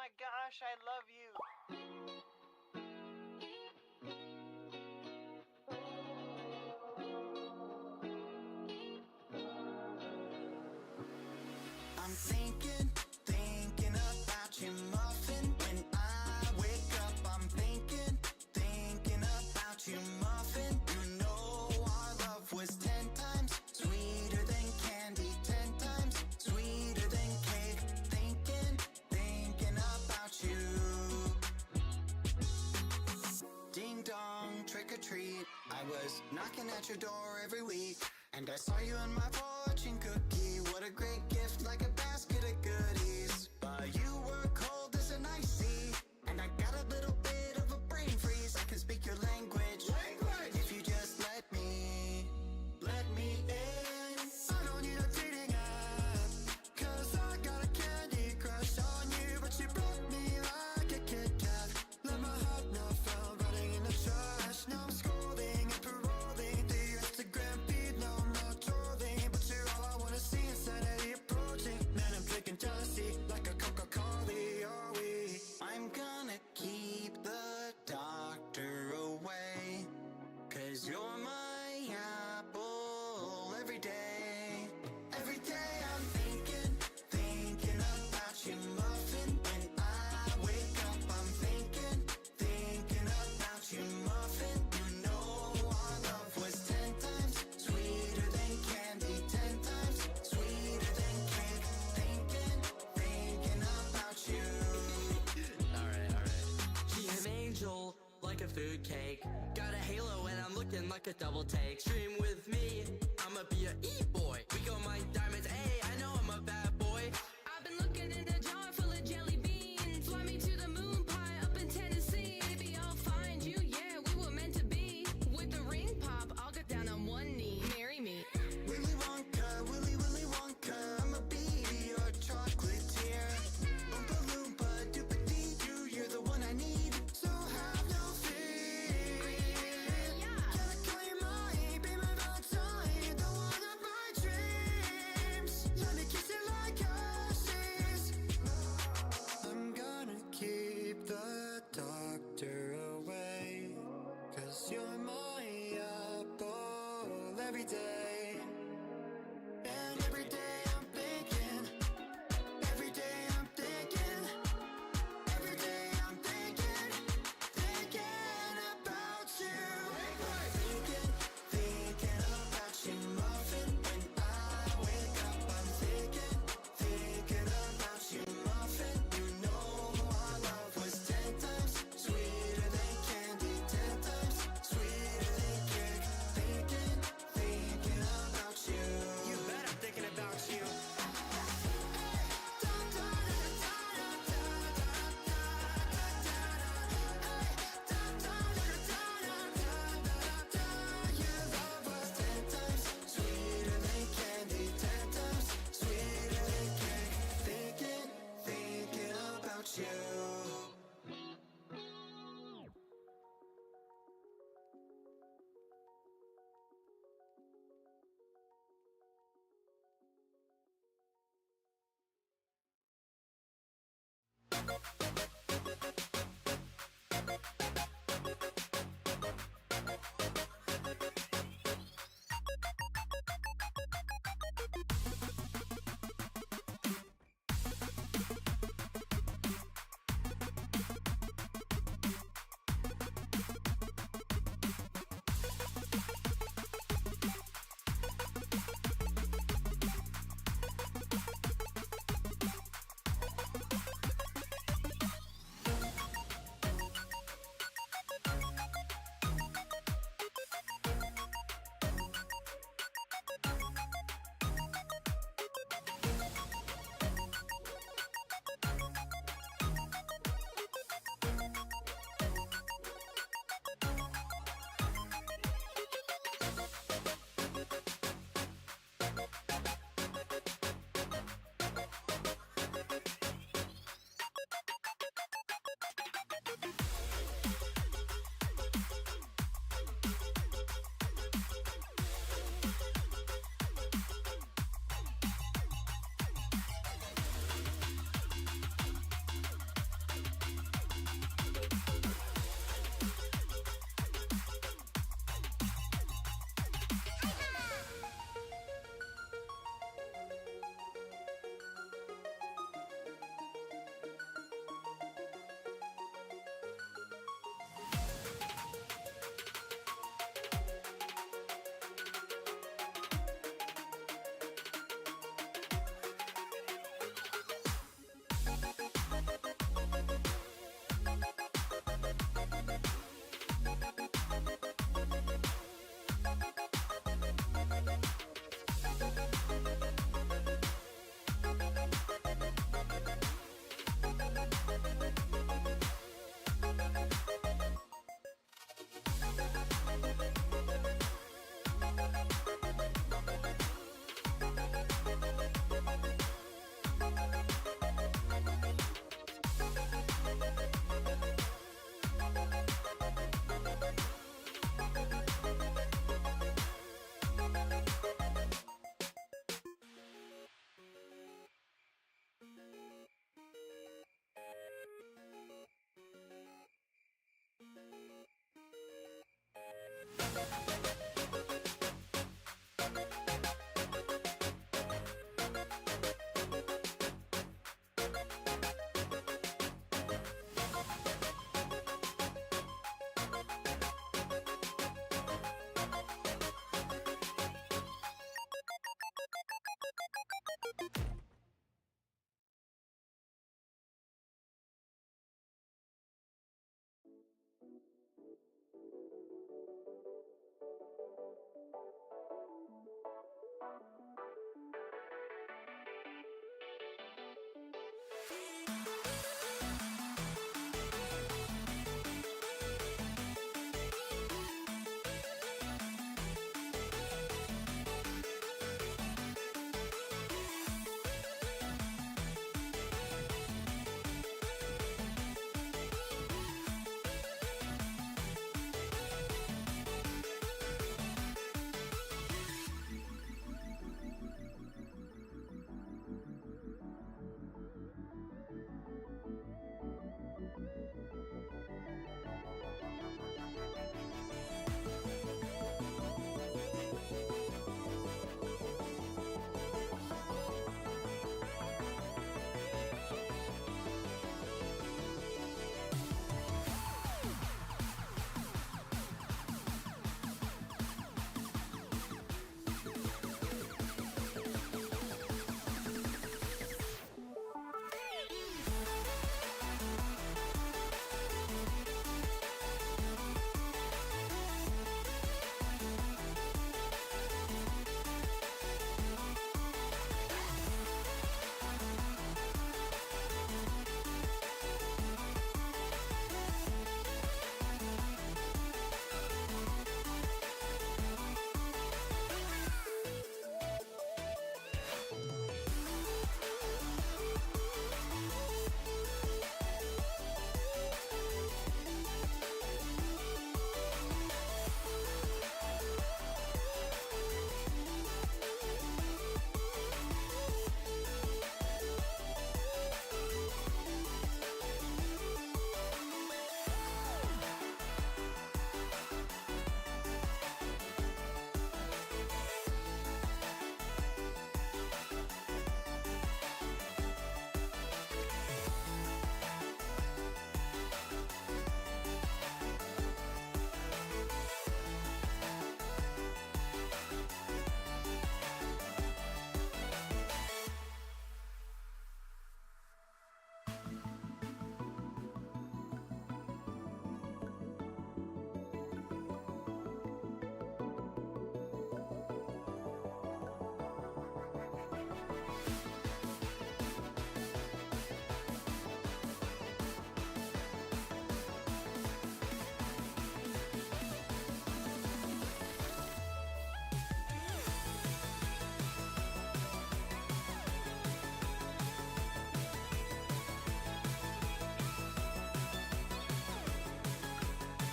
my gosh, I love you. I'm thinking about you, muffin. When I wake up, I'm thinking about you, muffin. You know our love was 10 times sweeter than candy, 10 times sweeter than cake. Thinking about you. Ding dong, trick or treat. I was knocking at your door every week, and I saw you in my fortune cookie. What a great gift, like a basket of goodies. But you were cold as an ice sea, and I got a little bit of a brain freeze. I can speak your language. If you just let me in. I don't need a dating app, 'cause I got a candy crush on you. But you broke me like a Kit Kat. Let my heart now fell running in the trash. Now I'm scrolling and paroling the Instagram feed. No, I'm not trolling, but you're all I wanna see. Insanity approaching. Man, I'm drinking jealousy like a Coca-Cola, are we? I'm gonna keep the doctor away, 'cause you're my apple every day. Every day I'm thinking about you, muffin. When I wake up, I'm thinking about you, muffin. You know our love was 10 times sweeter than candy, 10 times sweeter than cake. Thinking about you. Alright. She's an angel, like a food cake. Got a halo and I'm looking like a double take. Stream with me, I'ma be a e-boy. We go mine diamonds, ayy, I know I'm a bad boy. I've been looking in a jar full of jelly beans. Fly me to the moon pie up in Tennessee. Maybe I'll find you, yeah, we were meant to be. With the ring pop, I'll get down on one knee. Marry me. Willy Wonka, Willy Wonka, I'ma be your chocolatier. Oompa Loompa, Doopa-Dee-Doo, you're the one I need, so have no fear. Can I call you mine, be my Valentine, the one of my dreams? Let me kiss you like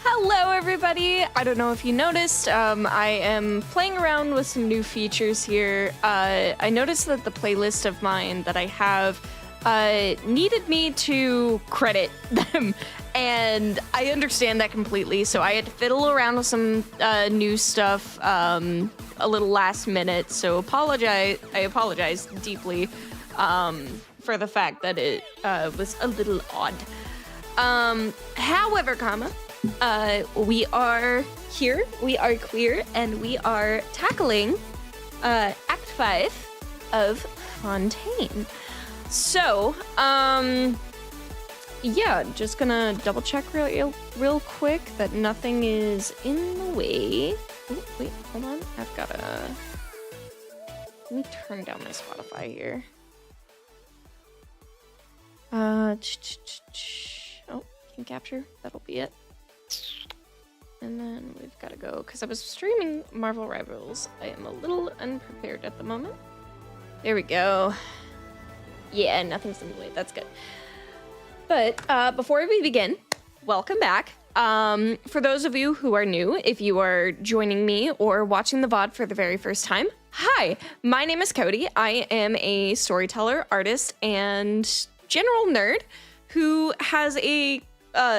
Hello everybody! I don't know if you noticed, I am playing around with some new features here. I noticed that the playlist of mine that I have needed me to credit them, and I understand that completely, so I had to fiddle around with some new stuff a little last minute, so I apologize deeply for the fact that it was a little odd. However, we are here, we are queer, and we are tackling Act 5 of Fontaine. So, yeah, just gonna double check real quick that nothing is in the way. Oh, wait, hold on. I've gotta... Let me turn down my Spotify here. Oh, can capture. That'll be it. And then we've got to go, because I was streaming Marvel Rivals. I am a little unprepared at the moment. There we go. Yeah, nothing's in the way. That's good. But before we begin, welcome back. For those of you who are new, if you are joining me or watching the VOD for the very first time, hi, my name is Cody. I am a storyteller, artist, and general nerd who has a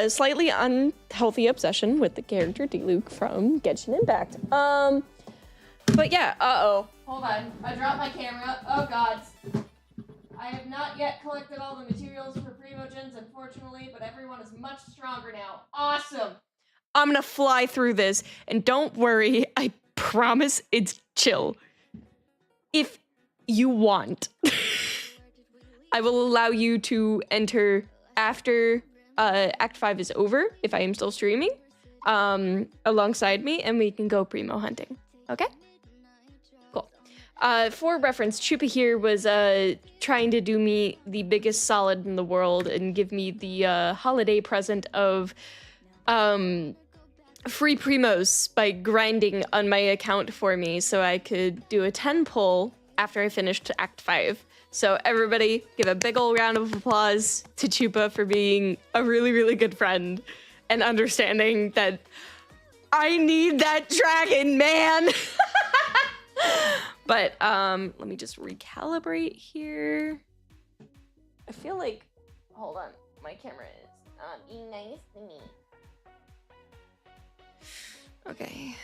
slightly unhealthy obsession with the character D-Luke from Genshin Impact. But yeah, hold on. I dropped my camera. Oh god. I have not yet collected all the materials for Primogens, unfortunately, but everyone is much stronger now. Awesome! I'm gonna fly through this, and don't worry, I promise it's chill. If you want, I will allow you to enter after Act 5 is over, if I am still streaming, alongside me, and we can go Primo hunting. Okay? Cool. For reference, Chupa here was trying to do me the biggest solid in the world and give me the holiday present of free primos by grinding on my account for me so I could do a 10 pull after I finished Act 5. So everybody give a big ol' round of applause to Chupa for being a really, really good friend and understanding that I need that dragon, man! But let me just recalibrate here. I feel like, hold on, my camera is not being nice to me. Okay,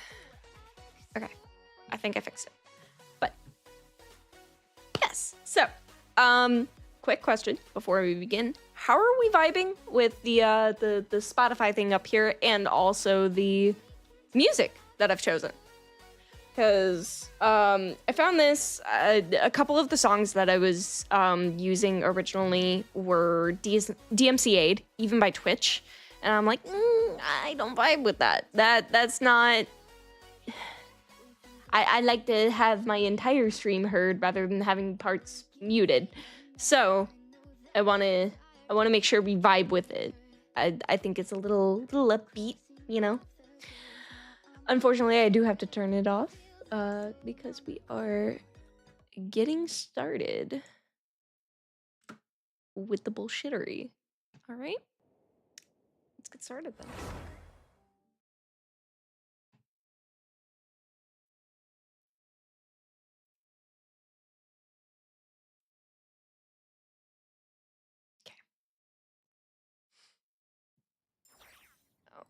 I think I fixed it. But yes, so quick question before we begin: how are we vibing with the Spotify thing up here and also the music that I've chosen? Because I found this, a couple of the songs that I was using originally were DMCA'd, even by Twitch. And I'm like, I don't vibe with that. That's not... I like to have my entire stream heard rather than having parts muted. So I want to make sure we vibe with it. I think it's a little upbeat, you know? Unfortunately, I do have to turn it off because we are getting started with the bullshittery. All right, let's get started then.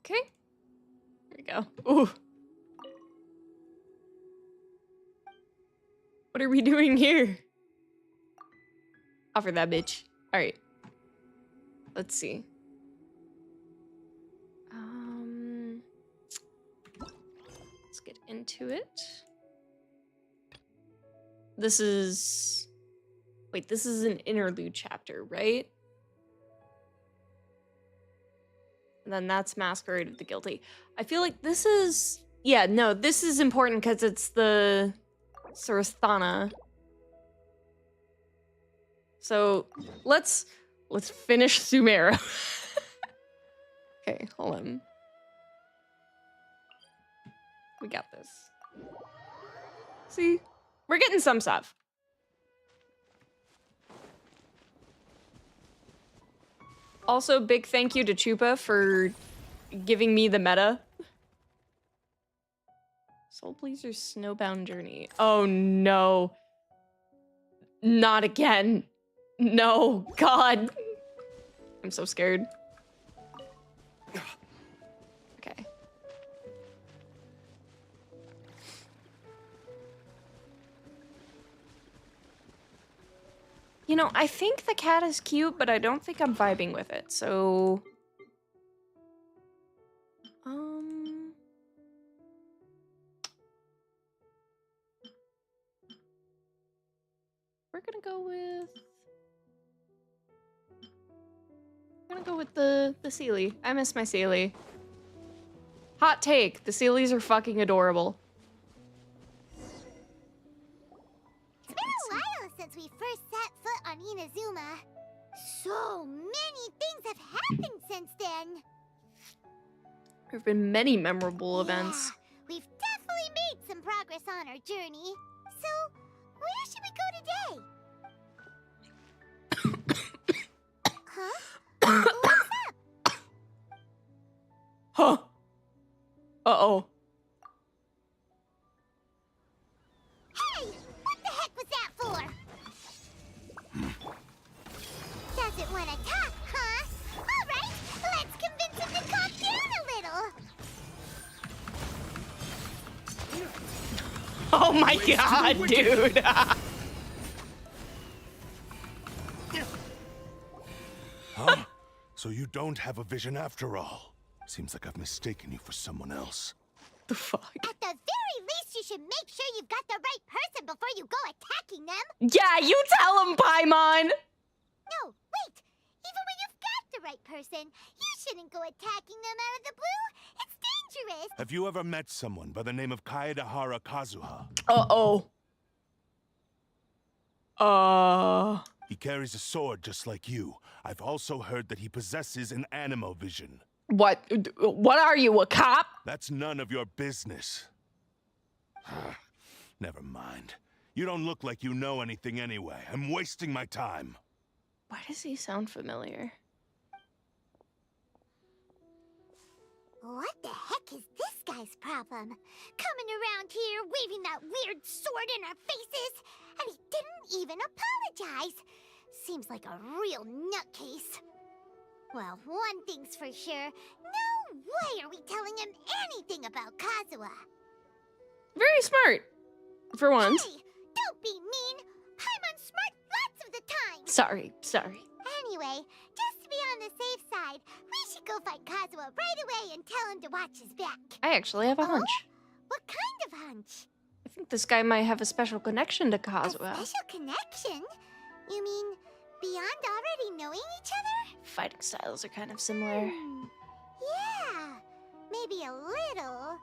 Okay. Here we go. Ooh. What are we doing here? Offer that bitch. All right. Let's see. Let's get into it. This is... Wait, this is an interlude chapter, right? And then that's Masquerade of the Guilty. I feel like this is... Yeah, no, this is important because it's the Sarasthana. So let's finish Sumeru. Okay, hold on. We got this. See? We're getting some stuff. Also, big thank you to Chupa for giving me the meta. Soul Pleaser's Snowbound Journey. Oh no. Not again. No, God. I'm so scared. Okay. You know, I think the cat is cute, but I don't think I'm vibing with it, so... We're gonna go with the Sealy. I miss my Sealy. Hot take, the Sealies are fucking adorable. It's been a while since we first set foot on Inazuma. So many things have happened since then. There have been many memorable events. We've definitely made some progress on our journey. So, where should we go today? Huh? Huh. Uh-oh. Hey! What the heck was that for? Doesn't want to talk, huh? Alright, let's convince him to calm down a little. Oh my god, dude. Huh? So you don't have a vision after all. Seems like I've mistaken you for someone else. The fuck? At the very least, you should make sure you've got the right person before you go attacking them. Yeah, you tell him, Paimon. No, wait! Even when you've got the right person, you shouldn't go attacking them out of the blue. It's dangerous. Have you ever met someone by the name of Kaedahara Kazuha? Uh-oh. He carries a sword just like you. I've also heard that he possesses an animal vision. What are you, a cop? That's none of your business. Never mind. You don't look like you know anything anyway. I'm wasting my time. Why does he sound familiar? What the heck is this guy's problem? Coming around here, waving that weird sword in our faces, and he didn't even apologize. Seems like a real nutcase. Well, one thing's for sure. No way are we telling him anything about Kazuha. Very smart. For once. Hey, don't be mean. Paimon's smart lots of the time. Sorry. Anyway, just to be on the safe side, we should go find Kazuha right away and tell him to watch his back. I actually have a hunch. What kind of hunch? I think this guy might have a special connection to A Kazuha. special connection? You mean beyond already knowing each other? Fighting styles are kind of similar. Yeah, maybe a little.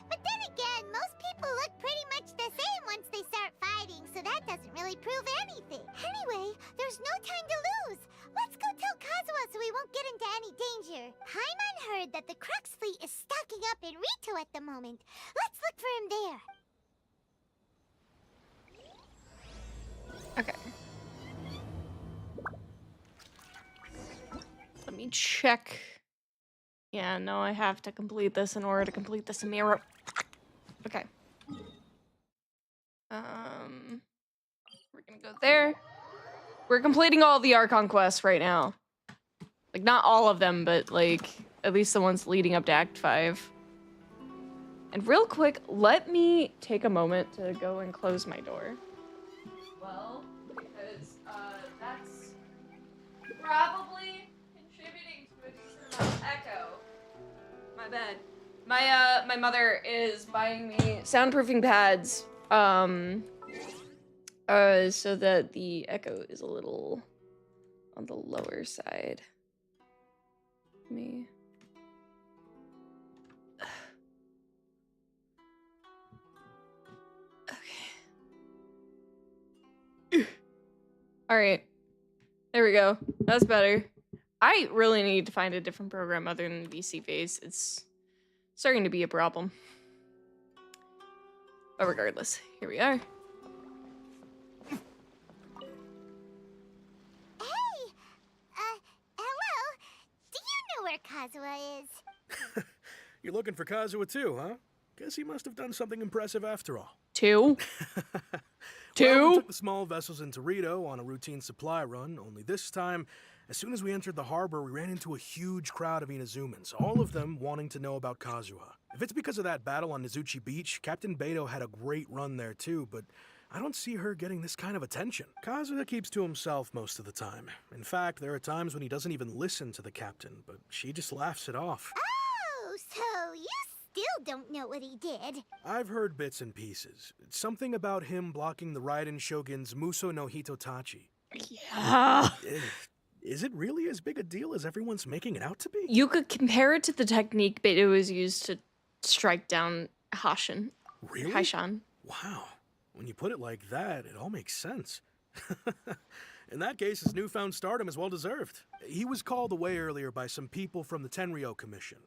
But then again, most people look pretty much the same once they start fighting, so that doesn't really prove anything. Anyway, there's no time to lose. Let's go tell Kazuha so we won't get into any danger. Paimon heard that the Crux fleet is stocking up in Rito at the moment. Let's look for him there. Okay. Let me check. Yeah, no, I have to complete this in order to complete the Samira. Okay. We're gonna go there. We're completing all the Archon quests right now. Like, not all of them, but, like, at least the ones leading up to Act 5. And real quick, let me take a moment to go and close my door. Well, because, that's probably contributing to a decent amount of echo. My bad. My mother is buying me soundproofing pads, so that the echo is a little on the lower side. Me. Okay. All right. There we go. That's better. I really need to find a different program other than VC Face. It's starting to be a problem. But regardless, here we are. Hey! Hello? Do you know where Kazuha is? You're looking for Kazuha too, huh? Guess he must have done something impressive after all. Two? Well, we took the small vessels into Rito on a routine supply run, only this time, as soon as we entered the harbor, we ran into a huge crowd of Inazumans, all of them wanting to know about Kazuha. If it's because of that battle on Nizuchi Beach, Captain Beto had a great run there too, but I don't see her getting this kind of attention. Kazuha keeps to himself most of the time. In fact, there are times when he doesn't even listen to the captain, but she just laughs it off. Oh, so you still don't know what he did. I've heard bits and pieces. It's something about him blocking the Raiden Shogun's Muso no Hitotachi. Yeah. Is it really as big a deal as everyone's making it out to be? You could compare it to the technique Beto was used to strike down Hashan. Really? Haishan. Wow. When you put it like that, it all makes sense. In that case, his newfound stardom is well deserved. He was called away earlier by some people from the Tenryo Commission.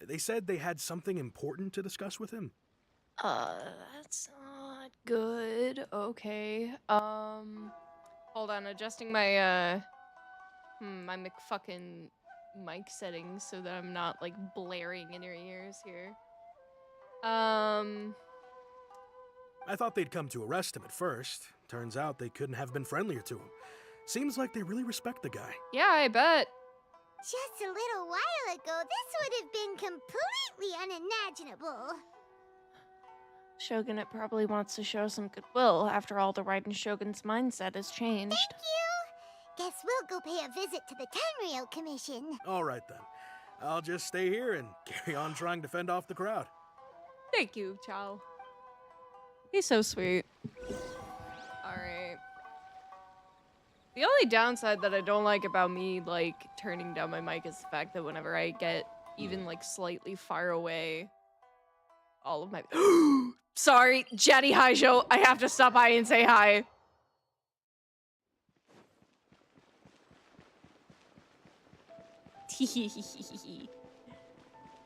They said they had something important to discuss with him. That's not good. Okay. Hold on, adjusting my, my McFucking mic settings so that I'm not like blaring in your ears here. I thought they'd come to arrest him at first. Turns out they couldn't have been friendlier to him. Seems like they really respect the guy. Yeah, I bet. Just a little while ago, this would have been completely unimaginable. Shogunate probably wants to show some goodwill. After all, the Raiden Shogun's mindset has changed. Thank you. Guess we'll go pay a visit to the Tenryou Commission. All right then. I'll just stay here and carry on trying to fend off the crowd. Thank you, Chow. He's so sweet. Alright. The only downside that I don't like about me, like, turning down my mic is the fact that whenever I get even, like, slightly far away, all of my... Sorry, Jenny Haijo, I have to stop by and say hi.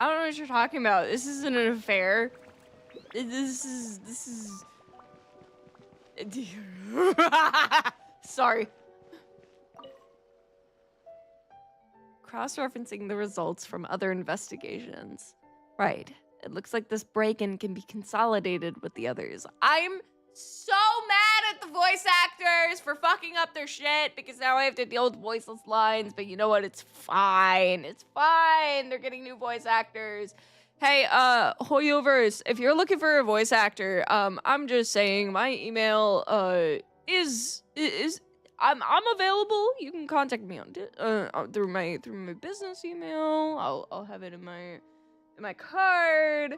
I don't know what you're talking about. This isn't an affair. This is... Sorry. Cross-referencing the results from other investigations. Right. It looks like this break-in can be consolidated with the others. I'm so mad at the voice actors for fucking up their shit because now I have to deal with voiceless lines, but you know what? It's fine. It's fine. They're getting new voice actors. Hey, Hoyoverse, if you're looking for a voice actor, I'm just saying my email, is I'm available. You can contact me on through my business email. I'll have it in my card.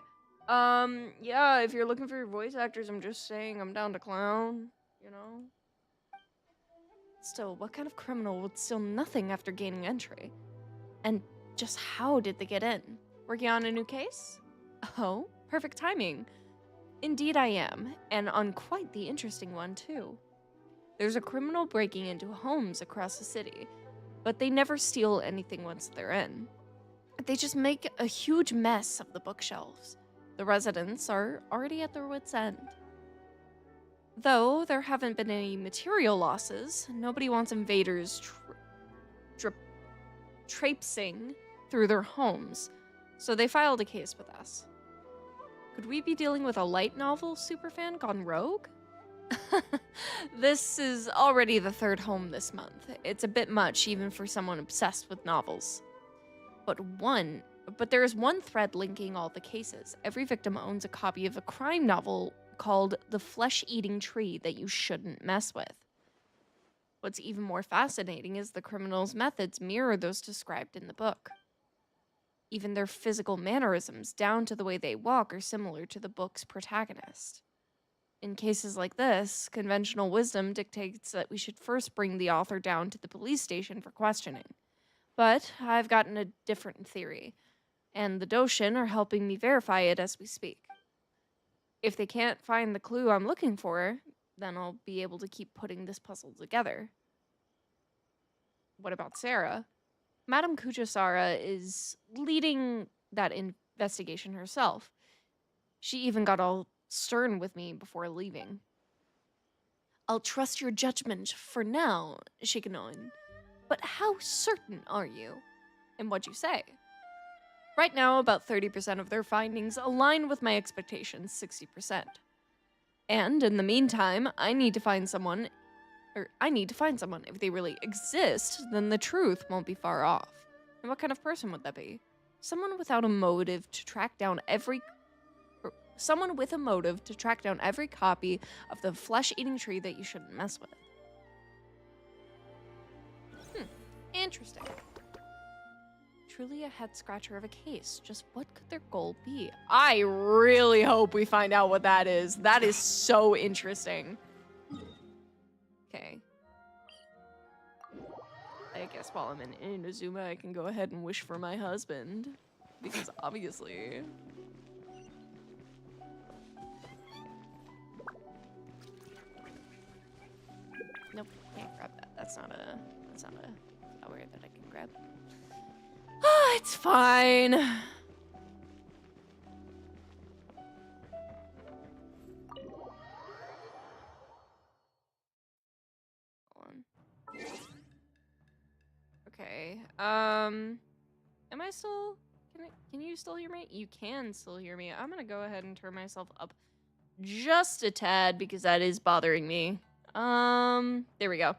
Yeah, if you're looking for your voice actors, I'm just saying I'm down to clown, you know? Still, what kind of criminal would steal nothing after gaining entry? And just how did they get in? Working on a new case? Oh, perfect timing. Indeed I am, and on quite the interesting one, too. There's a criminal breaking into homes across the city, but they never steal anything once they're in. They just make a huge mess of the bookshelves. The residents are already at their wits' end. Though there haven't been any material losses, nobody wants invaders traipsing through their homes, so they filed a case with us. Could we be dealing with a light novel superfan gone rogue? This is already the third home this month. It's a bit much even for someone obsessed with novels. But there is one thread linking all the cases. Every victim owns a copy of a crime novel called The Flesh-Eating Tree that you shouldn't mess with. What's even more fascinating is the criminals' methods mirror those described in the book. Even their physical mannerisms, down to the way they walk, are similar to the book's protagonist. In cases like this, conventional wisdom dictates that we should first bring the author down to the police station for questioning. But I've gotten a different theory, and the Doshin are helping me verify it as we speak. If they can't find the clue I'm looking for, then I'll be able to keep putting this puzzle together. What about Sarah? Madame Kujasara is leading that investigation herself. She even got all stern with me before leaving. I'll trust your judgment for now, Shikanoin. But how certain are you? And what'd you say? Right now, about 30% of their findings align with my expectations, 60%. And in the meantime, I need to find someone. If they really exist, then the truth won't be far off. And what kind of person would that be? Someone without a motive to track down every copy of the flesh-eating tree that you shouldn't mess with. Interesting. Truly a head-scratcher of a case. Just what could their goal be? I really hope we find out what that is. That is so interesting. Okay. I guess while I'm in Inazuma, I can go ahead and wish for my husband. Because obviously... Nope, can't grab that. That's not a flower that I can grab. Ah, it's fine. Hold on. Okay, Am I still... Can you still hear me? You can still hear me. I'm gonna go ahead and turn myself up just a tad because that is bothering me. There we go.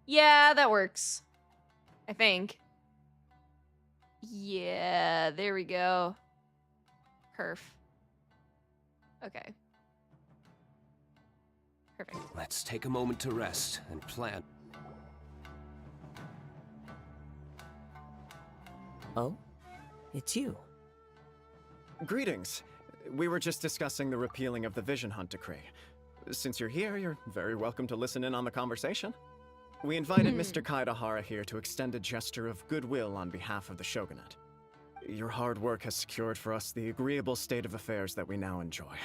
Yeah, that works. I think. Yeah, there we go. Perf. Okay. Perfect. Let's take a moment to rest and plan. Oh? It's you. Greetings. We were just discussing the repealing of the Vision Hunt decree. Since you're here, you're very welcome to listen in on the conversation. We invited Mr. Kaidahara here to extend a gesture of goodwill on behalf of the Shogunate. Your hard work has secured for us the agreeable state of affairs that we now enjoy.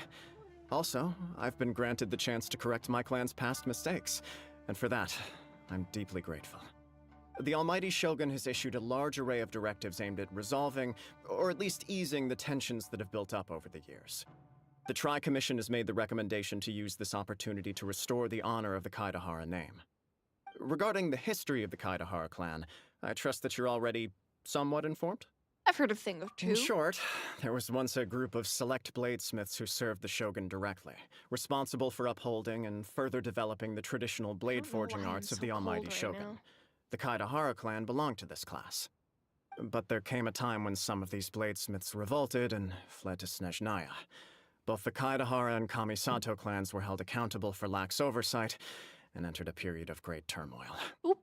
Also, I've been granted the chance to correct my clan's past mistakes, and for that, I'm deeply grateful. The Almighty Shogun has issued a large array of directives aimed at resolving, or at least easing, the tensions that have built up over the years. The Tri-Commission has made the recommendation to use this opportunity to restore the honor of the Kaidahara name. Regarding the history of the Kaidahara clan, I trust that you're already somewhat informed? I've heard a thing or two. In short, there was once a group of select bladesmiths who served the Shogun directly, responsible for upholding and further developing the traditional blade forging arts of the Almighty Shogun. The Kaidahara clan belonged to this class. But there came a time when some of these bladesmiths revolted and fled to Snezhnaya. Both the Kaidahara and Kamisato clans were held accountable for lax oversight and entered a period of great turmoil. Oop.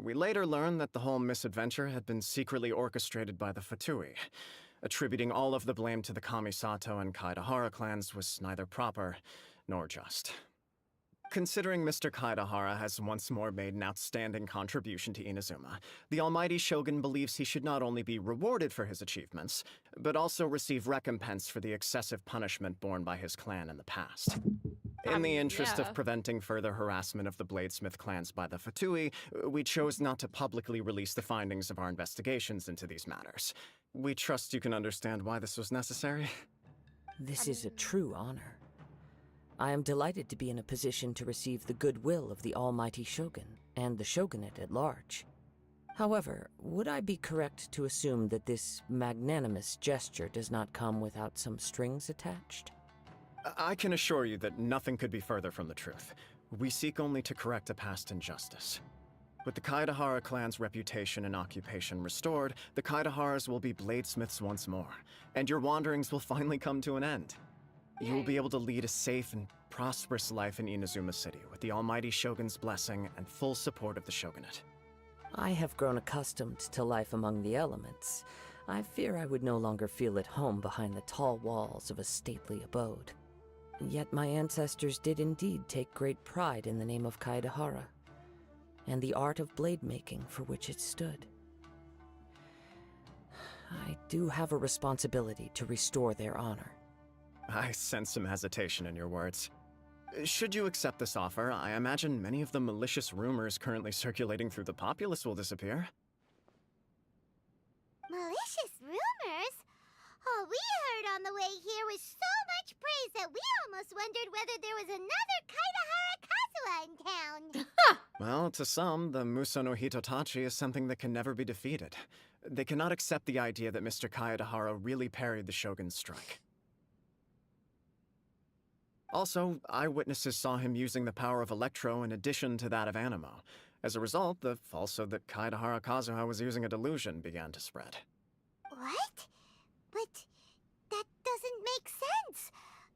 We later learned that the whole misadventure had been secretly orchestrated by the Fatui. Attributing all of the blame to the Kamisato and Kaidahara clans was neither proper nor just. Considering Mr. Kaidahara has once more made an outstanding contribution to Inazuma, the Almighty Shogun believes he should not only be rewarded for his achievements, but also receive recompense for the excessive punishment borne by his clan in the past. In the interest of preventing further harassment of the Bladesmith clans by the Fatui, we chose not to publicly release the findings of our investigations into these matters. We trust you can understand why this was necessary. This is a true honor. I am delighted to be in a position to receive the goodwill of the Almighty Shogun and the Shogunate at large. However, would I be correct to assume that this magnanimous gesture does not come without some strings attached? I can assure you that nothing could be further from the truth. We seek only to correct a past injustice. With the Kaidahara clan's reputation and occupation restored, the Kaidaharas will be bladesmiths once more, and your wanderings will finally come to an end. You will be able to lead a safe and prosperous life in Inazuma City with the Almighty Shogun's blessing and full support of the Shogunate. I have grown accustomed to life among the elements. I fear I would no longer feel at home behind the tall walls of a stately abode. Yet my ancestors did indeed take great pride in the name of Kaidahara, and the art of blade making for which it stood. I do have a responsibility to restore their honor. I sense some hesitation in your words. Should you accept this offer, I imagine many of the malicious rumors currently circulating through the populace will disappear. Malicious rumors? All we heard on the way here was so much praise that we almost wondered whether there was another Kaidahara Kazuha in town. Well, to some, the Muso no Hitotachi is something that can never be defeated. They cannot accept the idea that Mr. Kaidahara really parried the Shogun's strike. Also, eyewitnesses saw him using the power of Electro in addition to that of Animo. As a result, the falsehood that Kaidahara Kazuha was using a delusion began to spread. What? But that doesn't make sense.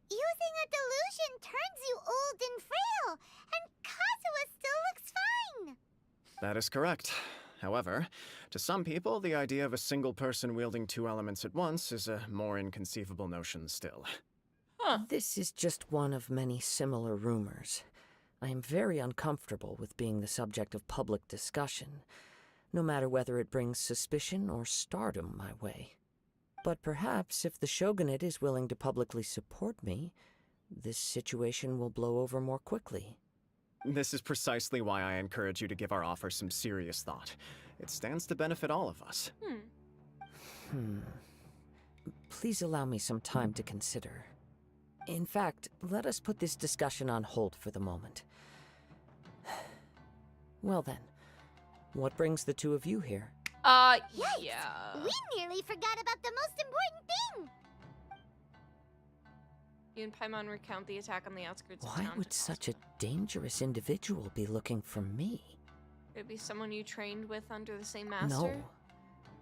Using a delusion turns you old and frail, and Kazuha still looks fine. That is correct. However, to some people, the idea of a single person wielding two elements at once is a more inconceivable notion still. This is just one of many similar rumors. I am very uncomfortable with being the subject of public discussion, no matter whether it brings suspicion or stardom my way. But perhaps if the Shogunate is willing to publicly support me, this situation will blow over more quickly. This is precisely why I encourage you to give our offer some serious thought. It stands to benefit all of us. Please allow me some time to consider. In fact, let us put this discussion on hold for the moment. Well then, what brings the two of you here? Yeah. We nearly forgot about the most important thing. You and Paimon recount the attack on the outskirts of Why town. would such a dangerous individual be looking for me? Could it be someone you trained with under the same master? No.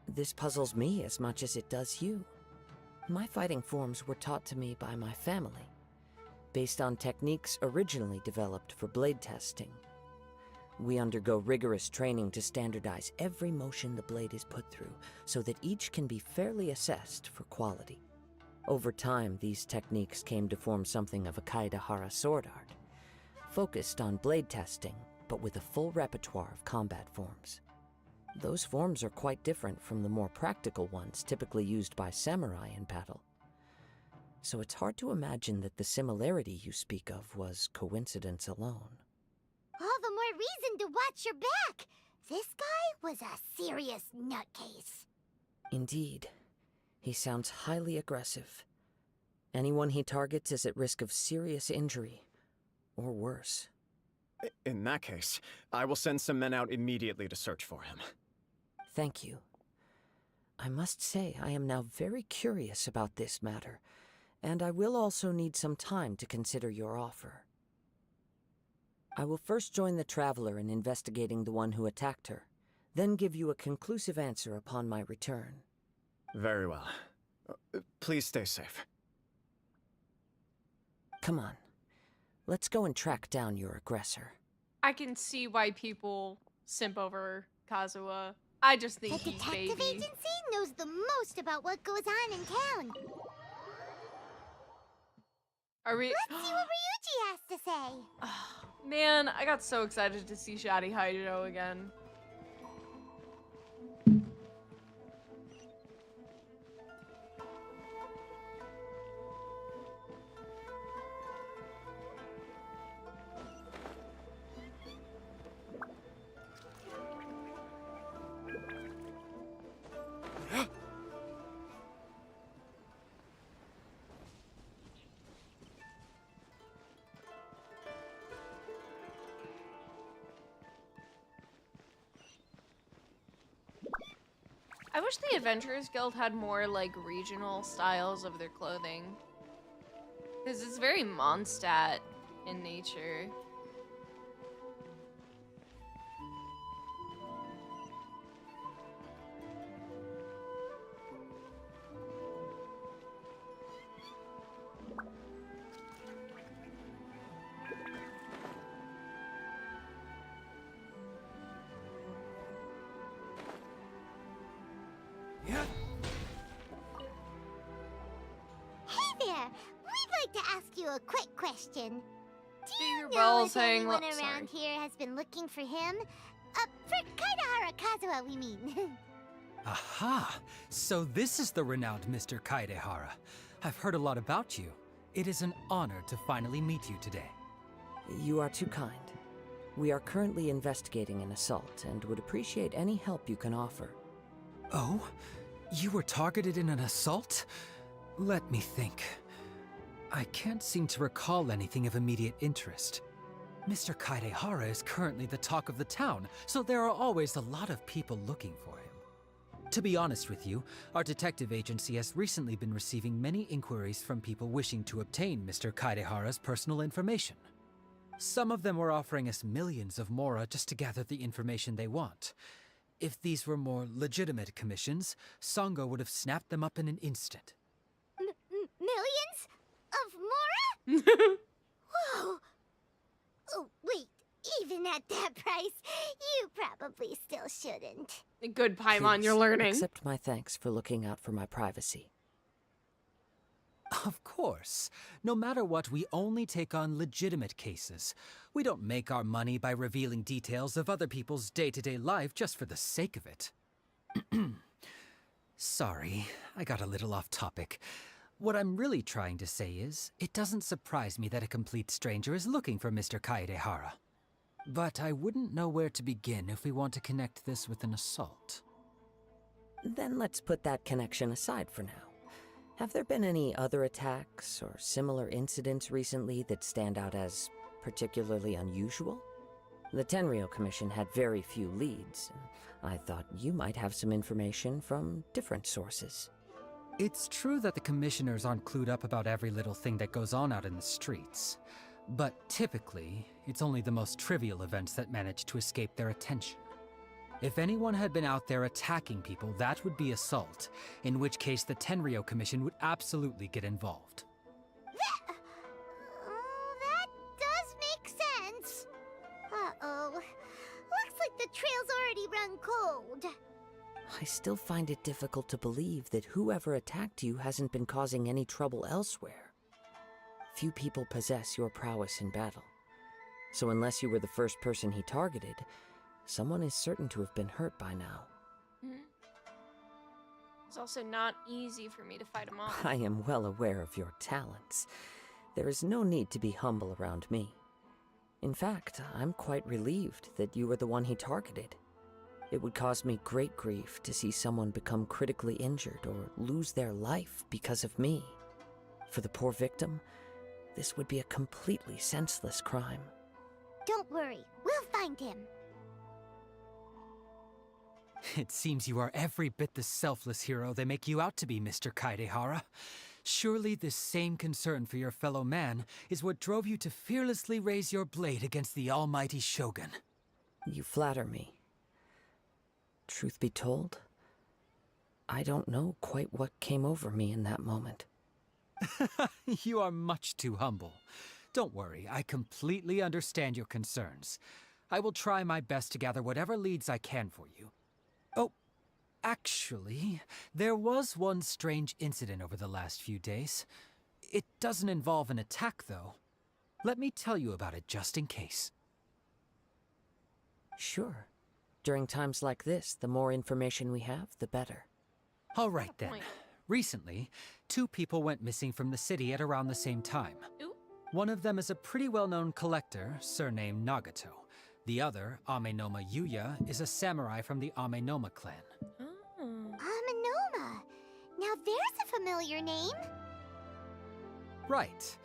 This puzzles me as much as it does you. My fighting forms were taught to me by my family, based on techniques originally developed for blade testing. We undergo rigorous training to standardize every motion the blade is put through, so that each can be fairly assessed for quality. Over time, these techniques came to form something of a Kaedahara sword art, focused on blade testing, but with a full repertoire of combat forms. Those forms are quite different from the more practical ones typically used by samurai in battle. So it's hard to imagine that the similarity you speak of was coincidence alone. All the more reason to watch your back. This guy was a serious nutcase. Indeed. He sounds highly aggressive. Anyone he targets is at risk of serious injury, or worse. In that case, I will send some men out immediately to search for him. Thank you. I must say I am now very curious about this matter, and I will also need some time to consider your offer. I will first join the Traveler in investigating the one who attacked her, then give you a conclusive answer upon my return. Very well. Please stay safe. Come on. Let's go and track down your aggressor. I can see why people simp over Kazuha. I just think The he's detective baby. agency knows the most about what goes on in town. Are we? Let's see what Ryuji has to say. Man, I got so excited to see Shadi Haijo again. I wish the Adventurers Guild had more, like, regional styles of their clothing. Because it's very Mondstadt in nature. Hey there, we'd like to ask you a quick question. Do you your know bells if hang anyone low- around sorry. here has been looking for him? For Kaedahara Kazuha, we mean. Aha! So this is the renowned Mr. Kaedehara. I've heard a lot about you. It is an honor to finally meet you today. You are too kind. We are currently investigating an assault and would appreciate any help you can offer. Oh? You were targeted in an assault? Let me think. I can't seem to recall anything of immediate interest. Mr. Kaedehara is currently the talk of the town, so there are always a lot of people looking for him. To be honest with you, our detective agency has recently been receiving many inquiries from people wishing to obtain Mr. Kaedehara's personal information. Some of them were offering us millions of mora just to gather the information they want. If these were more legitimate commissions, Sango would have snapped them up in an instant. Millions of mora? Whoa! Oh, wait, even at that price, you probably still shouldn't. Good, Paimon, you're Please, learning. accept my thanks for looking out for my privacy. Of course. No matter what, we only take on legitimate cases. We don't make our money by revealing details of other people's day-to-day life just for the sake of it. Sorry, I got a little off topic. What I'm really trying to say is, it doesn't surprise me that a complete stranger is looking for Mr. Kaedehara. But I wouldn't know where to begin if we want to connect this with an assault. Then let's put that connection aside for now. Have there been any other attacks or similar incidents recently that stand out as particularly unusual? The Tenryou Commission had very few leads. I thought you might have some information from different sources. It's true that the commissioners aren't clued up about every little thing that goes on out in the streets. But typically, it's only the most trivial events that manage to escape their attention. If anyone had been out there attacking people, that would be assault, in which case the Tenryou Commission would absolutely get involved. That does make sense. Uh-oh. Looks like the trail's already run cold. I still find it difficult to believe that whoever attacked you hasn't been causing any trouble elsewhere. Few people possess your prowess in battle. So unless you were the first person he targeted, someone is certain to have been hurt by now. It's also not easy for me to fight him off. I am well aware of your talents. There is no need to be humble around me. In fact, I'm quite relieved that you were the one he targeted. It would cause me great grief to see someone become critically injured or lose their life because of me. For the poor victim, this would be a completely senseless crime. Don't worry, we'll find him. It seems you are every bit the selfless hero they make you out to be, Mr. Kaidehara. Surely this same concern for your fellow man is what drove you to fearlessly raise your blade against the almighty Shogun. You flatter me. Truth be told, I don't know quite what came over me in that moment. You are much too humble. Don't worry, I completely understand your concerns. I will try my best to gather whatever leads I can for you. Oh, actually, there was one strange incident over the last few days. It doesn't involve an attack, though. Let me tell you about it just in case. Sure. During times like this, the more information we have, the better. All right, then. Recently, 2 people went missing from the city at around the same time. Ooh. One of them is a pretty well-known collector, surnamed Nagato. The other, Amenoma Yuya, is a samurai from the Amenoma clan. Oh. Amenoma. Now there's a familiar name. Right.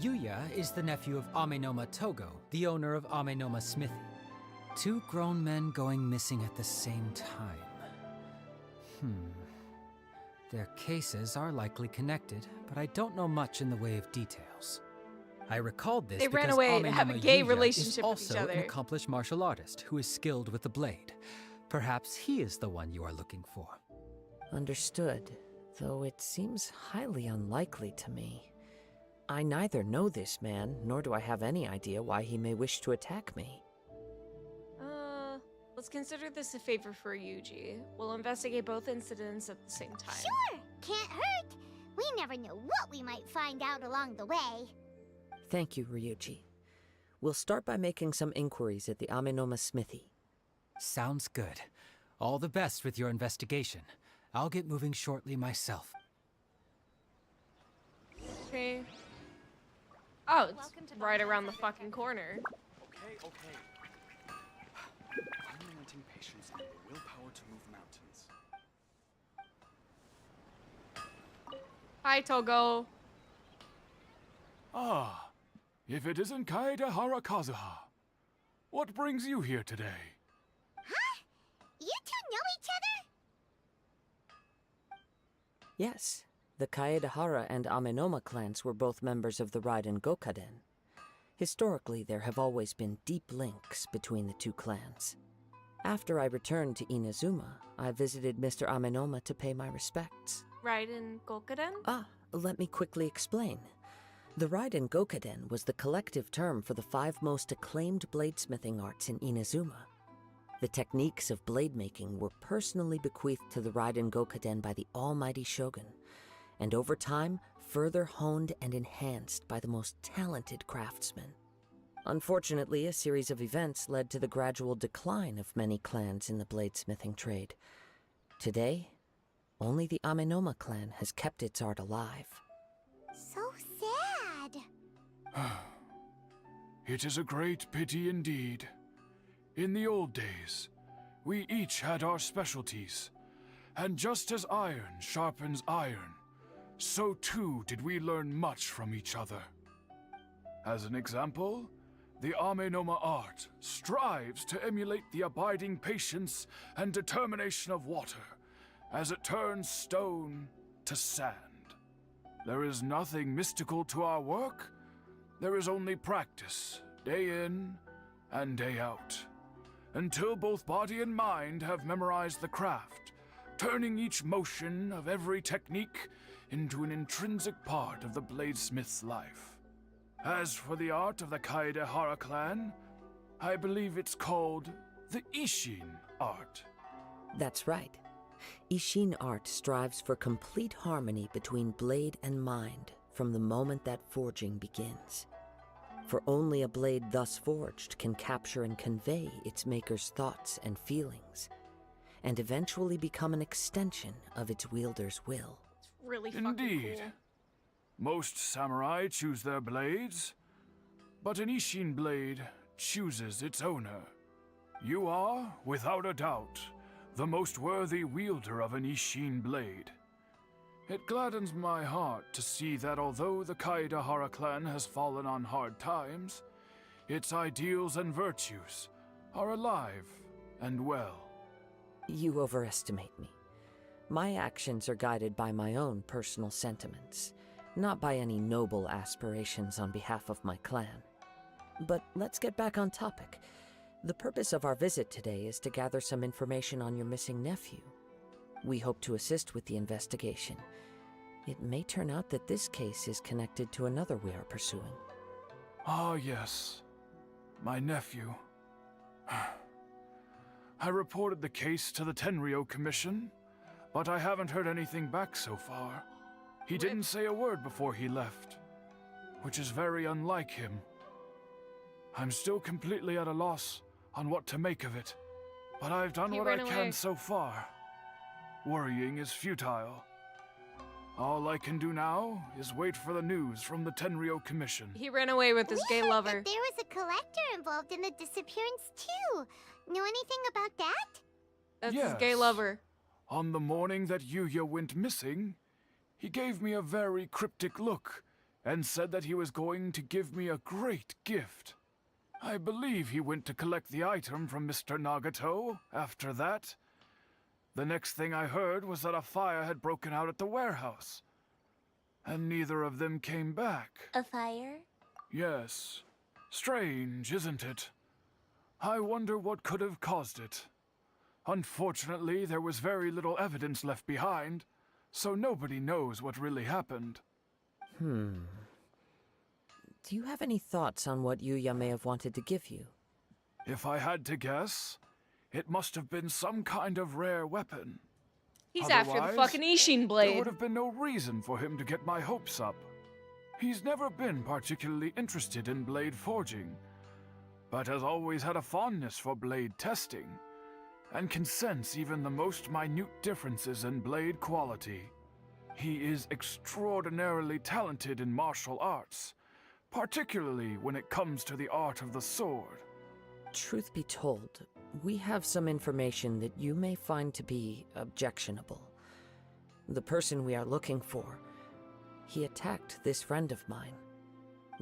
Yuya is the nephew of Amenoma Togo, the owner of Amenoma Smithy. 2 grown men going missing at the same time. Their cases are likely connected, but I don't know much in the way of details. I recalled this They because ran away and have a Amenoma gay Yuya relationship is with each also other. an accomplished martial artist who is skilled with the blade. Perhaps he is the one you are looking for. Understood, though it seems highly unlikely to me. I neither know this man, nor do I have any idea why he may wish to attack me. Let's consider this a favor for Yuji. We'll investigate both incidents at the same time. Sure, can't hurt. We never know what we might find out along the way. Thank you, Ryuji. We'll start by making some inquiries at the Amenoma Smithy. Sounds good. All the best with your investigation. I'll get moving shortly myself. Okay. Oh, it's right around the fucking corner. Okay. Unrelenting patience and the willpower to move mountains. Hi, Togo. Ah, if it isn't Kaedehara Kazuha. What brings you here today? Huh? You two know each other? Yes, the Kaedehara and Amenoma clans were both members of the Raiden Gokaden. Historically, there have always been deep links between the 2 clans. After I returned to Inazuma, I visited Mr. Amenoma to pay my respects. Raiden Gokaden? Let me quickly explain. The Raiden Gokaden was the collective term for the 5 most acclaimed bladesmithing arts in Inazuma. The techniques of blade making were personally bequeathed to the Raiden Gokaden by the almighty Shogun, and over time, further honed and enhanced by the most talented craftsmen. Unfortunately, a series of events led to the gradual decline of many clans in the bladesmithing trade. Today, only the Amenoma clan has kept its art alive. So sad. It is a great pity indeed. In the old days, we each had our specialties, and just as iron sharpens iron, so too did we learn much from each other. As an example, The Amenoma art strives to emulate the abiding patience and determination of water as it turns stone to sand. There is nothing mystical to our work. There is only practice, day in and day out, until both body and mind have memorized the craft, turning each motion of every technique into an intrinsic part of the bladesmith's life. As for the art of the Kaedehara clan, I believe it's called the Ishin art. That's right. Ishin art strives for complete harmony between blade and mind from the moment that forging begins. For only a blade thus forged can capture and convey its maker's thoughts and feelings, and eventually become an extension of its wielder's will. It's really fucking Indeed. cool. Most samurai choose their blades, but an Ishin blade chooses its owner. You are, without a doubt, the most worthy wielder of an Ishin blade. It gladdens my heart to see that although the Kaedehara clan has fallen on hard times, its ideals and virtues are alive and well. You overestimate me. My actions are guided by my own personal sentiments, not by any noble aspirations on behalf of my clan. But let's get back on topic. The purpose of our visit today is to gather some information on your missing nephew. We hope to assist with the investigation. It may turn out that this case is connected to another we are pursuing. Ah, yes. My nephew. I reported the case to the Tenryo Commission, but I haven't heard anything back so far. He didn't say a word before he left, which is very unlike him. I'm still completely at a loss on what to make of it, but I've done what I can so far. Worrying is futile. All I can do now is wait for the news from the Tenryo Commission. He ran away with his gay lover. That there was a collector involved in the disappearance too. Know anything about that? That's Yes. his gay lover. On the morning that Yuya went missing, he gave me a very cryptic look and said that he was going to give me a great gift. I believe he went to collect the item from Mr. Nagato after that. The next thing I heard was that a fire had broken out at the warehouse, and neither of them came back. A fire? Yes. Strange, isn't it? I wonder what could have caused it. Unfortunately, there was very little evidence left behind, so nobody knows what really happened. Do you have any thoughts on what Yuya may have wanted to give you? If I had to guess, it must have been some kind of rare weapon. He's after the Otherwise, fucking Ishin there blade. would have been no reason for him to get my hopes up. He's never been particularly interested in blade forging, but has always had a fondness for blade testing, and can sense even the most minute differences in blade quality. He is extraordinarily talented in martial arts, particularly when it comes to the art of the sword. Truth be told, we have some information that you may find to be objectionable. The person we are looking for, he attacked this friend of mine.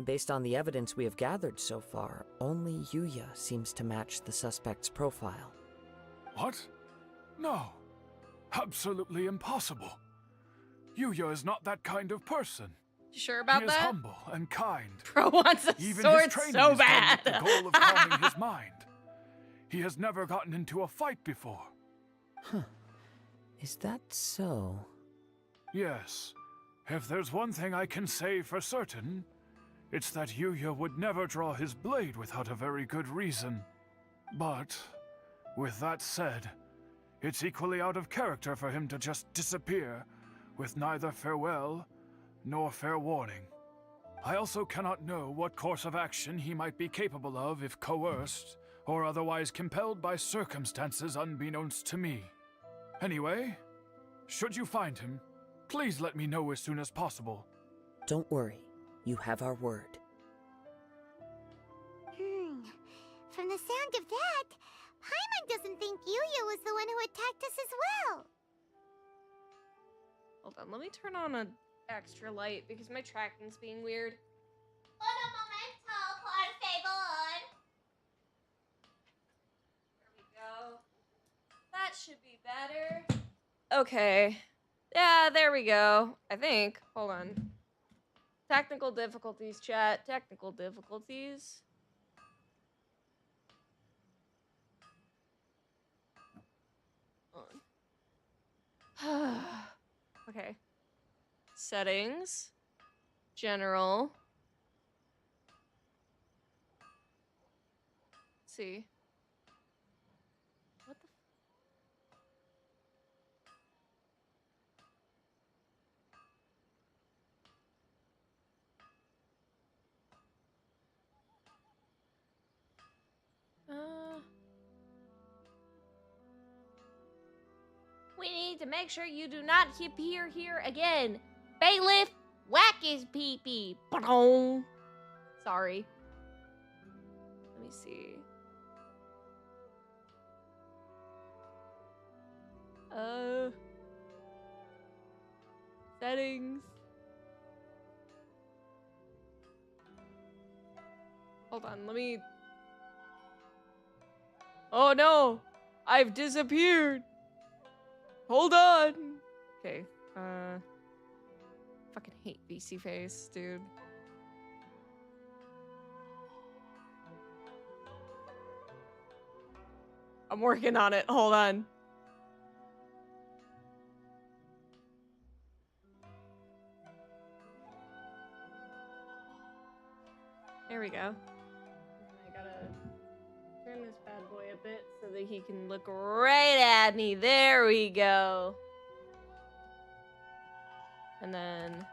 Based on the evidence we have gathered so far, only Yuya seems to match the suspect's profile. What? No. Absolutely impossible. Yuya is not that kind of person. You sure about He is that? humble and kind. Bro wants a Even sword his training so is done bad. with the goal of calming his mind. He has never gotten into a fight before. Is that so? Yes. If there's one thing I can say for certain, it's that Yuya would never draw his blade without a very good reason. But, with that said, it's equally out of character for him to just disappear, with neither farewell nor fair warning. I also cannot know what course of action he might be capable of if coerced, or otherwise compelled by circumstances unbeknownst to me. Anyway, should you find him, please let me know as soon as possible. Don't worry, you have our word. From the sound of that, Paimon doesn't think Yuya was the one who attacked us as well. Hold on, let me turn on an extra light because my tracking's being weird. Un momento, por favor. better? Okay. Yeah, there we go. I think. Hold on. Technical difficulties, chat. Technical difficulties. Okay. Settings. General. Let's see. What the We need to make sure you do not appear here again. Bailiff, whack his pee-pee. Ba-dong. Sorry. Let me see. Settings. Hold on, let me... Oh no! I've disappeared! Hold on! Okay, fucking hate BC Face, dude. I'm working on it, hold on. There we go. I gotta turn this bad boy a bit so that he can look right at me. There we go. And then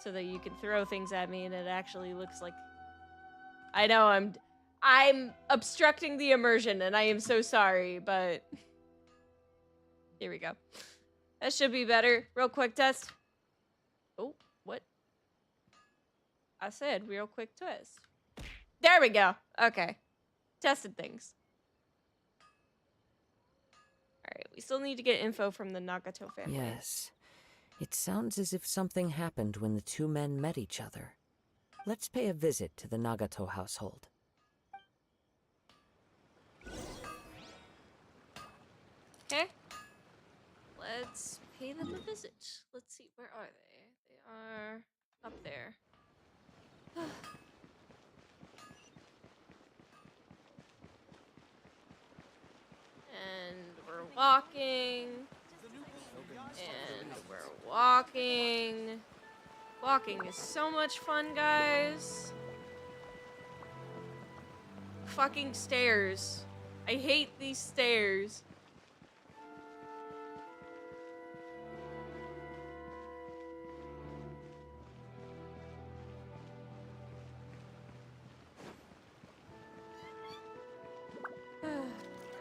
so that you can throw things at me and it actually looks like... I know I'm obstructing the immersion and I am so sorry, but here we go. That should be better. Real quick test. Oh, what? I said real quick test. There we go. Okay. Tested things. Alright, we still need to get info from the Nagato family. Yes. It sounds as if something happened when the two men met each other. Let's pay a visit to the Nagato household. Okay. Let's pay them a visit. Let's see, where are they? They are up there. And we're walking. And we're walking. Walking is so much fun, guys. Fucking stairs. I hate these stairs.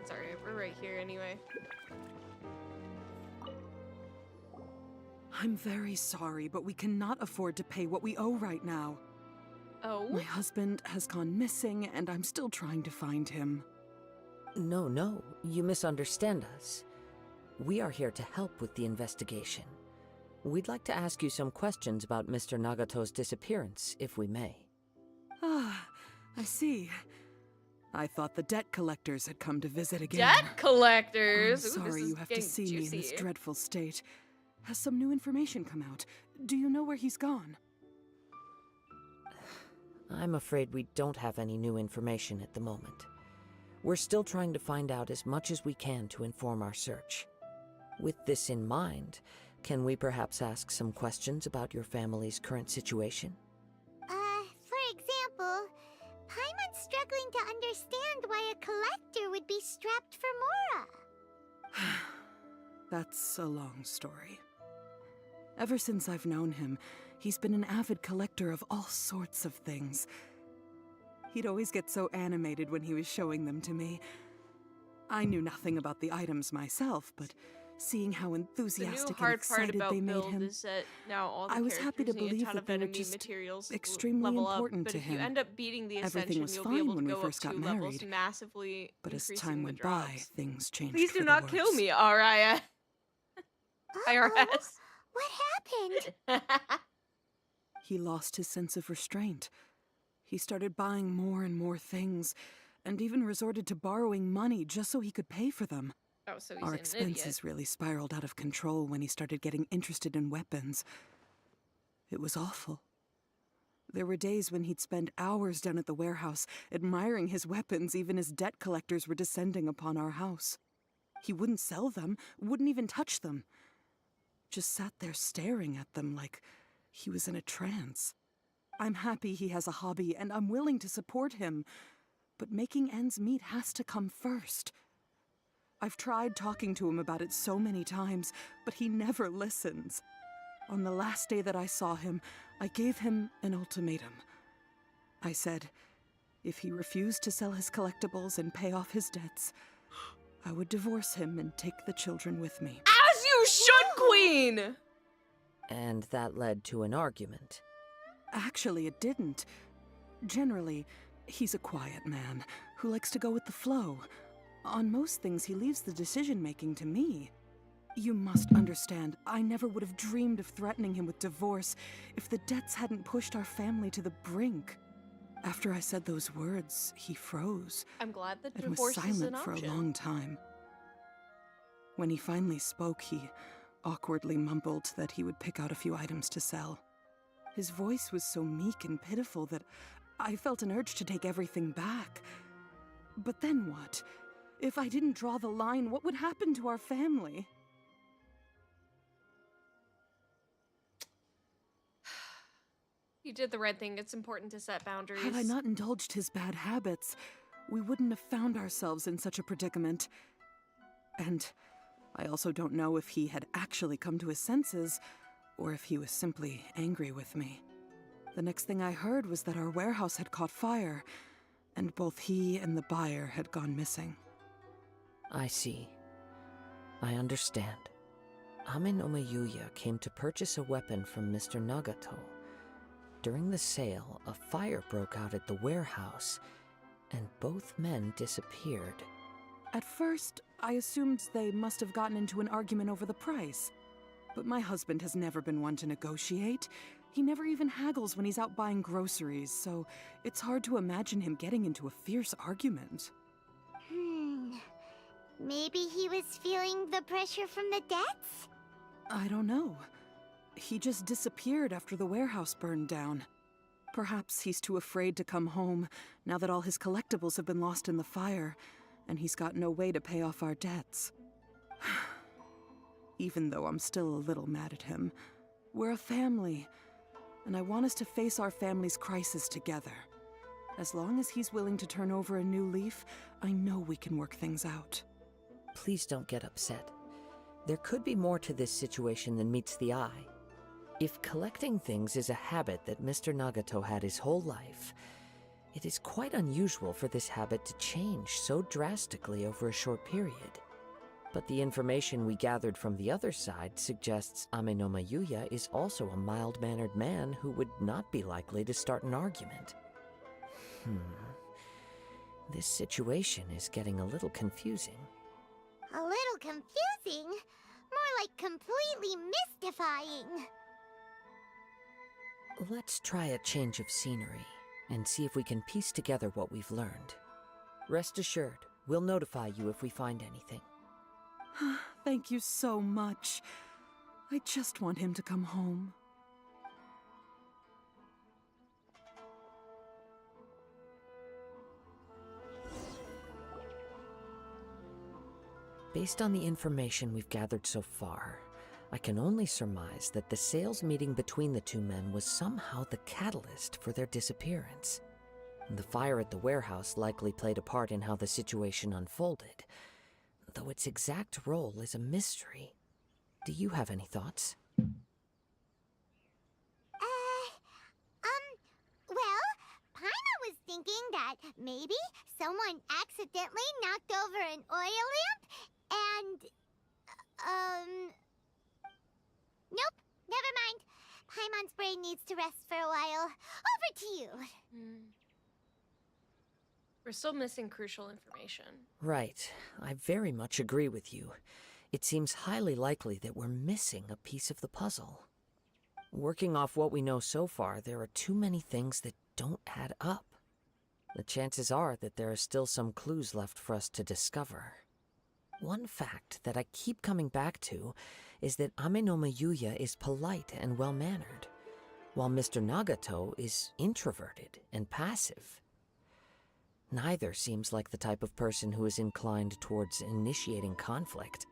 It's alright, we're right here anyway. I'm very sorry, but we cannot afford to pay what we owe right now. Oh? My husband has gone missing, and I'm still trying to find him. No, you misunderstand us. We are here to help with the investigation. We'd like to ask you some questions about Mr. Nagato's disappearance, if we may. Ah, I see. I thought the debt collectors had come to visit again. Debt collectors? I'm sorry you have to see me in this dreadful state. Has some new information come out? Do you know where he's gone? I'm afraid we don't have any new information at the moment. We're still trying to find out as much as we can to inform our search. With this in mind, can we perhaps ask some questions about your family's current situation? For example, Paimon's struggling to understand why a collector would be strapped for Mora. That's a long story. Ever since I've known him, he's been an avid collector of all sorts of things. He'd always get so animated when he was showing them to me. I knew nothing about the items myself, but seeing how enthusiastic and excited they made him, I was happy to believe that they were just extremely important to him. If you end up beating the Everything Ascension, was you'll fine be able when to we go first up got 2 levels, married. massively But as increasing time the went by, drops. things changed. Please for do the not kill worse. me, Araya. IRS. What happened? He lost his sense of restraint. He started buying more and more things, and even resorted to borrowing money just so he could pay for them. Oh, so he's Our an expenses idiot. really spiraled out of control when he started getting interested in weapons. It was awful. There were days when he'd spend hours down at the warehouse, admiring his weapons even as debt collectors were descending upon our house. He wouldn't sell them, wouldn't even touch them. Just sat there staring at them like he was in a trance. I'm happy he has a hobby, and I'm willing to support him. But making ends meet has to come first. I've tried talking to him about it so many times, but he never listens. On the last day that I saw him, I gave him an ultimatum. I said, if he refused to sell his collectibles and pay off his debts, I would divorce him and take the children with me. As you should, Queen! And that led to an argument. Actually, it didn't. Generally, he's a quiet man who likes to go with the flow. On most things, he leaves the decision-making to me. You must understand, I never would have dreamed of threatening him with divorce if the debts hadn't pushed our family to the brink. After I said those words, he froze. I'm glad that and was divorce is an silent for a option. long time. When he finally spoke, he awkwardly mumbled that he would pick out a few items to sell. His voice was so meek and pitiful that I felt an urge to take everything back. But then what? If I didn't draw the line, what would happen to our family? You did the right thing. It's important to set boundaries. Had I not indulged his bad habits, we wouldn't have found ourselves in such a predicament. And I also don't know if he had actually come to his senses, or if he was simply angry with me. The next thing I heard was that our warehouse had caught fire, and both he and the buyer had gone missing. I see. I understand. Ame no Mayuya came to purchase a weapon from Mr. Nagato. During the sale, a fire broke out at the warehouse, and both men disappeared. At first, I assumed they must have gotten into an argument over the price. But my husband has never been one to negotiate. He never even haggles when he's out buying groceries, so it's hard to imagine him getting into a fierce argument. Maybe he was feeling the pressure from the debts? I don't know. He just disappeared after the warehouse burned down. Perhaps he's too afraid to come home now that all his collectibles have been lost in the fire, and he's got no way to pay off our debts. Even though I'm still a little mad at him, we're a family, and I want us to face our family's crisis together. As long as he's willing to turn over a new leaf, I know we can work things out. Please don't get upset. There could be more to this situation than meets the eye. If collecting things is a habit that Mr. Nagato had his whole life, it is quite unusual for this habit to change so drastically over a short period. But the information we gathered from the other side suggests Ame no Mayuya is also a mild-mannered man who would not be likely to start an argument. This situation is getting a little confusing. A little confusing? More like completely mystifying. Let's try a change of scenery and see if we can piece together what we've learned. Rest assured, we'll notify you if we find anything. Thank you so much. I just want him to come home. Based on the information we've gathered so far, I can only surmise that the sales meeting between the two men was somehow the catalyst for their disappearance. The fire at the warehouse likely played a part in how the situation unfolded, though its exact role is a mystery. Do you have any thoughts? Well, Paimon was thinking that maybe someone accidentally knocked over an oil lamp and, nope, never mind. Paimon's brain needs to rest for a while. Over to you. We're still missing crucial information. Right. I very much agree with you. It seems highly likely that we're missing a piece of the puzzle. Working off what we know so far, there are too many things that don't add up. The chances are that there are still some clues left for us to discover. One fact that I keep coming back to is that Amenoma Yuya is polite and well-mannered, while Mr. Nagato is introverted and passive. Neither seems like the type of person who is inclined towards initiating conflict.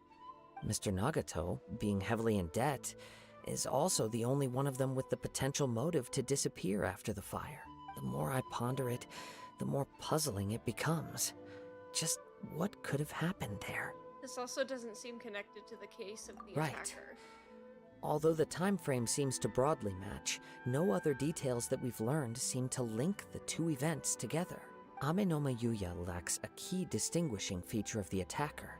Mr. Nagato, being heavily in debt, is also the only one of them with the potential motive to disappear after the fire. The more I ponder it, the more puzzling it becomes. Just what could have happened there? This also doesn't seem connected to the case of the Right. attacker. Although the time frame seems to broadly match, no other details that we've learned seem to link the two events together. Amenoma Yuya lacks a key distinguishing feature of the attacker,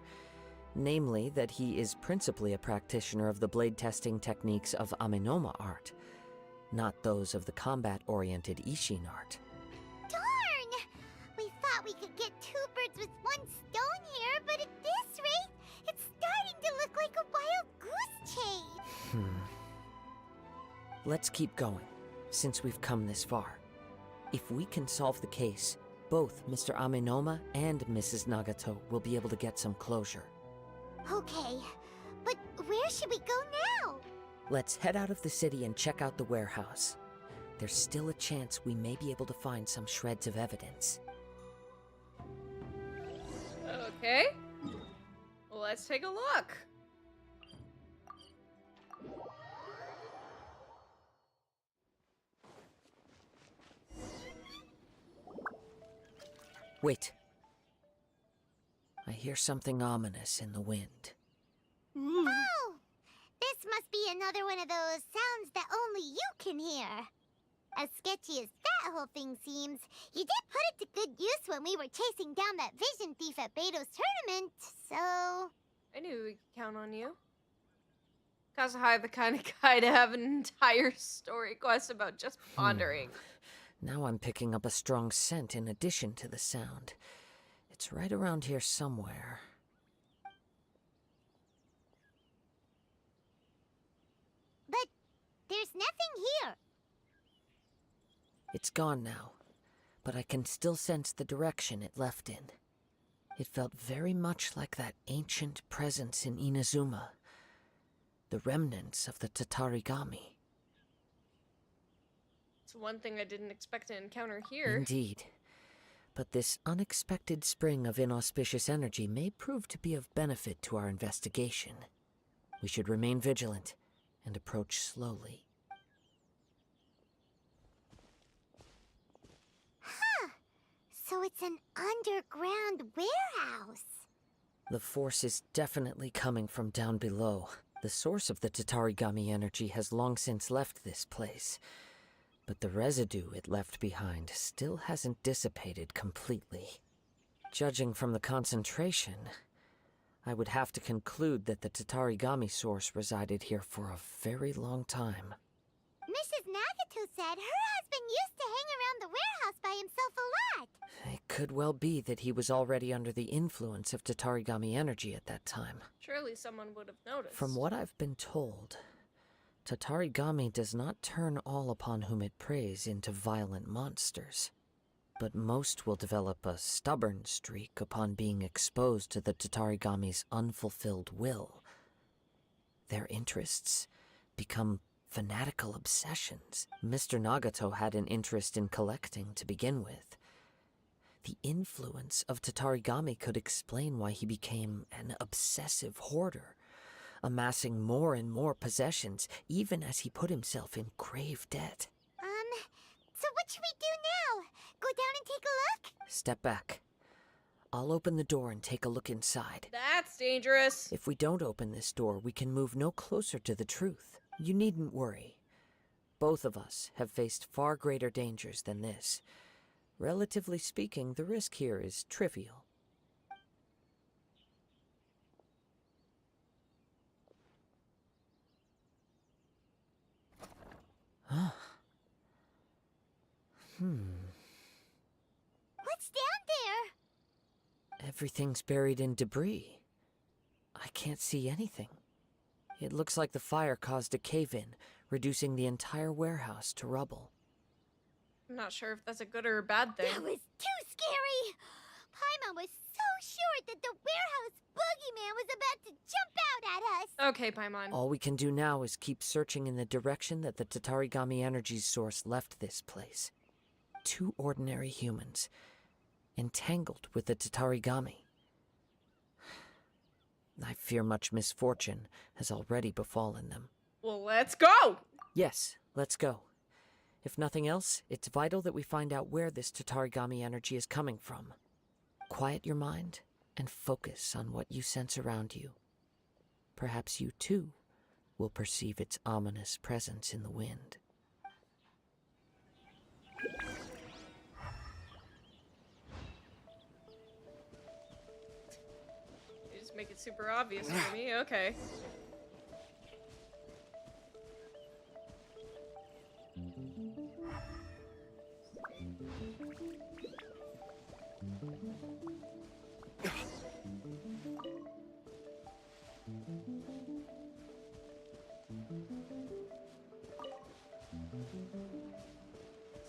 namely that he is principally a practitioner of the blade testing techniques of Amenoma art, not those of the combat-oriented Ishin art. Darn! We thought we could get two birds with one stone here, but at this rate, it's starting to look like a wild goose chase. Let's keep going, since we've come this far. If we can solve the case, both Mr. Amenoma and Mrs. Nagato will be able to get some closure. Okay, but where should we go now? Let's head out of the city and check out the warehouse. There's still a chance we may be able to find some shreds of evidence. Okay. Well, let's take a look. Wait. I hear something ominous in the wind. Oh! This must be another one of those sounds that only you can hear. As sketchy as that whole thing seems, you did put it to good use when we were chasing down that vision thief at Beto's tournament, so... I knew we could count on you. Kazuhai the kind of guy to have an entire story quest about just pondering. Now I'm picking up a strong scent in addition to the sound. It's right around here somewhere. But there's nothing here. It's gone now, but I can still sense the direction it left in. It felt very much like that ancient presence in Inazuma, the remnants of the Tatarigami. It's one thing I didn't expect to encounter here. Indeed. But this unexpected spring of inauspicious energy may prove to be of benefit to our investigation. We should remain vigilant and approach slowly. So it's an underground warehouse. The force is definitely coming from down below. The source of the Tatarigami energy has long since left this place, but the residue it left behind still hasn't dissipated completely. Judging from the concentration, I would have to conclude that the Tatarigami source resided here for a very long time. Mrs. Nagato said her husband used to hang around the warehouse by himself a lot. It could well be that he was already under the influence of Tatarigami energy at that time. Surely someone would have noticed. From what I've been told, Tatarigami does not turn all upon whom it preys into violent monsters, but most will develop a stubborn streak upon being exposed to the Tatarigami's unfulfilled will. Their interests become fanatical obsessions. Mr. Nagato had an interest in collecting to begin with. The influence of Tatarigami could explain why he became an obsessive hoarder, amassing more and more possessions, even as he put himself in grave debt. So what should we do now? Go down and take a look? Step back. I'll open the door and take a look inside. That's dangerous. If we don't open this door, we can move no closer to the truth. You needn't worry. Both of us have faced far greater dangers than this. Relatively speaking, the risk here is trivial. What's down there? Everything's buried in debris. I can't see anything. It looks like the fire caused a cave-in, reducing the entire warehouse to rubble. I'm not sure if that's a good or a bad thing. That was too scary! Paimon was so sure whispered that the warehouse boogeyman was about to jump out at us. Okay, Paimon. All we can do now is keep searching in the direction that the Tatarigami energy source left this place. 2 ordinary humans, entangled with the Tatarigami. I fear much misfortune has already befallen them. Well, let's go! Yes, let's go. If nothing else, it's vital that we find out where this Tatarigami energy is coming from. Quiet your mind and focus on what you sense around you. Perhaps you, too, will perceive its ominous presence in the wind. You just make it super obvious for me, okay.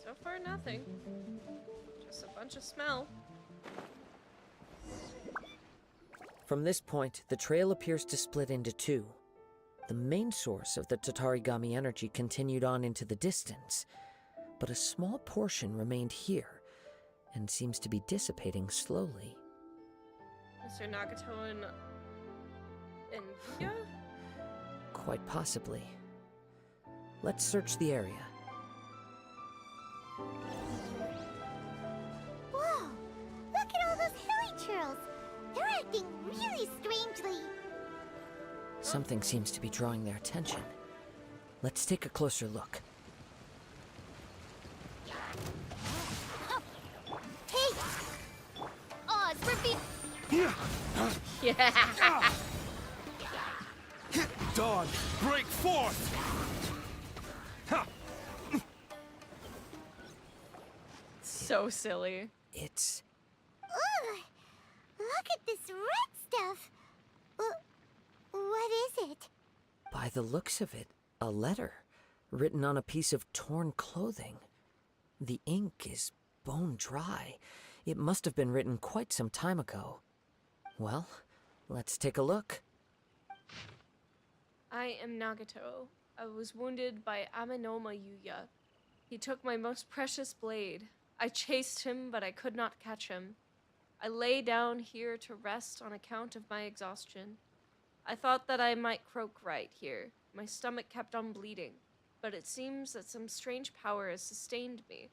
So far, nothing. Just a bunch of smell. From this point, the trail appears to split into 2. The main source of the Tatarigami energy continued on into the distance, but a small portion remained here and seems to be dissipating slowly. Mr. Nagato and Yuya? Quite possibly. Let's search the area. Whoa! Look at all those hilly churls. They're acting really strangely. Something seems to be drawing their attention. Let's take a closer look. Hey! Oz, we're being... Yeah! Dawn, break forth! So silly. It's... Ugh! Look at this red stuff. What is it? By the looks of it, a letter written on a piece of torn clothing. The ink is bone dry. It must have been written quite some time ago. Well, let's take a look. I am Nagato. I was wounded by Aminoma Yuya. He took my most precious blade. I chased him, but I could not catch him. I lay down here to rest on account of my exhaustion. I thought that I might croak right here. My stomach kept on bleeding, but it seems that some strange power has sustained me.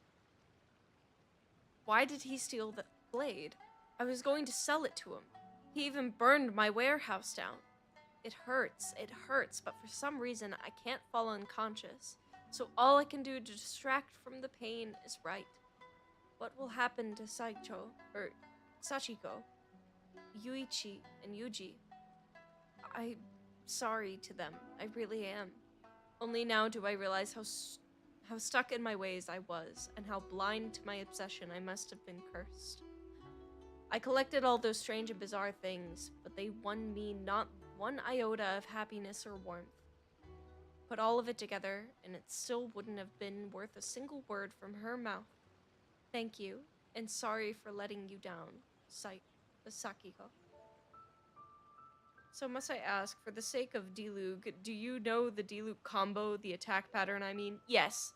Why did he steal the blade? I was going to sell it to him. He even burned my warehouse down. It hurts, but for some reason I can't fall unconscious. So all I can do to distract from the pain is write. What will happen to Sachiko, Yuichi, and Yuji? I'm sorry to them. I really am. Only now do I realize how stuck in my ways I was, and how blind to my obsession I must have been cursed. I collected all those strange and bizarre things, but they won me not one iota of happiness or warmth. Put all of it together, and it still wouldn't have been worth a single word from her mouth. Thank you, and sorry for letting you down, Sakiko. So must I ask, for the sake of Diluc, do you know the Diluc combo, the attack pattern I mean? Yes.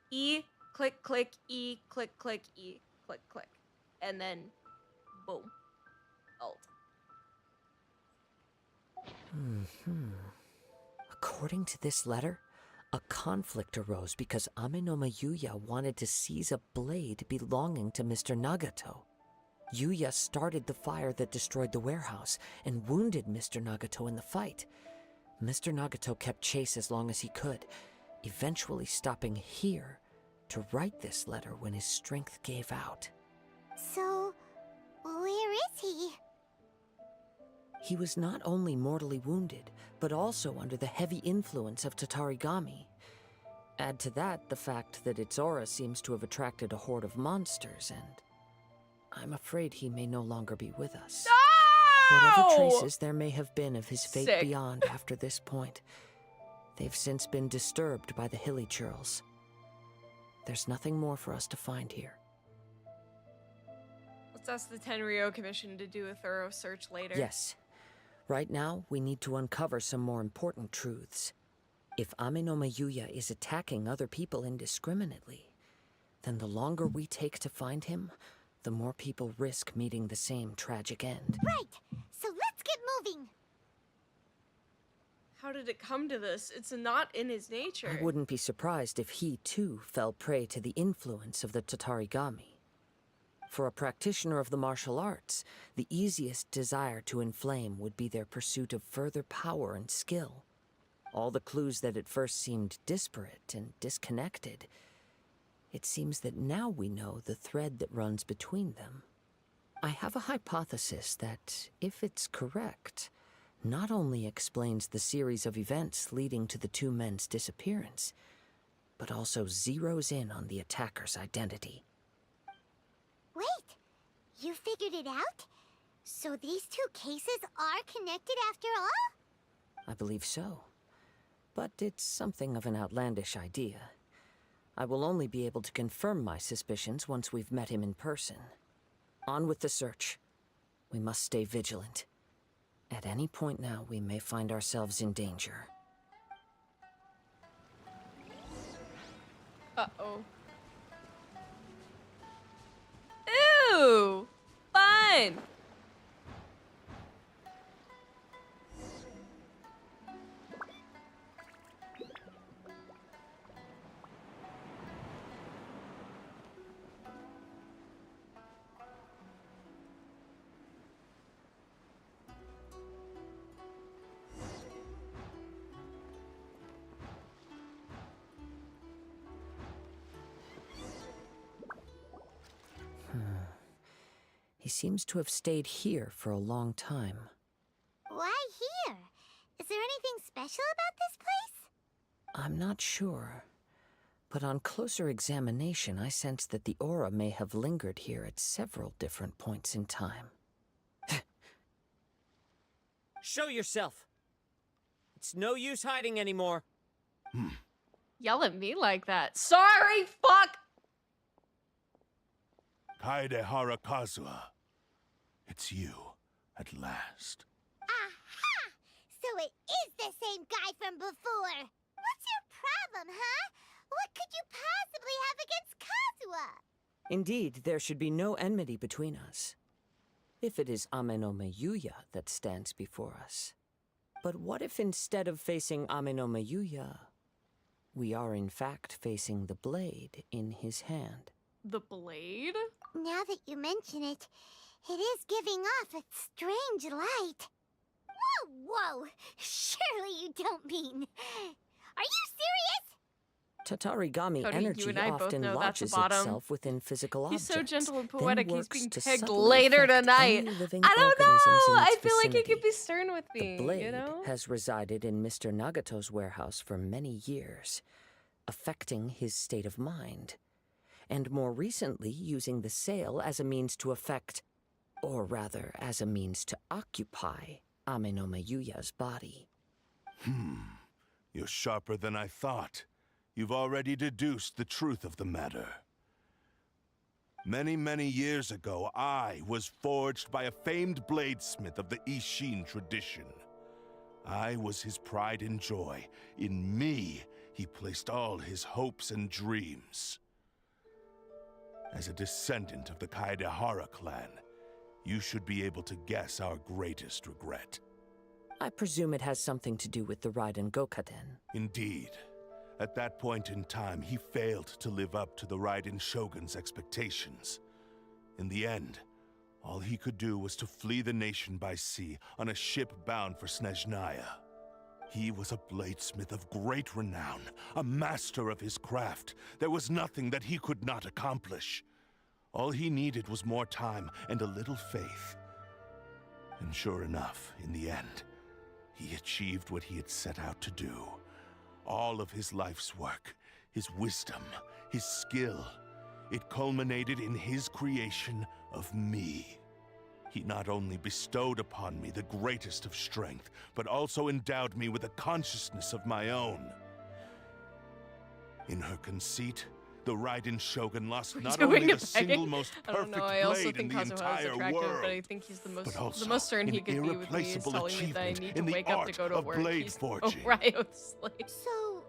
E, click, click, E, click, click, E, click, click. And then, boom. Alt. According to this letter, a conflict arose because Aminoma Yuya wanted to seize a blade belonging to Mr. Nagato. Yuya started the fire that destroyed the warehouse and wounded Mr. Nagato in the fight. Mr. Nagato kept chase as long as he could, eventually stopping here to write this letter when his strength gave out. So, where is he? He was not only mortally wounded, but also under the heavy influence of Tatarigami. Add to that the fact that its aura seems to have attracted a horde of monsters, and I'm afraid he may no longer be with us. Whatever traces there may have been of his fate Sick. beyond after this point, they've since been disturbed by the hilly churls. There's nothing more for us to find here. ask the Tenryo Commission to do a thorough search later. Yes. Right now, we need to uncover some more important truths. If Ame no Mayuya is attacking other people indiscriminately, then the longer we take to find him, the more people risk meeting the same tragic end. Right. So let's get moving. How did it come to this? It's not in his nature. I wouldn't be surprised if he, too, fell prey to the influence of the Tatarigami. For a practitioner of the martial arts, the easiest desire to inflame would be their pursuit of further power and skill. All the clues that at first seemed disparate and disconnected, it seems that now we know the thread that runs between them. I have a hypothesis that, if it's correct, not only explains the series of events leading to the two men's disappearance, but also zeroes in on the attacker's identity. Wait, you figured it out? So these two cases are connected after all? I believe so. But it's something of an outlandish idea. I will only be able to confirm my suspicions once we've met him in person. On with the search. We must stay vigilant. At any point now, we may find ourselves in danger. Uh-oh. Ew! Fun! He seems to have stayed here for a long time. Why here? Is there anything special about this place? I'm not sure. But on closer examination, I sense that the aura may have lingered here at several different points in time. Show yourself! It's no use hiding anymore. Yell at me like that. Sorry, fuck! Kaedehara Kazuha. It's you, at last. Aha! So it is the same guy from before. What's your problem, huh? What could you possibly have against Kazuha? Indeed, there should be no enmity between us. If it is Ame no Mayuya that stands before us. But what if instead of facing Ame no Mayuya, we are in fact facing the blade in his hand? The blade? Now that you mention it, it is giving off a strange light. Whoa! Surely you don't mean... Are you serious? Tatarigami Cody, energy you and I both often know that's a lodges bottom. itself within physical He's objects. so gentle and then poetic, he's works being to pegged subtly later affect tonight. any living I don't organisms know! in its I feel like he vicinity. could be stern with me, The blade you know? has resided in Mr. Nagato's warehouse for many years, affecting his state of mind, and more recently using the sale as a means to affect, or rather as a means to occupy, Ame no Mayuya's body. You're sharper than I thought. You've already deduced the truth of the matter. Many, many years ago, I was forged by a famed bladesmith of the Ishin tradition. I was his pride and joy. In me, he placed all his hopes and dreams. As a descendant of the Kaedehara clan, you should be able to guess our greatest regret. I presume it has something to do with the Raiden Gokaden. Indeed. At that point in time, he failed to live up to the Raiden Shogun's expectations. In the end, all he could do was to flee the nation by sea on a ship bound for Snezhnaya. He was a bladesmith of great renown, a master of his craft. There was nothing that he could not accomplish. All he needed was more time and a little faith. And sure enough, in the end, he achieved what he had set out to do. All of his life's work, his wisdom, his skill, it culminated in his creation of me. He not only bestowed upon me the greatest of strength, but also endowed me with a consciousness of my own. In her conceit, the Raiden Shogun lost We're not doing only the it single begging. most I don't perfect know. I also blade in think the Kazuha is entire attractive, world, but I think he's the but also most stern he an could be with me is irreplaceable telling me that I achievement need to in the wake up to art go to of work. blade He's forging. Ryo's slave. So,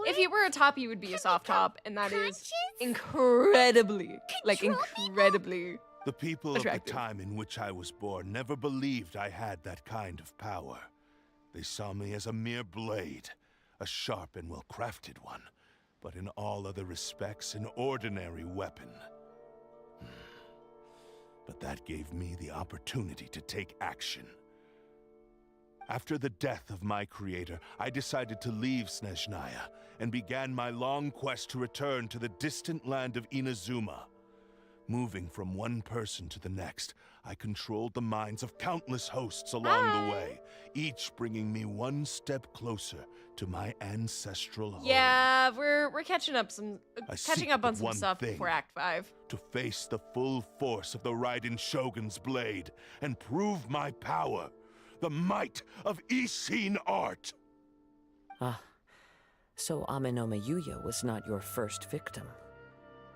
If he were a top, he would be a soft top, and that is conscious? incredibly, like Control incredibly. The people Attractive. of the time in which I was born never believed I had that kind of power. They saw me as a mere blade, a sharp and well-crafted one, but in all other respects an ordinary weapon. But that gave me the opportunity to take action. After the death of my creator, I decided to leave Snezhnaya and began my long quest to return to the distant land of Inazuma. Moving from one person to the next, I controlled the minds of countless hosts along the way, each bringing me one step closer to my ancestral home. Yeah, we're catching up I catching seek up on but some one stuff thing. before Act 5. To face the full force of the Raiden Shogun's blade and prove my power, the might of Ishin art. Ah, so Amenoma Yuya was not your first victim.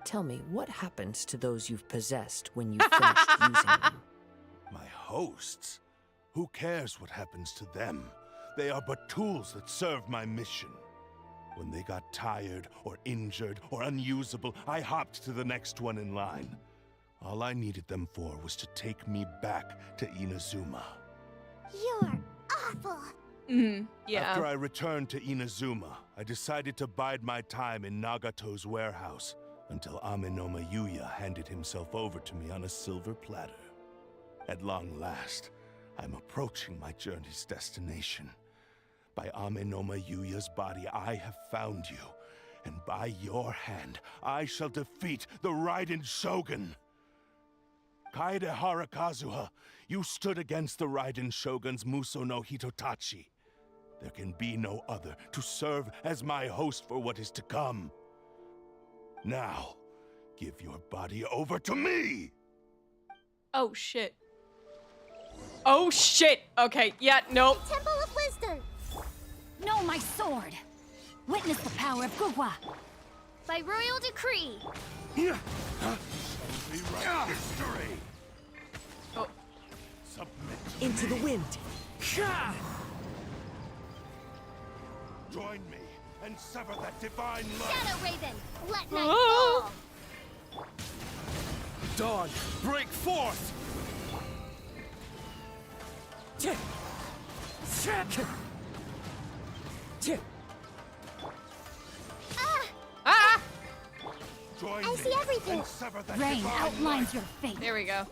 Tell me, what happens to those you've possessed when you've finished using them? My hosts? Who cares what happens to them? They are but tools that serve my mission. When they got tired, or injured, or unusable, I hopped to the next one in line. All I needed them for was to take me back to Inazuma. You're awful. Yeah. After I returned to Inazuma, I decided to bide my time in Nagato's warehouse until Amenoma Yuya handed himself over to me on a silver platter. At long last, I'm approaching my journey's destination. By Amenoma Yuya's body, I have found you, and by your hand, I shall defeat the Raiden Shogun. Kaedehara Kazuha, you stood against the Raiden Shogun's Muso no Hitotachi. There can be no other to serve as my host for what is to come. Now, give your body over to me! Oh shit. Oh shit. Okay. Yeah. Nope. Temple of Wisdom. No, my sword! Witness the power of Gugwa! By royal decree. Rewrite history! Oh. Submit to Into the me. wind! Join me and sever that divine love! Shadow Raven. Let night Oh. fall. Dawn, break forth! Ah! Join I me see everything. and sever that Rain divine outlines light. your fate. There we go.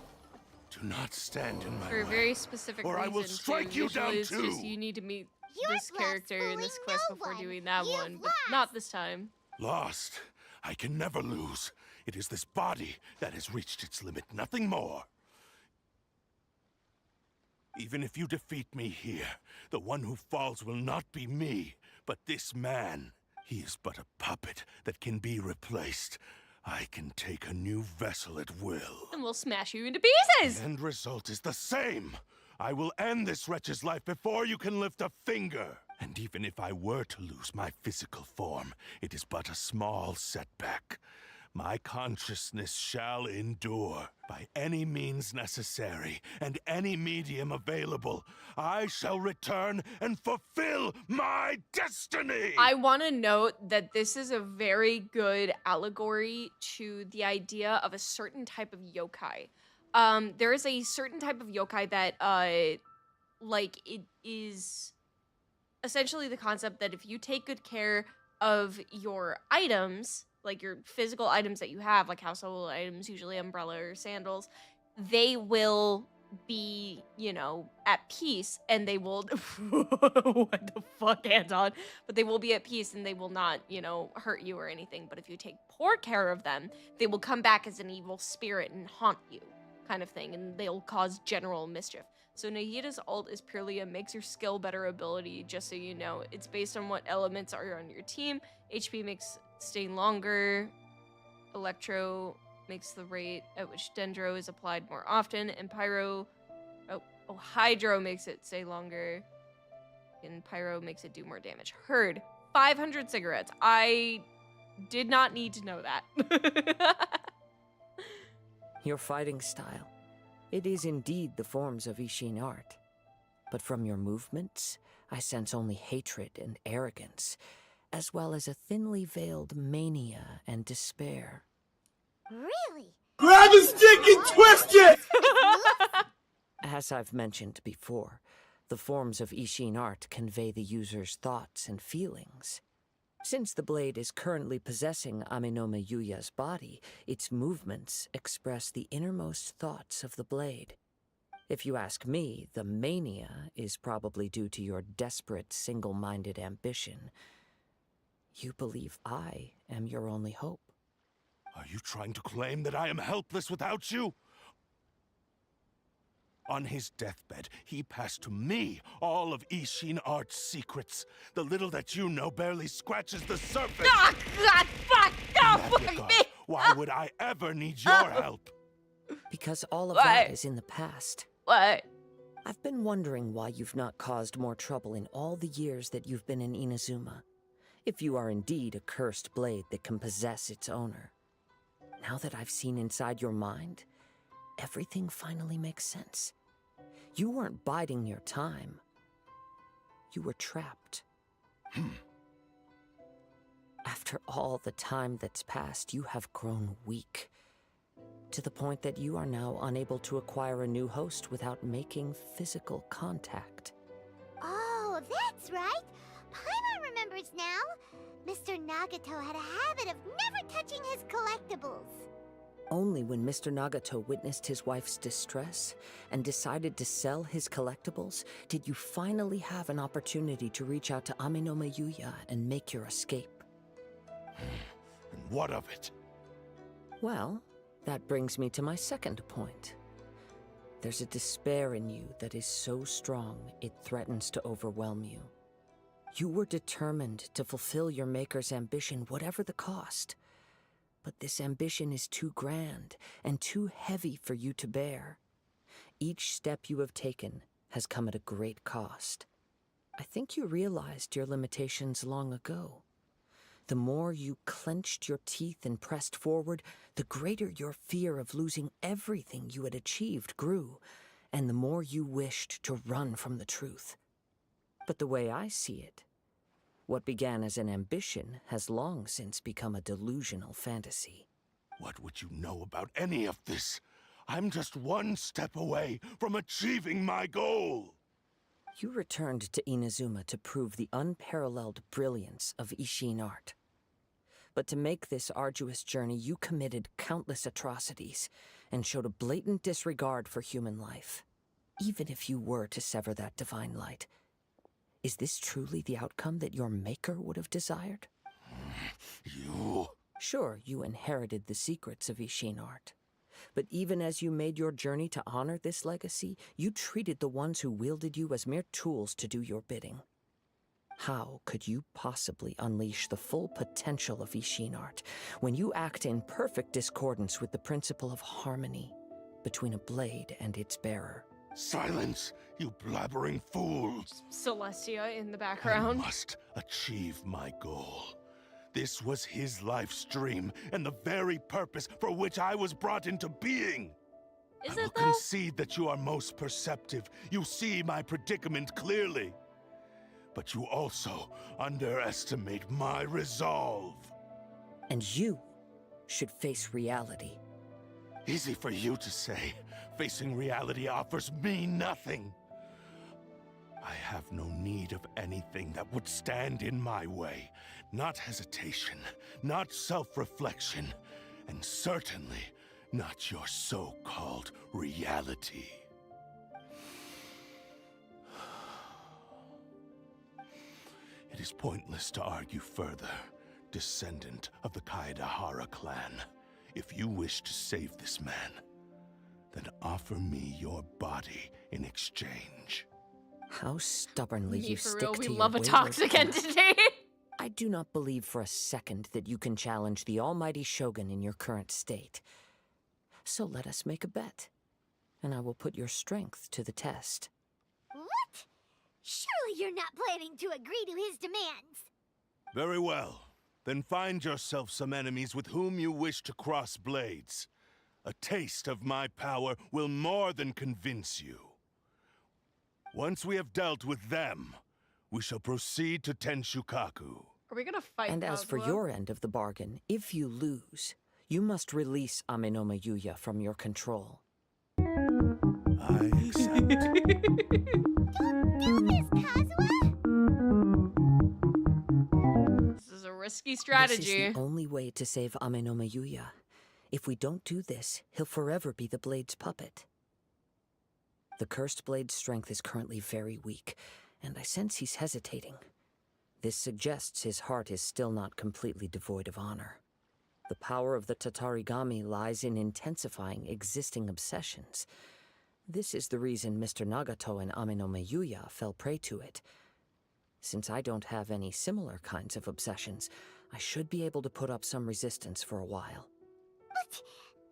Do not stand in my For a way. very specific or reason. I will strike you Usually down it's just too. you need to meet You're this character in this lost, quest fooling before no doing that You've one, but lost. not this time. Lost. I can never lose. It is this body that has reached its limit, nothing more. Even if you defeat me here, the one who falls will not be me, but this man. He is but a puppet that can be replaced. I can take a new vessel at will. And we'll smash you into pieces! The end result is the same. I will end this wretch's life before you can lift a finger. And even if I were to lose my physical form, it is but a small setback. My consciousness shall endure by any means necessary and any medium available. I shall return and fulfill my destiny! I want to note that this is a very good allegory to the idea of a certain type of yokai. There is a certain type of yokai that, like, it is essentially the concept that if you take good care of your items, like your physical items that you have, like household items, usually umbrella or sandals, they will be, you know, at peace, and they will what the fuck, Anton? But they will be at peace and they will not, you know, hurt you or anything. But if you take poor care of them, they will come back as an evil spirit and haunt you, kind of thing, and they'll cause general mischief. So Nahida's ult is purely a makes your skill better ability, just so you know. It's based on what elements are on your team. HP makes staying longer. Electro makes the rate at which Dendro is applied more often, and Hydro makes it stay longer, and Pyro makes it do more damage. Heard 500 cigarettes. I Did not need to know that. Your fighting style. It is indeed the forms of Ishin art. But from your movements, I sense only hatred and arrogance, as well as a thinly veiled mania and despair. Really? Grab a stick and twist it! As I've mentioned before, the forms of Ishin art convey the user's thoughts and feelings. Since the blade is currently possessing Aminome Yuya's body, its movements express the innermost thoughts of the blade. If you ask me, the mania is probably due to your desperate, single-minded ambition. You believe I am your only hope. Are you trying to claim that I am helpless without you? On his deathbed, he passed to me all of Ishin Art's secrets. The little that you know barely scratches the surface. Oh, God, fuck! No, In that regard, why would I ever need your help? Because all of that is in the past. What? I've been wondering why you've not caused more trouble in all the years that you've been in Inazuma. If you are indeed a cursed blade that can possess its owner. Now that I've seen inside your mind, everything finally makes sense. You weren't biding your time. You were trapped. After all the time that's passed, you have grown weak. To the point that you are now unable to acquire a new host without making physical contact. Oh, that's right. Paimon remembers now. Mr. Nagato had a habit of never touching his collectibles. Only when Mr. Nagato witnessed his wife's distress and decided to sell his collectibles did you finally have an opportunity to reach out to Aminome Yuya and make your escape. And what of it? Well, that brings me to my second point. There's a despair in you that is so strong it threatens to overwhelm you. You were determined to fulfill your maker's ambition, whatever the cost. But this ambition is too grand and too heavy for you to bear. Each step you have taken has come at a great cost. I think you realized your limitations long ago. The more you clenched your teeth and pressed forward, the greater your fear of losing everything you had achieved grew, and the more you wished to run from the truth. But the way I see it, what began as an ambition has long since become a delusional fantasy. What would you know about any of this? I'm just one step away from achieving my goal. You returned to Inazuma to prove the unparalleled brilliance of Ishin art. But to make this arduous journey, you committed countless atrocities and showed a blatant disregard for human life. Even if you were to sever that divine light, is this truly the outcome that your maker would have desired? You... Sure, you inherited the secrets of Ishin art. But even as you made your journey to honor this legacy, you treated the ones who wielded you as mere tools to do your bidding. How could you possibly unleash the full potential of Ishin art when you act in perfect discordance with the principle of harmony between a blade and its bearer? Silence, you blabbering fools! Celestia in the background. I must achieve my goal. This was his life's dream, and the very purpose for which I was brought into being. Is I it will though? concede that you are most perceptive. You see my predicament clearly. But you also underestimate my resolve. And you should face reality. Easy for you to say. Facing reality offers me nothing. I have no need of anything that would stand in my way. Not hesitation, not self-reflection, and certainly not your so-called reality. It is pointless to argue further, descendant of the Kaedahara clan. If you wish to save this man, then offer me your body in exchange. How stubbornly Me you for stick real, to we your love a wayward toxic path. entity. I do not believe for a second that you can challenge the almighty Shogun in your current state. So let us make a bet, and I will put your strength to the test. What? Surely you're not planning to agree to his demands. Very well. Then find yourself some enemies with whom you wish to cross blades. A taste of my power will more than convince you. Once we have dealt with them, we shall proceed to Tenshukaku. Are we gonna fight And as for Kazuha? your end of the bargain, if you lose, you must release Amenoma Yuya from your control. I accept. This is a risky This strategy. is the only way to save Amenoma Yuya. If we don't do this, he'll forever be the Blade's puppet. The Cursed Blade's strength is currently very weak, and I sense he's hesitating. This suggests his heart is still not completely devoid of honor. The power of the Tatarigami lies in intensifying existing obsessions. This is the reason Mr. Nagato and Amenoma Yuya fell prey to it. Since I don't have any similar kinds of obsessions, I should be able to put up some resistance for a while. But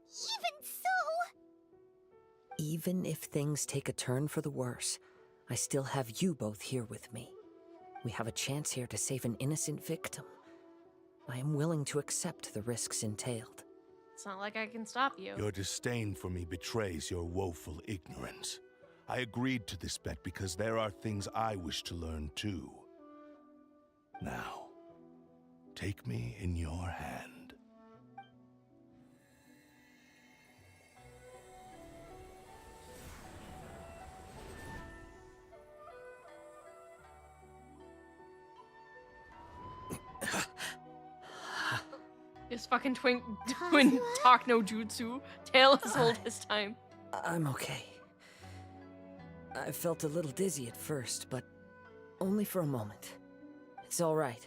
even so... Even if things take a turn for the worse, I still have you both here with me. We have a chance here to save an innocent victim. I am willing to accept the risks entailed. It's not like I can stop you. Your disdain for me betrays your woeful ignorance. I agreed to this bet because there are things I wish to learn too. Now, take me in your hand. This fucking twin talk no jutsu. Tail is old this time. I'm okay. I felt a little dizzy at first, but only for a moment. It's all right.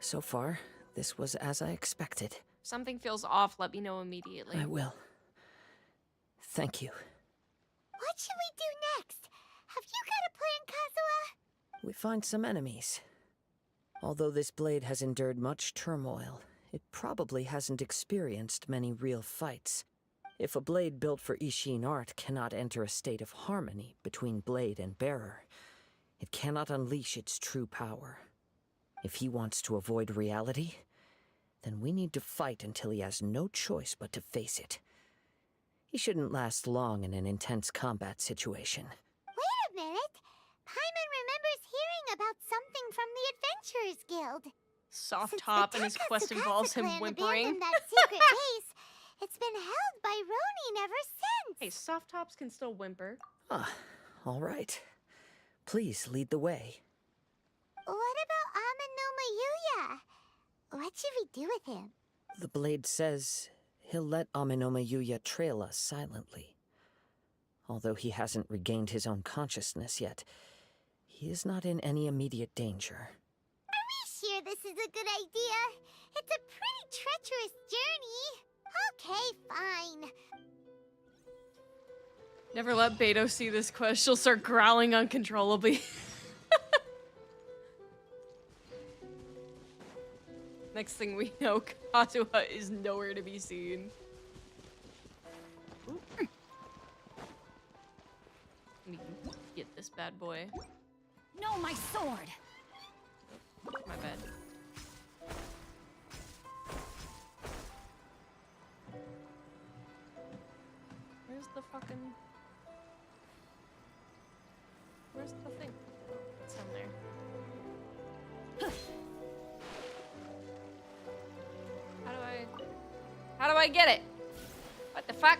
So far, this was as I expected. Something feels off, let me know immediately. I will. Thank you. What should we do next? Have you got a plan, Kazuha? We find some enemies. Although this blade has endured much turmoil, it probably hasn't experienced many real fights. If a blade built for Ishin art cannot enter a state of harmony between blade and bearer, it cannot unleash its true power. If he wants to avoid reality, then we need to fight until he has no choice but to face it. He shouldn't last long in an intense combat situation. Wait a minute. Paimon remembers hearing about something from the Adventurers Guild. Soft top and his quest involves him whimpering. That secret base, it's been held by Ronin ever since. Hey, soft tops can still whimper. Ah, all right. Please lead the way. What about Amenoma Yuya? What should we do with him? The blade says he'll let Amenoma Yuya trail us silently. Although he hasn't regained his own consciousness yet, he is not in any immediate danger. Are we sure this is a good idea? It's a pretty treacherous journey. Okay, fine. Never let Beto see this quest. She'll start growling uncontrollably. Next thing we know, Kazuha is nowhere to be seen. Ooh. Let me get this bad boy. No, my sword. My bad. Where's the fucking... Where's the thing? It's down there. How do I get it? What the fuck?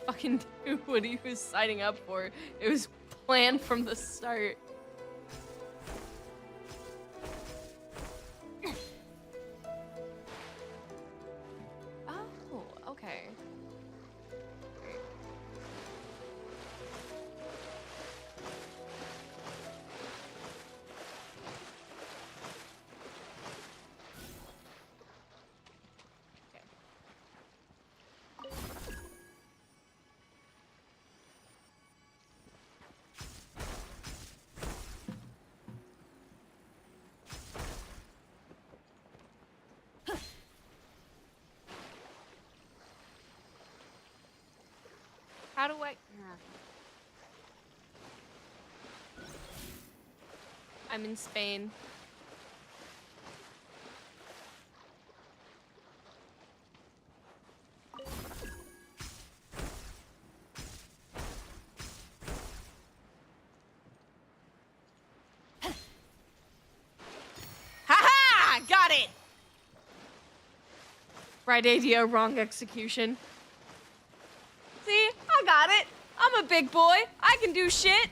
Fucking knew what he was signing up for. It was planned from the start. Oh, okay. How do I... I'm in Spain. Ha-ha! Got it! Right idea, wrong execution. See? I got it. I'm a big boy. I can do shit.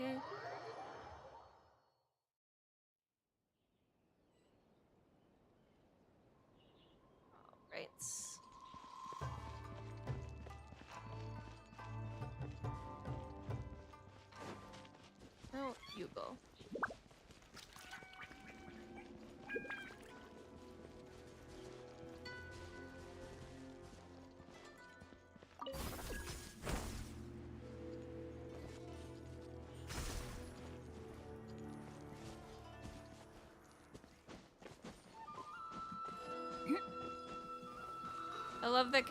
Okay. Alright. No, you go. I love that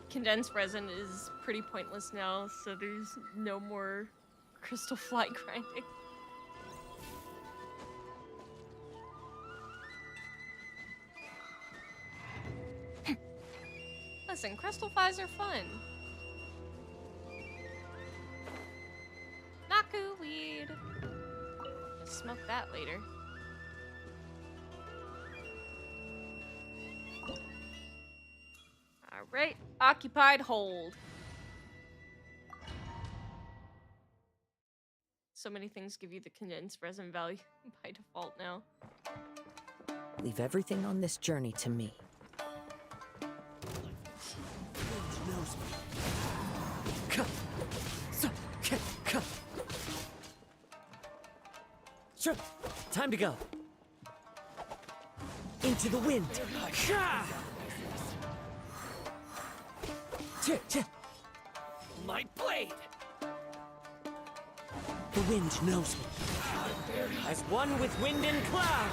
condensed resin is pretty pointless now, so there's no more crystal fly grinding. Listen, crystal flies are fun. Naku weed. Smoke that later. Alright, occupied hold. So many things give you the condensed resin value by default now. Leave everything on this journey to me. Sure. Time to go. Into the wind. My blade. The wind knows me. As one with wind and cloud.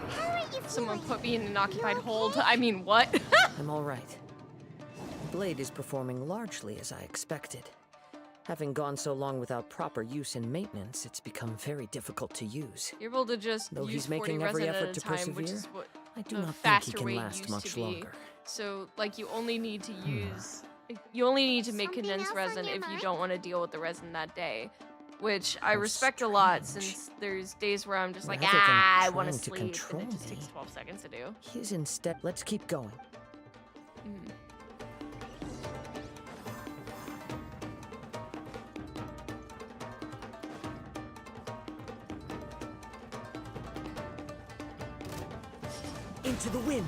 How are you Someone feeling? put me in an occupied hold. I mean, what? I'm all right. The blade is performing largely as I expected. Having gone so long without proper use and maintenance, it's become very difficult to use. You're able to just Though use he's making 40 every resin effort at a to time, which persevere, is what I do the not think he faster can way last used much to be. longer. So, like, you only need to use... You only need to make Something condensed else on resin your if you mind? don't want to deal with the resin that day. Which I How respect a lot, strange. since there's days where I'm just like, Rather than I want to trying to sleep, control and it just me, takes 12 seconds to do. He is instead. Let's keep going. Mm. Into the wind.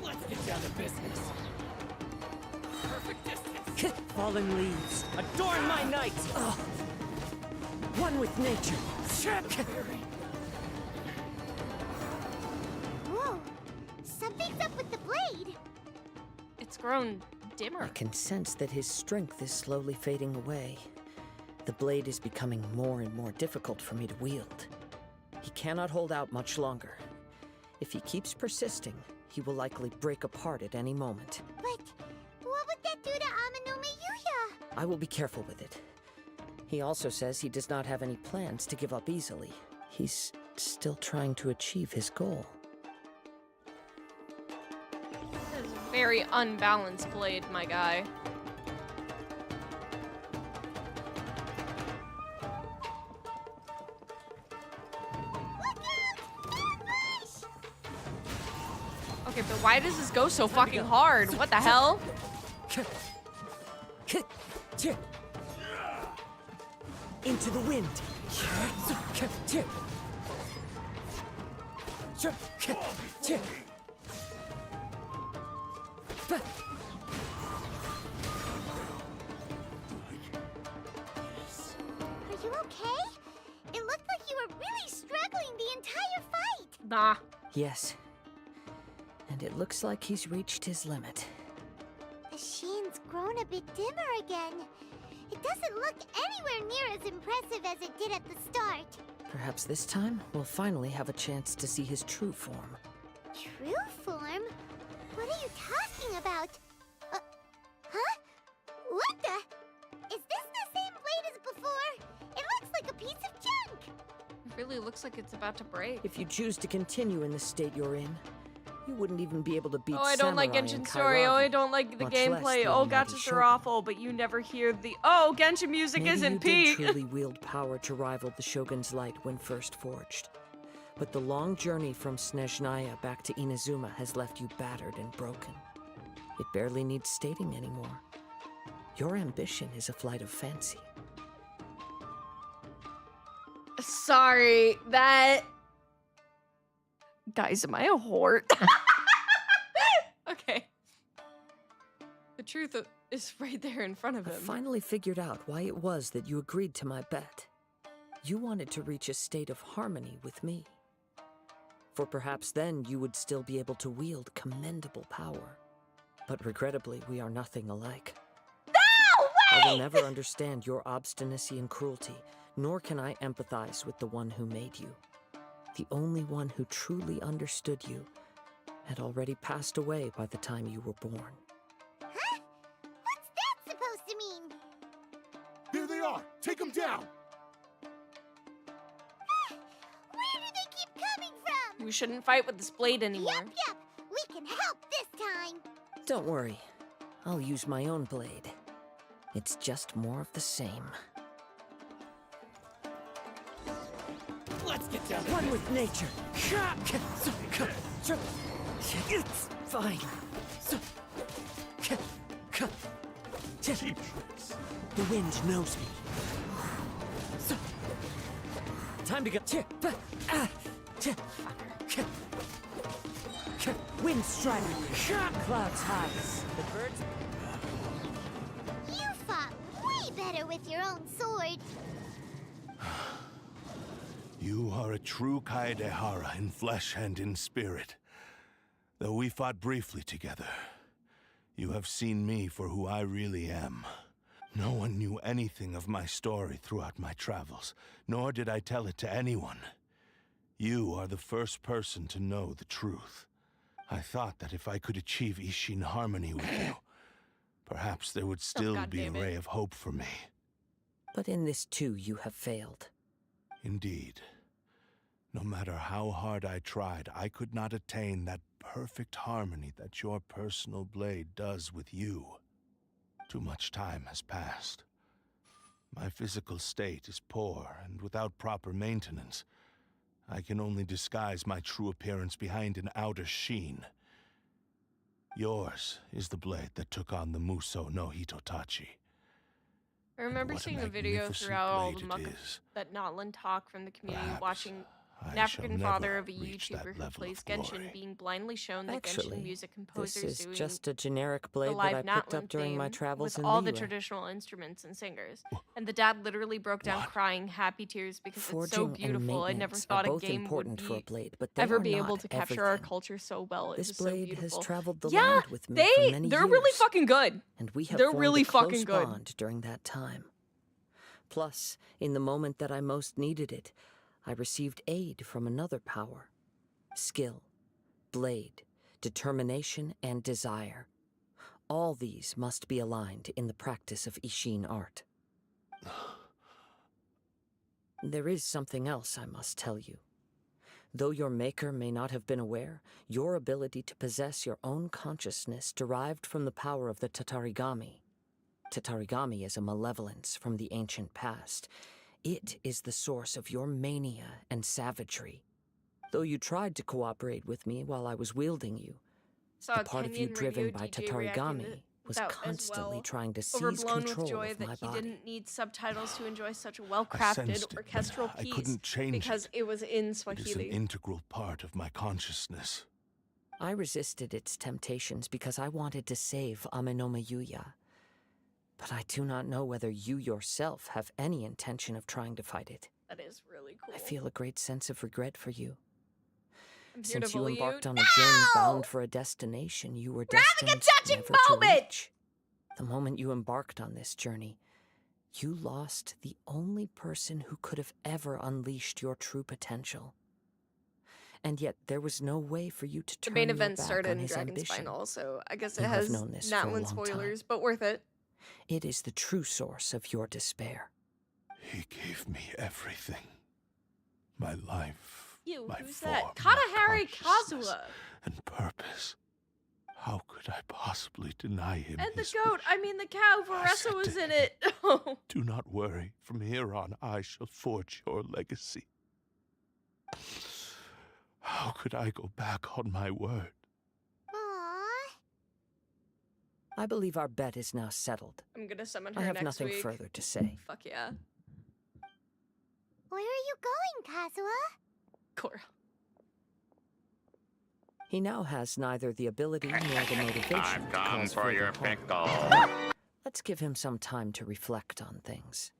Let's get down to business. Perfect distance. Fallen leaves, adorn my night. One with nature. Whoa! Something's up with the blade! It's grown dimmer. I can sense that his strength is slowly fading away. The blade is becoming more and more difficult for me to wield. He cannot hold out much longer. If he keeps persisting, he will likely break apart at any moment. But what would that do to Amano Miyuya? I will be careful with it. He also says he does not have any plans to give up easily. He's still trying to achieve his goal. That is a very unbalanced blade, my guy. Okay, but why does this go so fucking hard? What the hell? Into the wind. Are you okay? It looked like you were really struggling the entire fight! Nah. Yes. And it looks like he's reached his limit. The sheen's grown a bit dimmer again. It doesn't look anywhere near as impressive as it did at the start. Perhaps this time, we'll finally have a chance to see his true form. True form? What are you talking about? Huh? What the? Is this the same blade as before? It looks like a piece of junk! It really looks like it's about to break. If you choose to continue in the state you're in, you wouldn't even be able to beat Oh, I don't like Samurai Genshin and Story. Oh, I Kairagi, don't like the much less gameplay. the Oh, almighty gachas are Shogun. awful, but you never hear the oh, Genshin music Maybe isn't you peak. did truly wield power to rival the Shogun's light when first forged. But the long journey from Snezhnaya back to Inazuma has left you battered and broken. It barely needs stating anymore. Your ambition is a flight of fancy. Sorry, that. Guys, am I a whore? Okay. The truth is right there in front of I him. finally figured out why it was that you agreed to my bet. You wanted to reach a state of harmony with me. For perhaps then you would still be able to wield commendable power. But regrettably, we are nothing alike. No way! I will never understand your obstinacy and cruelty, nor can I empathize with the one who made you. The only one who truly understood you had already passed away by the time you were born. Huh? What's that supposed to mean? There they are! Take them down! Where do they keep coming from? We shouldn't fight with this blade anymore. Yup. We can help this time. Don't worry, I'll use my own blade. It's just more of the same. Let's get down One with nature. It's fine. Cheap tricks. The wind knows me. Time to go. Wind strike. Clouds high. The birds. You fought way better with your own sword. You are a true Kaedehara in flesh and in spirit. Though we fought briefly together, you have seen me for who I really am. No one knew anything of my story throughout my travels, nor did I tell it to anyone. You are the first person to know the truth. I thought that if I could achieve Ishin harmony with you, perhaps there would still be a ray of hope for me. But in this too, you have failed. Indeed. No matter how hard I tried, I could not attain that perfect harmony that your personal blade does with you. Too much time has passed. My physical state is poor, and without proper maintenance, I can only disguise my true appearance behind an outer sheen. Yours is the blade that took on the Muso no Hitotachi. I remember what a seeing a video magnificent throughout all blade the it muck is. that Notlin talk from the community, Perhaps watching an I African shall father never of a reach that YouTuber who level plays of Genshin glory. being blindly shown the Actually, Genshin music this composers is doing just a generic the blade live that I picked Notlin up during my theme travels with in all Liyue. the traditional instruments and singers. And the dad literally broke down crying happy tears because it's so Forging and beautiful. I never maintenance thought are a both game important would for a be blade, but they ever are be able not to capture our everything. culture so well. It This was so blade beautiful. has traveled the Yeah, land with me for many they're years. really fucking good. And we have They're formed really a close fucking good. bond during that time. Plus, in the moment that I most needed it, I received aid from another power. Skill, blade, determination, and desire. All these must be aligned in the practice of Ishin art. There is something else I must tell you. Though your maker may not have been aware, your ability to possess your own consciousness derived from the power of the Tatarigami. Tatarigami is a malevolence from the ancient past. It is the source of your mania and savagery. Though you tried to cooperate with me while I was wielding you, Saw the part of you Kenyan driven radio by DJ reacting Tatarigami to was that as constantly well, trying to seize overblown control with joy of that my he body. didn't need subtitles to enjoy such a I well-crafted sensed it, orchestral but I piece couldn't change because it was in It is an Swahili. integral part of my consciousness. I resisted its temptations because I wanted to save Amenoma Yuya. But I do not know whether you yourself have any intention of trying to fight it. That is really cool. I feel a great sense of regret for you. I'm here to Since you bully embarked you. on a journey No! bound for a destination you were We're having a destined touching never to moment! reach. The moment you embarked on this journey, you lost the only person who could have ever unleashed your true potential. And yet there was no way for you to The turn main your event back started on in his Dragon's ambition. Final, so I guess it You have has known this not for a one long spoilers, time. but worth it. It is the true source of your despair. He gave me everything. My life, Ew, my who's form, that? my Katahari consciousness Kazuha. and purpose. How could I possibly deny him And the his goat, I mean the cow, Varessa was in it. Do not worry. From here on, I shall forge your legacy. How could I go back on my word? Aww. I believe our bet is now settled. I'm gonna summon her I have next nothing week. further to say. Fuck yeah. Where are you going, Kazuha? Cora. He now has neither the ability nor the motivation I've to come cause for further your harm. pickle. Let's give him some time to reflect on things.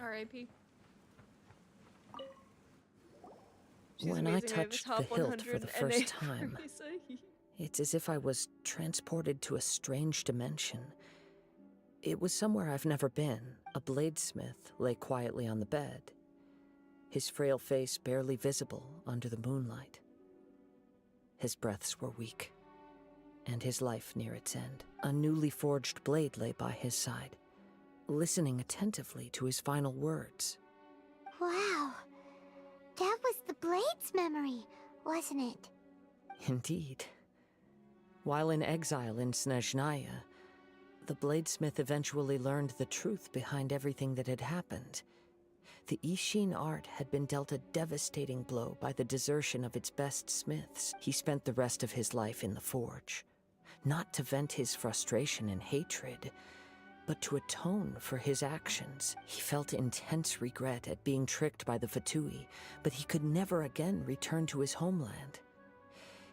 R.I.P. When I touched the hilt for the first time, it's as if I was transported to a strange dimension. It was somewhere I've never been. A bladesmith lay quietly on the bed, his frail face barely visible under the moonlight. His breaths were weak, and his life near its end. A newly forged blade lay by his side, listening attentively to his final words. Wow. That was the Blade's memory, wasn't it? Indeed. While in exile in Snezhnaya, the bladesmith eventually learned the truth behind everything that had happened. The Ishin art had been dealt a devastating blow by the desertion of its best smiths. He spent the rest of his life in the forge, not to vent his frustration and hatred, but to atone for his actions. He felt intense regret at being tricked by the Fatui, but he could never again return to his homeland.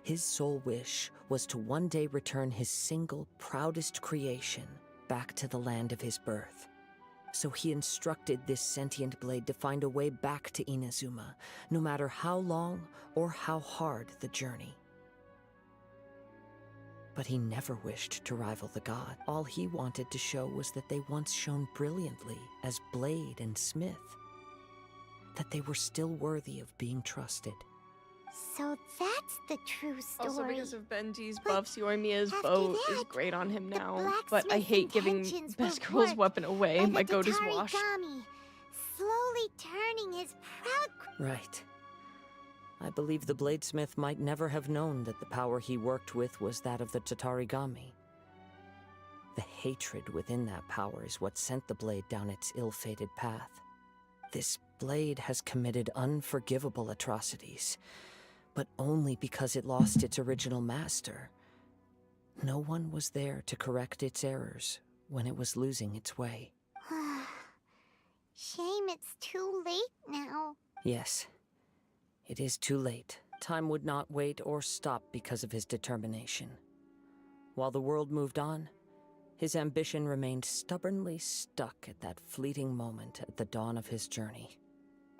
His sole wish was to one day return his single, proudest creation back to the land of his birth. So he instructed this sentient blade to find a way back to Inazuma, no matter how long or how hard the journey. But he never wished to rival the god. All he wanted to show was that they once shone brilliantly as blade and smith, that they were still worthy of being trusted. So that's the true story. Also, because of Benji's buffs, Yoimiya's after bow that, is great on him now. blacksmith's But I hate giving intentions Best were Girl's warped weapon away. by My the goat is washed. Tatarigami, slowly turning his proud Right. I believe the bladesmith might never have known that the power he worked with was that of the Tatarigami. The hatred within that power is what sent the blade down its ill-fated path. This blade has committed unforgivable atrocities, but only because it lost its original master. No one was there to correct its errors when it was losing its way. Shame it's too late now. Yes, it is too late. Time would not wait or stop because of his determination. While the world moved on, his ambition remained stubbornly stuck at that fleeting moment at the dawn of his journey.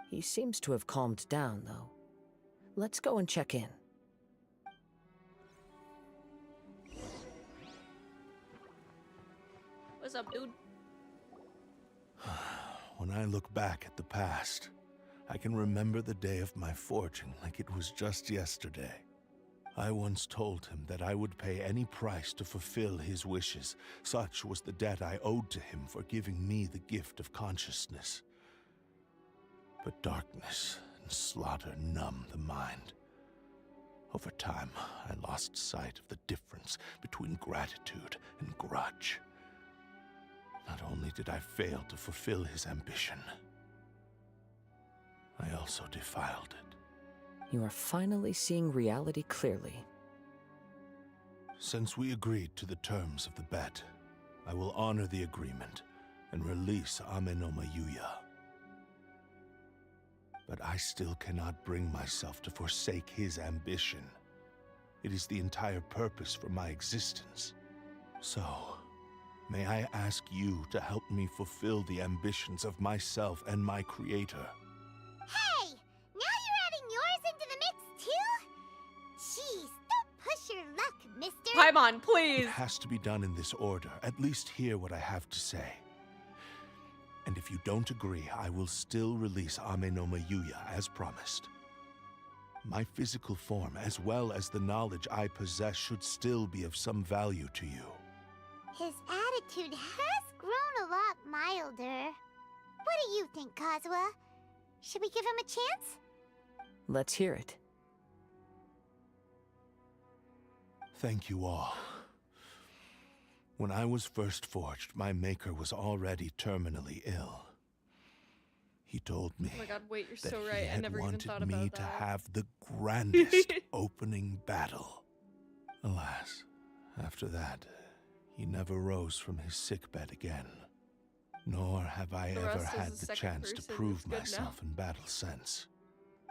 He seems to have calmed down, though. Let's go and check in. What's up, dude? When I look back at the past, I can remember the day of my forging like it was just yesterday. I once told him that I would pay any price to fulfill his wishes. Such was the debt I owed to him for giving me the gift of consciousness. But darkness and slaughter numb the mind. Over time, I lost sight of the difference between gratitude and grudge. Not only did I fail to fulfill his ambition, I also defiled it. You are finally seeing reality clearly. Since we agreed to the terms of the bet, I will honor the agreement and release Amenoma Yuya. But I still cannot bring myself to forsake his ambition. It is the entire purpose for my existence. So, may I ask you to help me fulfill the ambitions of myself and my creator? Hey! Now you're adding yours into the mix, too? Jeez, don't push your luck, mister. Paimon, please. It has to be done in this order. At least hear what I have to say. And if you don't agree, I will still release Ame no Mayuya as promised. My physical form, as well as the knowledge I possess, should still be of some value to you. His attitude has grown a lot milder. What do you think, Kazuha? Should we give him a chance? Let's hear it. Thank you all. When I was first forged, my maker was already terminally ill. He told me Oh my god, wait, you're that so he right. I had never even wanted thought me about to that. have the grandest opening battle. Alas, after that, he never rose from his sickbed again. Nor have I The ever rest is had the the second chance to person. prove It's good myself in battle since.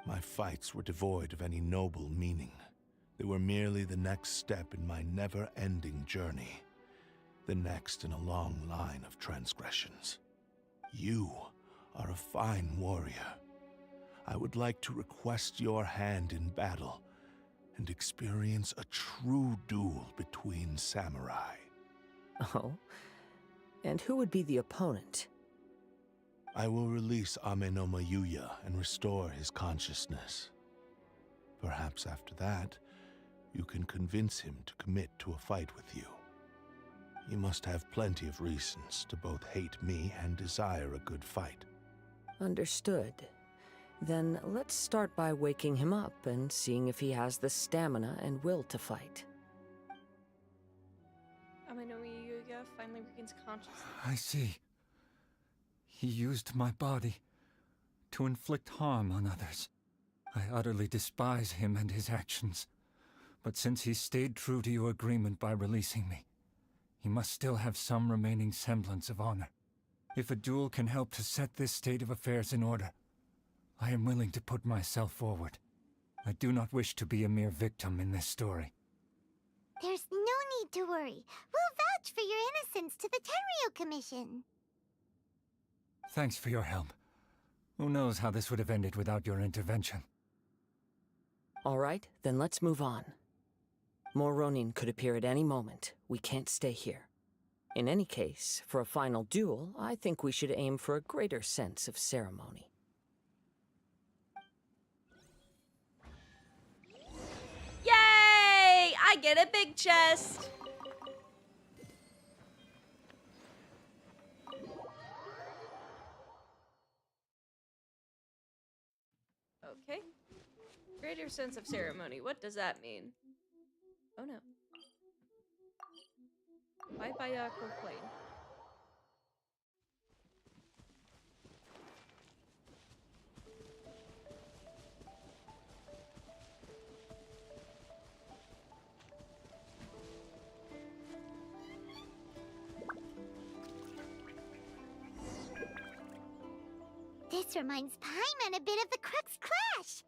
My fights were devoid of any noble meaning. They were merely the next step in my never-ending journey. The next in a long line of transgressions. You are a fine warrior. I would like to request your hand in battle and experience a true duel between samurai. Oh? And who would be the opponent? I will release Ame no Mayuya and restore his consciousness. Perhaps after that, you can convince him to commit to a fight with you. You must have plenty of reasons to both hate me and desire a good fight. Understood. Then let's start by waking him up and seeing if he has the stamina and will to fight. Ame no Mayuya finally regains consciousness. I see. He used my body to inflict harm on others. I utterly despise him and his actions. But since he stayed true to your agreement by releasing me, he must still have some remaining semblance of honor. If a duel can help to set this state of affairs in order, I am willing to put myself forward. I do not wish to be a mere victim in this story. There's no need to worry. We'll vouch for your innocence to the Tenryu Commission. Thanks for your help. Who knows how this would have ended without your intervention? All right, then let's move on. More Ronin could appear at any moment. We can't stay here. In any case, for a final duel, I think we should aim for a greater sense of ceremony. Yay! I get a big chest! Okay. Greater sense of ceremony. What does that mean? Oh no. Bye-bye, Aquaplane. This reminds Paimon a bit of the Crux Clash.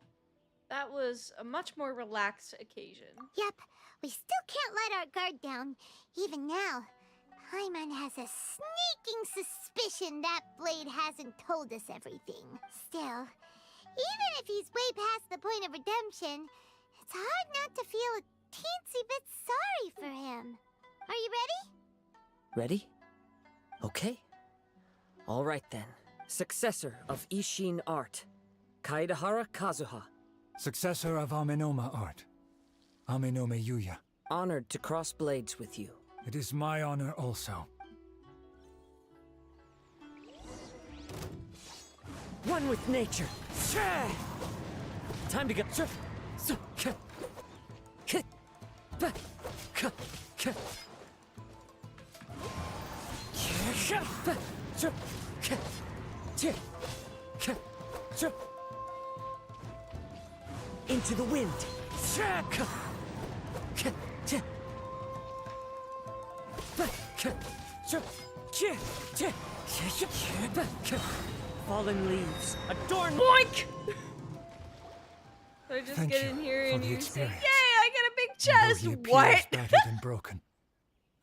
That was a much more relaxed occasion. Yep, we still can't let our guard down. Even now, Paimon has a sneaking suspicion that Blade hasn't told us everything. Still, even if he's way past the point of redemption, it's hard not to feel a teensy bit sorry for him. Are you ready? Ready? Okay. All right then. Successor of Ishin Art, Kaedahara Kazuha. Successor of Amenoma Art, Ame no Mayuya. Honored to cross blades with you. It is my honor also. One with nature. Time to get. Into the wind. Fallen leaves. Adorn. Boink! So I just Thank get you in here for and the you say, "Yay! experience. I get a big Although chest." he appears What? battered and broken,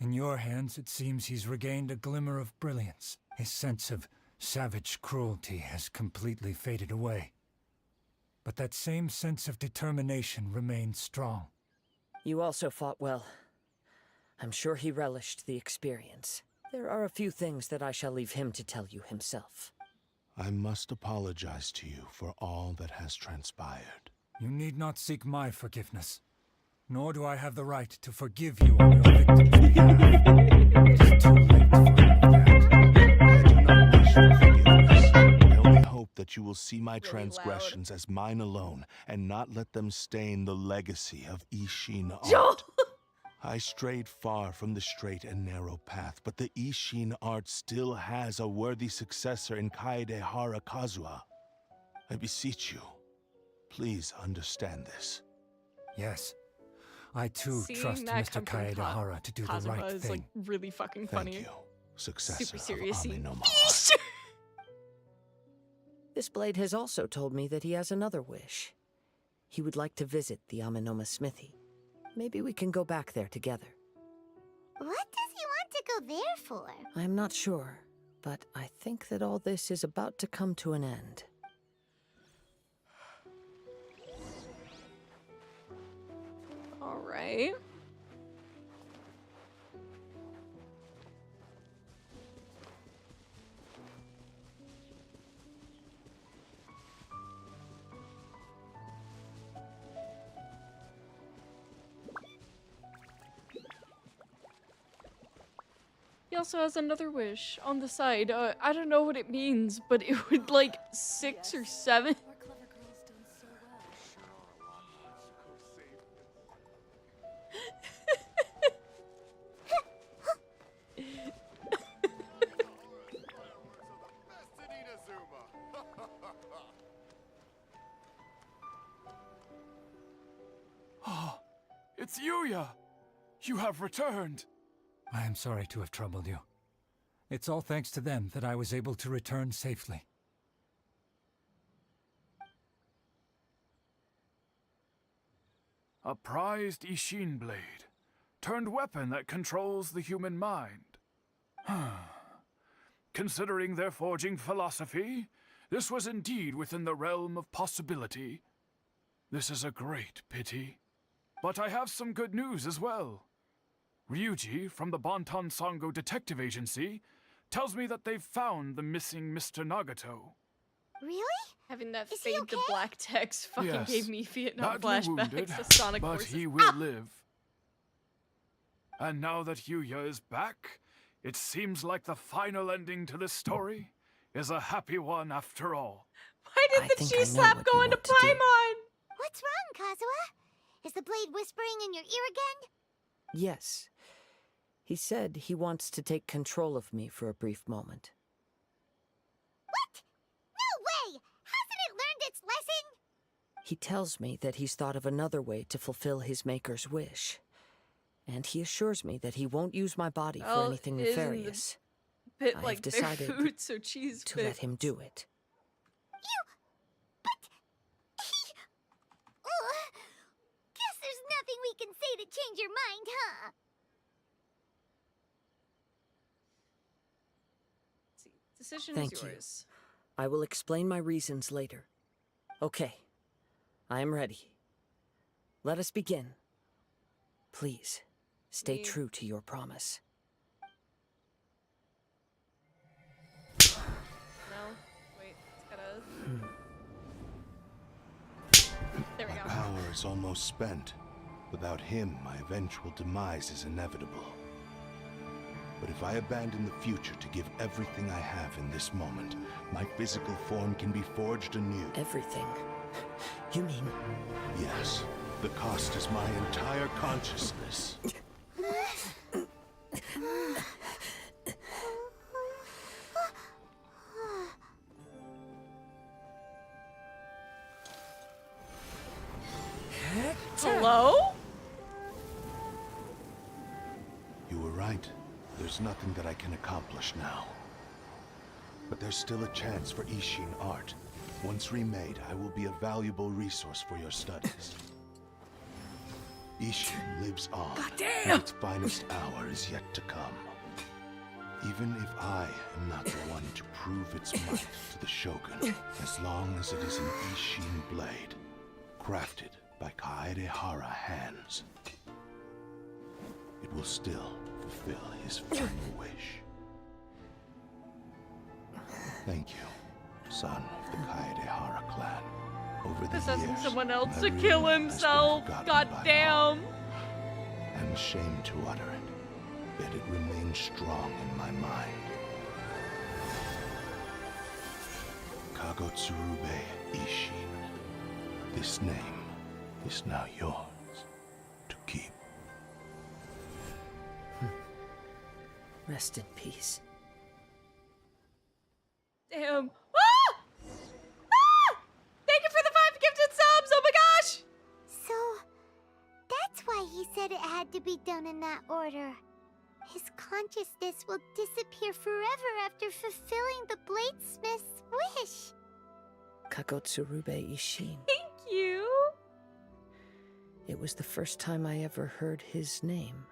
In your hands, it seems he's regained a glimmer of brilliance. His sense of savage cruelty has completely faded away. But that same sense of determination remains strong. You also fought well. I'm sure he relished the experience. There are a few things that I shall leave him to tell you himself. I must apologize to you for all that has transpired. You need not seek my forgiveness. Nor do I have the right to forgive you on your victim's behalf. It is too late for all of that. I do not wish for forgiveness. I only hope that you will see my transgressions as mine alone, and not let them stain the legacy of Ishin art. I strayed far from the straight and narrow path, but the Ishin art still has a worthy successor in Kaedehara Kazuha. I beseech you, please understand this. Yes. I too Seeing trust that Mr. come from Kaedehara to do the Kazuha right is thing. like really fucking funny. Thank you, successor Super serious of scene. Amenoma. This blade has also told me that he has another wish. He would like to visit the Amenoma smithy. Maybe we can go back there together. What does he want to go there for? I'm not sure, but I think that all this is about to come to an end. All right. He also has another wish on the side. I don't know what it means, but it would like 6 or 7. Oh, it's Yuya! You have returned! I am sorry to have troubled you. It's all thanks to them that I was able to return safely. A prized Ishin blade, turned weapon that controls the human mind. Considering their forging philosophy, this was indeed within the realm of possibility. This is a great pity. But I have some good news as well. Ryuji, from the Bonton Sango Detective Agency, tells me that they've found the missing Mr. Nagato. Really? Having that Is he fade to okay? black text fucking Yes, gave me Vietnam badly wounded, flashbacks to Sonic but Forces. he will live. And now that Yuya is back, it seems like the final ending to this story is a happy one after all. Why I did the think I G know slap what go you into want to do. Paimon? What's wrong, Kazuha? Is the blade whispering in your ear again? Yes. He said he wants to take control of me for a brief moment. What? No way! Hasn't it learned its lesson? He tells me that he's thought of another way to fulfill his maker's wish. And he assures me that he won't use my body for Well, anything isn't the nefarious. Bit I like have their decided food, so cheese to let him do it. Ugh. Guess there's nothing we can say to change your mind, huh? Decision Thank is you. yours. I will explain my reasons later. Okay. I am ready. Let us begin. Please, stay Me- true to your promise. No? Wait, it's gotta... There we My go. power is almost spent. Without him, my eventual demise is inevitable. But if I abandon the future to give everything I have in this moment, my physical form can be forged anew. Everything? You mean... Yes. The cost is my entire consciousness. Hello? You were right. There's nothing that I can accomplish now. But there's still a chance for Ishin art. Once remade, I will be a valuable resource for your studies. Ishin lives on. Goddamn! And its finest hour is yet to come. Even if I am not the one to prove its might to the Shogun, as long as it is an Ishin blade, crafted by Kaedehara hands, it will still fulfill his final wish. Thank you, son of the Kaedehara clan. Over the Possessing years, someone else my to kill ruin has been himself. forgotten God by all. damn. I'm ashamed to utter it, yet it remains strong in my mind. Kagotsurube Ishin. This name is now yours to keep. Rest in peace. Damn. Ah! Ah! Thank you for the 5 gifted subs. Oh my gosh. So, that's why he said it had to be done in that order. His consciousness will disappear forever after fulfilling the bladesmith's wish. Kagotsurube Ishin. Thank you. It was the first time I ever heard his name.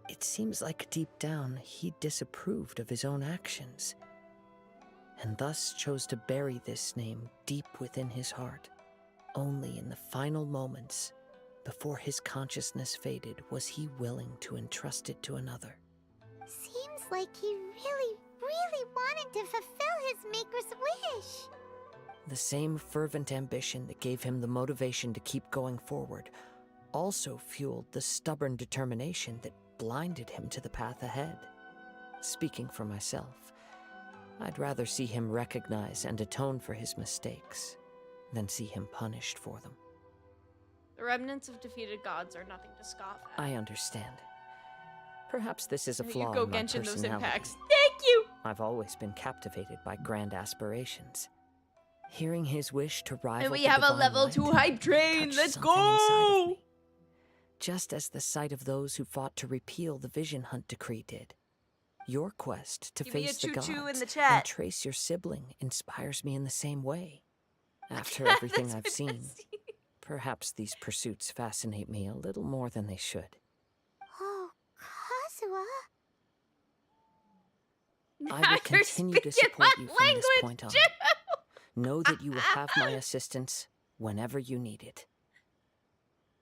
It seems like deep down he disapproved of his own actions, and thus chose to bury this name deep within his heart. Only in the final moments, before his consciousness faded, was he willing to entrust it to another. Seems like he really wanted to fulfill his maker's wish. The same fervent ambition that gave him the motivation to keep going forward also fueled the stubborn determination that blinded him to the path ahead. Speaking for myself, I'd rather see him recognize and atone for his mistakes than see him punished for them. The remnants of defeated gods are nothing to scoff at. I understand. Perhaps this is a You flaw go in my Genshin those personality. impacts. Thank you! I've always been captivated by grand aspirations. Hearing his wish to rival And we the have a divine level light 2 hype train. touched Let's something inside of go! me. Just as the sight of those who fought to repeal the Vision Hunt decree did. Your quest to Give me a face the gods choo-choo in the and chat. trace your sibling inspires me in the same way. After everything I've seen, perhaps these pursuits fascinate me a little more than they should. Oh, Kazuha? I Now will you're continue to speaking support my you from this language, point on. too. Know that you will have my assistance whenever you need it.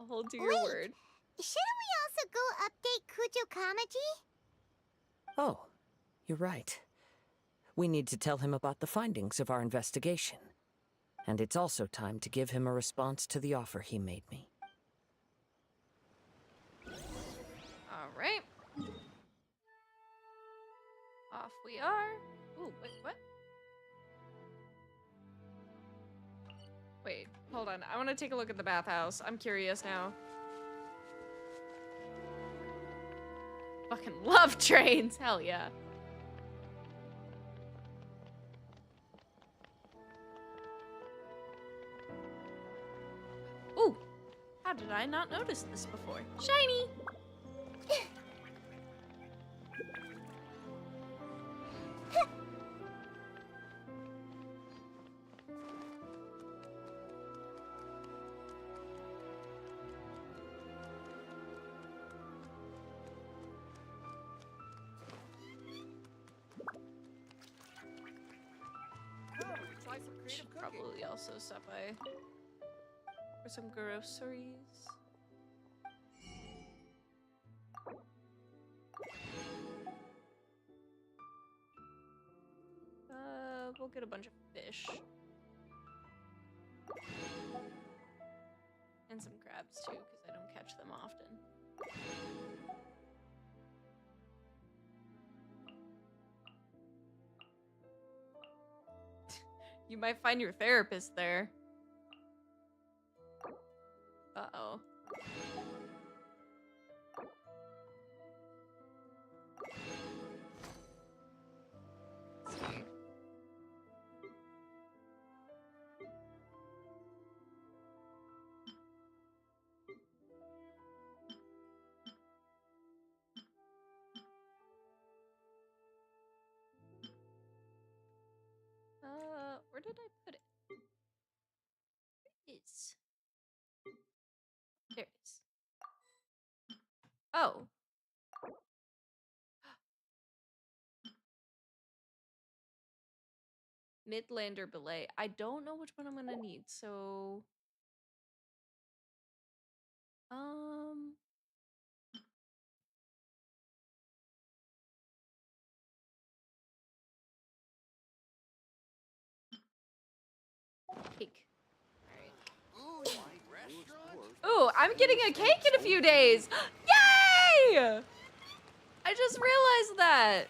I'll hold to your word. Shouldn't we also go update Kujo Kamaji? Oh, you're right. We need to tell him about the findings of our investigation. And it's also time to give him a response to the offer he made me. Alright. Off we are. Ooh, wait, what? Wait, hold on. I want to take a look at the bathhouse. I'm curious now. Fucking love trains. Hell yeah. Ooh, how did I not notice this before? Shiny! Should probably also stop by for some groceries. We'll get a bunch of fish. And some crabs too, because I don't catch them often. You might find your therapist there. Uh-oh. Let's see. Where did I put it? Where is? There it is. Midlander Belay. I don't know which one I'm gonna need, so cake. Ooh, I'm getting a cake in a few days. Yay! I just realized that.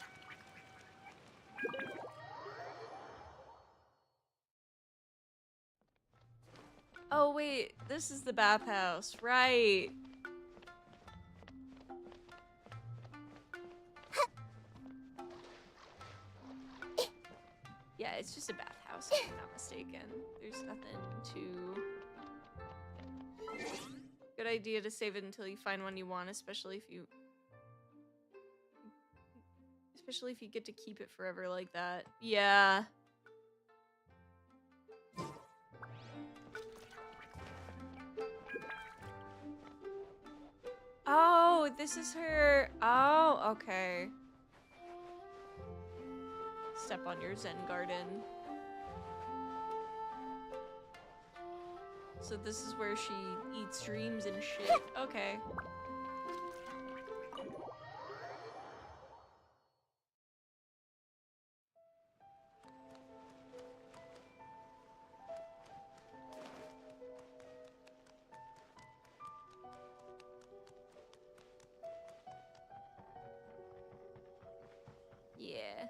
Oh wait, this is the bathhouse, right? Yeah, it's just a bathhouse, if I'm not mistaken. There's nothing to... Good idea to save it until you find one you want, especially if you get to keep it forever like that. Yeah. Oh, this is her. Oh, okay. Step on your Zen garden. So this is where she eats dreams and shit. Okay. Yeah.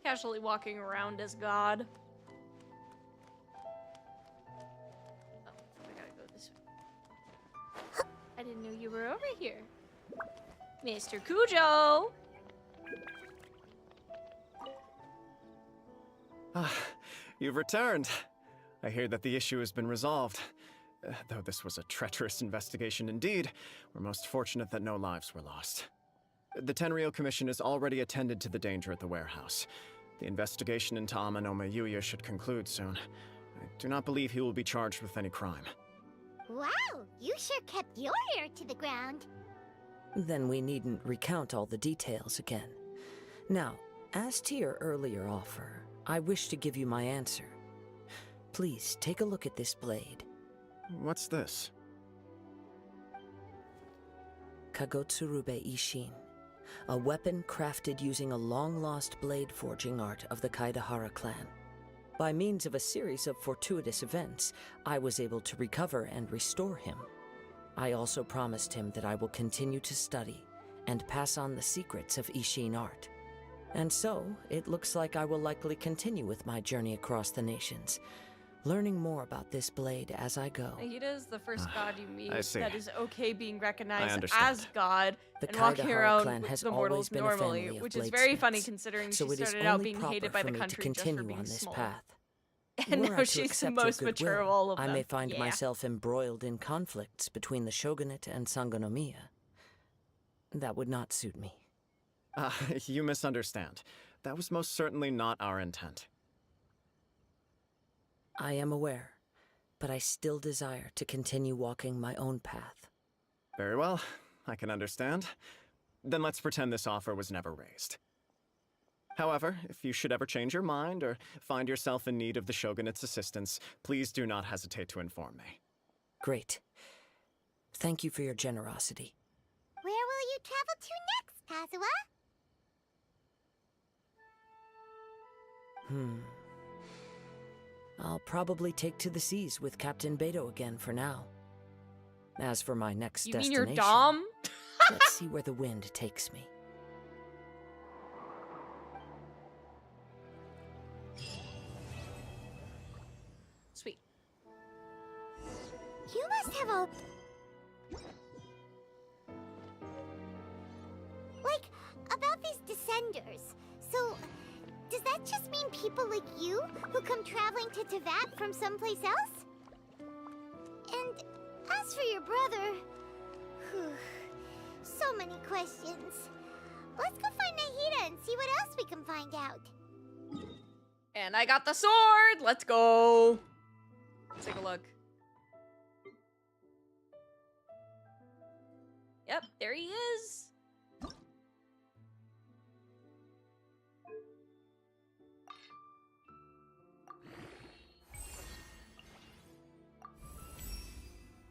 Casually walking around as God. Oh, I gotta go this way. I didn't know you were over here. Mr. Cujo! Ah, you've returned. I hear that the issue has been resolved. Though this was a treacherous investigation indeed, we're most fortunate that no lives were lost. The Tenryou Commission has already attended to the danger at the warehouse. The investigation into Amanome Yuya should conclude soon. I do not believe he will be charged with any crime. Wow, you sure kept your ear to the ground. Then we needn't recount all the details again. Now, as to your earlier offer, I wish to give you my answer. Please take a look at this blade. What's this? Kagotsurube Ishin, a weapon crafted using a long-lost blade forging art of the Kaidahara clan. By means of a series of fortuitous events, I was able to recover and restore him. I also promised him that I will continue to study and pass on the secrets of Ishin art. And so, it looks like I will likely continue with my journey across the nations, learning more about this blade as I go. Aida is the first god you meet I see. that is okay being I recognized understand. as god The and walking Kaidahara around clan with has the always mortals been a normally, family of which is very funny bladesmiths, considering so she it is started out only being hated proper by the for me to country just for continue being on this small. path. And Were now I to she's the accept your most mature goodwill, of all of them. I may find Yeah. myself embroiled in conflicts between the shogunate and Sangonomiya. That would not suit me. You misunderstand. That was most certainly not our intent. I am aware, but I still desire to continue walking my own path. Very well, I can understand. Then let's pretend this offer was never raised. However, if you should ever change your mind or find yourself in need of the Shogunate's assistance, please do not hesitate to inform me. Great. Thank you for your generosity. Where will you travel to next, Kazuha? I'll probably take to the seas with Captain Beto again for now. As for my next You mean destination, your dom? let's see where the wind takes me. Sweet. You must have a... Like, about these descenders. So, does that just mean people like you who come traveling to Tevat from someplace else? And as for your brother... so many questions. Let's go find Nahida and see what else we can find out. And I got the sword! Let's go! Let's take a look. Yep, there he is.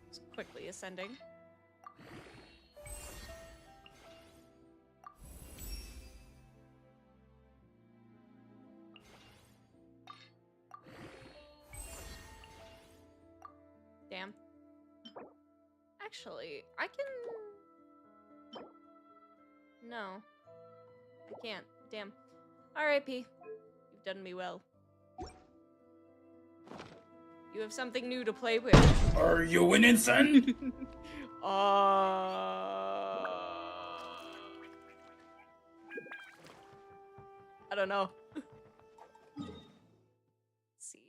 It's quickly ascending. Damn. Actually, I can... No. I can't. Damn. R.I.P. You've done me well. You have something new to play with. Are you winning, son? I don't know. Let's see.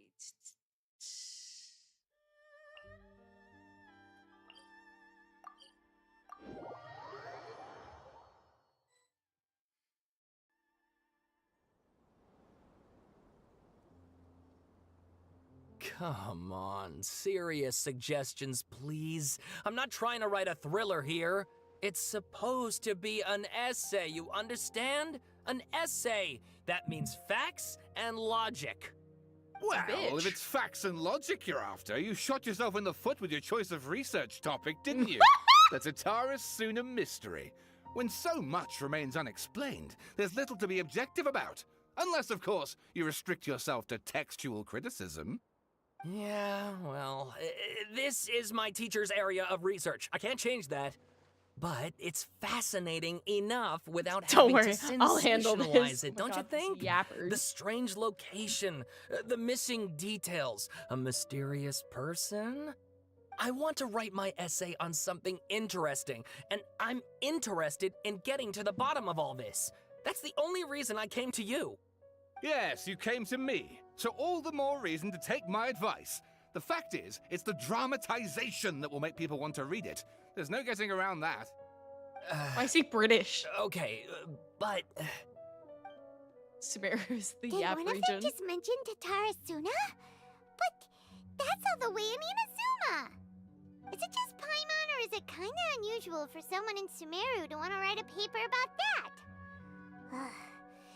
Come on, serious suggestions, please. I'm not trying to write a thriller here. It's supposed to be an essay, you understand? An essay. That means facts and logic. Well, Bitch. if it's facts and logic you're after, you shot yourself in the foot with your choice of research topic, didn't you? The Tatara Suna mystery. When so much remains unexplained, there's little to be objective about. Unless, of course, you restrict yourself to textual criticism. Yeah, well, this is my teacher's area of research. I can't change that. But it's fascinating enough without Don't having worry, to I'll handle sensationalize this. it, Oh my don't God, you think? these yappers. The strange location, the missing details, a mysterious person. I want to write my essay on something interesting, and I'm interested in getting to the bottom of all this. That's the only reason I came to you. Yes, you came to me, so all the more reason to take my advice. The fact is, it's the dramatization that will make people want to read it. There's no getting around that. Why is he British? Okay, but... Sumeru's the Did Yap one of region. them just mention Tatara Suna? But that's all the way in Inazuma! Is it just Paimon, or is it kinda unusual for someone in Sumeru to want to write a paper about that?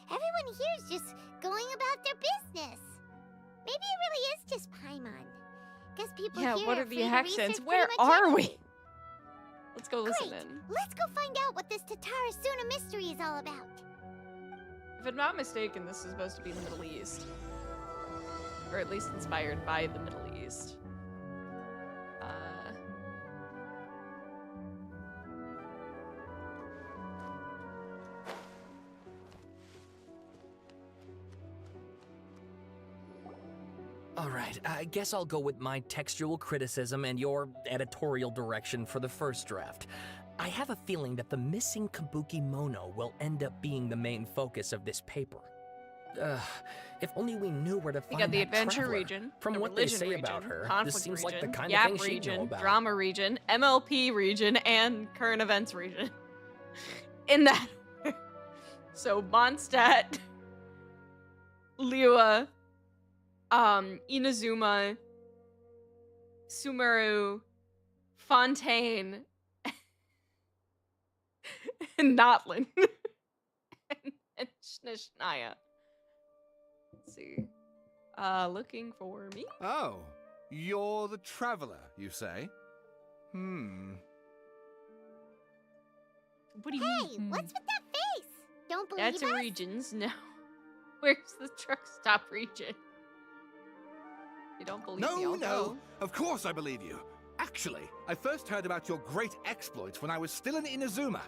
Everyone here is just going about their business. Maybe it really is just Paimon. Guess people Yeah, here what are are the free to accents? research Where pretty much are we? anything. Let's go listen Great. in. Let's go find out what this Tatara Suna mystery is all about. If I'm not mistaken, this is supposed to be the Middle East. Or at least inspired by the Middle East. Alright, I guess I'll go with my textual criticism and your editorial direction for the first draft. I have a feeling that the missing Kabuki Mono will end up being the main focus of this paper. If only we knew where to We find got the that adventure traveler. region, From the what they religion say region, about her, conflict this seems region, like the kind Yap of thing she'd know region, about. drama region, MLP region, and current events region. In that order. So Mondstadt, Liyue, Inazuma, Sumeru, Fontaine, and Notlin. and Shishnaya. Let's see. Looking for me? Oh, you're the traveler, you say? What do you Hey, mean? what's with that face? Don't believe That's us? regions. No. Where's the truck stop region? You don't believe me? No, I'll no, go. of course I believe you. Actually, I first heard about your great exploits when I was still in Inazuma.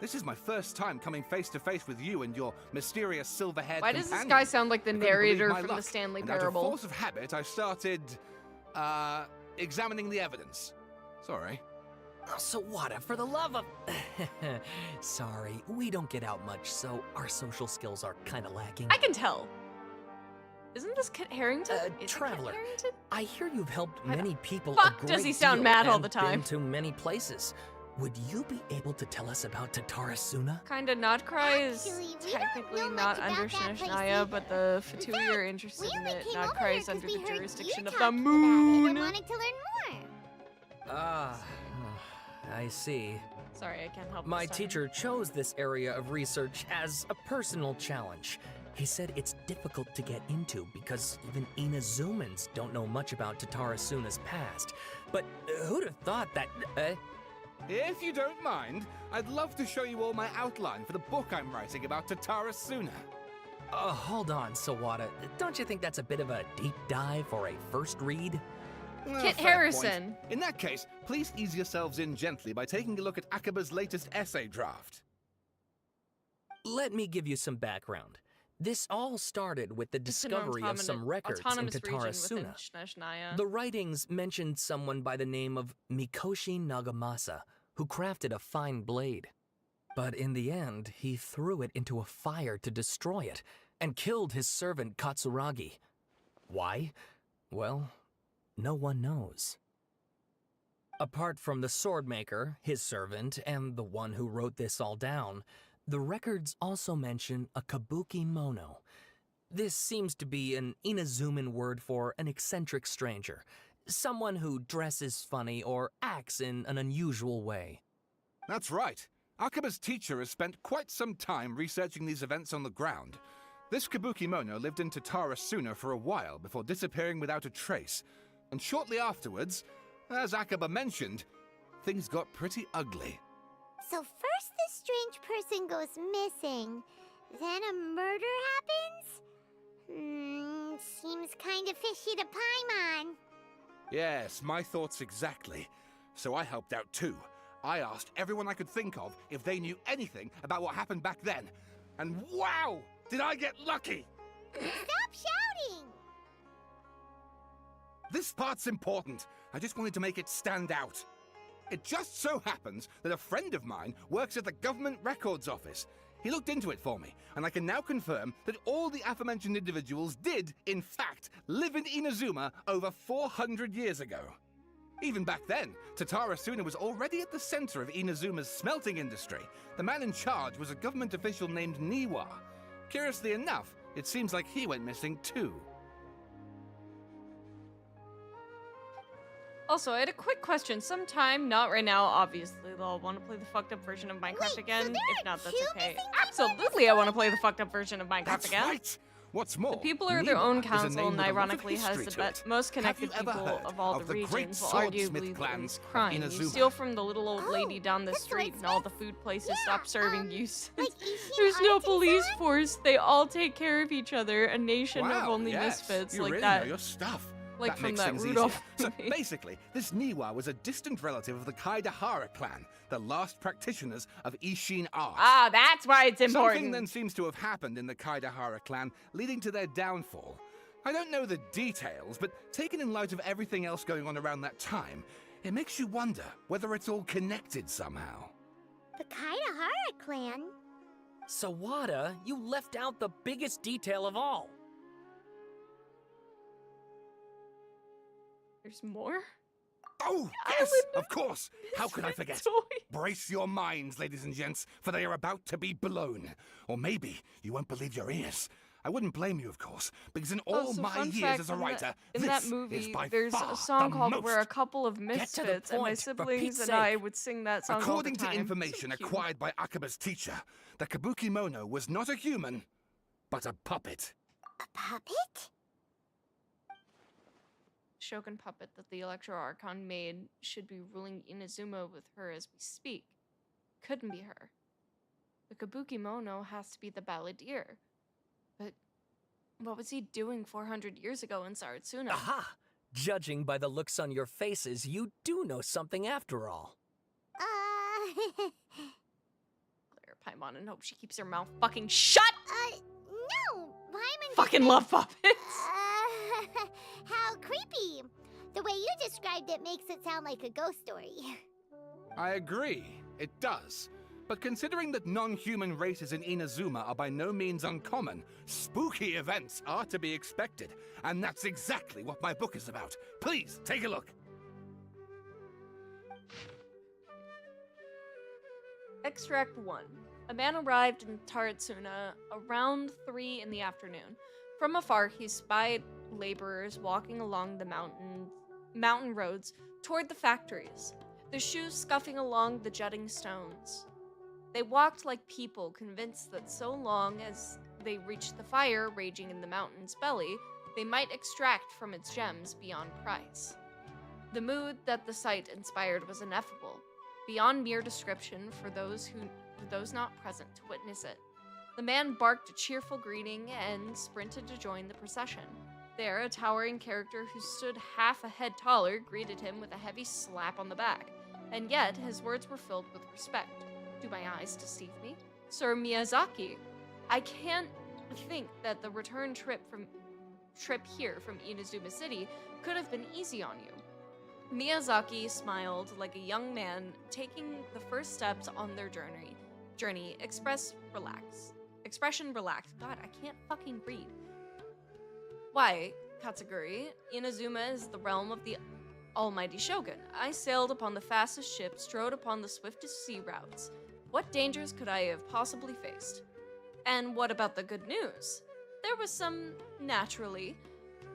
This is my first time coming face to face with you and your mysterious silver-haired Why does this companion. guy sound like the I couldn't believe narrator my from luck, the Stanley and out of Parable? force of habit, I started, examining the evidence. Sorry. Oh, Sawada, for the love of... Sorry, we don't get out much, so our social skills are kinda lacking. I can tell. Isn't this Kit Harington? Is it Kit Traveler, Harington? I hear you've helped Why the many people fuck a does he great sound deal mad all and the time? been to many places. would you be able to tell us about Tatarasuna? Kinda. Notcry is Actually, we don't technically know not much under about that place Snezhnaya, either. but the Fatui are interested We in only it. came over Notcry here is 'cause under we the heard you jurisdiction of the talking about it moon. and wanted to learn more. Ah, I see. Sorry, I can't help My this time. teacher chose this area of research as a personal challenge. He said it's difficult to get into because even Inazumans don't know much about Tatarasuna's past. But who'd have thought that... If you don't mind, I'd love to show you all my outline for the book I'm writing about Tatarasuna. Hold on, Sawada. Don't you think that's a bit of a deep dive for a first read? Kit Fair Harrison. point. In that case, please ease yourselves in gently by taking a look at Akaba's latest essay draft. Let me give you some background. This all started with the discovery of some records in autonomous region within Tatarasuna. Snezhnaya. The writings mentioned someone by the name of Mikoshi Nagamasa, who crafted a fine blade. But in the end, he threw it into a fire to destroy it, and killed his servant Katsuragi. Why? Well, no one knows. Apart from the swordmaker, his servant, and the one who wrote this all down, the records also mention a kabuki mono. This seems to be an Inazuman word for an eccentric stranger, someone who dresses funny or acts in an unusual way. That's right. Akaba's teacher has spent quite some time researching these events on the ground. This kabuki mono lived in Tatarasuna for a while before disappearing without a trace. And shortly afterwards, as Akaba mentioned, things got pretty ugly. So first this strange person goes missing, then a murder happens? Seems kind of fishy to Paimon. Yes, my thoughts exactly. So I helped out too. I asked everyone I could think of if they knew anything about what happened back then. And wow, did I get lucky! Stop shouting! This part's important. I just wanted to make it stand out. It just so happens that a friend of mine works at the Government Records Office. He looked into it for me, and I can now confirm that all the aforementioned individuals did, in fact, live in Inazuma over 400 years ago. Even back then, Tatarasuna was already at the center of Inazuma's smelting industry. The man in charge was a government official named Niwa. Curiously enough, it seems like he went missing too. Also, I had a quick question. Sometime, not right now, obviously, though I'll want to play the fucked up version of Minecraft Wait, again. so there If are not, that's two okay. missing Absolutely, I want to play the fucked up version of Minecraft That's again. right! What's more, The people are their own Niwa is a council, name and with a lot of ironically has history the to it. most Have connected you ever people heard of all the great regions. Well, swordsmith arguably the clans least of crime. You Inazuma? steal from the little old lady down the street, and all the food places stop serving you. There's no police force. They all take care of each other. A nation of Wow, only yes, misfits you like really that. know your stuff. Like that from makes that things Rudolph easier. So movie. basically, this Niwa was a distant relative of the Kaidahara clan, the last practitioners of Ishin art. Ah, that's why it's important. Something then seems to have happened in the Kaidahara clan, leading to their downfall. I don't know the details, but taken in light of everything else going on around that time, it makes you wonder whether it's all connected somehow. The Kaidahara clan? Sawada, you left out the biggest detail of all. There's more? Oh, yes, of course. How could I forget? Brace your minds, ladies and gents, for they are about to be blown. Or maybe you won't believe your ears. I wouldn't blame you, of course, because in all Also, my fun years fact, as a writer, in this that is movie, by there's far a song the called most. "We're a Couple of to the Misfits," and my point, for siblings Pete's and I sake. would sing that song According all the time. to information So cute. acquired by Akaba's teacher, the Kabuki Mono was not a human, but a puppet. A puppet? Shogun puppet that the Electro Archon made should be ruling Inazuma with her as we speak. Couldn't be her. The Kabuki Mono has to be the balladeer. But what was he doing 400 years ago in Saratsuna? Aha! Judging by the looks on your faces, you do know something after all. Glare at Paimon and hope she keeps her mouth fucking shut! No! Paimon Fucking just love said- puppets! How creepy! The way you described it makes it sound like a ghost story. I agree, it does. But considering that non-human races in Inazuma are by no means uncommon, spooky events are to be expected. And that's exactly what my book is about. Please, take a look. Extract 1. A man arrived in Taratsuna around 3 in the afternoon. From afar, he spied laborers walking along the mountain roads toward the factories, their shoes scuffing along the jutting stones. They walked like people, convinced that so long as they reached the fire raging in the mountain's belly, they might extract from its gems beyond price. The mood that the sight inspired was ineffable, beyond mere description for those not present to witness it. The man barked a cheerful greeting and sprinted to join the procession. There, a towering character who stood half a head taller greeted him with a heavy slap on the back, and yet his words were filled with respect. Do my eyes deceive me? Sir Miyazaki, I can't think that the return trip here from Inazuma City could have been easy on you. Miyazaki smiled like a young man taking the first steps on their journey. Expression relaxed. God, I can't fucking read. Why, Katsuguri, Inazuma is the realm of the almighty shogun. I sailed upon the fastest ship, strode upon the swiftest sea routes. What dangers could I have possibly faced? And what about the good news? There was some, naturally.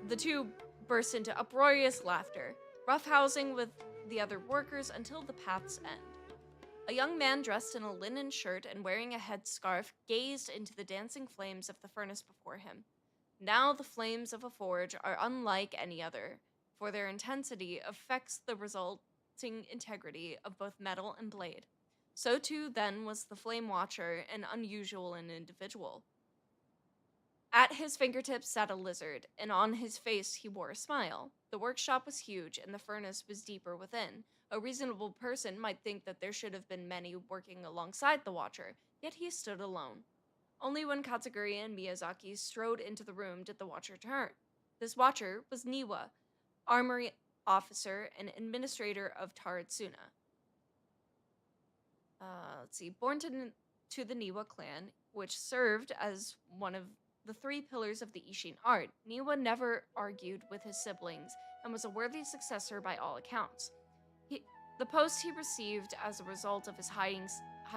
The two burst into uproarious laughter, roughhousing with the other workers until the path's end. A young man dressed in a linen shirt and wearing a headscarf gazed into the dancing flames of the furnace before him. Now the flames of a forge are unlike any other, for their intensity affects the resulting integrity of both metal and blade. So too, then, was the Flame Watcher, an unusual individual. At his fingertips sat a lizard, and on his face he wore a smile. The workshop was huge, and the furnace was deeper within. A reasonable person might think that there should have been many working alongside the Watcher, yet he stood alone. Only when Katsuguri and Miyazaki strode into the room did the Watcher turn. This Watcher was Niwa, armory officer and administrator of Taratsuna. Born to the Niwa clan, which served as one of the 3 pillars of the Ishin art, Niwa never argued with his siblings and was a worthy successor by all accounts. The post he received as a result of his high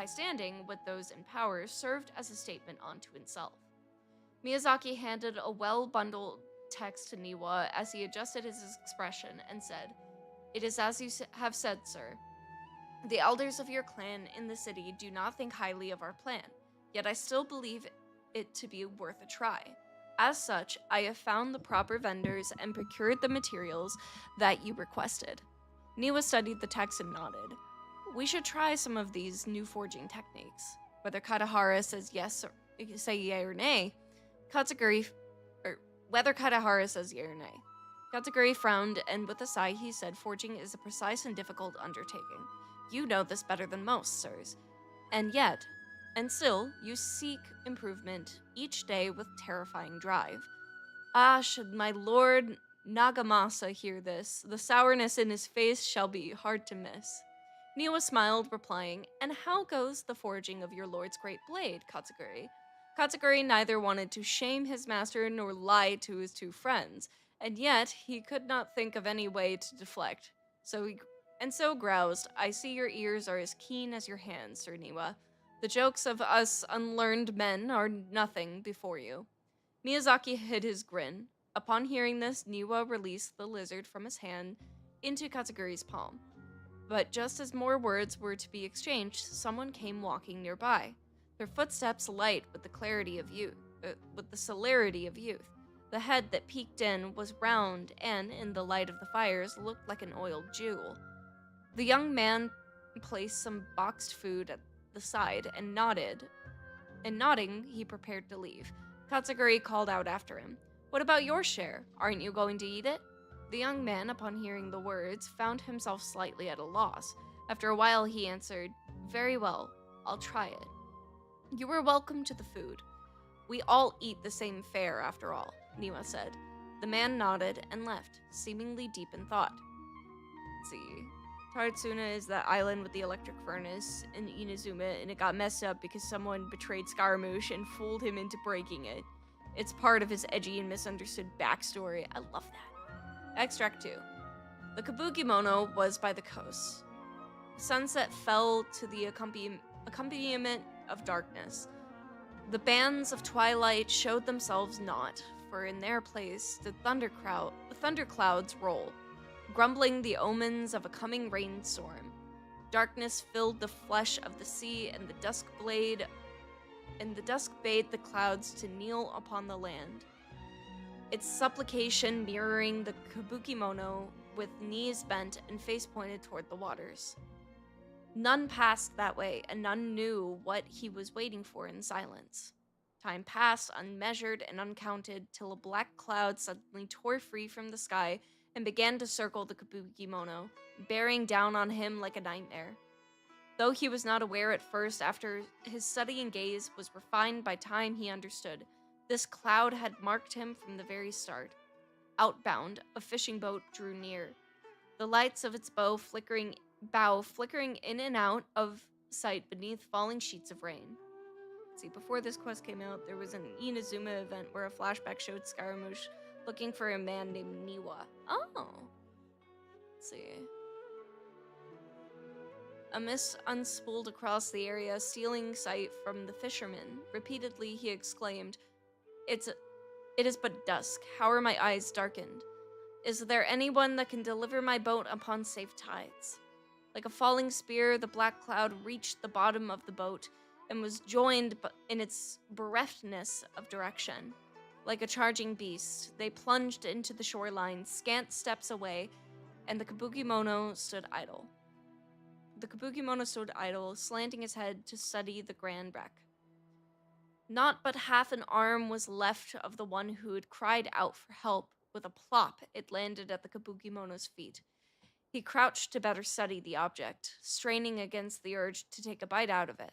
standing with those in power served as a statement unto himself. Miyazaki handed a well-bundled text to Niwa as he adjusted his expression and said, "It is as you have said, sir. The elders of your clan in the city do not think highly of our plan, yet I still believe it to be worth a try. As such, I have found the proper vendors and procured the materials that you requested." Niwa studied the text and nodded. "We should try some of these new forging techniques. Whether Katahara says yes or say yay or nay, whether Katahara says yay or nay." Katsuguri frowned, and with a sigh he said, "Forging is a precise and difficult undertaking. You know this better than most, sirs. And still, you seek improvement each day with terrifying drive. Ah, should my lord Nagamasa hear this, the sourness in his face shall be hard to miss." Niwa smiled, replying, "And how goes the forging of your lord's great blade, Katsuguri?" Katsuguri neither wanted to shame his master nor lie to his 2 friends, and yet he could not think of any way to deflect. So groused, "I see your ears are as keen as your hands, Sir Niwa. The jokes of us unlearned men are nothing before you." Miyazaki hid his grin. Upon hearing this, Niwa released the lizard from his hand into Katsuguri's palm. But just as more words were to be exchanged, someone came walking nearby. Their footsteps light with the celerity of youth. The head that peeked in was round and, in the light of the fires, looked like an oiled jewel. The young man placed some boxed food at the side and nodded. And nodding, he prepared to leave. Katsuguri called out after him, "What about your share? Aren't you going to eat it?" The young man, upon hearing the words, found himself slightly at a loss. After a while, he answered, "Very well, I'll try it." "You are welcome to the food. We all eat the same fare, after all," Niwa said. The man nodded and left, seemingly deep in thought. Let's see. Taratsuna is that island with the electric furnace in Inazuma, and it got messed up because someone betrayed Scaramouche and fooled him into breaking it. It's part of his edgy and misunderstood backstory. I love that. Extract 2. The Kabukimono was by the coast. Sunset fell to the accompaniment of darkness. The bands of twilight showed themselves not, for in their place the thunderclouds roll, grumbling the omens of a coming rainstorm. Darkness filled the flesh of the sea, and the dusk bade the clouds to kneel upon the land. Its supplication mirroring the Kabukimono with knees bent and face pointed toward the waters. None passed that way, and none knew what he was waiting for in silence. Time passed, unmeasured and uncounted, till a black cloud suddenly tore free from the sky and began to circle the Kabukimono, bearing down on him like a nightmare. Though he was not aware at first, after his studying gaze was refined by time, he understood. This cloud had marked him from the very start. Outbound, a fishing boat drew near. The lights of its bow flickering in and out of sight beneath falling sheets of rain. See, before this quest came out, there was an Inazuma event where a flashback showed Scaramouche looking for a man named Niwa. Oh. Let's see. A mist unspooled across the area, stealing sight from the fisherman. Repeatedly, he exclaimed, It is but dusk. How are my eyes darkened? Is there anyone that can deliver my boat upon safe tides? Like a falling spear, the black cloud reached the bottom of the boat and was joined in its bereftness of direction. Like a charging beast, they plunged into the shoreline, scant steps away, and the Kabukimono stood idle. Slanting his head to study the grand wreck. Not but half an arm was left of the one who had cried out for help. With a plop, it landed at the Kabukimono's feet. He crouched to better study the object, straining against the urge to take a bite out of it.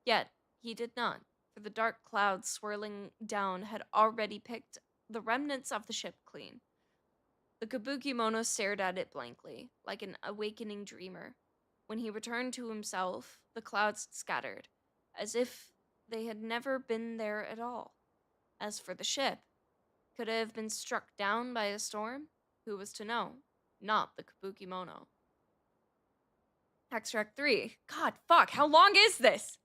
Yet, he did not, for the dark clouds swirling down had already picked the remnants of the ship clean. The Kabukimono stared at it blankly, like an awakening dreamer. When he returned to himself, the clouds scattered, as if they had never been there at all. As for the ship, could it have been struck down by a storm? Who was to know? Not the Kabukimono. Extract 3. God, fuck, how long is this?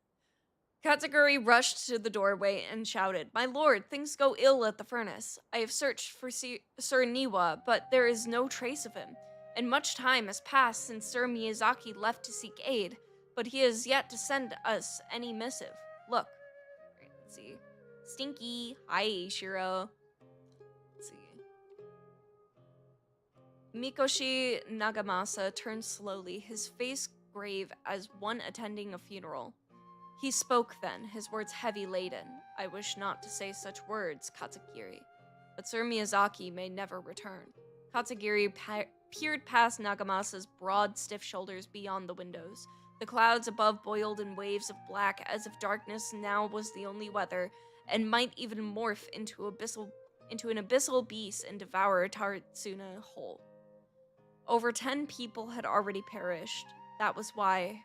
Katsuguri rushed to the doorway and shouted, My lord, things go ill at the furnace. I have searched for Sir Niwa, but there is no trace of him, and much time has passed since Sir Miyazaki left to seek aid, but he has yet to send us any missive. Look. Let's see. Stinky. Hi, Shiro. Let's see. Mikoshi Nagamasa turned slowly, his face grave as one attending a funeral. He spoke then, his words heavy laden. I wish not to say such words, Katsugiri, but Sir Miyazaki may never return. Katsugiri peered past Nagamasa's broad, stiff shoulders beyond the windows. The clouds above boiled in waves of black, as if darkness now was the only weather, and might even morph into an abyssal beast and devour Tatsuna whole. Over 10 people had already perished. That was why.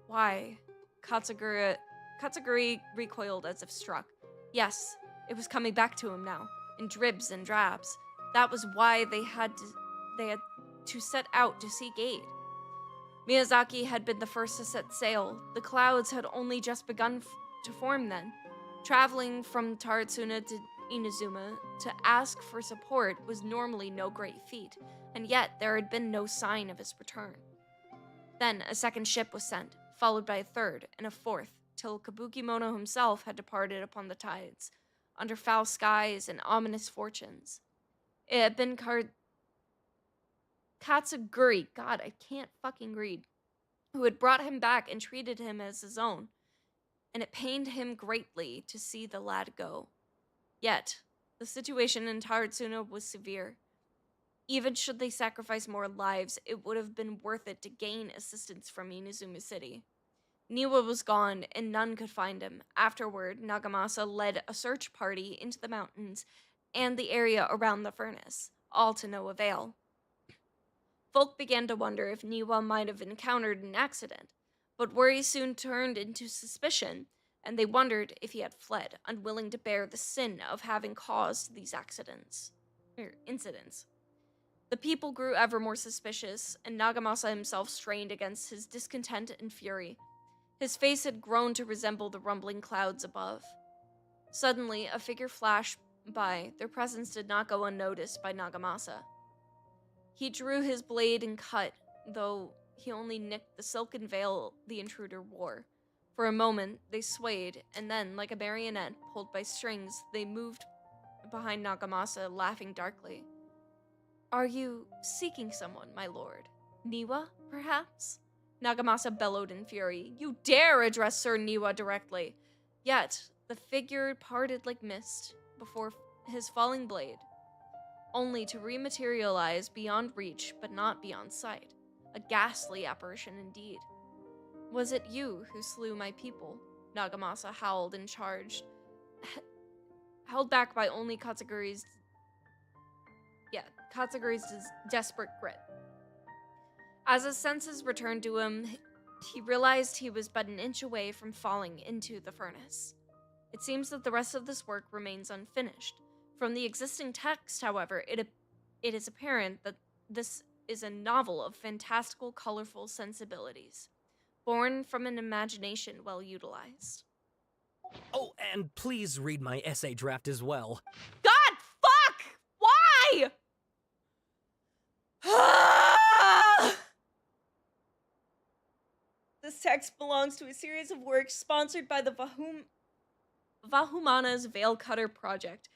Why? Katsugiri recoiled as if struck. Yes, it was coming back to him now, in dribs and drabs. That was why they had to set out to seek aid. Miyazaki had been the first to set sail. The clouds had only just begun to form then. Traveling from Tatsuna to Inazuma to ask for support was normally no great feat, and yet there had been no sign of his return. Then a second ship was sent, followed by a third and a fourth, till Kabukimono himself had departed upon the tides, under foul skies and ominous fortunes. It had been Katsuguri, God, I can't fucking read, who had brought him back and treated him as his own, and it pained him greatly to see the lad go. Yet, the situation in Tatsuna was severe. Even should they sacrifice more lives, it would have been worth it to gain assistance from Inazuma City. Niwa was gone, and none could find him. Afterward, Nagamasa led a search party into the mountains and the area around the furnace, all to no avail. Folk began to wonder if Niwa might have encountered an accident, but worry soon turned into suspicion, and they wondered if he had fled, unwilling to bear the sin of having caused these incidents. The people grew ever more suspicious, and Nagamasa himself strained against his discontent and fury. His face had grown to resemble the rumbling clouds above. Suddenly, a figure flashed by. Their presence did not go unnoticed by Nagamasa. He drew his blade and cut, though he only nicked the silken veil the intruder wore. For a moment, they swayed, and then, like a marionette pulled by strings, they moved behind Nagamasa, laughing darkly. "Are you seeking someone, my lord? Niwa, perhaps?" Nagamasa bellowed in fury. "You dare address Sir Niwa directly!" Yet, the figure parted like mist before his falling blade, only to rematerialize beyond reach but not beyond sight. A ghastly apparition indeed. "Was it you who slew my people?" Nagamasa howled and charged, held back by only Katsuguri's desperate grit. As his senses returned to him, he realized he was but an inch away from falling into the furnace. It seems that the rest of this work remains unfinished. From the existing text, however, it is apparent that this is a novel of fantastical, colorful sensibilities, born from an imagination well utilized. Oh, and please read my essay draft as well. God, fuck! Why? This text belongs to a series of works sponsored by the Vahumana's Veil Cutter Project.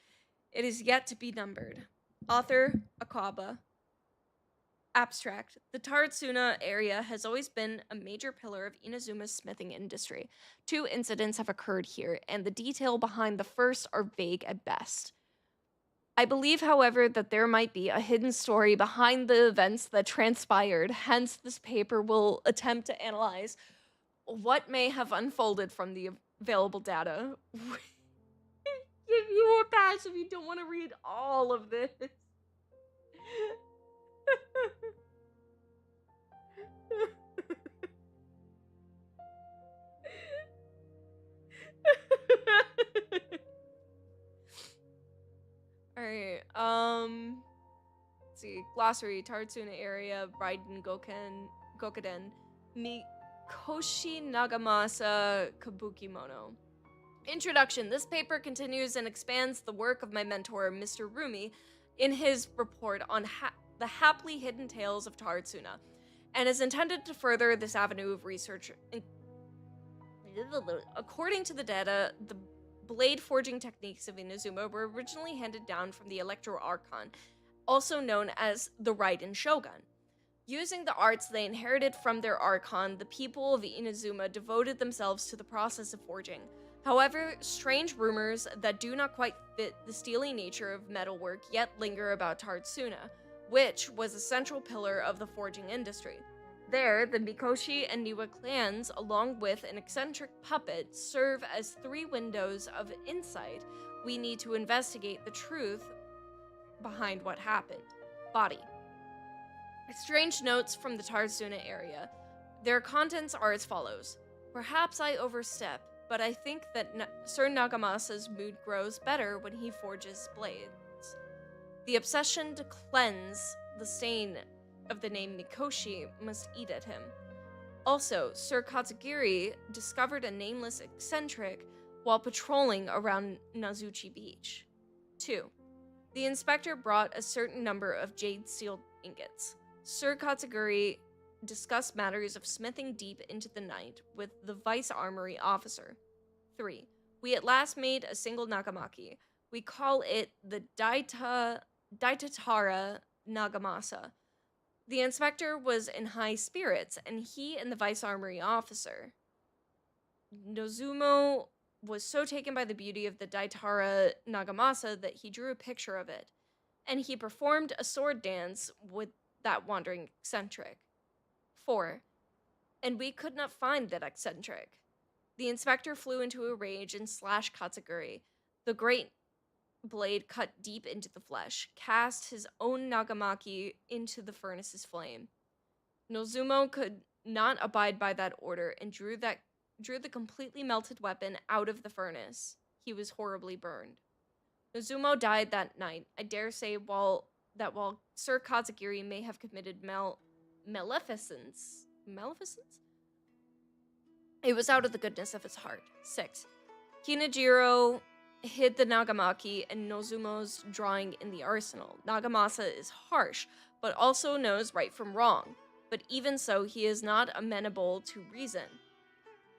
It is yet to be numbered. Author, Akaba. Abstract. The Taratsuna area has always been a major pillar of Inazuma's smithing industry. 2 incidents have occurred here, and the detail behind the first are vague at best. I believe, however, that there might be a hidden story behind the events that transpired, hence this paper will attempt to analyze what may have unfolded from the available data. Give you a pass if you don't want to read all of this. Alright, let's see. Glossary, Taratsuna area, Raiden Gokaden, Mikoshi Nagamasa Kabukimono. Introduction. This paper continues and expands the work of my mentor, Mr. Rumi, in his report on the happily hidden tales of Taratsuna, and is intended to further this avenue of research. According to the data, the blade forging techniques of Inazuma were originally handed down from the Electro Archon, also known as the Raiden Shogun. Using the arts they inherited from their Archon, the people of Inazuma devoted themselves to the process of forging. However, strange rumors that do not quite fit the steely nature of metalwork yet linger about Taratsuna, which was a central pillar of the forging industry. There, the Mikoshi and Niwa clans, along with an eccentric puppet, serve as 3 windows of insight we need to investigate the truth behind what happened. Body. Strange notes from the Taratsuna area. Their contents are as follows. Perhaps I overstep, but I think that Sir Nagamasa's mood grows better when he forges blades. The obsession to cleanse the stain of the name Mikoshi must eat at him. Also, Sir Katsugiri discovered a nameless eccentric while patrolling around Nazuchi Beach. 2. The inspector brought a certain number of jade steel ingots. Sir Katsugiri discussed matters of smithing deep into the night with the vice armory officer. 3. We at last made a single nagamaki. We call it the Daitatara Nagamasa. The inspector was in high spirits, and he and the vice armory officer, Nozumo, was so taken by the beauty of the Daitara Nagamasa that he drew a picture of it, and he performed a sword dance with that wandering eccentric. 4. And we could not find that eccentric. The inspector flew into a rage and slashed Katsuguri. The great blade cut deep into the flesh, cast his own nagamaki into the furnace's flame. Nozumo could not abide by that order and drew the completely melted weapon out of the furnace. He was horribly burned. Nozumo died that night. I dare say while Sir Katsugiri may have committed maleficence, It was out of the goodness of his heart. 6. Kinajiro hid the Nagamaki and Nozumo's drawing in the arsenal. Nagamasa is harsh, but also knows right from wrong. But even so, he is not amenable to reason.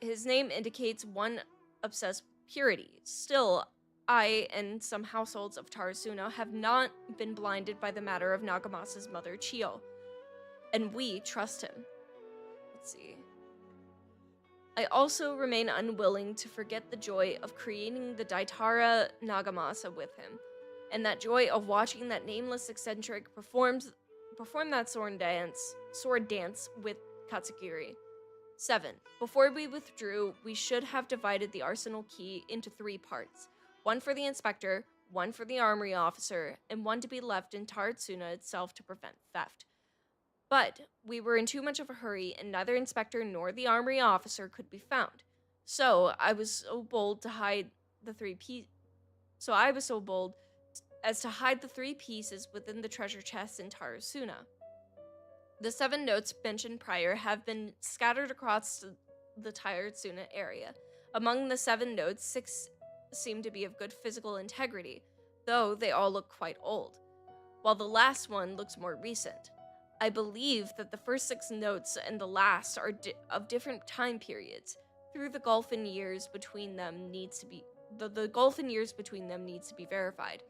His name indicates one obsessed with purity. Still, I and some households of Tarasuna have not been blinded by the matter of Nagamasa's mother, Chiyo. And we trust him. Let's see. I also remain unwilling to forget the joy of creating the Daitara Nagamasa with him, and that joy of watching that nameless eccentric perform that sword dance with Katsugiri. 7. Before we withdrew, we should have divided the arsenal key into 3 parts. One for the inspector, one for the armory officer, and one to be left in Tarasuna itself to prevent theft. But we were in too much of a hurry, and neither inspector nor the armory officer could be found. So I was so bold as to hide the 3 pieces within the treasure chest in Tarasuna. The 7 notes mentioned prior have been scattered across the Tarasuna area. Among the 7 notes, 6 seem to be of good physical integrity, though they all look quite old, while the last one looks more recent. I believe that the first 6 notes and the last are of different time periods. The gulf in years between them needs to be verified.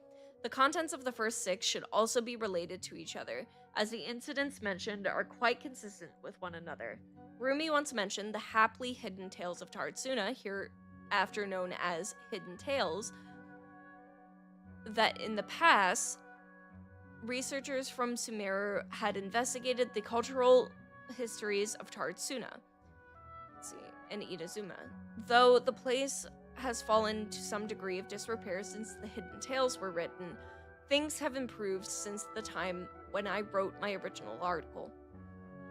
The contents of the first 6 should also be related to each other, as the incidents mentioned are quite consistent with one another. Rumi once mentioned the haply hidden tales of Tarasuna, hereafter known as Hidden Tales, that in the past, researchers from Sumeru had investigated the cultural histories of Tarasuna and Inazuma. Though the place has fallen to some degree of disrepair since the Hidden Tales were written, things have improved since the time when I wrote my original article.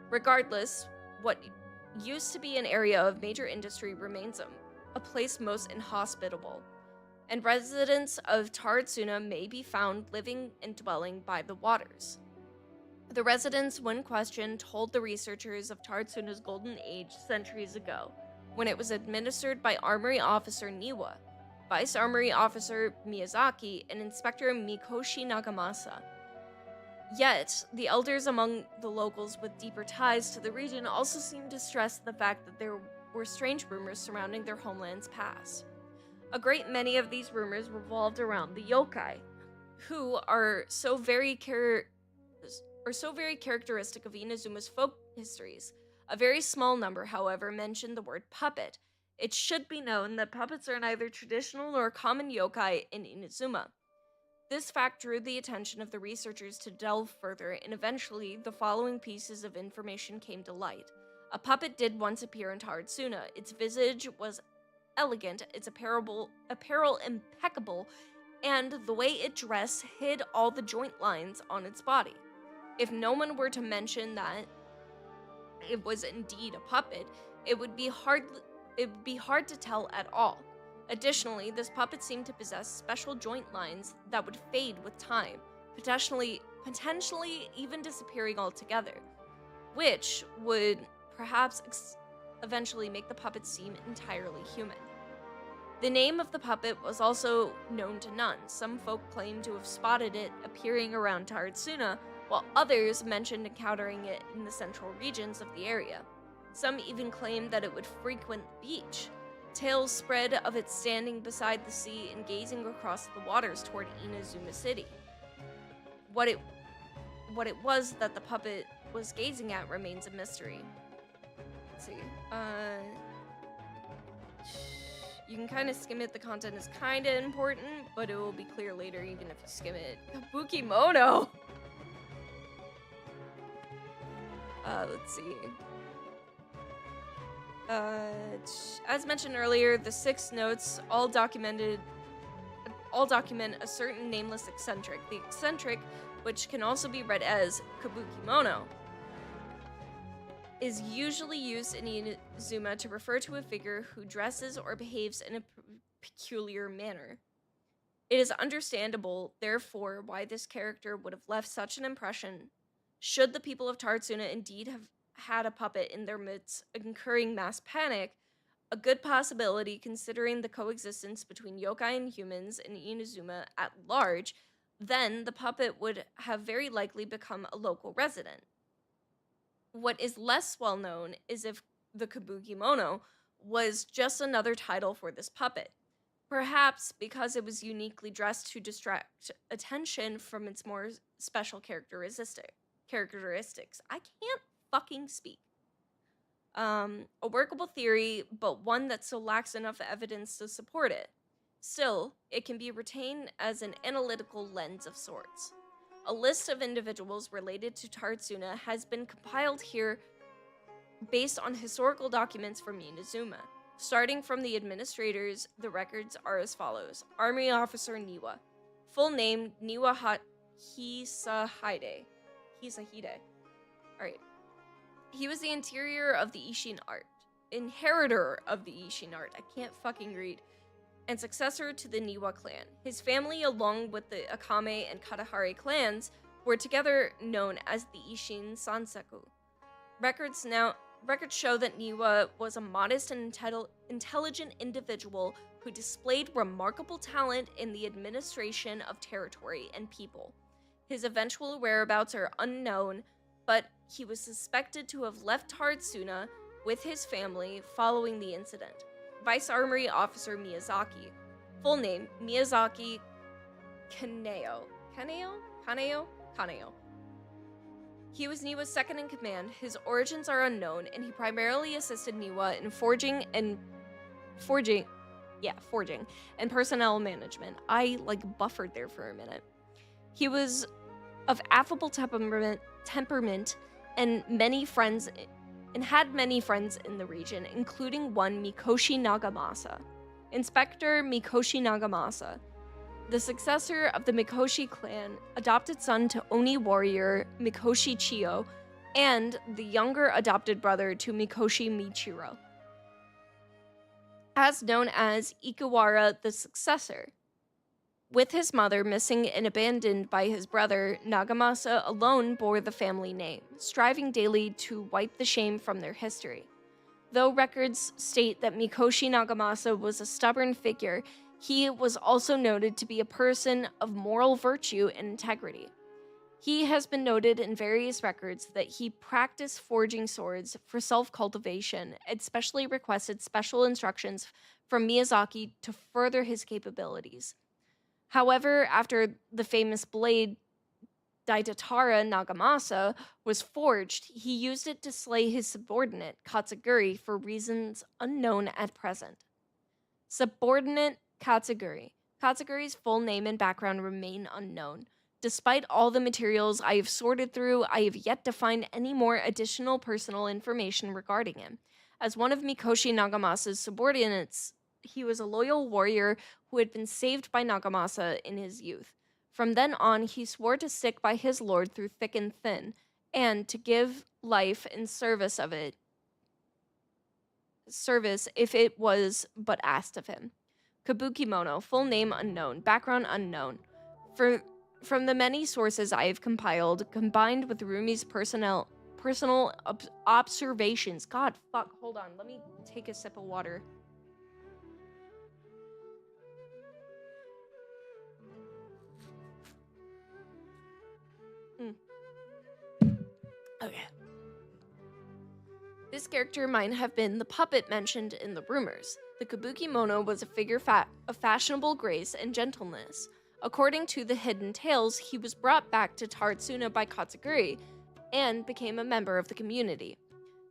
Regardless, what used to be an area of major industry remains a place most inhospitable, and residents of Tarasuna may be found living and dwelling by the waters. The residents, when questioned, told the researchers of Tarasuna's golden age centuries ago, when it was administered by Armory Officer Niwa, Vice Armory Officer Miyazaki, and Inspector Mikoshi Nagamasa. Yet, the elders among the locals with deeper ties to the region also seem to stress the fact that there were strange rumors surrounding their homeland's past. A great many of these rumors revolved around the yokai, who are so very characteristic of Inazuma's folk histories. A very small number, however, mentioned the word puppet. It should be known that puppets are neither traditional nor common yokai in Inazuma. This fact drew the attention of the researchers to delve further, and eventually the following pieces of information came to light. A puppet did once appear in Tarasuna. Its visage was elegant, its apparel impeccable, and the way it dressed hid all the joint lines on its body. If no one were to mention that it was indeed a puppet, it would be hard to tell at all. Additionally, this puppet seemed to possess special joint lines that would fade with time, potentially even disappearing altogether, which would perhaps eventually make the puppet seem entirely human. The name of the puppet was also known to none. Some folk claim to have spotted it appearing around Tarasuna, while others mentioned encountering it in the central regions of the area. Some even claimed that it would frequent the beach. Tales spread of it standing beside the sea and gazing across the waters toward Inazuma City. What it was that the puppet was gazing at remains a mystery. Let's see. You can kind of skim it. The content is kind of important, but it will be clear later even if you skim it. Kabukimono! Let's see. As mentioned earlier, the 6 notes all document a certain nameless eccentric. The eccentric, which can also be read as Kabukimono, is usually used in Inazuma to refer to a figure who dresses or behaves in a peculiar manner. It is understandable, therefore, why this character would have left such an impression should the people of Tarasuna indeed have had a puppet in their midst incurring mass panic. A good possibility considering the coexistence between yokai and humans in Inazuma at large, then the puppet would have very likely become a local resident. What is less well known is if the Kabuki Mono was just another title for this puppet. Perhaps because it was uniquely dressed to distract attention from its more special characteristics. I can't fucking speak. A workable theory, but one that still lacks enough evidence to support it. Still, it can be retained as an analytical lens of sorts. A list of individuals related to Tatsuna has been compiled here based on historical documents from Inazuma. Starting from the administrators, the records are as follows. Army Officer Niwa. Full name, Niwa Hisahide. Alright. He was the inheritor of the Ishin art. I can't fucking read. And successor to the Niwa clan. His family, along with the Akame and Katahari clans, were together known as the Ishin Sansaku. Records show that Niwa was a modest and intelligent individual who displayed remarkable talent in the administration of territory and people. His eventual whereabouts are unknown, but he was suspected to have left Tatsuna with his family following the incident. Vice Armory Officer Miyazaki. Full name, Miyazaki Kaneo. He was Niwa's second in command. His origins are unknown, and he primarily assisted Niwa in forging and personnel management. I buffered there for a minute. He was of affable temperament and had many friends in the region, including one Mikoshi Nagamasa. Inspector Mikoshi Nagamasa, the successor of the Mikoshi clan, adopted son to Oni warrior Mikoshi Chiyo, and the younger adopted brother to Mikoshi Michiro. As known as Ikiwara the Successor. With his mother missing and abandoned by his brother, Nagamasa alone bore the family name, striving daily to wipe the shame from their history. Though records state that Mikoshi Nagamasa was a stubborn figure, he was also noted to be a person of moral virtue and integrity. He has been noted in various records that he practiced forging swords for self-cultivation, and especially requested special instructions from Miyazaki to further his capabilities. However, after the famous blade Daitatara Nagamasa was forged, he used it to slay his subordinate, Katsuguri, for reasons unknown at present. Subordinate Katsuguri. Katsuguri's full name and background remain unknown. Despite all the materials I have sorted through, I have yet to find any more additional personal information regarding him. As one of Mikoshi Nagamasa's subordinates, he was a loyal warrior who had been saved by Nagamasa in his youth. From then on, he swore to stick by his lord through thick and thin, and to give life in service if it was but asked of him. Kabuki Mono, full name unknown, background unknown. From the many sources I have compiled, combined with Rumi's personal observations. God, fuck, hold on, let me take a sip of water. Okay. This character might have been the puppet mentioned in the rumors. The Kabuki Mono was a figure of fashionable grace and gentleness. According to the hidden tales, he was brought back to Tatsuna by Katsuguri and became a member of the community.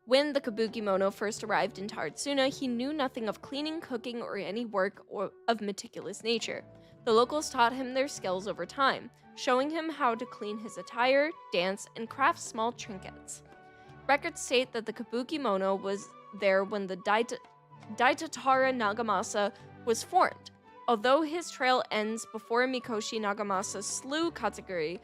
When the Kabuki Mono first arrived in Tatsuna, he knew nothing of cleaning, cooking, or any work of meticulous nature. The locals taught him their skills over time, showing him how to clean his attire, dance, and craft small trinkets. Records state that the Kabuki Mono was there when the Daitatara Nagamasa was formed. Although his trail ends before Mikoshi Nagamasa slew Katsuguri,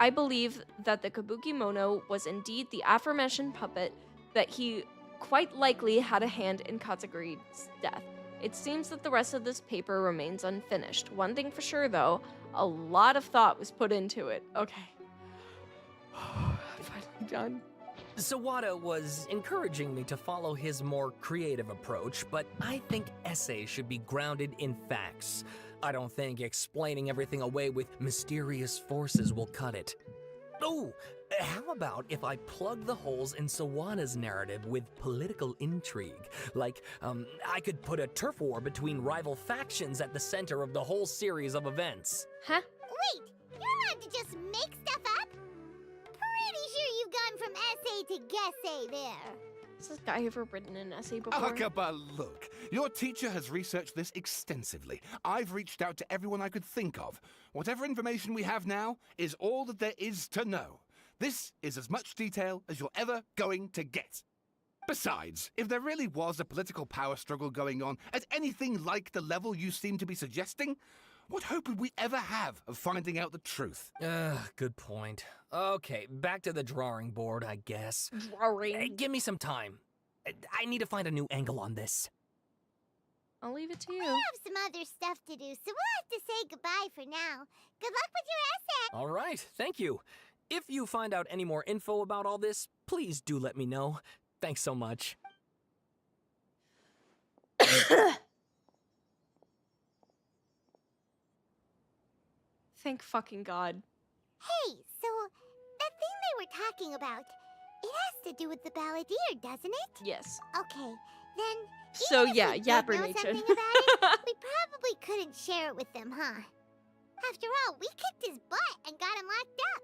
I believe that the Kabuki Mono was indeed the aforementioned puppet, that he quite likely had a hand in Katsuguri's death. It seems that the rest of this paper remains unfinished. One thing for sure, though, a lot of thought was put into it. Okay. I'm finally done. Sawada was encouraging me to follow his more creative approach, but I think essays should be grounded in facts. I don't think explaining everything away with mysterious forces will cut it. Oh, how about if I plug the holes in Sawada's narrative with political intrigue? Like, I could put a turf war between rival factions at the center of the whole series of events. Huh? Wait, you're allowed to just make stuff up? Pretty sure you've gone from essay to guessay there. Has this guy ever written an essay before? Akaba, look. Your teacher has researched this extensively. I've reached out to everyone I could think of. Whatever information we have now is all that there is to know. This is as much detail as you're ever going to get. Besides, if there really was a political power struggle going on at anything like the level you seem to be suggesting, what hope would we ever have of finding out the truth? Good point. Okay, back to the drawing board, I guess. Drawing? Hey, give me some time. I need to find a new angle on this. I'll leave it to you. We have some other stuff to do, so we'll have to say goodbye for now. Good luck with your essay! All right, thank you. If you find out any more info about all this, please do let me know. Thanks so much. Thank fucking God. Hey, so that thing they were talking about, it has to do with the balladeer, doesn't it? Yes. Okay, then. So even if yeah, we did Yapper know nature. something about it, we probably couldn't share it with them, huh? After all, we kicked his butt and got him locked up.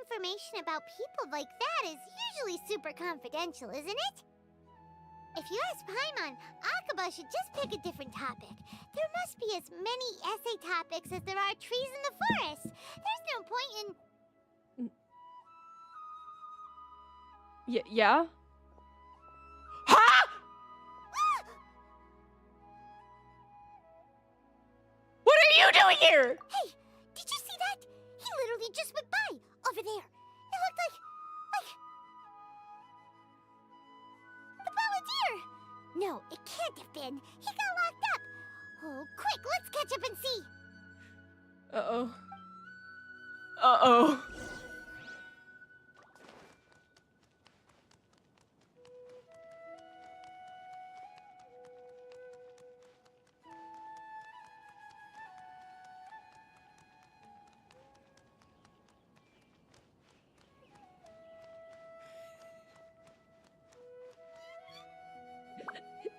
Information about people like that is usually super confidential, isn't it? If you ask Paimon, Akaba should just pick a different topic. There must be as many essay topics as there are trees in the forest. There's no point in... Yeah? Ha! What are you doing here? Hey, did you see that? He literally just went by, over there. It looked like... the balladeer! No, it can't have been. He got locked up. Oh, quick, let's catch up and see. Uh-oh. Uh-oh.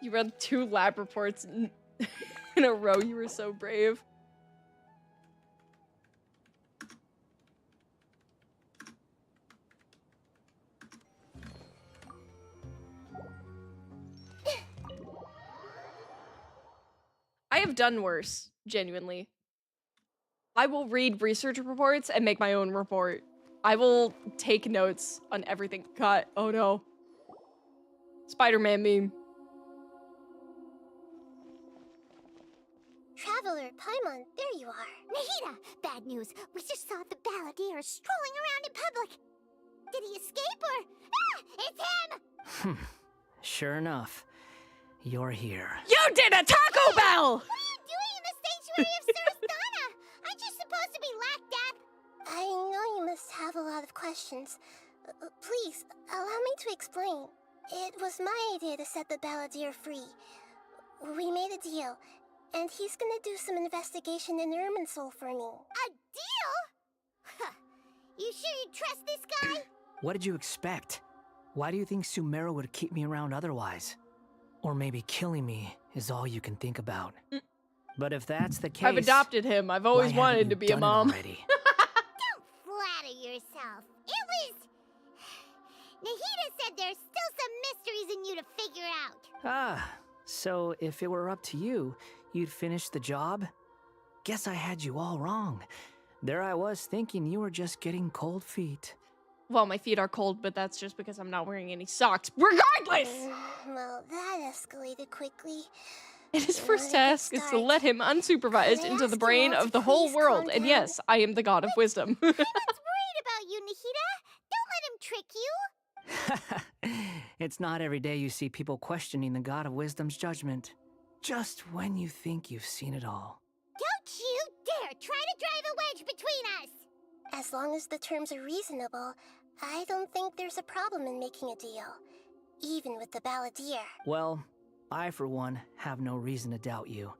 You read 2 lab reports in a row. You were so brave. I have done worse, genuinely. I will read research reports and make my own report. I will take notes on everything. God, oh no. Spider-Man meme. Traveler, Paimon, there you are. Nahida! Bad news. We just saw the balladeer strolling around in public. Did he escape or... Ah! It's him! Sure enough. You're here. You did a Taco Bell! What are you doing in the sanctuary of Surasthana? Aren't you supposed to be locked up? I know you must have a lot of questions. Please, allow me to explain. It was my idea to set the balladeer free. We made a deal, and he's gonna do some investigation in Irminsul for me. A deal? Huh. You sure you trust this guy? What did you expect? Why do you think Sumero would keep me around otherwise? Or maybe killing me is all you can think about. But if that's the case... I've adopted him. I've always why haven't wanted you to be a done it mom. already? Don't flatter yourself. It was... Nahida said there's still some mysteries in you to figure out. Ah, so if it were up to you, you'd finish the job? Guess I had you all wrong. There I was thinking you were just getting cold feet. Well, my feet are cold, but that's just because I'm not wearing any socks. Regardless! Well, that escalated quickly. And his first task is to let him unsupervised into the brain of the whole world. And yes, I am the god of wisdom. I was worried about you, Nahida. Don't let him trick you. It's not every day you see people questioning the god of wisdom's judgment. Just when you think you've seen it all. Don't you dare try to drive a wedge between us! As long as the terms are reasonable, I don't think there's a problem in making a deal, even with the Balladeer. Well, I, for one, have no reason to doubt you,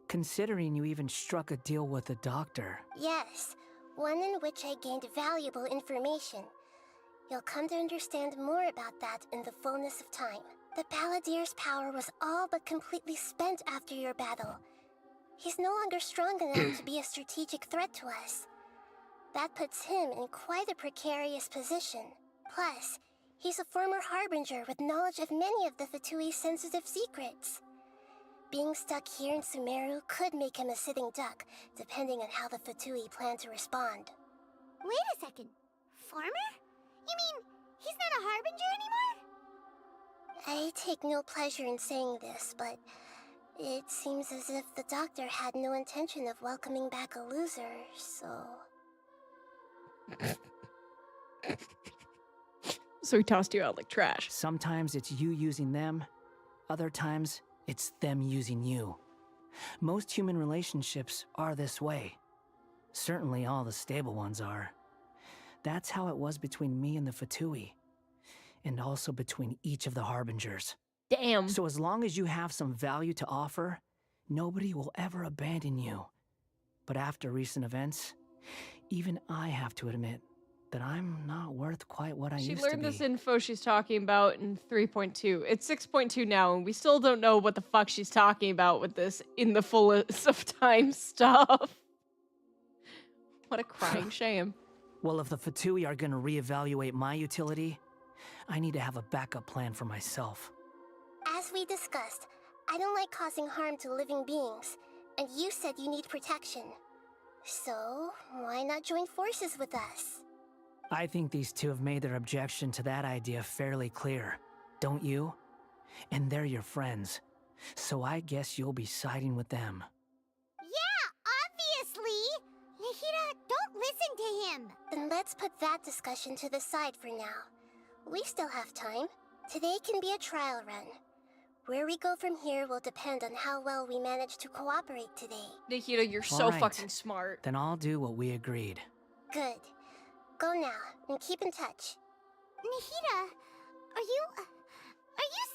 considering you even struck a deal with the doctor. Yes, one in which I gained valuable information. You'll come to understand more about that in the fullness of time. The Balladeer's power was all but completely spent after your battle. He's no longer strong enough to be a strategic threat to us. That puts him in quite a precarious position. Plus, he's a former Harbinger with knowledge of many of the Fatui's sensitive secrets. Being stuck here in Sumeru could make him a sitting duck, depending on how the Fatui plan to respond. Wait a second. Former? You mean he's not a Harbinger anymore? I take no pleasure in saying this, but it seems as if the doctor had no intention of welcoming back a loser, so... So he tossed you out like trash. Sometimes it's you using them, other times it's them using you. Most human relationships are this way. Certainly all the stable ones are. That's how it was between me and the Fatui, and also between each of the Harbingers. Damn. So as long as you have some value to offer, nobody will ever abandon you. But after recent events, even I have to admit that I'm not worth quite what I used to be. She learned this info she's talking about in 3.2. It's 6.2 now, and we still don't know what the fuck she's talking about with this in the fullest of time stuff. What a crying shame. Well, if the Fatui are gonna reevaluate my utility, I need to have a backup plan for myself. As we discussed, I don't like causing harm to living beings, and you said you need protection. So, why not join forces with us? I think these two have made their objection to that idea fairly clear, don't you? And they're your friends, so I guess you'll be siding with them. Yeah, obviously! Nahida, don't listen to him! Then let's put that discussion to the side for now. We still have time. Today can be a trial run. Where we go from here will depend on how well we manage to cooperate today. Nahida, you're so All right. fucking smart. Then I'll do what we agreed. Good. Go now, and keep in touch. Nahida, are you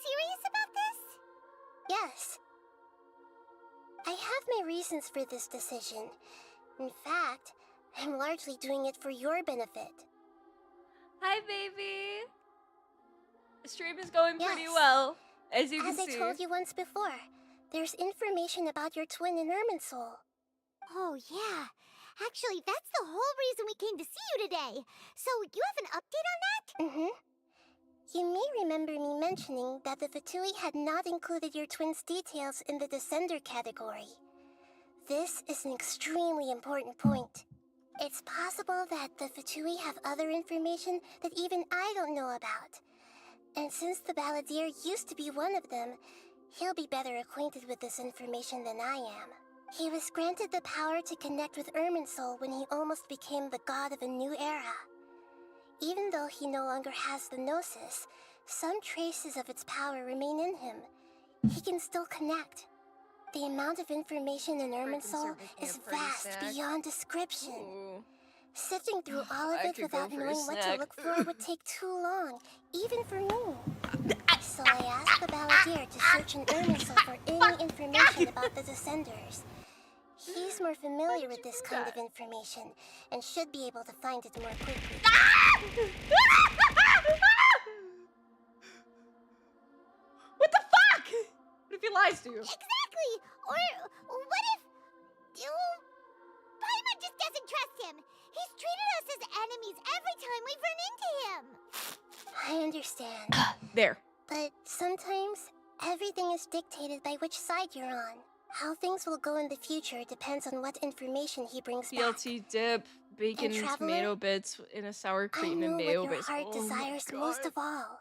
serious about this? Yes. I have my reasons for this decision. In fact, I'm largely doing it for your benefit. Hi, baby. The stream is going pretty Yes. well, as you can As see. I told you once before, there's information about your twin in Irminsul. Oh, yeah. Actually, that's the whole reason we came to see you today. So, you have an update on that? Mm-hmm. You may remember me mentioning that the Fatui had not included your twin's details in the Descender category. This is an extremely important point. It's possible that the Fatui have other information that even I don't know about. And since the Balladeer used to be one of them, he'll be better acquainted with this information than I am. He was granted the power to connect with Irminsul when he almost became the god of a new era. Even though he no longer has the Gnosis, some traces of its power remain in him. He can still connect. The amount of information in Irminsul is vast beyond description. Ooh. Sifting through all of I it could go without for a knowing what to snack. look for would take too long, even for me. So I asked the Balladeer to search in Irminsul for any information about the Descenders. He's more familiar with this kind of information, and should be able to find it more quickly. What the fuck? What if he lies to you? Exactly! Or what if... Paimon just doesn't trust him. He's treated us as enemies every time we've run into him. I understand. There. But sometimes, everything is dictated by which side you're on. How things will go in the future depends on what information he brings back. BLT dip, bacon, And Traveler, tomato bits in a sour I cream know and what mayo your base. heart Oh my desires God. most of all.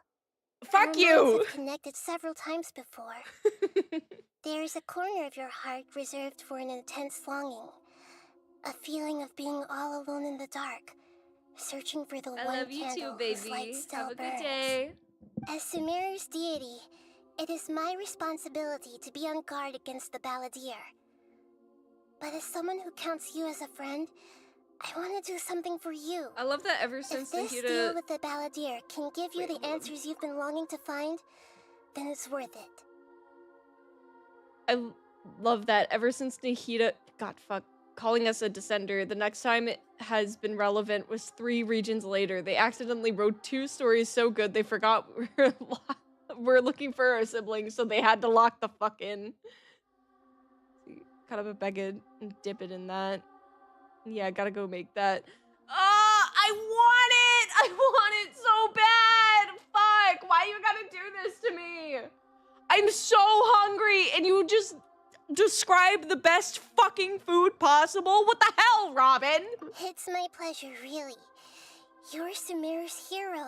Fuck Our you! minds have connected several times before. There's a corner of your heart reserved for an intense longing. A feeling of being all alone in the dark, searching for the I one love you candle too, whose light baby. still Have a good burns. day. As Sumeru's deity, it is my responsibility to be on guard against the Balladeer. But as someone who counts you as a friend, I want to do something for you. I love that ever since If this Nahida... deal with the Balladeer can give you the answers you've been longing to find, then it's worth it. I love that ever since Nahida... God, fuck. Calling us a descender, the next time it has been relevant was 3 regions later. They accidentally wrote 2 stories so good they forgot we're looking for our siblings, so they had to lock the fuck in. Kind of a beg it and dip it in that. Yeah, gotta go make that. I want it! I want it so bad! Fuck! Why you gotta do this to me? I'm so hungry, and you just describe the best fucking food possible? What the hell, Robin? It's my pleasure, really. You're Sumeru's hero.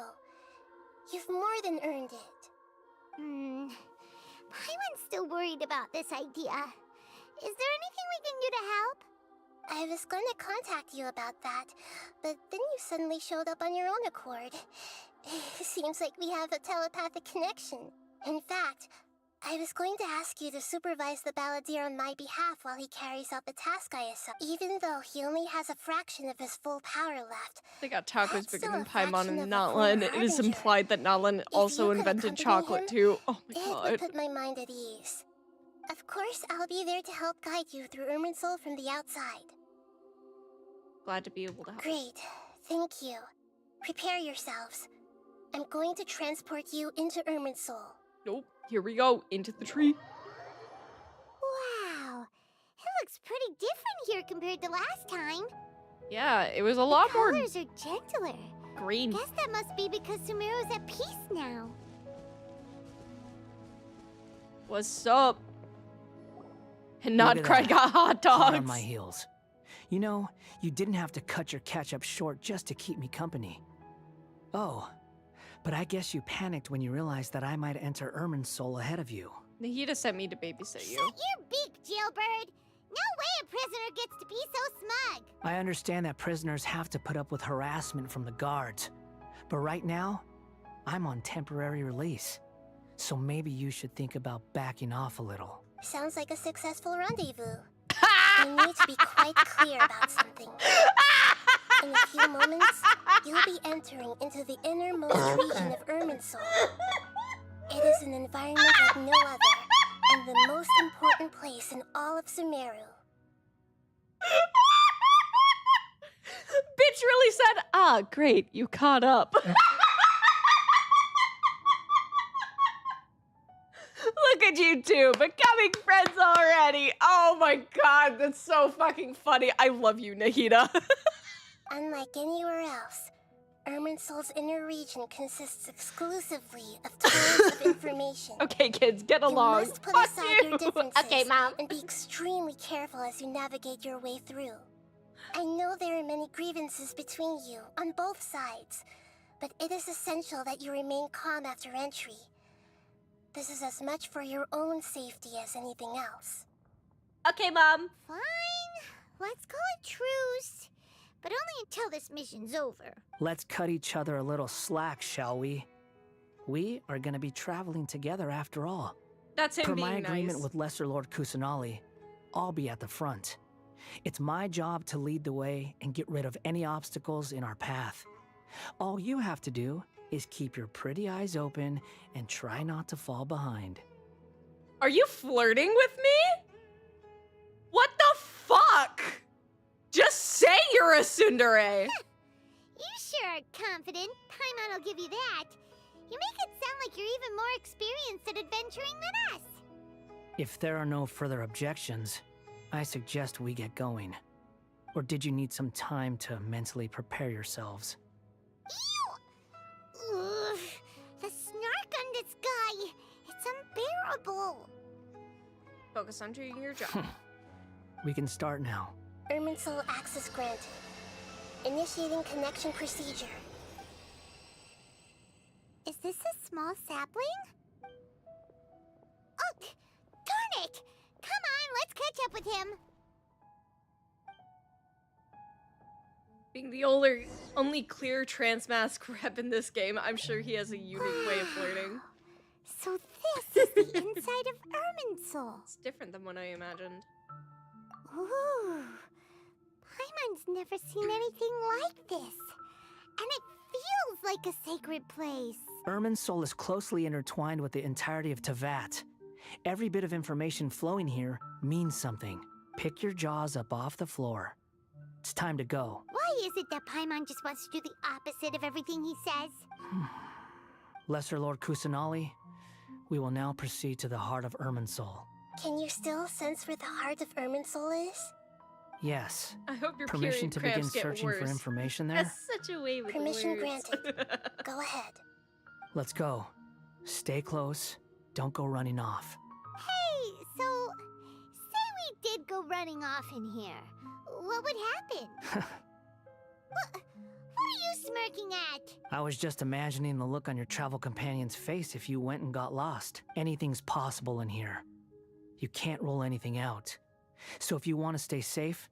You've more than earned it. Paimon's still worried about this idea. Is there anything we can do to help? I was going to contact you about that, but then you suddenly showed up on your own accord. Seems like we have a telepathic connection. In fact, I was going to ask you to supervise the Balladeer on my behalf while he carries out the task I assigned, even though he only has a fraction of his full power left. They got tacos bigger still than a fraction Paimon of and a full Notland. It is harbinger. implied that Notland also you could invented accompany chocolate him, too. Oh my It god. would put my mind at ease. Of course, I'll be there to help guide you through Irminsul from the outside. Glad to be able to help. Great. Thank you. Prepare yourselves. I'm going to transport you into Irminsul. Nope. Here we go. Into the tree. Wow. It looks pretty different here compared to last time. Yeah, it was a lot more colors are gentler. green. Guess that must be because Sumeru's at peace now. What's up? And Look not at Craig that. got hot Hot dogs. on my heels. You know, you didn't have to cut your catch-up short just to keep me company. Oh, but I guess you panicked when you realized that I might enter Irminsul ahead of you. Nahida sent me to babysit you. Shut your beak, jailbird. No way a prisoner gets to be so smug. I understand that prisoners have to put up with harassment from the guards. But right now, I'm on temporary release. So maybe you should think about backing off a little. Sounds like a successful rendezvous. We need to be quite clear about something. In a few moments, you'll be entering into the innermost region of Irminsul. It is an environment like no other, and the most important place in all of Sumeru. Bitch really said, ah, great, you caught up. Look at you two, becoming friends already. Oh my god, that's so fucking funny. I love you, Nahida. Unlike anywhere else, Irminsul's inner region consists exclusively of tons of information. Okay, kids, get along. You must put Fuck aside you. your differences Okay, Mom. and be extremely careful as you navigate your way through. I know there are many grievances between you, on both sides, but it is essential that you remain calm after entry. This is as much for your own safety as anything else. Okay, Mom. Fine. Let's call it truce. But only until this mission's over. Let's cut each other a little slack, shall we? We are going to be traveling together after all. That's him Per being my agreement nice. with Lesser Lord Kusanali, I'll be at the front. It's my job to lead the way and get rid of any obstacles in our path. All you have to do is keep your pretty eyes open and try not to fall behind. Are you flirting with me? What the fuck? Just say you're a tsundere. You sure are confident. Paimon will give you that. You make it sound like you're even more experienced at adventuring than us. If there are no further objections, I suggest we get going. Or did you need some time to mentally prepare yourselves? Ew! Ugh, the snark on this guy. It's unbearable. Focus on doing your job. We can start now. Irminsul access granted. Initiating connection procedure. Is this a small sapling? Oh, darn it! Come on, let's catch up with him. Being the only clear transmask rep in this game, I'm sure he has a unique way of flirting. So this is the inside of Irminsul. It's different than what I imagined. Ooh. Paimon's never seen anything like this. And it feels like a sacred place. Irminsul is closely intertwined with the entirety of Tevat. Every bit of information flowing here means something. Pick your jaws up off the floor. It's time to go. Why is it that Paimon just wants to do the opposite of everything he says? Lesser Lord Kusanali, we will now proceed to the heart of Irminsul. Can you still sense where the heart of Irminsul is? Yes. I hope your Permission to begin period cramps get searching for worse. information there? That's such a way with Permission words. granted. Go ahead. Let's go. Stay close. Don't go running off. Hey, so say we did go running off in here. What would happen? What are you smirking at? I was just imagining the look on your travel companion's face if you went and got lost. Anything's possible in here. You can't rule anything out. So if you want to stay safe,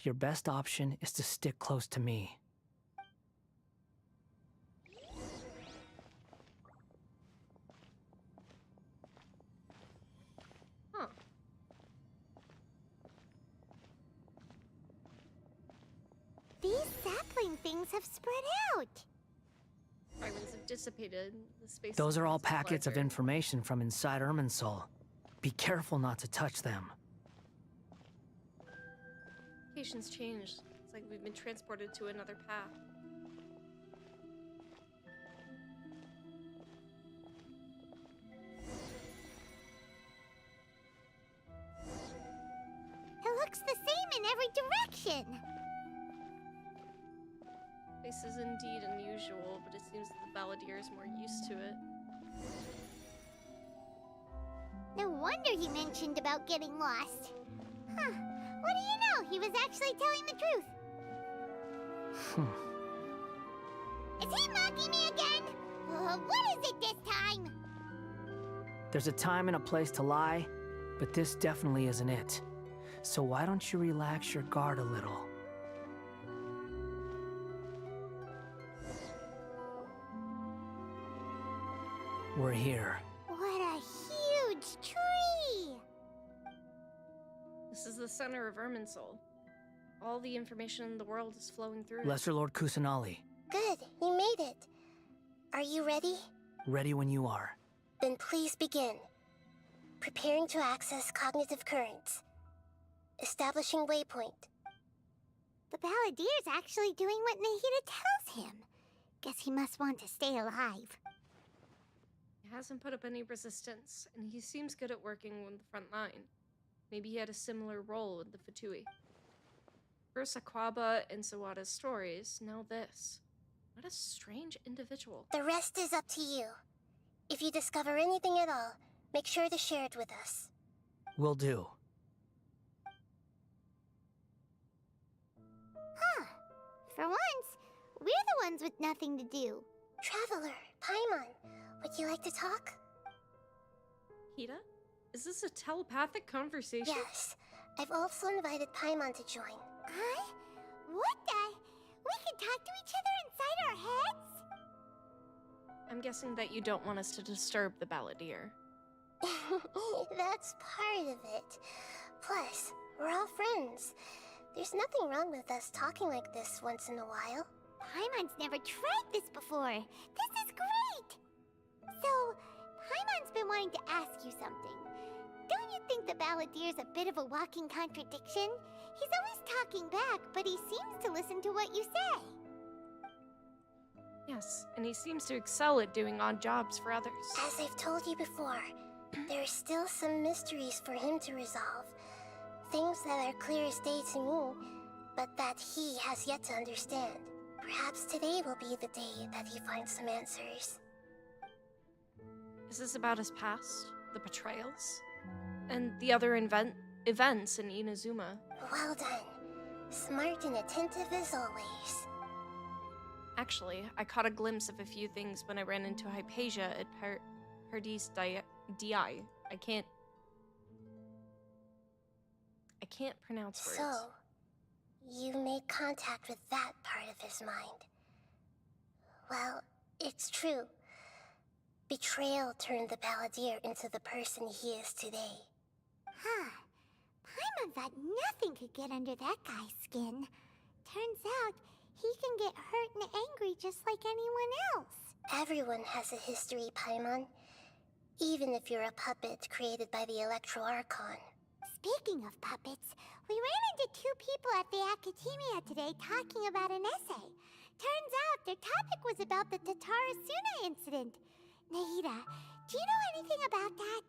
your best option is to stick close to me. Huh. These sapling things have spread out. Islands have dissipated. The space Those are all is packets of larger. information from inside Irminsul. Be careful not to touch them. Location's changed. It's like we've been transported to another path. It looks the same in every direction. This is indeed unusual, but it seems that the Balladeer is more used to it. No wonder he mentioned about getting lost. Huh. What do you know? He was actually telling the truth. Is he mocking me again? What is it this time? There's a time and a place to lie, but this definitely isn't it. So why don't you relax your guard a little? We're here. What a huge tree! This is the center of Irminsul. All the information in the world is flowing through. Lesser Lord Kusanali, Good, you made it. Are you ready? ready when you are. Then please begin. Preparing to access cognitive currents. Establishing waypoint. The Balladier's actually doing what Nahida tells him. Guess he must want to stay alive. He hasn't put up any resistance, and he seems good at working with the front line. Maybe he had a similar role with the Fatui. First Aquaba and Sawada's stories, now this. What a strange individual. The rest is up to you. If you discover anything at all, make sure to share it with us. Will do. Huh. For once, we're the ones with nothing to do. Traveler, Paimon, would you like to talk? Hida? Is this a telepathic conversation? Yes. I've also invited Paimon to join. Huh? What the? We can talk to each other inside our heads? I'm guessing that you don't want us to disturb the Balladeer. That's part of it. Plus, we're all friends. There's nothing wrong with us talking like this once in a while. Paimon's never tried this before. This is great! So, Paimon's been wanting to ask you something. Don't you think the Balladier's a bit of a walking contradiction? He's always talking back, but he seems to listen to what you say. Yes, and he seems to excel at doing odd jobs for others. As I've told you before, there are still some mysteries for him to resolve. Things that are clear as day to me, but that he has yet to understand. Perhaps today will be the day that he finds some answers. Is this about his past? The betrayals? And the other events in Inazuma? Well done. Smart and attentive as always. Actually, I caught a glimpse of a few things when I ran into Hypatia at Paradis Di. I can't pronounce words. So, you made contact with that part of his mind. Well, it's true. Betrayal turned the Balladeer into the person he is today. Huh. Paimon thought nothing could get under that guy's skin. Turns out, he can get hurt and angry just like anyone else. Everyone has a history, Paimon. Even if you're a puppet created by the Electro Archon. Speaking of puppets, we ran into two people at the Academia today talking about an essay. Turns out their topic was about the Tatara Suna incident. Nahida, do you know anything about that?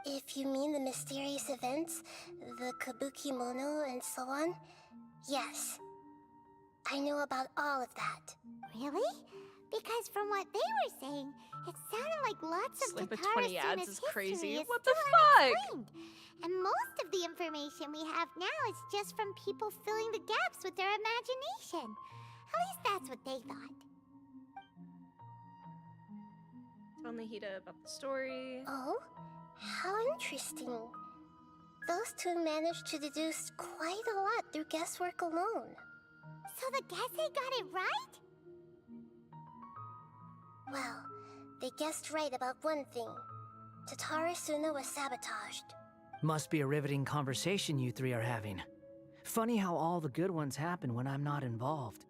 If you mean the mysterious events, the Kabuki Mono and so on, yes. I know about all of that. Really? Because from what they were saying, it sounded like lots of Slip of Tatara 20 ads Suna's is crazy. history is What the still fuck? unexplained. And most of the information we have now is just from people filling the gaps with their imagination. At least that's what they thought. Tell Nahida about the story. Oh? How interesting. Those two managed to deduce quite a lot through guesswork alone. So the Gesse got it right? Well, they guessed right about one thing. Tatara Suna was sabotaged. Must be a riveting conversation you three are having. Funny how all the good ones happen when I'm not involved.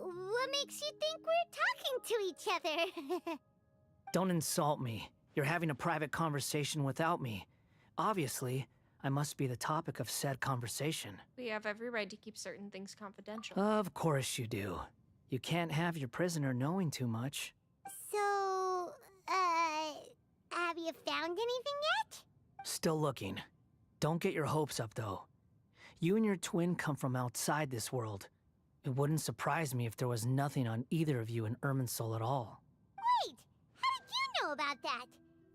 What makes you think we're talking to each other? Don't insult me. You're having a private conversation without me. Obviously, I must be the topic of said conversation. We have every right to keep certain things confidential. Of course you do. You can't have your prisoner knowing too much. So, have you found anything yet? Still looking. Don't get your hopes up, though. You and your twin come from outside this world. It wouldn't surprise me if there was nothing on either of you in Irminsul at all. Wait! How did you know about that?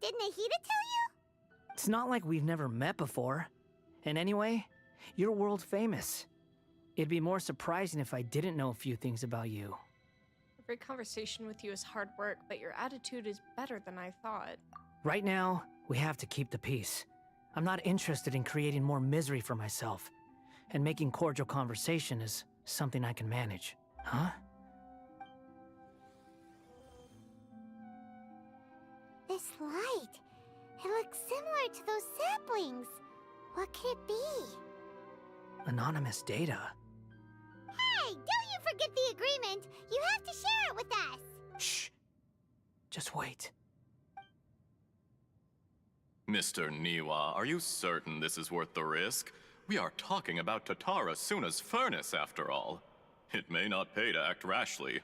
Did Nahida tell you? It's not like we've never met before. And anyway, you're world famous. It'd be more surprising if I didn't know a few things about you. Every conversation with you is hard work, but your attitude is better than I thought. Right now, we have to keep the peace. I'm not interested in creating more misery for myself. And making cordial conversation is something I can manage. Huh? This light. It looks similar to those saplings. What could it be? Anonymous data. Hey, don't you forget the agreement. You have to share it with us. Shh. Just wait. Mr. Niwa, are you certain this is worth the risk? We are talking about Tatara Suna's furnace, after all. It may not pay to act rashly.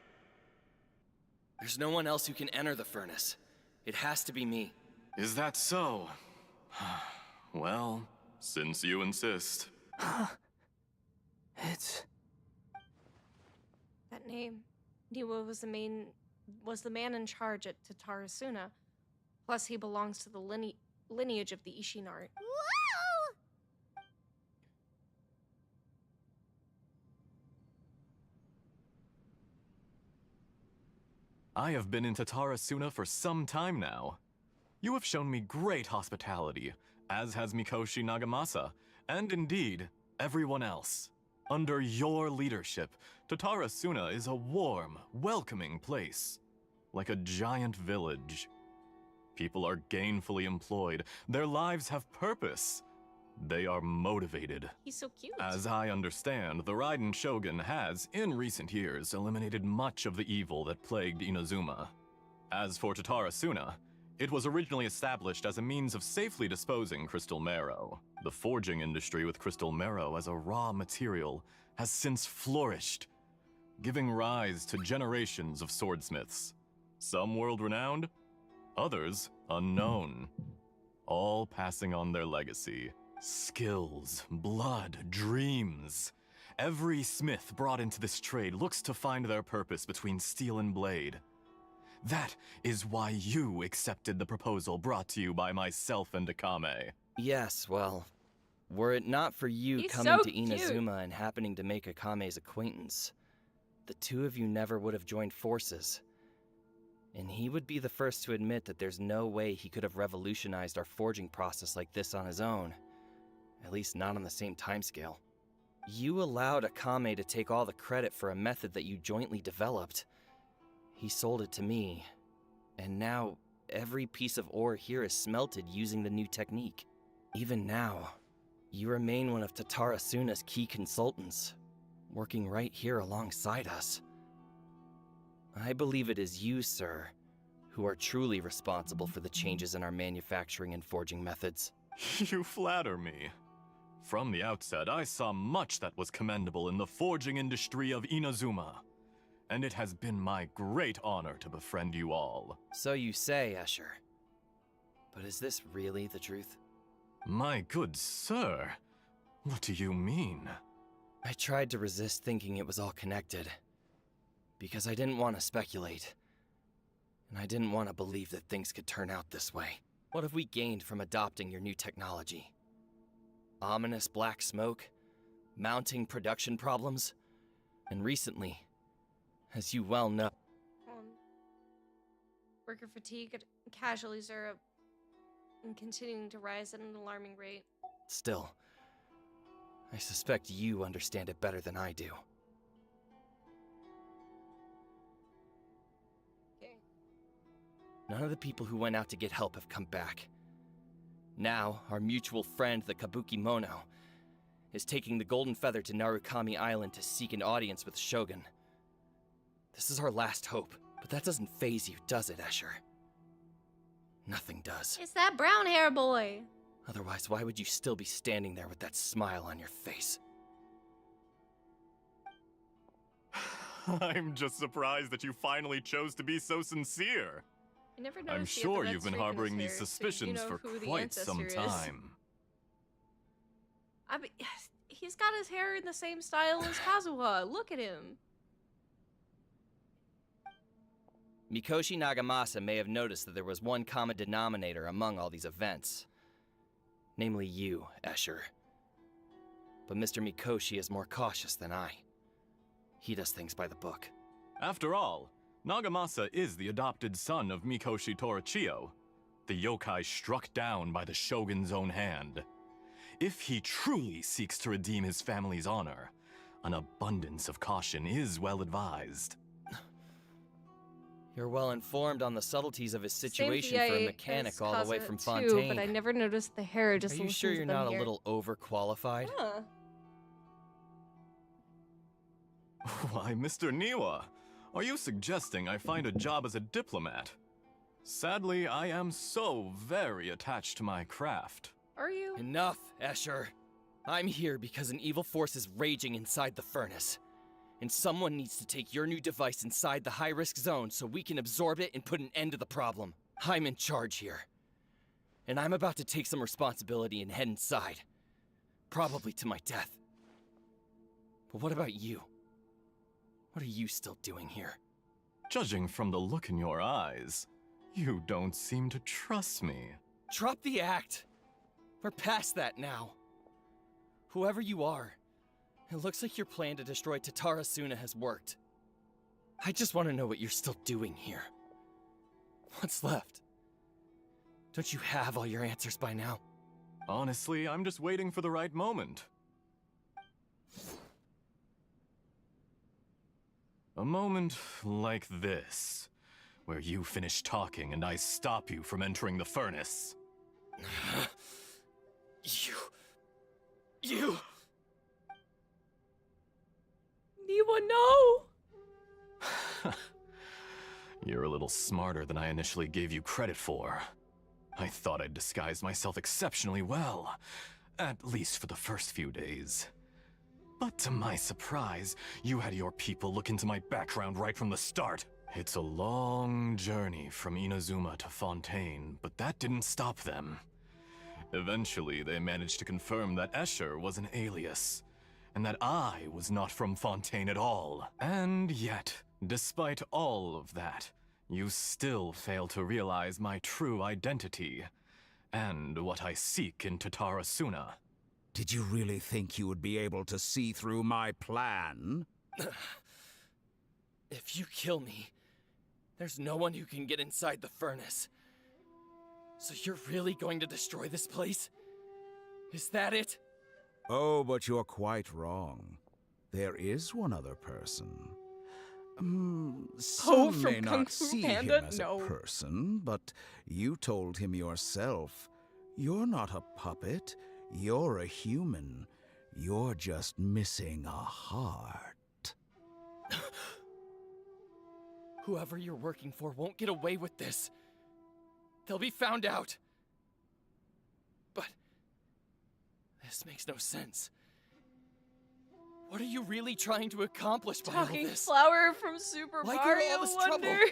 There's no one else who can enter the furnace. It has to be me. Is that so? Well, since you insist. It's... That name. Niwa was the man in charge at Tatara Suna. Plus, he belongs to the lineage of the Ishinart. Whoa! I have been in Tatara Suna for some time now. You have shown me great hospitality, as has Mikoshi Nagamasa, and indeed, everyone else. Under your leadership, Tatara Suna is a warm, welcoming place. Like a giant village. People are gainfully employed. Their lives have purpose. They are motivated. He's so cute. As I understand, the Raiden Shogun has, in recent years, eliminated much of the evil that plagued Inazuma. As for Tatara Suna, it was originally established as a means of safely disposing crystal marrow. The forging industry with crystal marrow as a raw material has since flourished, giving rise to generations of swordsmiths. Some world-renowned, others unknown, all passing on their legacy. Skills, blood, dreams. Every smith brought into this trade looks to find their purpose between steel and blade. That is why you accepted the proposal brought to you by myself and Akame. Yes, well, were it not for you He's coming so to cute. Inazuma and happening to make Akame's acquaintance, the two of you never would have joined forces. And he would be the first to admit that there's no way he could have revolutionized our forging process like this on his own. At least not on the same timescale. You allowed Akame to take all the credit for a method that you jointly developed. He sold it to me, and now every piece of ore here is smelted using the new technique. Even now, you remain one of Tatara Suna's key consultants, working right here alongside us. I believe it is you, sir, who are truly responsible for the changes in our manufacturing and forging methods. You flatter me. From the outset, I saw much that was commendable in the forging industry of Inazuma, and it has been my great honor to befriend you all. So you say, Escher. But is this really the truth? My good sir, what do you mean? I tried to resist thinking it was all connected, because I didn't want to speculate, and I didn't want to believe that things could turn out this way. What have we gained from adopting your new technology? Ominous black smoke, mounting production problems, and recently, as you well know... Worker fatigue and casualties are continuing to rise at an alarming rate. Still, I suspect you understand it better than I do. Okay. None of the people who went out to get help have come back. Now, our mutual friend, the Kabuki Mono, is taking the Golden Feather to Narukami Island to seek an audience with Shogun. This is our last hope, but that doesn't faze you, does it, Escher? Nothing does. It's that brown hair boy. Otherwise, why would you still be standing there with that smile on your face? I'm just surprised that you finally chose to be so sincere. I never noticed I'm sure you've been harboring these suspicions for quite some time. I mean, he's got his hair in the same style as Kazuha. Look at him. Mikoshi Nagamasa may have noticed that there was one common denominator among all these events. Namely you, Escher. But Mr. Mikoshi is more cautious than I. He does things by the book. After all, Nagamasa is the adopted son of Mikoshi Torichio, the yokai struck down by the Shogun's own hand. If he truly seeks to redeem his family's honor, an abundance of caution is well advised. You're well informed on the subtleties of his situation for a mechanic all the way from too, Fontaine. But I never noticed the hair. Just Are you sure you're not a little overqualified? Huh. Why, Mr. Niwa, are you suggesting I find a job as a diplomat? Sadly, I am so very attached to my craft. Are you? Enough, Escher. I'm here because an evil force is raging inside the furnace. And someone needs to take your new device inside the high-risk zone so we can absorb it and put an end to the problem. I'm in charge here. And I'm about to take some responsibility and head inside. Probably to my death. But what about you? What are you still doing here? Judging from the look in your eyes, you don't seem to trust me. Drop the act! We're past that now. Whoever you are, it looks like your plan to destroy Tatara Suna has worked. I just want to know what you're still doing here. What's left? Don't you have all your answers by now? Honestly, I'm just waiting for the right moment. A moment like this, where you finish talking and I stop you from entering the furnace. You... Niwa, no! You're a little smarter than I initially gave you credit for. I thought I'd disguised myself exceptionally well, at least for the first few days. But to my surprise, you had your people look into my background right from the start. It's a long journey from Inazuma to Fontaine, but that didn't stop them. Eventually, they managed to confirm that Escher was an alias, and that I was not from Fontaine at all. And yet, despite all of that, you still fail to realize my true identity, and what I seek in Tatara Suna. Did you really think you would be able to see through my plan? If you kill me, there's no one who can get inside the furnace. So you're really going to destroy this place? Is that it? Oh, but you're quite wrong. There is one other person. Some may not see him as a person, but you told him yourself. You're not a puppet. You're a human. You're just missing a heart. Whoever you're working for won't get away with this. They'll be found out. But this makes no sense. What are you really trying to accomplish by all Talking this? flower from Super Why Mario all this Wonder. trouble?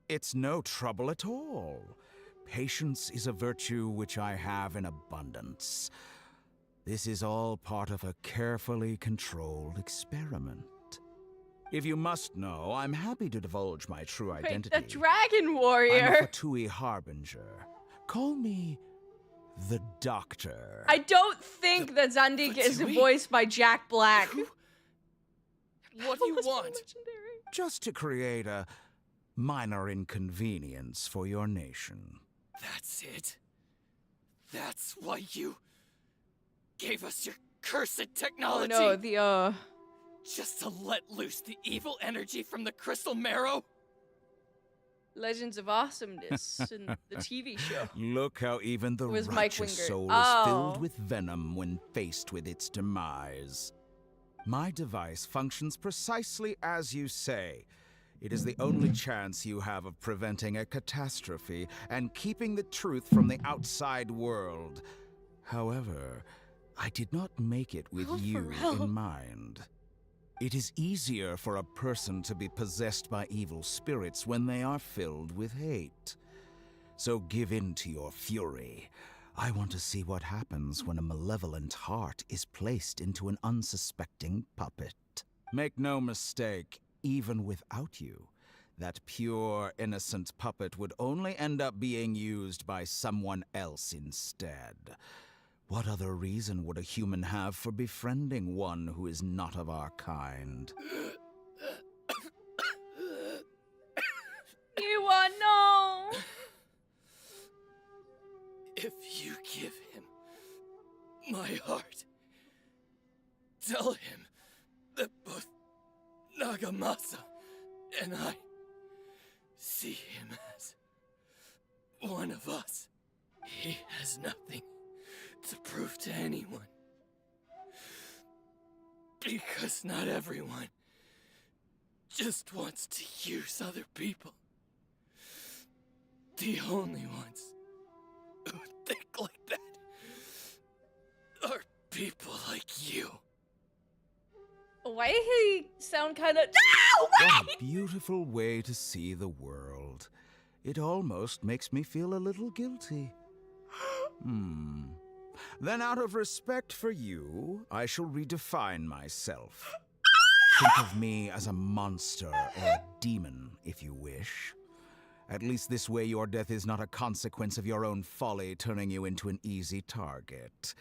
It's no trouble at all. Patience is a virtue which I have in abundance. This is all part of a carefully controlled experiment. If you must know, I'm happy to divulge my true Wait, identity. the Dragon I'm Warrior. a Fatui Harbinger. Call me the Doctor. I don't think that Zandik is voiced by Jack Black. What do you want? Just to create a minor inconvenience for your nation. That's it. That's why you gave us your cursed technology. Oh no, Just to let loose the evil energy from the crystal marrow? Legends of Awesomeness in the TV show. Look how even the Was Mike righteous Wingert. soul Oh. is filled with venom when faced with its demise. My device functions precisely as you say. It is the only chance you have of preventing a catastrophe and keeping the truth from the outside world. However, I did not make it with you in mind. It is easier for a person to be possessed by evil spirits when they are filled with hate. So give in to your fury. I want to see what happens when a malevolent heart is placed into an unsuspecting puppet. Make no mistake, even without you, that pure, innocent puppet would only end up being used by someone else instead. What other reason would a human have for befriending one who is not of our kind? Ewa, no! If you give him my heart, tell him that both Nagamasa and I see him as one of us. He has nothing to prove to anyone. Because not everyone just wants to use other people. The only ones who think like that are people like you. Why did he sound kind of... No! What a beautiful way to see the world. It almost makes me feel a little guilty. Then out of respect for you, I shall redefine myself. Think of me as a monster or a demon, if you wish. At least this way your death is not a consequence of your own folly turning you into an easy target.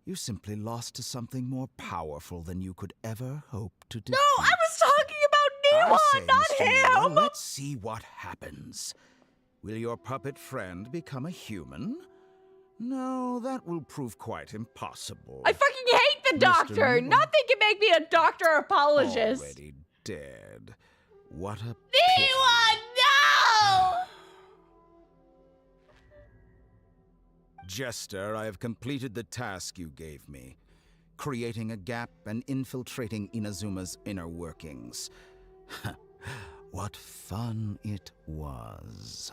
You simply lost to something more powerful than you could ever hope to defeat. No, I was talking about I say, Newa, not Mr. Newa, him! let's see what happens. Will your puppet friend become a human? No, that will prove quite impossible. I fucking hate the Mr. Doctor! Newa. Nothing can make me a doctor apologist! Already dead. What a Newa, no! Jester, I have completed the task you gave me, creating a gap and infiltrating Inazuma's inner workings. What fun it was.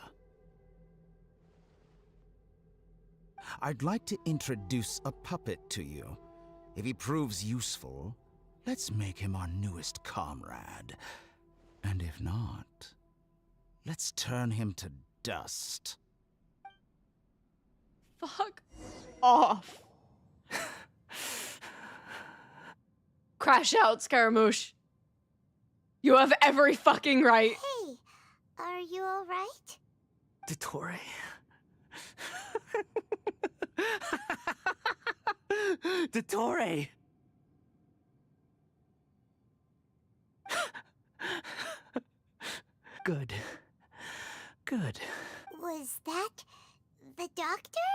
I'd like to introduce a puppet to you. If he proves useful, let's make him our newest comrade. And if not, let's turn him to dust. Fuck off. Crash out, Scaramouche. You have every fucking right. Hey, are you alright? Dottore. Dottore! Good. Good. Was that the Doctor?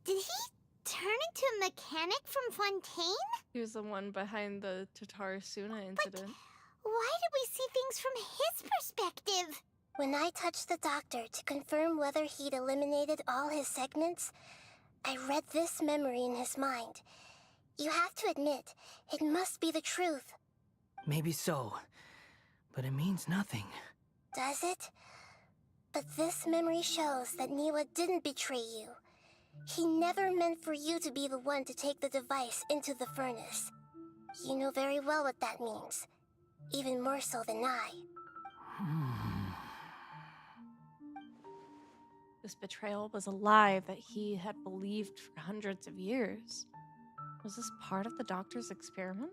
Did he turn into a mechanic from Fontaine? He was the one behind the Tatara Suna incident. Why did we see things from his perspective? When I touched the doctor to confirm whether he'd eliminated all his segments, I read this memory in his mind. You have to admit, it must be the truth. Maybe so, but it means nothing. Does it? But this memory shows that Niwa didn't betray you. He never meant for you to be the one to take the device into the furnace. You know very well what that means. Even more so than I. This betrayal was a lie that he had believed for hundreds of years. Was this part of the doctor's experiment?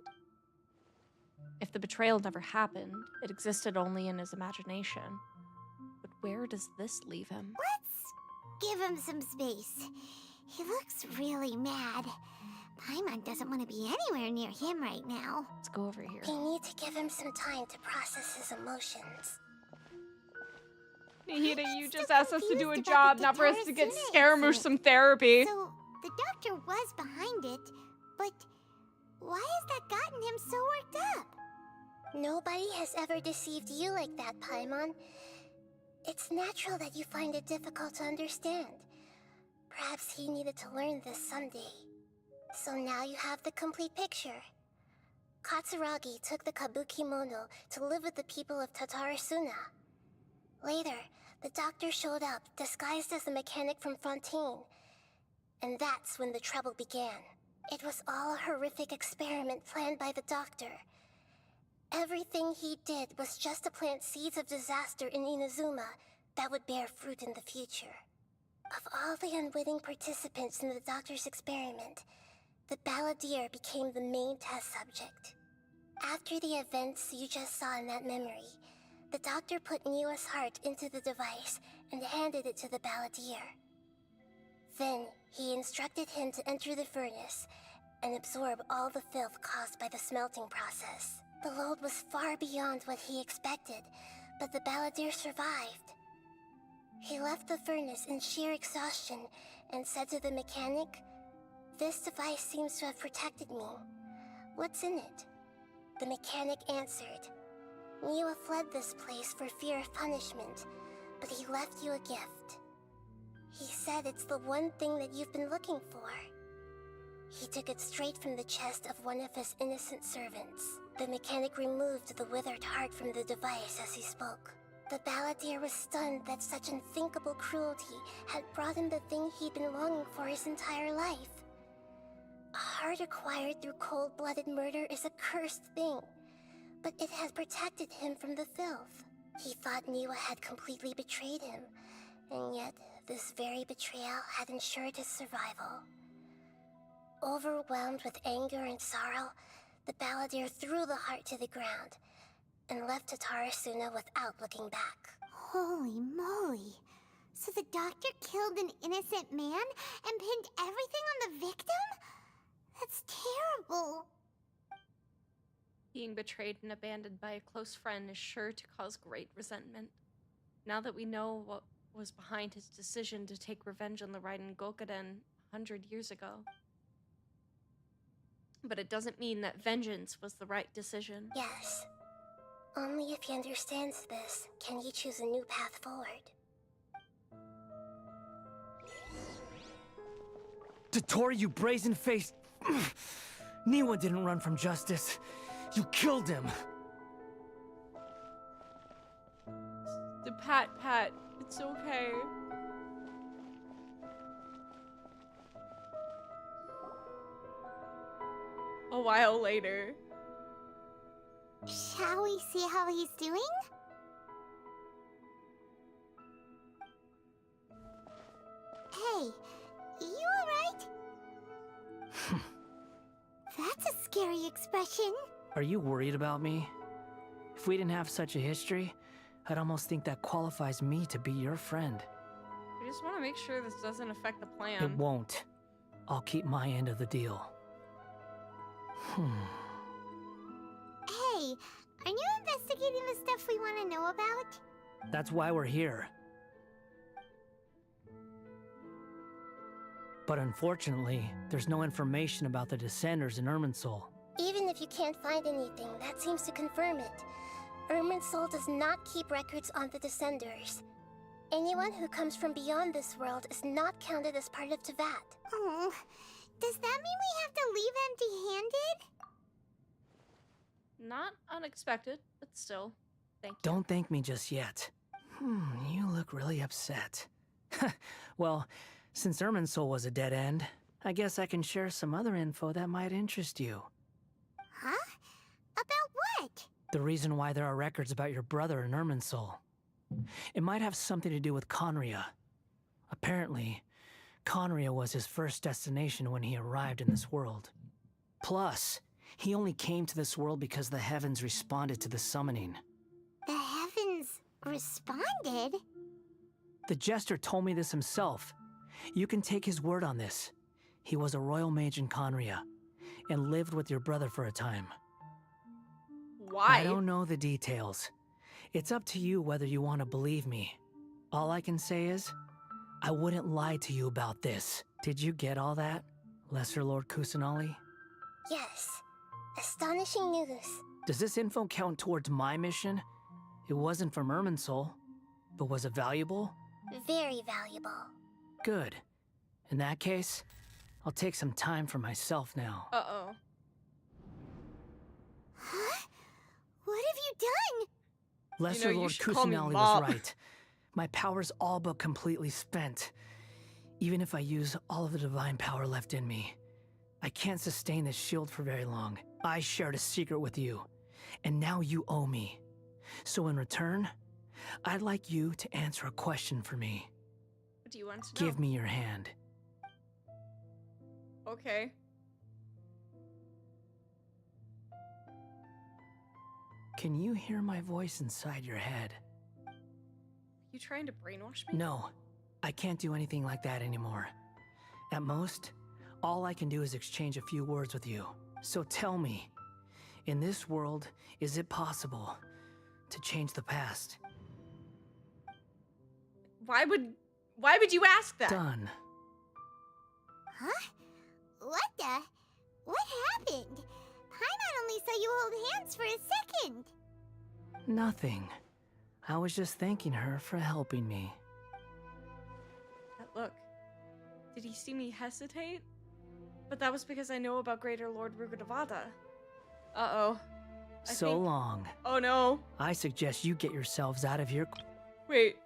If the betrayal never happened, it existed only in his imagination. But where does this leave him? Let's give him some space. He looks really mad. Paimon doesn't want to be anywhere near him right now. Let's go over here. We need to give him some time to process his emotions. Nihida, you just asked us to do a job, not for us to get scared or some therapy. So, the doctor was behind it, but why has that gotten him so worked up? Nobody has ever deceived you like that, Paimon. It's natural that you find it difficult to understand. Perhaps he needed to learn this someday. So now you have the complete picture. Katsuragi took the Kabuki Mono to live with the people of Tatarasuna. Later, the doctor showed up, disguised as the mechanic from Fontaine. And that's when the trouble began. It was all a horrific experiment planned by the doctor. Everything he did was just to plant seeds of disaster in Inazuma that would bear fruit in the future. Of all the unwitting participants in the doctor's experiment, the balladeer became the main test subject. After the events you just saw in that memory, the doctor put Niwa's heart into the device and handed it to the balladeer. Then, he instructed him to enter the furnace and absorb all the filth caused by the smelting process. The load was far beyond what he expected, but the balladeer survived. He left the furnace in sheer exhaustion and said to the mechanic, "This device seems to have protected me. What's in it?" The mechanic answered, "Niwa fled this place for fear of punishment, but he left you a gift. He said it's the one thing that you've been looking for." He took it straight from the chest of one of his innocent servants. The mechanic removed the withered heart from the device as he spoke. The balladeer was stunned that such unthinkable cruelty had brought him the thing he'd been longing for his entire life. A heart acquired through cold-blooded murder is a cursed thing, but it had protected him from the filth. He thought Niwa had completely betrayed him, and yet this very betrayal had ensured his survival. Overwhelmed with anger and sorrow, the balladeer threw the heart to the ground and left Tatarasuna without looking back. Holy moly. So the doctor killed an innocent man and pinned everything on the victim? That's terrible. Being betrayed and abandoned by a close friend is sure to cause great resentment. Now that we know what was behind his decision to take revenge on the Raiden Gokuden 100 years ago. But it doesn't mean that vengeance was the right decision. Yes. Only if he understands this can he choose a new path forward. Tottori, you brazen-faced... Niwa didn't run from justice. You killed him. The pat, it's okay. A while later. Shall we see how he's doing? Hey, you alright? That's a scary expression. Are you worried about me? If we didn't have such a history, I'd almost think that qualifies me to be your friend. I just want to make sure this doesn't affect the plan. It won't. I'll keep my end of the deal. Hey, are you investigating the stuff we want to know about? That's why we're here. But unfortunately, there's no information about the Descenders in Irminsul. Even if you can't find anything, that seems to confirm it. Irminsul does not keep records on the Descenders. Anyone who comes from beyond this world is not counted as part of Teyvat. Oh, does that mean we have to leave empty-handed? Not unexpected, but still. Thank you. Don't thank me just yet. You look really upset. Well, since Irminsul was a dead end, I guess I can share some other info that might interest you. Huh? About what? The reason why there are records about your brother in Irminsul. It might have something to do with Conria. Apparently, Conria was his first destination when he arrived in this world. Plus, he only came to this world because the heavens responded to the summoning. The heavens responded? The Jester told me this himself. You can take his word on this. He was a royal mage in Conria, and lived with your brother for a time. Why? I don't know the details. It's up to you whether you want to believe me. All I can say is, I wouldn't lie to you about this. Did you get all that, Lesser Lord Kusanali? Yes. Astonishing news. Does this info count towards my mission? It wasn't from Irminsul, but was it valuable? Very valuable. Good. In that case, I'll take some time for myself now. Uh-oh. Huh? What have you done? Lesser Lord Kusanali was right. My power's all but completely spent. Even if I use all of the divine power left in me, I can't sustain this shield for very long. I shared a secret with you, and now you owe me. So in return, I'd like you to answer a question for me. What do you want to know? Give me your hand. Okay. Can you hear my voice inside your head? You trying to brainwash me? No, I can't do anything like that anymore. At most, all I can do is exchange a few words with you. So tell me, in this world, is it possible to change the past? Why would you ask that? Done. Huh? What happened? Paimon only saw you hold hands for a second. Nothing. I was just thanking her for helping me. That look. Did he see me hesitate? But that was because I know about Greater Lord Rukkhadevata. Uh-oh. So long. Oh no. I suggest you get yourselves out of here. Wait.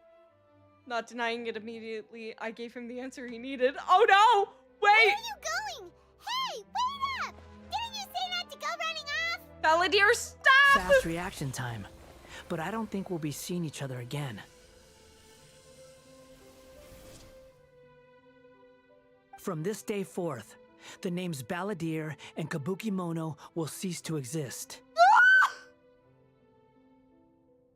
Not denying it immediately, I gave him the answer he needed. Oh no! Wait! Where are you going? Hey, wait up! Didn't you say not to go running off? Balladeer, stop! Fast reaction time. But I don't think we'll be seeing each other again. From this day forth, the names Balladeer and Kabuki Mono will cease to exist.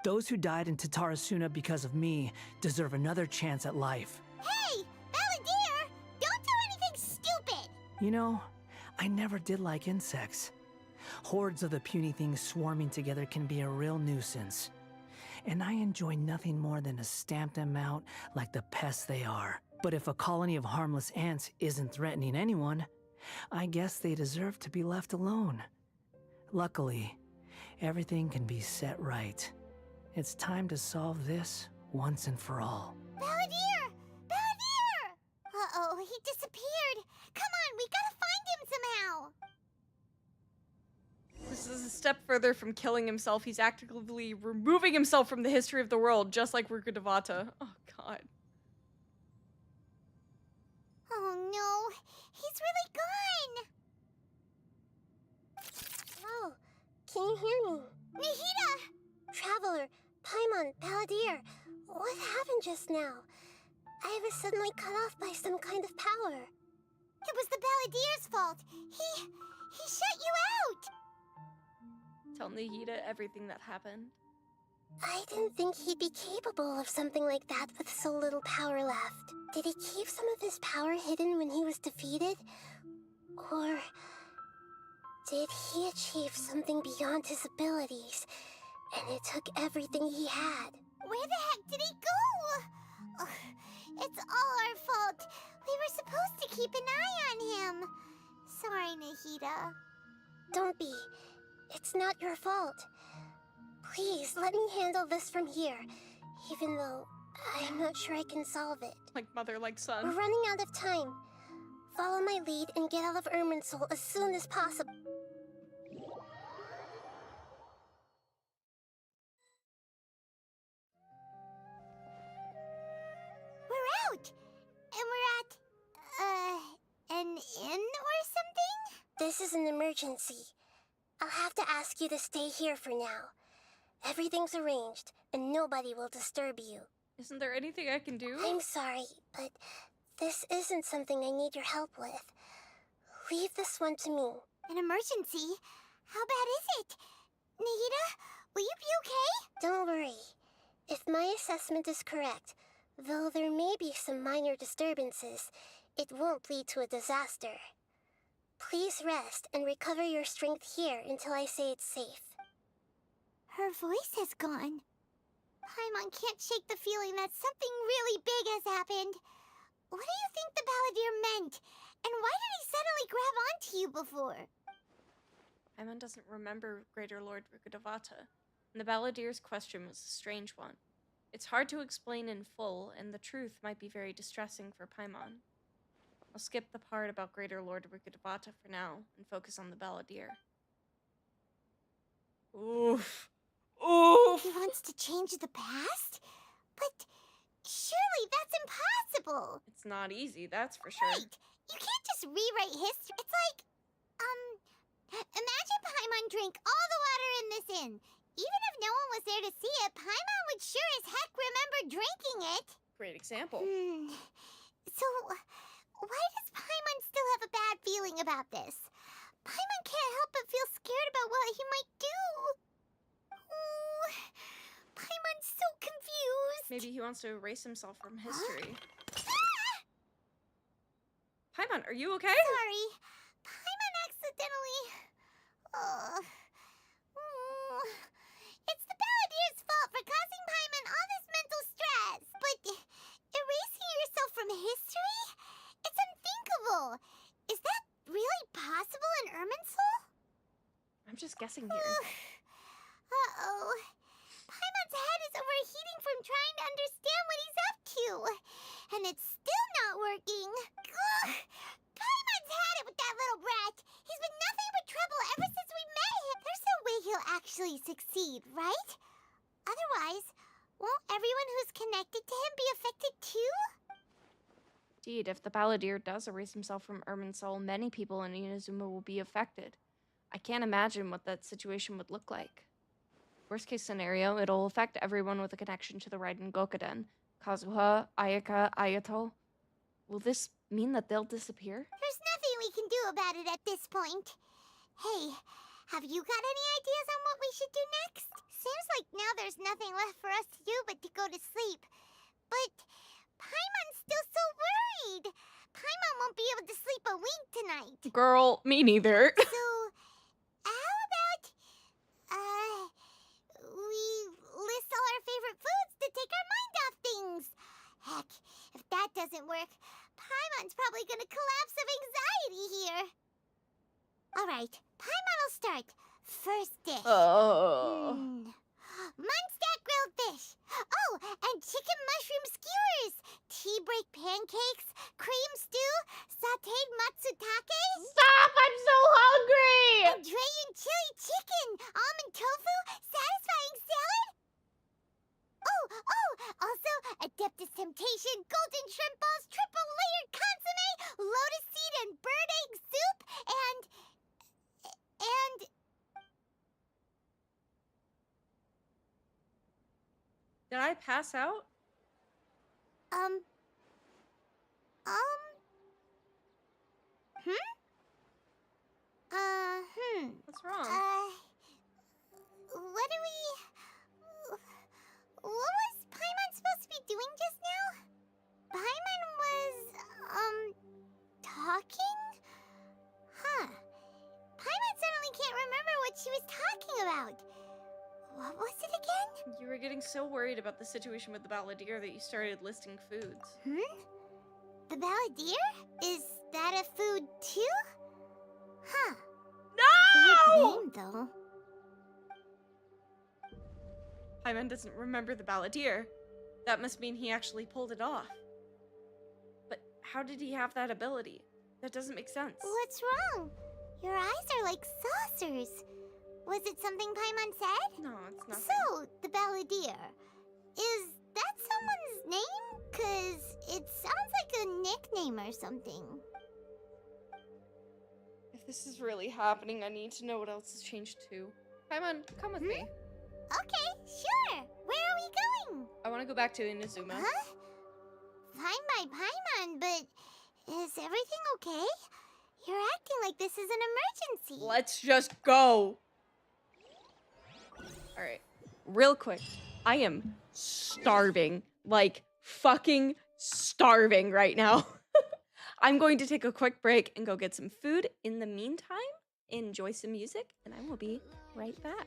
Those who died in Tatarasuna because of me deserve another chance at life. Hey, Balladeer! Don't do anything stupid! You know, I never did like insects. Hordes of the puny things swarming together can be a real nuisance. And I enjoy nothing more than to stamp them out like the pests they are. But if a colony of harmless ants isn't threatening anyone, I guess they deserve to be left alone. Luckily, everything can be set right. It's time to solve this once and for all. Balladeer! Balladeer! Uh-oh, he disappeared. Come on, we gotta find him somehow. This is a step further from killing himself. He's actively removing himself from the history of the world, just like Rukkhadevata. Oh, God. Oh, no. He's really gone. Oh, can you hear me? Nahida! Traveler, Paimon, Balladeer, what happened just now? I was suddenly cut off by some kind of power. It was the Balladeer's fault. He shut you out. Tell Nahida everything that happened. I didn't think he'd be capable of something like that with so little power left. Did he keep some of his power hidden when he was defeated? Or did he achieve something beyond his abilities, and it took everything he had? Where the heck did he go? Ugh, it's all our fault. We were supposed to keep an eye on him. Sorry, Nahida. Don't be. It's not your fault. Please, let me handle this from here, even though I'm not sure I can solve it. Like mother, like son. We're running out of time. Follow my lead and get out of Irminsul as soon as possible. We're out! And we're at, an inn or something? This is an emergency. I'll have to ask you to stay here for now. Everything's arranged, and nobody will disturb you. Isn't there anything I can do? I'm sorry, but this isn't something I need your help with. Leave this one to me. An emergency? How bad is it? Nahida, will you be okay? Don't worry. If my assessment is correct, though there may be some minor disturbances, it won't lead to a disaster. Please rest and recover your strength here until I say it's safe. Her voice has gone. Paimon can't shake the feeling that something really big has happened. What do you think the Balladeer meant? And why did he suddenly grab onto you before? Paimon doesn't remember Greater Lord Rukkhadevata, and the Balladeer's question was a strange one. It's hard to explain in full, and the truth might be very distressing for Paimon. I'll skip the part about Greater Lord Rukkhadevata for now, and focus on the Balladeer. Oof. Oof! He wants to change the past? But surely that's impossible! It's not easy, that's for sure. Right! You can't just rewrite history. It's like, imagine Paimon drank all the water in this inn. Even if no one was there to see it, Paimon would sure as heck remember drinking it. Great example. So, why does Paimon still have a bad feeling about this? Paimon can't help but feel scared about what he might do. Oh, Paimon's so confused. Maybe he wants to erase himself from history. Paimon, are you okay? Sorry. Paimon accidentally... It's the Balladeer's fault for causing Paimon all this mental stress. But erasing yourself from history? It's unthinkable. Is that really possible in Irminsul? I'm just guessing here. Uh-oh. Paimon's head is overheating from trying to understand what he's up to. And it's still not working. Ugh. Paimon's had it with that little brat. He's been nothing but trouble ever since we met him. There's no way he'll actually succeed, right? Otherwise, won't everyone who's connected to him be affected too? Indeed, if the Balladeer does erase himself from Irminsul, many people in Inazuma will be affected. I can't imagine what that situation would look like. Worst case scenario, it'll affect everyone with a connection to the Raiden Gokuden. Kazuha, Ayaka, Ayato. Will this mean that they'll disappear? There's nothing we can do about it at this point. Hey, have you got any ideas on what we should do next? Seems like now there's nothing left for us to do but to go to sleep. But Paimon's still so worried. Paimon won't be able to sleep a wink tonight. Girl, me neither. So, how about, we list all our favorite foods to take our mind off things? Heck, if that doesn't work, Paimon's probably gonna collapse of anxiety here. Alright, Paimon will start. First dish. Munstack grilled fish. Oh, and chicken mushroom skewers. Tea break pancakes. Cream stew. Sauteed matsutake. Stop! I'm so hungry! And Drayan chili chicken. Almond tofu. Satisfying salad. Oh, also Adeptus Temptation. Golden shrimp balls. Triple layered consomme. Lotus seed and bird egg soup. And... Did I pass out? What's wrong? What was Paimon supposed to be doing just now? Paimon was, talking? Huh. Paimon suddenly can't remember what she was talking about. What was it again? You were getting so worried about the situation with the Balladeer that you started listing foods. The Balladeer? Is that a food too? Huh. No! Weird name, though. Paimon doesn't remember the balladeer. That must mean he actually pulled it off. But how did he have that ability? That doesn't make sense. What's wrong? Your eyes are like saucers. Was it something Paimon said? No, it's not. So, the balladeer. Is that someone's name? 'Cause it sounds like a nickname or something. If this is really happening, I need to know what else has changed too. Paimon, come with me. Okay, sure. Where are we going? I want to go back to Inazuma. Huh? Fine by Paimon, but is everything okay? You're acting like this is an emergency. Let's just go. Alright, real quick. I am starving. Like, fucking starving right now. I'm going to take a quick break and go get some food. In the meantime, enjoy some music, and I will be right back.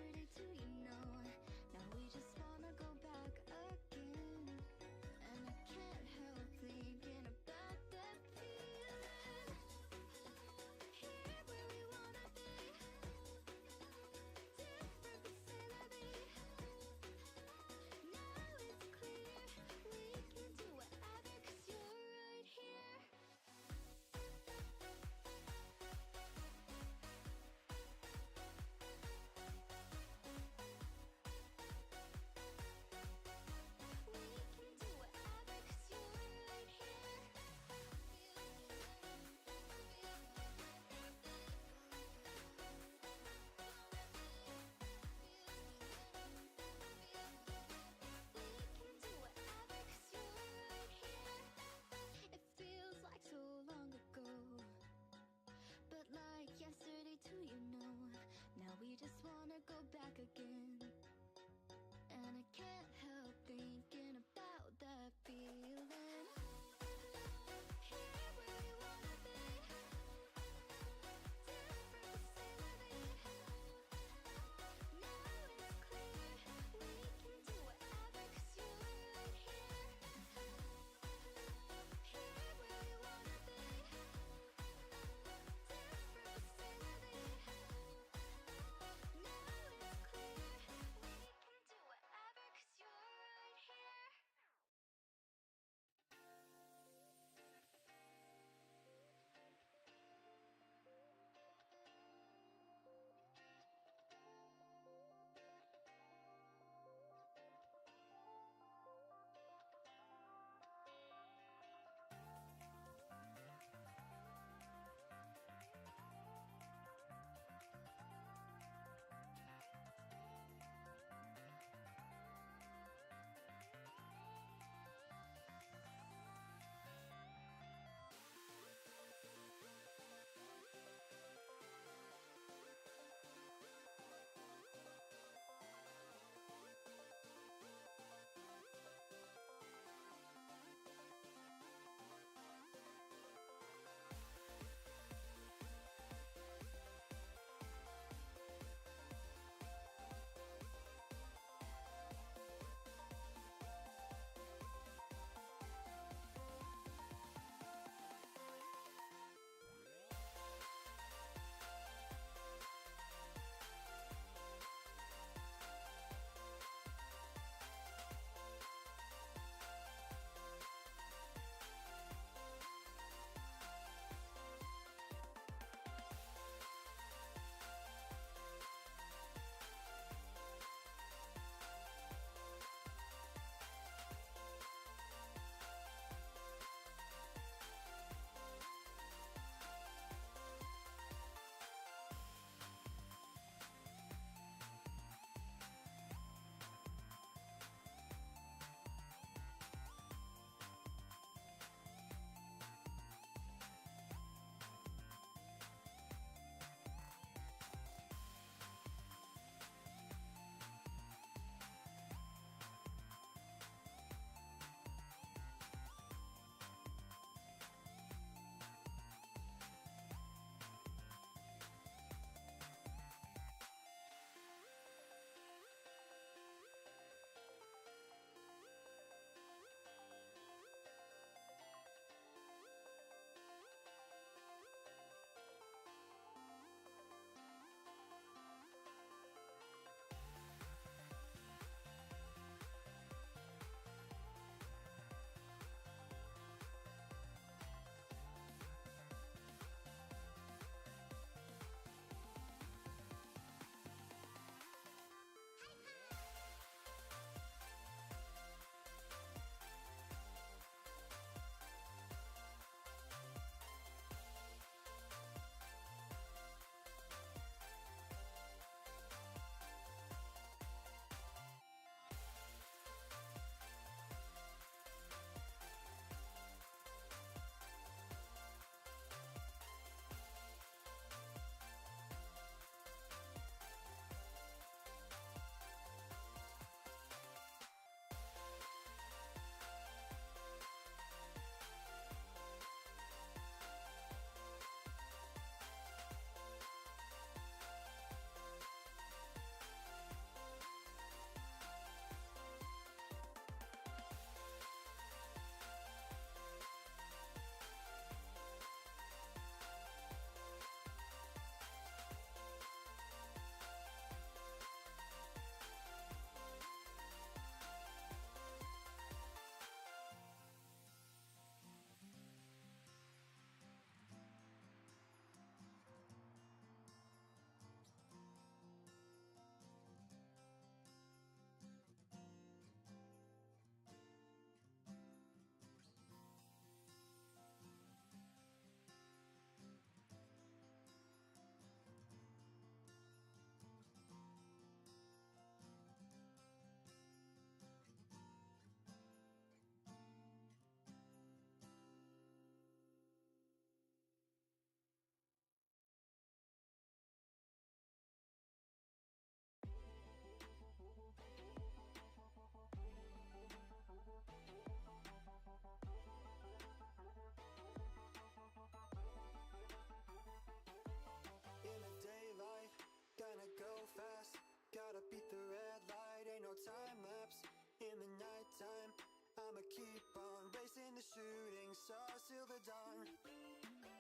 shooting stars till the dawn.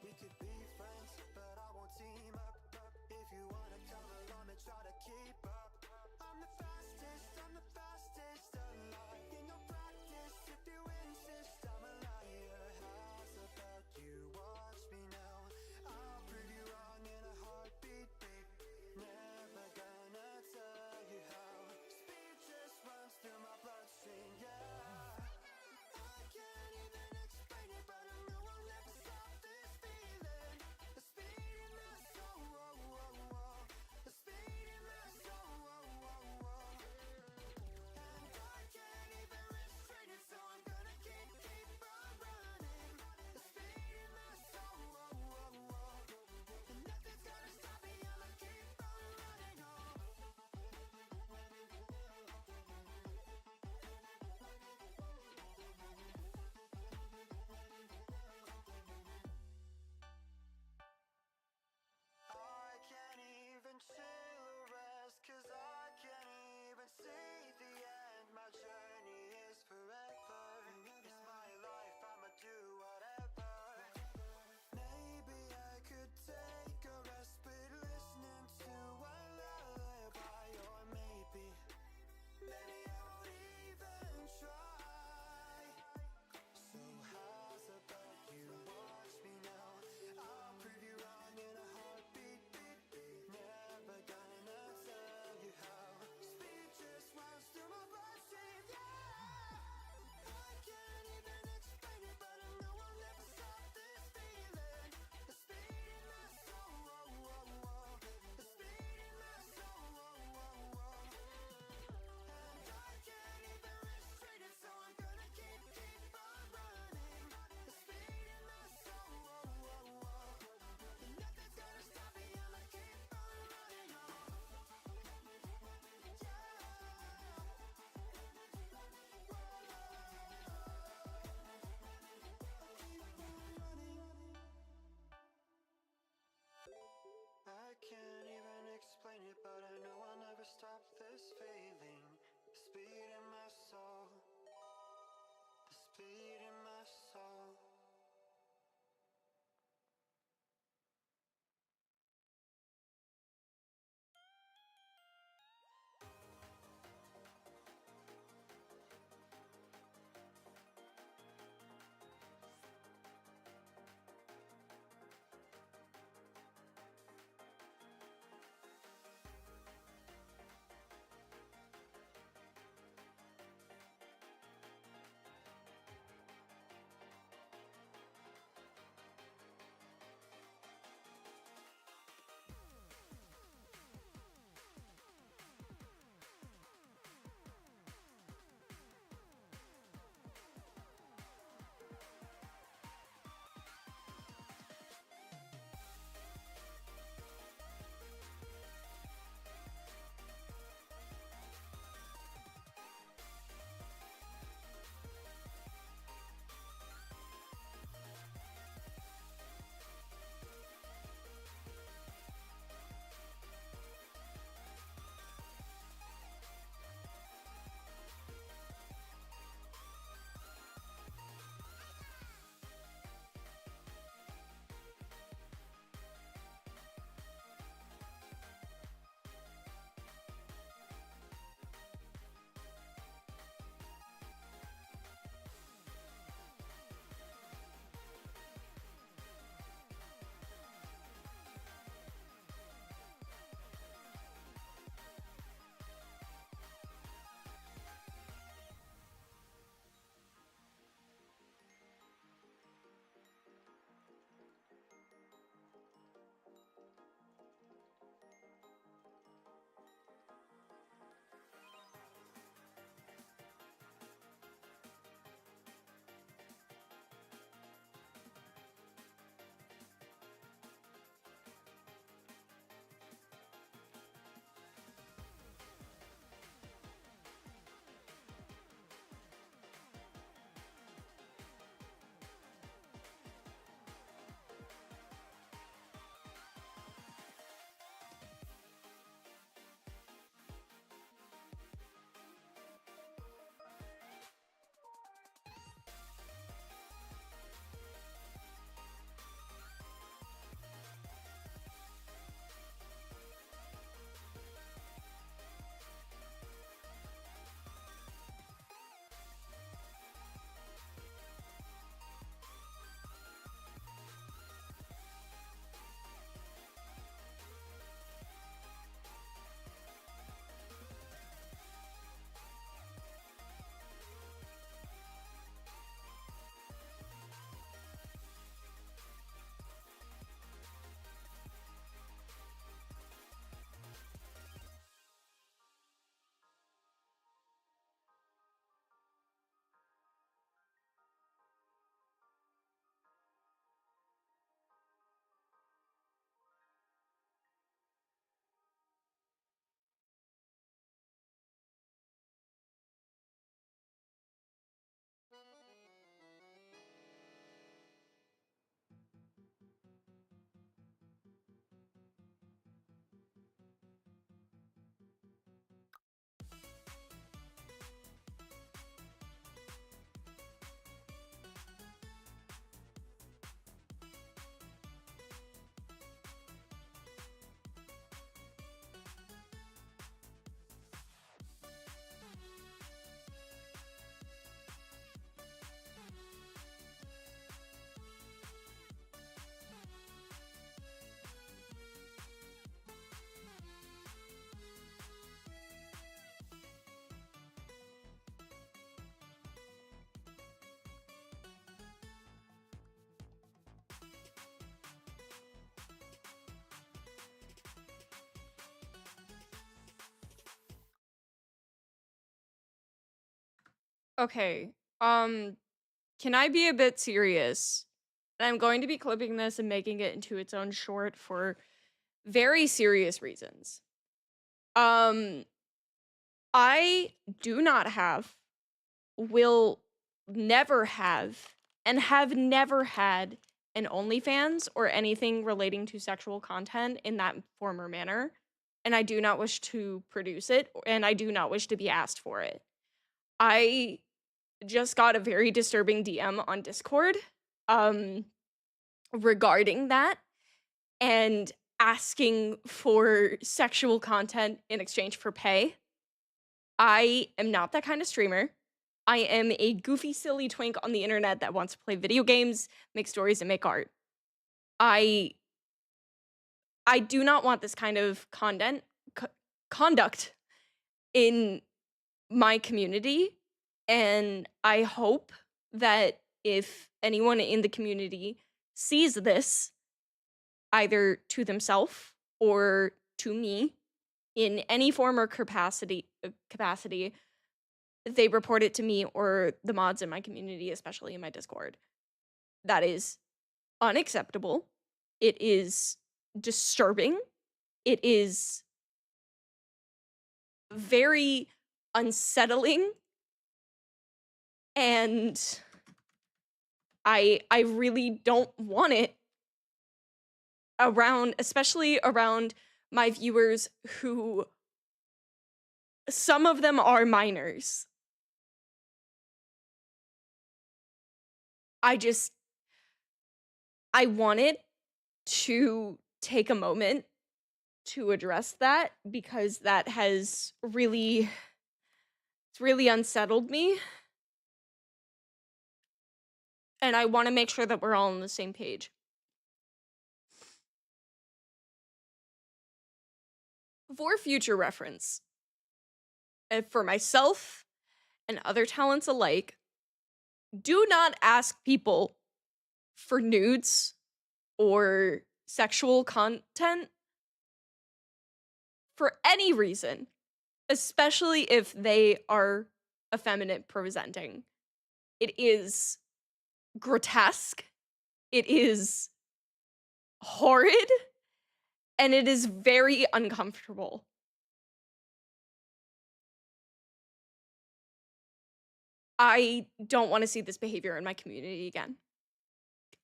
We could be friends, but I won't team up. If you wanna come along and try to keep up, I'm the fastest alive. In no practice, if you insist, I'm a liar. How's about you watch me now? I'll prove you wrong in a heartbeat, beat. Never gonna tell you how. Speed just runs through my bloodstream, yeah. I can't even explain it, but I know I'll never stop this feeling. The speed in my soul, the speed in my Okay. Can I be a bit serious? And I'm going to be clipping this and making it into its own short for very serious reasons. I do not have, will never have, and have never had an OnlyFans or anything relating to sexual content in that form or manner. And I do not wish to produce it, and I do not wish to be asked for it. I just got a very disturbing DM on Discord regarding that and asking for sexual content in exchange for pay. I am not that kind of streamer. I am a goofy, silly twink on the internet that wants to play video games, make stories, and make art. I do not want this kind of conduct in my community, and I hope that if anyone in the community sees this, either to themselves or to me, in any form or capacity, they report it to me or the mods in my community, especially in my Discord. That is unacceptable. It is disturbing. It is very unsettling. And I really don't want it around, especially around my viewers who some of them are minors. I wanted to take a moment to address that because that has really, it's really unsettled me. And I want to make sure that we're all on the same page. For future reference, and for myself and other talents alike, do not ask people for nudes or sexual content for any reason, especially if they are effeminate presenting. It is grotesque, it is horrid, and it is very uncomfortable. I don't want to see this behavior in my community again.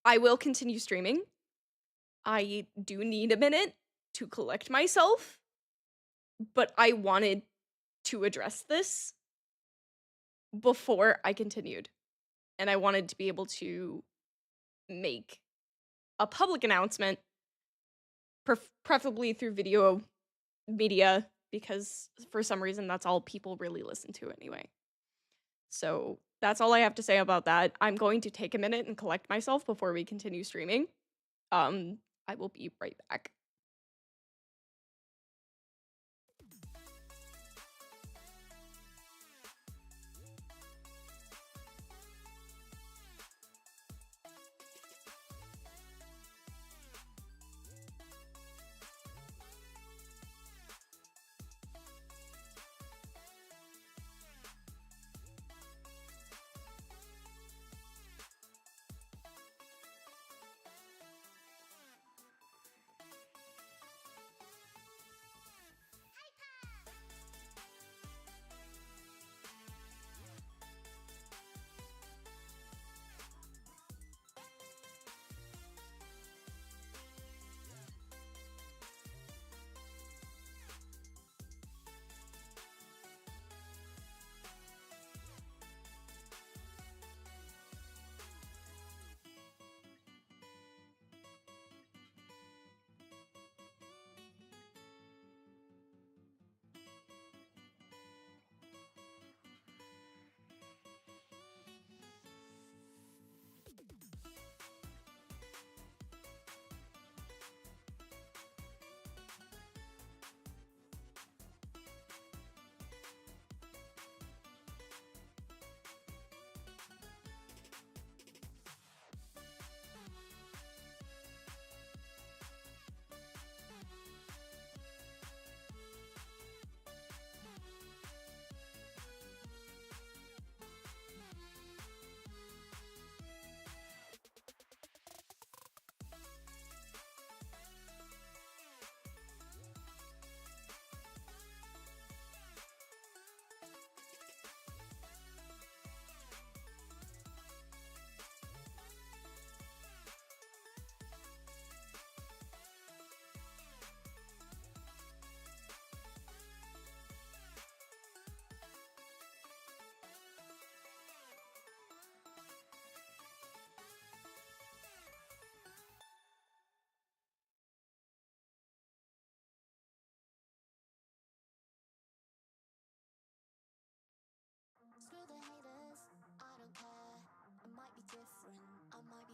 I will continue streaming. I do need a minute to collect myself, but I wanted to address this before I continued. And I wanted to be able to make a public announcement, preferably through video media, because for some reason that's all people really listen to anyway. So that's all I have to say about that. I'm going to take a minute and collect myself before we continue streaming. I will be right back.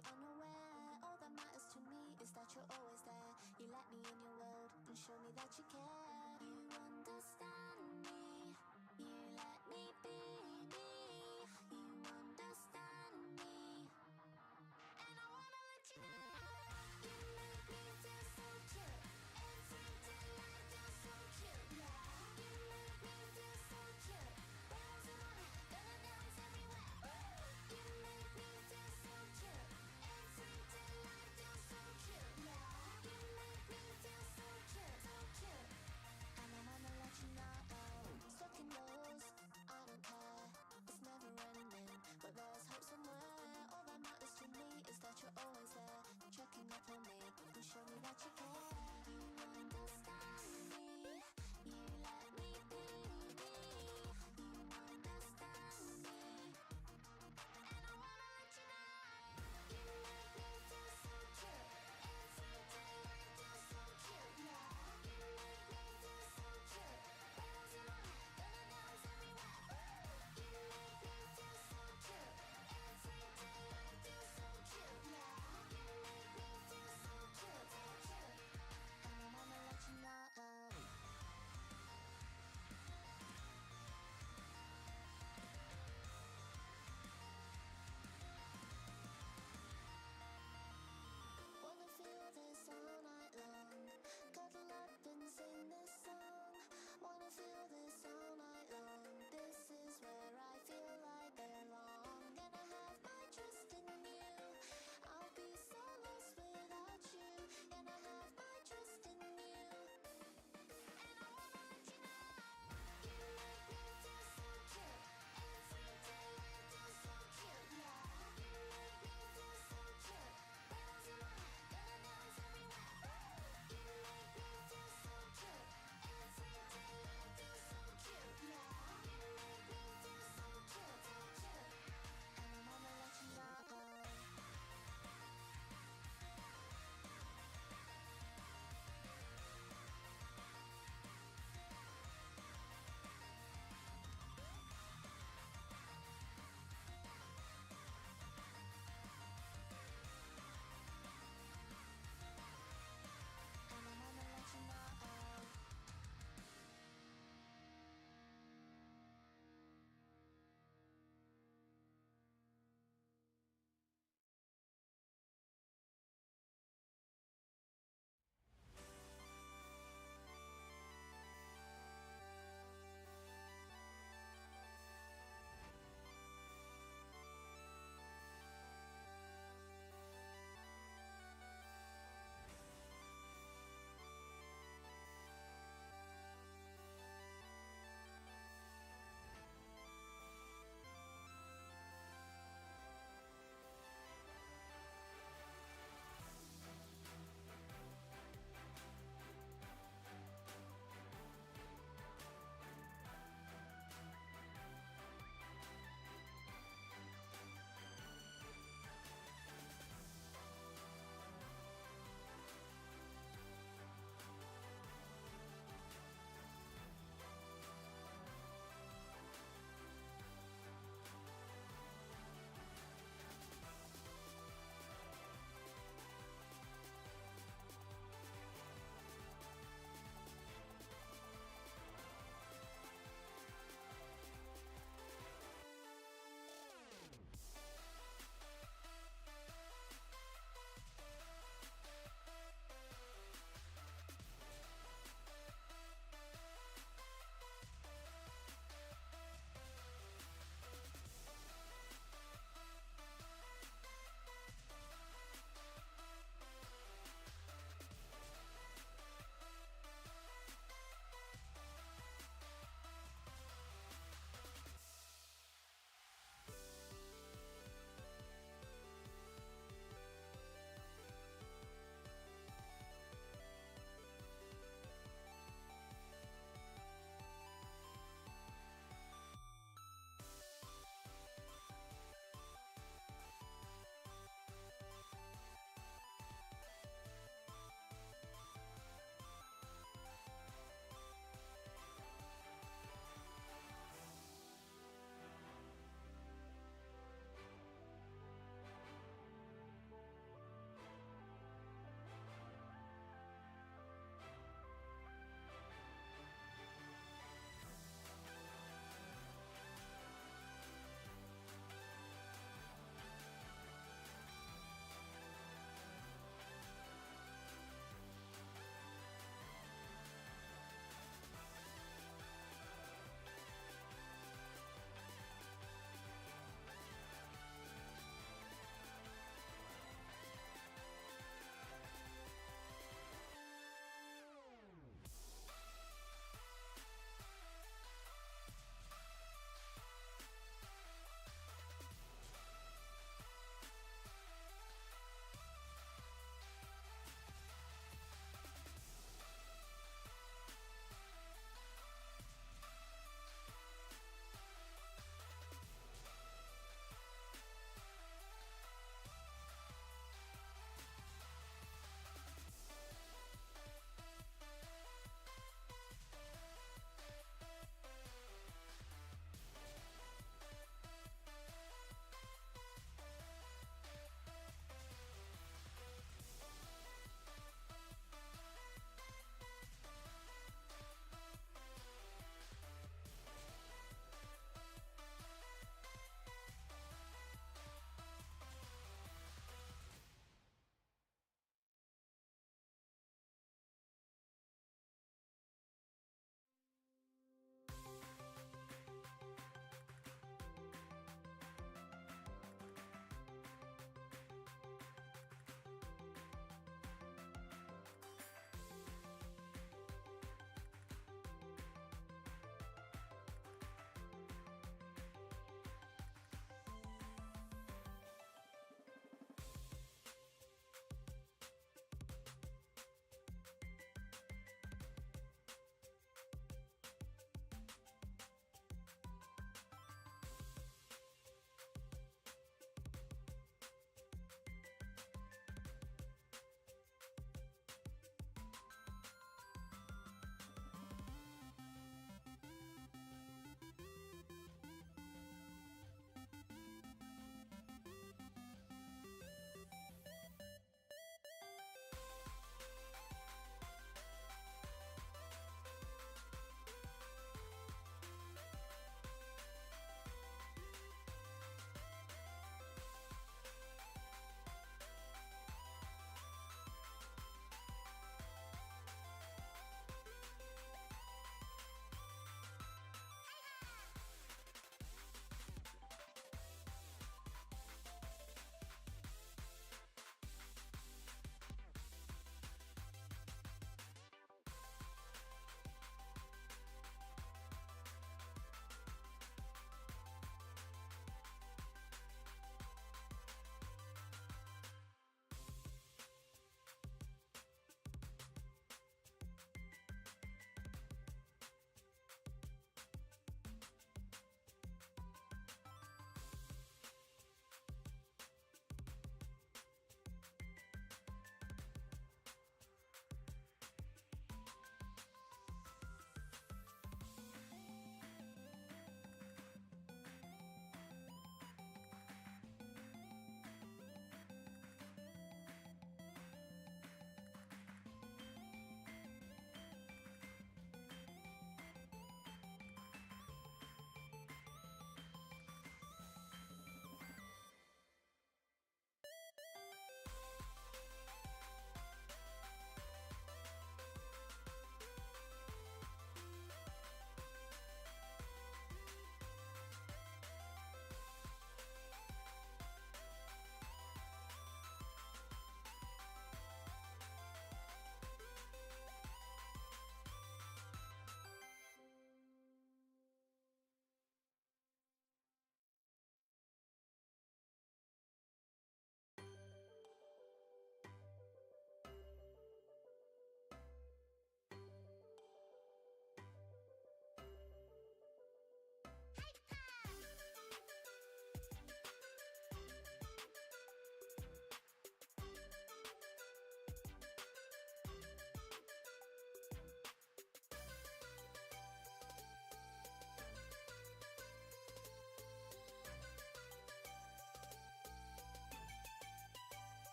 be unaware. All that matters to me is that you're always there. You let me in your world and show me that you care. You understand me. You let me be me. You understand me. And I wanna let you know. You make me feel so cute. Every day I do so cute. Yeah. You make me feel so cute. Bells in my head, gonna dance everywhere. Ooh. You make me feel so cute. Every day I do so cute. Yeah. You make me feel so cute, so cute. And I wanna let you know.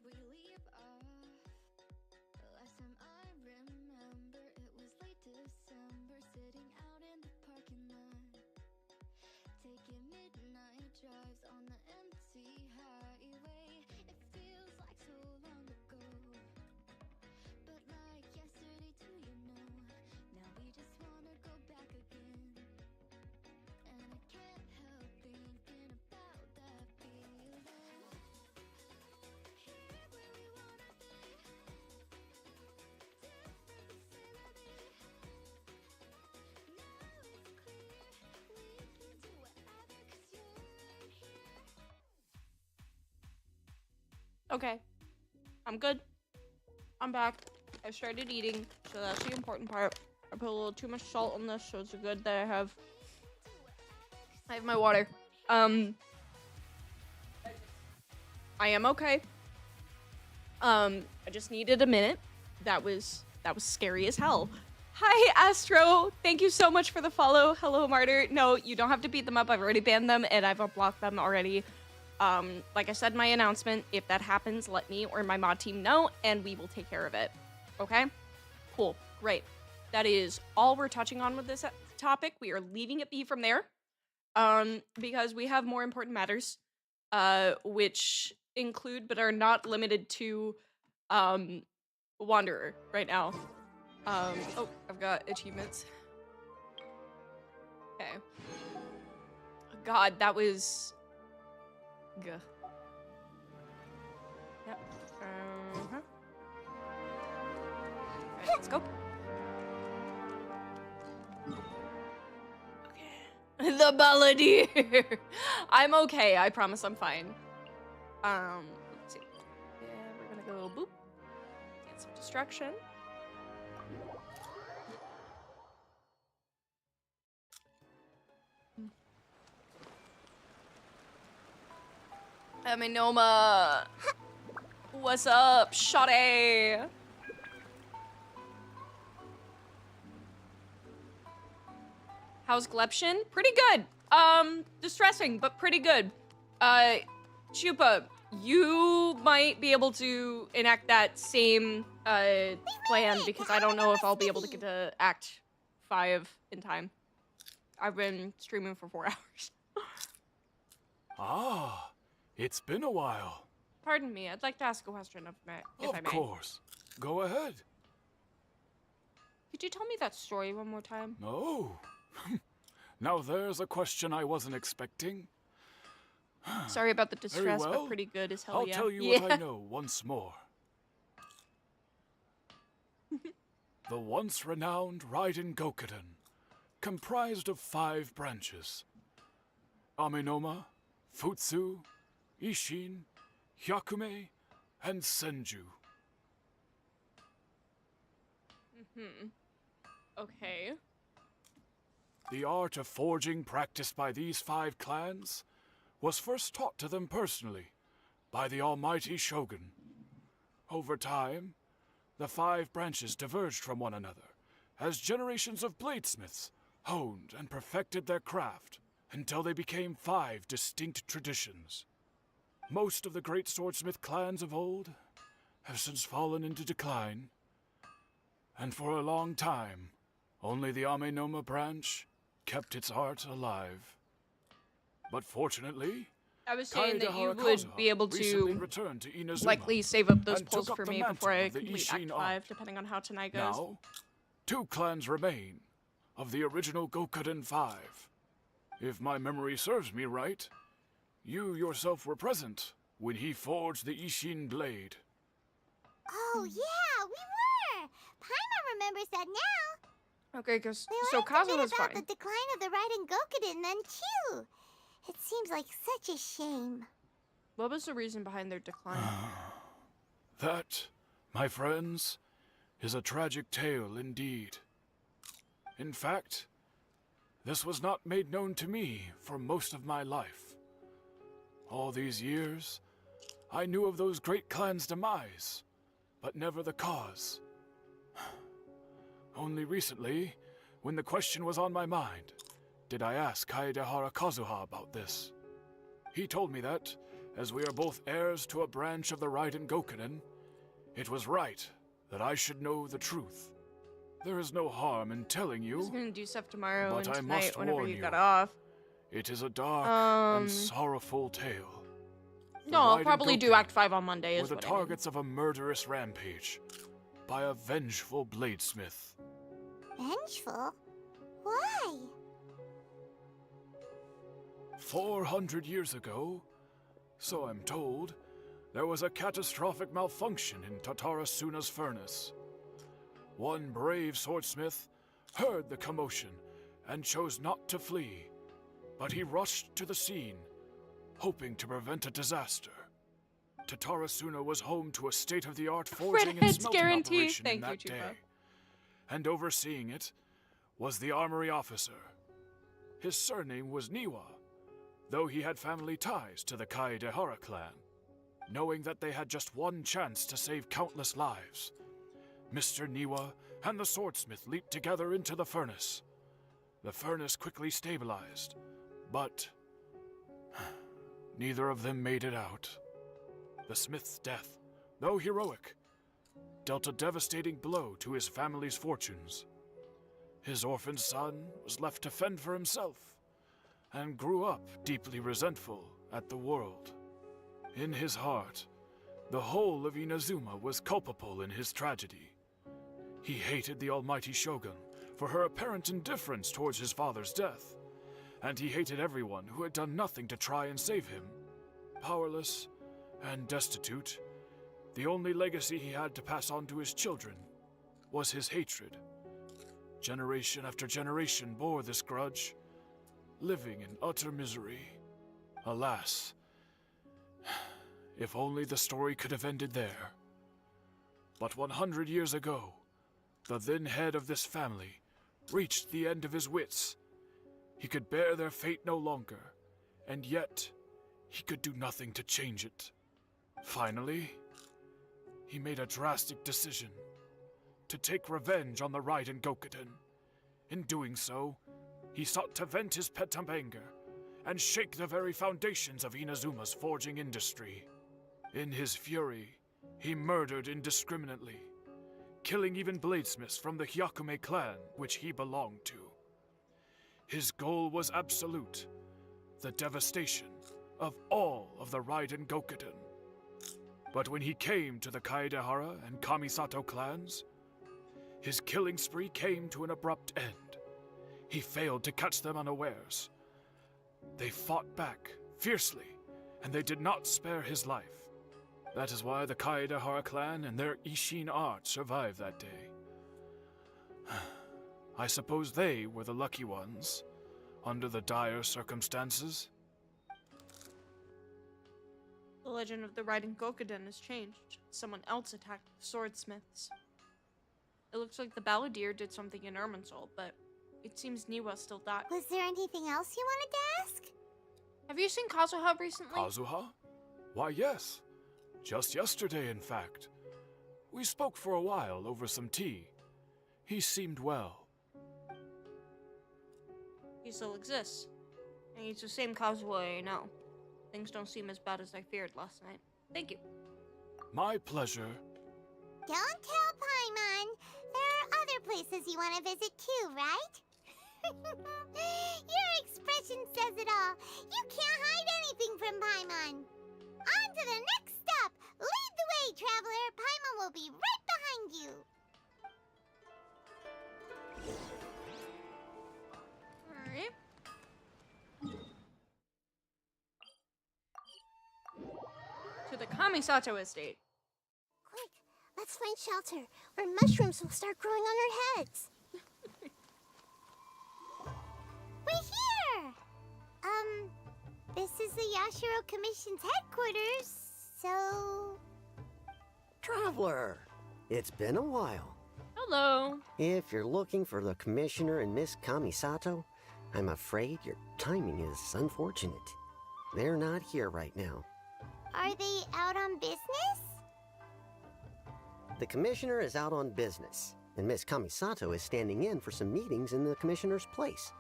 we leave off? Last time I remember, it was late December, sitting out in the parking lot, taking midnight drives on the empty highway. It feels like so long ago, but like yesterday too, you know. Now we just wanna go back again, and I can't help thinking about that feeling. Here where we wanna be, different vicinity. Now it's clear, we can do whatever 'cause you're right here. Okay. I'm good. I'm back. I started eating, so that's the important part. I put a little too much salt on this, so it's good that I have my water. I am okay. I just needed a minute. That was scary as hell. Hi, Astro. Thank you so much for the follow. Hello, Martyr. No, you don't have to beat them up. I've already banned them, and I've unblocked them already. Like I said in my announcement, if that happens, let me or my mod team know, and we will take care of it. Okay? Cool. Great. That is all we're touching on with this topic. We are leaving it be from there, because we have more important matters, which include but are not limited to, Wanderer right now. Oh, I've got achievements. Okay. God, that was... Gah. Yep. Alright, let's go. Okay. The melody! I'm okay. I promise I'm fine. Let's see. Yeah, we're gonna go boop. Get some destruction. Aminoma! What's up, shawty? How's Gleption? Pretty good. Distressing, but pretty good. Chupa, you might be able to enact that same, plan, because I don't know if I'll be able to get to Act 5 in time. I've been streaming for 4 hours. Ah, it's been a while. Pardon me, I'd like to ask a question if I may. Of course. Go ahead. Could you tell me that story one more time? Oh. Now there's a question I wasn't expecting. Sorry about the Very distress, well. but pretty good as hell, I'll yeah. tell you what I know once more. The once renowned Raiden Gokuden, comprised of 5 branches: Aminoma, Futsu, Ishin, Hyakume, and Senju. Okay. The art of forging practiced by these 5 clans was first taught to them personally by the almighty Shogun. Over time, the 5 branches diverged from one another as generations of bladesmiths honed and perfected their craft until they became 5 distinct traditions. Most of the great swordsmith clans of old have since fallen into decline, and for a long time, only the Aminoma branch kept its art alive. But fortunately, I was saying that you Kaedehara would Kazuha be able recently to returned to Inazuma likely save up those and pulls took up for the me mantle before I of the complete Ishin Act art. 5, depending on how tonight goes. Now, 2 clans remain of the original Gokuden 5. If my memory serves me right, you yourself were present when he forged the Ishin blade. Oh, yeah, we were! Paimon remembers that now. Okay, because We so learned a bit Kazuha's about fine. the decline of the Raiden Gokuden then, too. It seems like such a shame. What was the reason behind their decline? That, my friends, is a tragic tale indeed. In fact, this was not made known to me for most of my life. All these years, I knew of those great clans' demise, but never the cause. Only recently, when the question was on my mind, did I ask Kaedehara Kazuha about this. He told me that, As we are both heirs to a branch of the Raiden Gokunin, it was right that I should know the truth. There is no harm in telling you. I was gonna do stuff tomorrow but and I tonight must whenever warn you you, got off. It is a dark and sorrowful tale. No, I'll probably do Act 5 on Monday, were is the what I mean. targets of a murderous rampage by a vengeful bladesmith. Vengeful? Why? 400 years ago, so I'm told, there was a catastrophic malfunction in Tatarasuna's furnace. One brave swordsmith heard the commotion and chose not to flee, but he rushed to the scene, hoping to prevent a disaster. Tatarasuna was home to a state-of-the-art forging and smelting operation in that day, and overseeing it was the armory officer. His surname was Niwa, though he had family ties to the Kaedehara clan. Knowing that they had just one chance to save countless lives, Mr. Niwa and the swordsmith leaped together into the furnace. The furnace quickly stabilized, but neither of them made it out. The smith's death, though heroic, dealt a devastating blow to his family's fortunes. His orphaned son was left to fend for himself, and grew up deeply resentful at the world. In his heart, the whole of Inazuma was culpable in his tragedy. He hated the almighty Shogun for her apparent indifference towards his father's death, and he hated everyone who had done nothing to try and save him. Powerless and destitute, the only legacy he had to pass on to his children was his hatred. Generation after generation bore this grudge, living in utter misery. Alas, if only the story could have ended there. But 100 years ago, the then head of this family reached the end of his wits. He could bear their fate no longer, and yet he could do nothing to change it. Finally, he made a drastic decision to take revenge on the Raiden Gokunin. In doing so, he sought to vent his pent up anger and shake the very foundations of Inazuma's forging industry. In his fury, he murdered indiscriminately, killing even bladesmiths from the Hyakume clan which he belonged to. His goal was absolute, the devastation of all of the Raiden Gokunin. But when he came to the Kaedehara and Kamisato clans, his killing spree came to an abrupt end. He failed to catch them unawares. They fought back fiercely, and they did not spare his life. That is why the Kaedehara clan and their Ishin art survived that day. I suppose they were the lucky ones, under the dire circumstances. The legend of the Raiden Gokunin has changed. Someone else attacked the swordsmiths. It looks like the Balladeer did something in Irminsul, but it seems Niwa still died. Was there anything else you wanted to ask? Have you seen Kazuha recently? Kazuha? Why, yes. Just yesterday, in fact. We spoke for a while over some tea. He seemed well. He still exists. And he's the same Kazuha I know. Things don't seem as bad as I feared last night. Thank you. My pleasure. Don't tell Paimon. There are other places you want to visit too, right? Your expression says it all. You can't hide anything from Paimon. On to the next stop. Lead the way, traveler. Paimon will be right behind you. Alright. To the Kamisato estate. Quick, let's find shelter, or mushrooms will start growing on our heads. We're here! This is the Yashiro Commission's headquarters, so... Traveler, it's been a while. Hello. If you're looking for the Commissioner and Miss Kamisato, I'm afraid your timing is unfortunate. They're not here right now. Are they out on business? The Commissioner is out on business, and Miss Kamisato is standing in for some meetings in the Commissioner's place.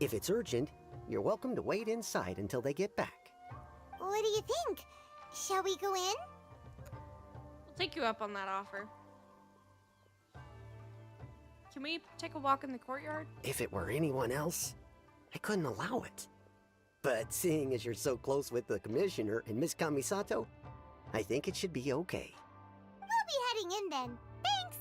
If it's urgent, you're welcome to wait inside until they get back. Well, What do you think? Shall we go in? We'll take you up on that offer. Can we take a walk in the courtyard? If it were anyone else, I couldn't allow it. But seeing as you're so close with the Commissioner and Miss Kamisato, I think it should be okay. We'll be heading in then. Thanks!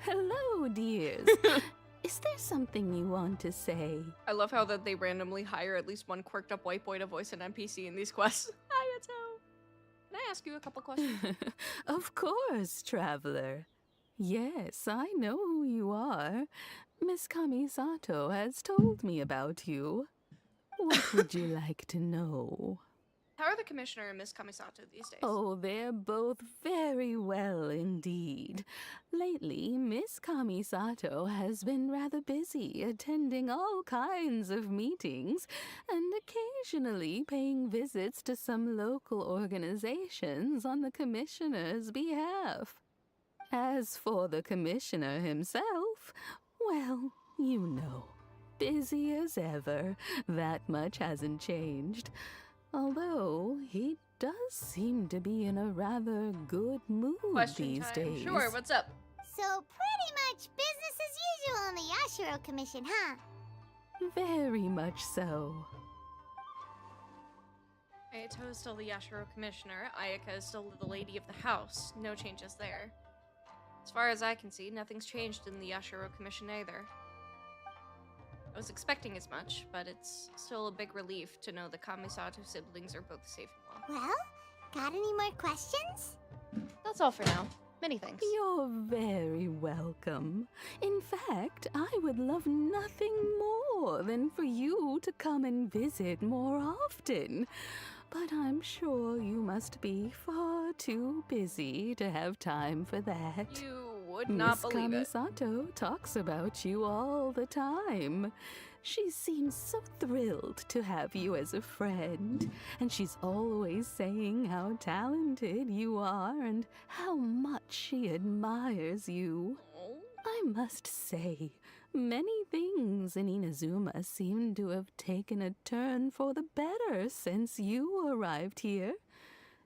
Hello, dears. Is there something you want to say? I love how that they randomly hire at least one quirked up white boy to voice an NPC in these quests. Hi, Yato. Can I ask you a couple questions? Of course, traveler. Yes, I know who you are. Miss Kamisato has told me about you. What would you like to know? How are the Commissioner and Miss Kamisato these days? Oh, they're both very well indeed. Lately, Miss Kamisato has been rather busy attending all kinds of meetings and occasionally paying visits to some local organizations on the Commissioner's behalf. As for the Commissioner himself, well, you know, busy as ever. That much hasn't changed. Although, he does seem to be in a rather good mood these days. Sure, what's up? So pretty much business as usual in the Yashiro Commission, huh? Very much so. Ayato is still the Yashiro Commissioner. Ayaka is still the Lady of the House. No changes there. As far as I can see, nothing's changed in the Yashiro Commission either. I was expecting as much, but it's still a big relief to know the Kamisato siblings are both safe and well. Well, got any more questions? That's all for now. Many thanks. You're very welcome. In fact, I would love nothing more than for you to come and visit more often. But I'm sure you must be far too busy to have time for that. You would not believe it. Miss Kamisato talks about you all the time. She seems so thrilled to have you as a friend, and she's always saying how talented you are and how much she admires you. I must say, many things in Inazuma seem to have taken a turn for the better since you arrived here.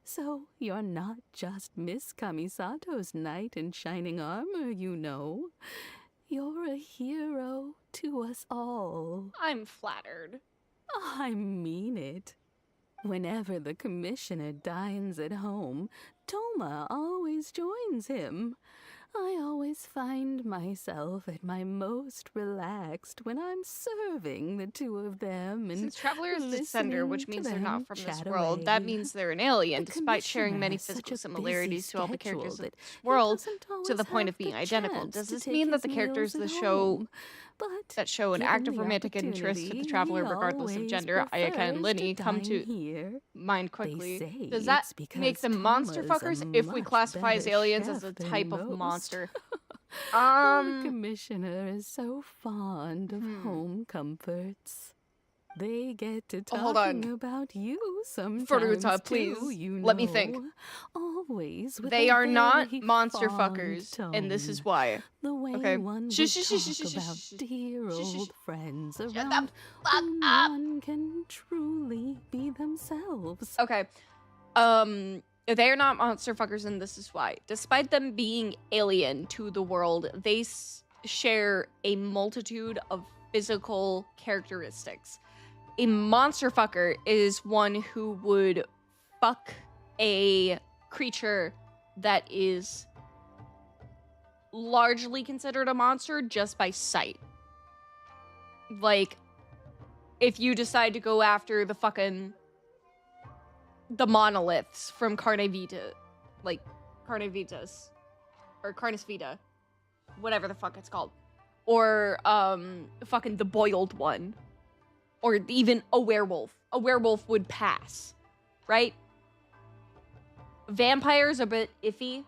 So you're not just Miss Kamisato's knight in shining armor, you know. You're a hero to us all. I'm flattered. I mean it. Whenever the Commissioner dines at home, Toma always joins him. I always find myself at my most relaxed when I'm serving the two of them and Since Traveler is the Descender, which means they're not from this chat world, away. that means they're an alien, The despite sharing Commissioner many has such physical a similarities busy to all the characters schedule of that this he world, doesn't to the always point of have the being identical. chance Does to this take mean that his the characters meals that at show home. But show an given active the romantic interest to the opportunity, Traveler he regardless of always gender, Ayaka and prefers Linny, to come dine to here. mind They quickly? say Does that it's because make them monster Toma's a fuckers if we much classify as better aliens as a chef than type of most. monster? The Commissioner is so fond of home comforts. They get to Hold talking on. about you sometimes Furuta, too, please, you let me know. think. Always with They a are not very monster fond fuckers, and this is tone. why. The way Okay. one would Shush, shush, shush, talk shush, shush, about shush. dear Shush, shush, old shush. friends Shut the around fuck whom up. one can truly be themselves. Okay. They are not monster fuckers, and this is why. Despite them being alien to the world, they share a multitude of physical characteristics. A monster fucker is one who would fuck a creature that is largely considered a monster just by sight. Like, if you decide to go after the monoliths from Carne Vita, like Carne Vitas, or Carnes Vita, whatever the fuck it's called, or fucking the boiled one, or even a werewolf would pass, right? Vampires are a bit iffy,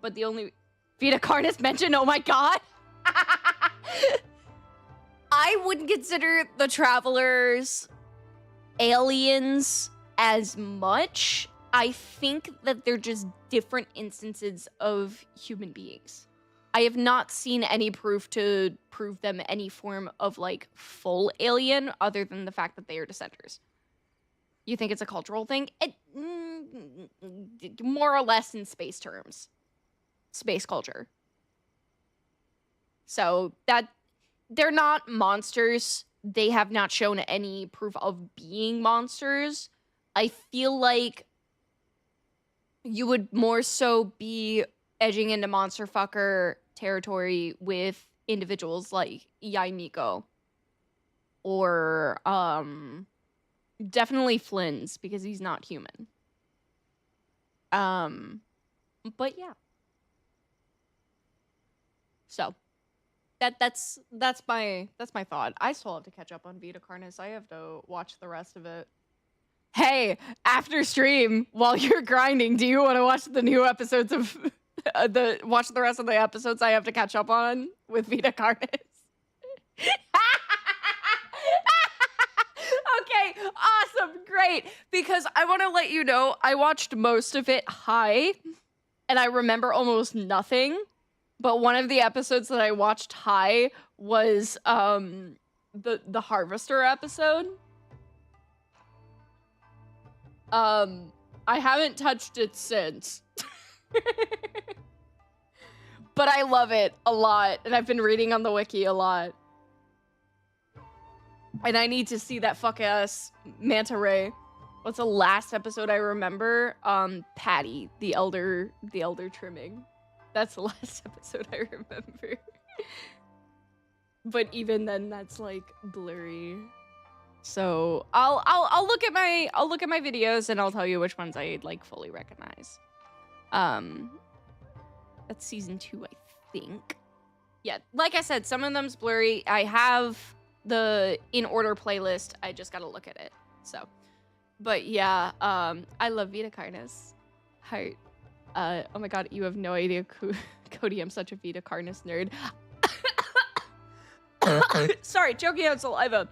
but the only Vita Carnes mentioned, oh my god. I wouldn't consider the Travelers aliens as much. I think that they're just different instances of human beings. I have not seen any proof to prove them any form of, like, full alien other than the fact that they are dissenters. You think it's a cultural thing? More or less in space terms. Space culture. So that they're not monsters. They have not shown any proof of being monsters. I feel like you would more so be edging into monster fucker territory with individuals like Yaimiko. Or definitely Flynn's, because he's not human. But yeah. So that's my thought. I still have to catch up on Vita Carnis. I have to watch the rest of it. Hey, after stream, while you're grinding, do you want to watch the new episodes of watch the rest of the episodes I have to catch up on with Vita Carnis? Okay, awesome, great. Because I want to let you know, I watched most of it high, and I remember almost nothing. But one of the episodes that I watched high was the Harvester episode. I haven't touched it since. But I love it a lot, and I've been reading on the wiki a lot. And I need to see that fuck-ass manta ray. What's the last episode I remember? Patty, the elder trimming. That's the last episode I remember. But even then, that's like blurry. So I'll look at my videos and I'll tell you which ones I like fully recognize. That's season 2, I think. Yeah, like I said, some of them's blurry. I have the in order playlist. I just gotta look at it. So, but yeah, I love Vita Carnis. Heart. Oh my god, you have no idea, Cody. I'm such a Vita Carnis nerd. Sorry, choking on saliva.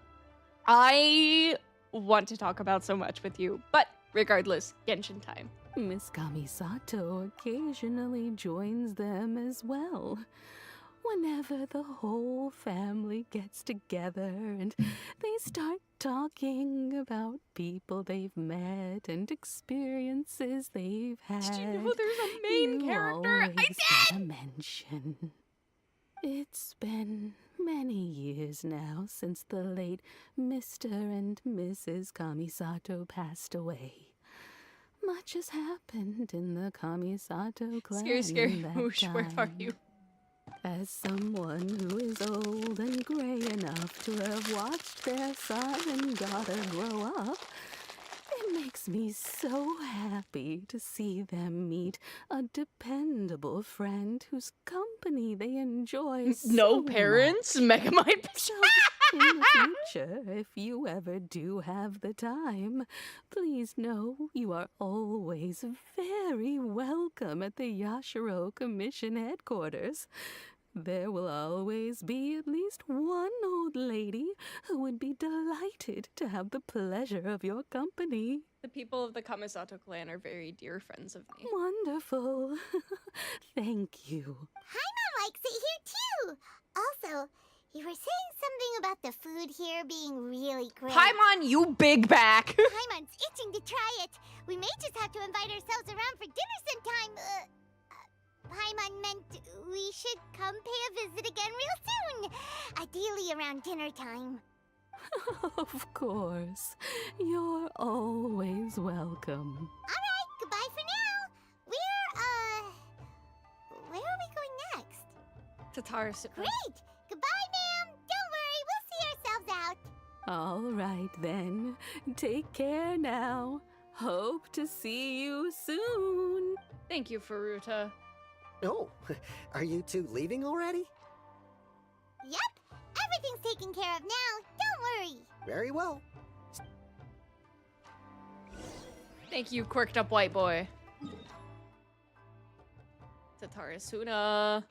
I want to talk about so much with you, but regardless, Genshin time. Miss Kamisato occasionally joins them as well. Whenever the whole family gets together and they start talking about people they've met and experiences they've had. Did you know there's a main character? I did! Mention. It's been many years now since the late Mr. and Mrs. Kamisato passed away. Much has happened in the Kamisato clan. Scary, whoosh, where are you? As someone who is old and gray enough to have watched their son and daughter grow up, it makes me so happy to see them meet a dependable friend whose company they enjoy so No parents? Megamite? So, in the future, if you ever do have the time, please know you are always very welcome at the Yashiro Commission headquarters. There will always be at least one old lady who would be delighted to have the pleasure of your company. The people of the Kamisato clan are very dear friends of me. Wonderful. Thank you. Paimon likes it here too. Also, you were saying something about the food here being really great. Paimon, you big back! Paimon's itching to try it. We may just have to invite ourselves around for dinner sometime. Paimon meant we should come pay a visit again real soon. Ideally around dinner time. Of course. You're always welcome. Alright, goodbye for now. Where are we going next? Tatara. Great! Goodbye, ma'am. Don't worry, we'll see ourselves out. All right, then. Take care now. Hope to see you soon. Thank you, Furuta. Oh, are you two leaving already? Yep, everything's taken care of now. Don't worry. Very well. Thank you, quirked up white boy. Tatara Suna.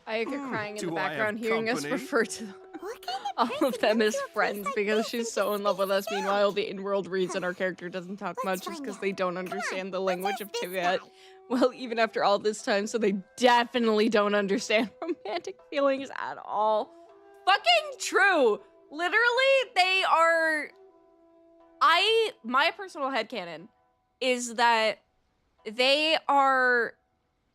I get crying in the Do I have background hearing us company? refer to all of them as friends because she's so in love with us. Meanwhile, the in-world reason our character doesn't talk much is because they don't understand the language of Tibet. Well, even after all this time, so they definitely don't understand romantic feelings at all. Fucking true. Literally, they are... My personal headcanon is that they are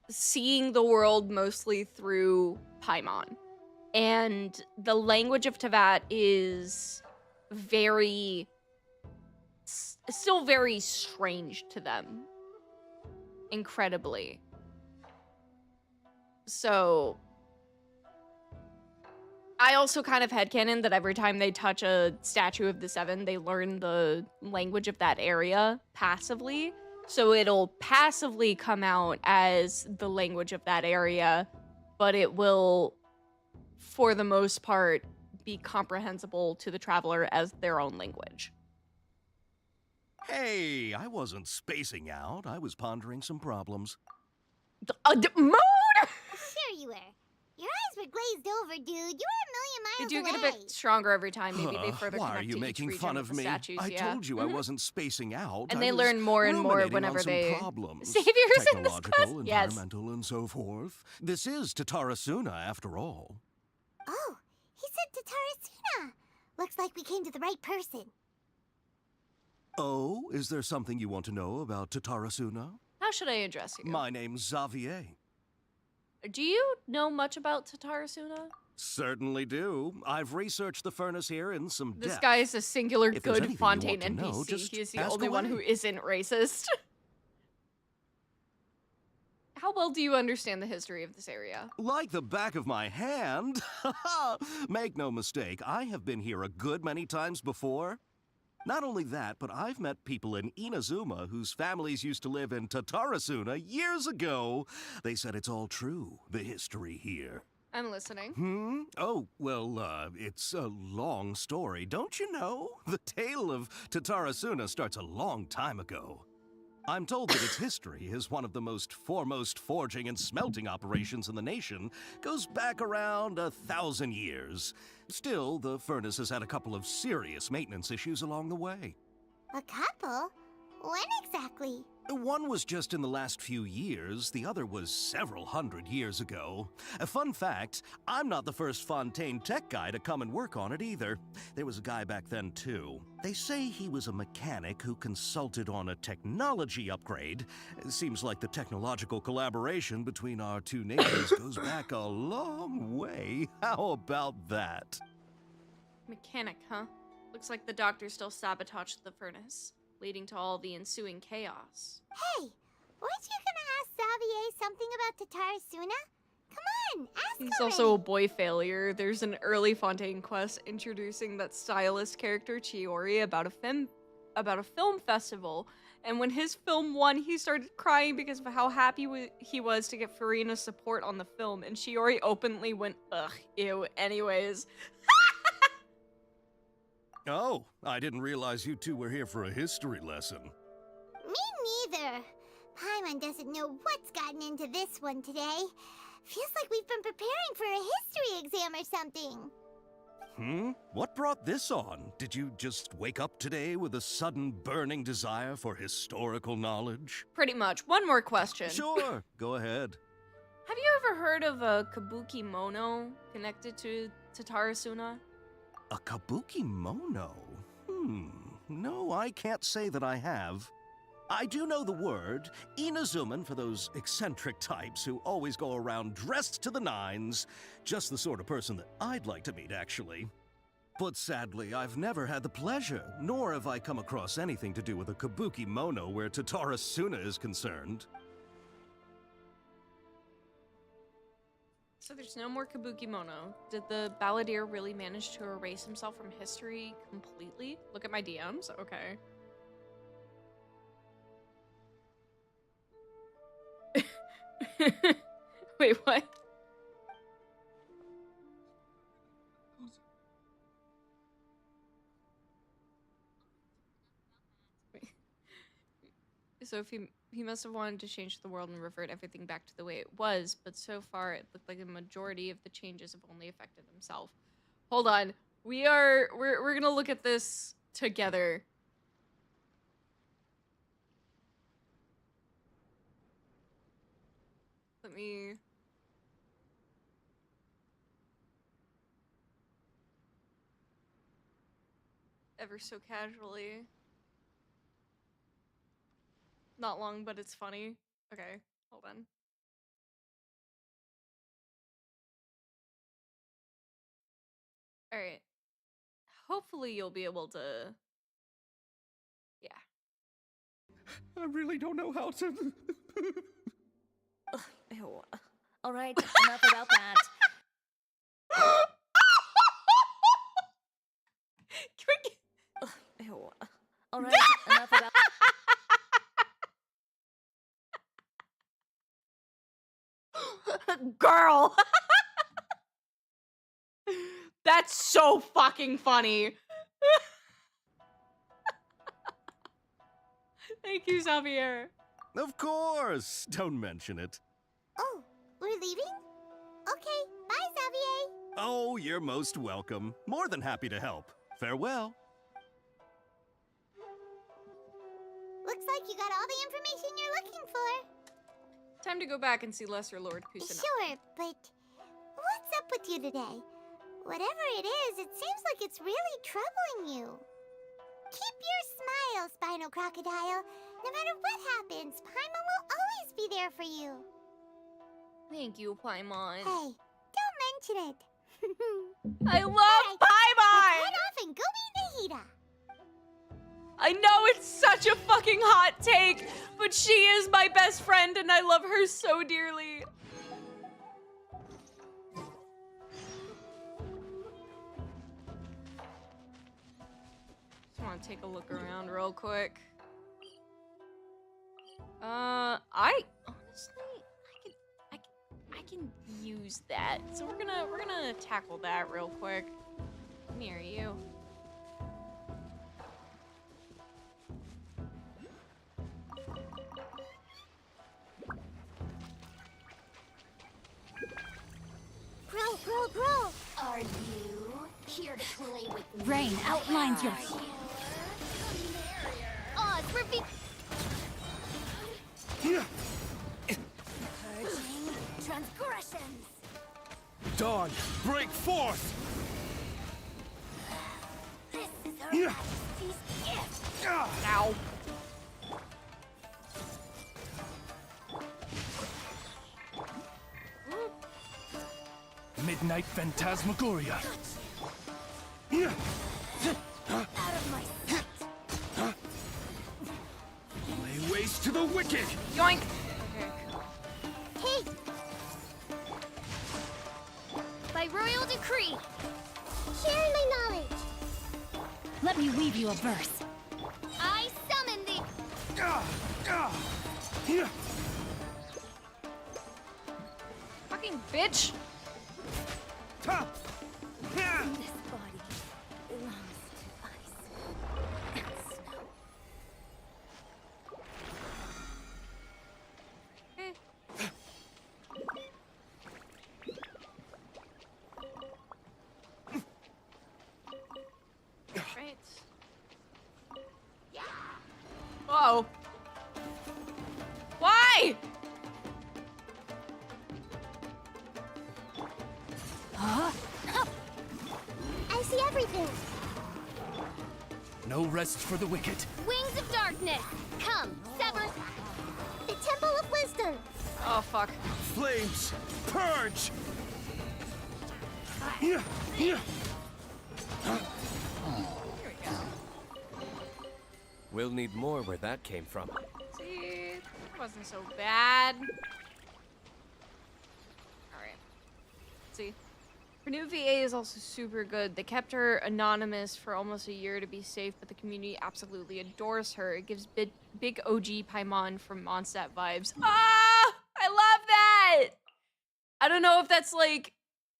seeing the world mostly through Paimon. And the language of Teyvat is still very strange to them. Incredibly. So, I also kind of headcanon that every time they touch a statue of the Seven, they learn the language of that area passively. So it'll passively come out as the language of that area, but it will, for the most part, be comprehensible to the traveler as their own language. Hey, I wasn't spacing out. I was pondering some problems. Moon! Sure you were. Your eyes were glazed over, dude. You were a million miles They do away. get a bit stronger every time. Maybe they further Why connect are you to each making region fun with of the me? statues, I yeah. told you I wasn't spacing out. And I they was learn more and more ruminating whenever on some they... problems. Saviors in this class? Technological, Yes. environmental, and so forth. This is Tatarasuna, after all. Oh, he said Tatarasuna. Looks like we came to the right person. Oh, is there something you want to know about Tatarasuna? How should I address you? My name's Xavier. Do you know much about Tatarasuna? Certainly do. I've researched the furnace here in some This depth. guy is a singular If there's good anything you want Fontaine to know, NPC. just He is the ask only one who away. isn't racist. How well do you understand the history of this area? Like the back of my hand. Make no mistake, I have been here a good many times before. Not only that, but I've met people in Inazuma whose families used to live in Tatarasuna years ago. They said it's all true, the history here. I'm listening. Oh, well, it's a long story, don't you know? The tale of Tatarasuna starts a long time ago. I'm told that its history is one of the most foremost forging and smelting operations in the nation, goes back around 1,000 years. Still, the furnace has had a couple of serious maintenance issues along the way. A couple? When exactly? One was just in the last few years, the other was several hundred years ago. A fun fact, I'm not the first Fontaine tech guy to come and work on it either. There was a guy back then too. They say he was a mechanic who consulted on a technology upgrade. Seems like the technological collaboration between our two nations goes back a long way. How about that? Mechanic, huh? Looks like the doctor still sabotaged the furnace, leading to all the ensuing chaos. Hey, weren't you gonna ask Xavier something about Tatarasuna? Come on, ask He's already. also a boy failure. There's an early Fontaine quest introducing that stylist character Chiori about a film festival, and when his film won, he started crying because of how happy he was to get Farina's support on the film, and Chiori openly went, ugh, ew, anyways. Oh, I didn't realize you two were here for a history lesson. Me neither. Paimon doesn't know what's gotten into this one today. Feels like we've been preparing for a history exam or something. What brought this on? Did you just wake up today with a sudden burning desire for historical knowledge? Pretty much. One more question. Sure, go ahead. Have you ever heard of a kabuki mono connected to Tatarasuna? A kabuki mono? No, I can't say that I have. I do know the word, Inazuman for those eccentric types who always go around dressed to the nines. Just the sort of person that I'd like to meet, actually. But sadly, I've never had the pleasure, nor have I come across anything to do with a kabuki mono where Tatarasuna is concerned. So there's no more kabuki mono. Did the balladeer really manage to erase himself from history completely? Look at my DMs? Okay. Wait, what? So if he must have wanted to change the world and revert everything back to the way it was, but so far it looked like the majority of the changes have only affected himself. Hold on. We're gonna look at this together. Let me ever so casually. Not long, but it's funny. Okay, hold on. All right. Hopefully you'll be able to. Yeah. I really don't know how to. Ew. All right, enough about that. Ew. All right, enough about. Girl. That's so fucking funny. Thank you, Xavier. Of course! Don't mention it. Oh, we're leaving? Okay, bye, Xavier. Oh, you're most welcome. More than happy to help. Farewell. Looks like you got all the information you're looking for. Time to go back and see Lesser Lord Kusina. Sure, but what's up with you today? Whatever it is, it seems like it's really troubling you. Keep your smile, Spinal Crocodile. No matter what happens, Paimon will always be there for you. Thank you, Paimon. Hey, don't mention it. I love Paimon! Let's head off and go meet Nahida. I know it's such a fucking hot take, but she is my best friend and I love her so dearly. Just want to take a look around real quick. I honestly, I can use that. So we're gonna tackle that real quick. Come here, you. Bro. Are you here to play with Rain outlines your Oz, reveal. purging transgressions. Dawn, break forth! This is Her Majesty's gift. Ow. Midnight Phantasmagoria. Out of my sight. Lay waste to the wicked! Yoink! Hey! By royal decree, sharing my knowledge. Let me weave you a verse. I summon the. Fucking bitch! This body belongs to ice and snow. Right. Uh-oh. Why? Huh? I see everything. No rest for the wicked. Wings of darkness. Come, sever. The Temple of Wisdom. Oh, fuck. Flames, purge! We'll need more where that came from. See, it wasn't so bad. Alright. See. Her new VA is also super good. They kept her anonymous for almost a year to be safe, but the community absolutely adores her. It gives big OG Paimon from Mondstadt vibes. Ah! I love that! I don't know if that's, like,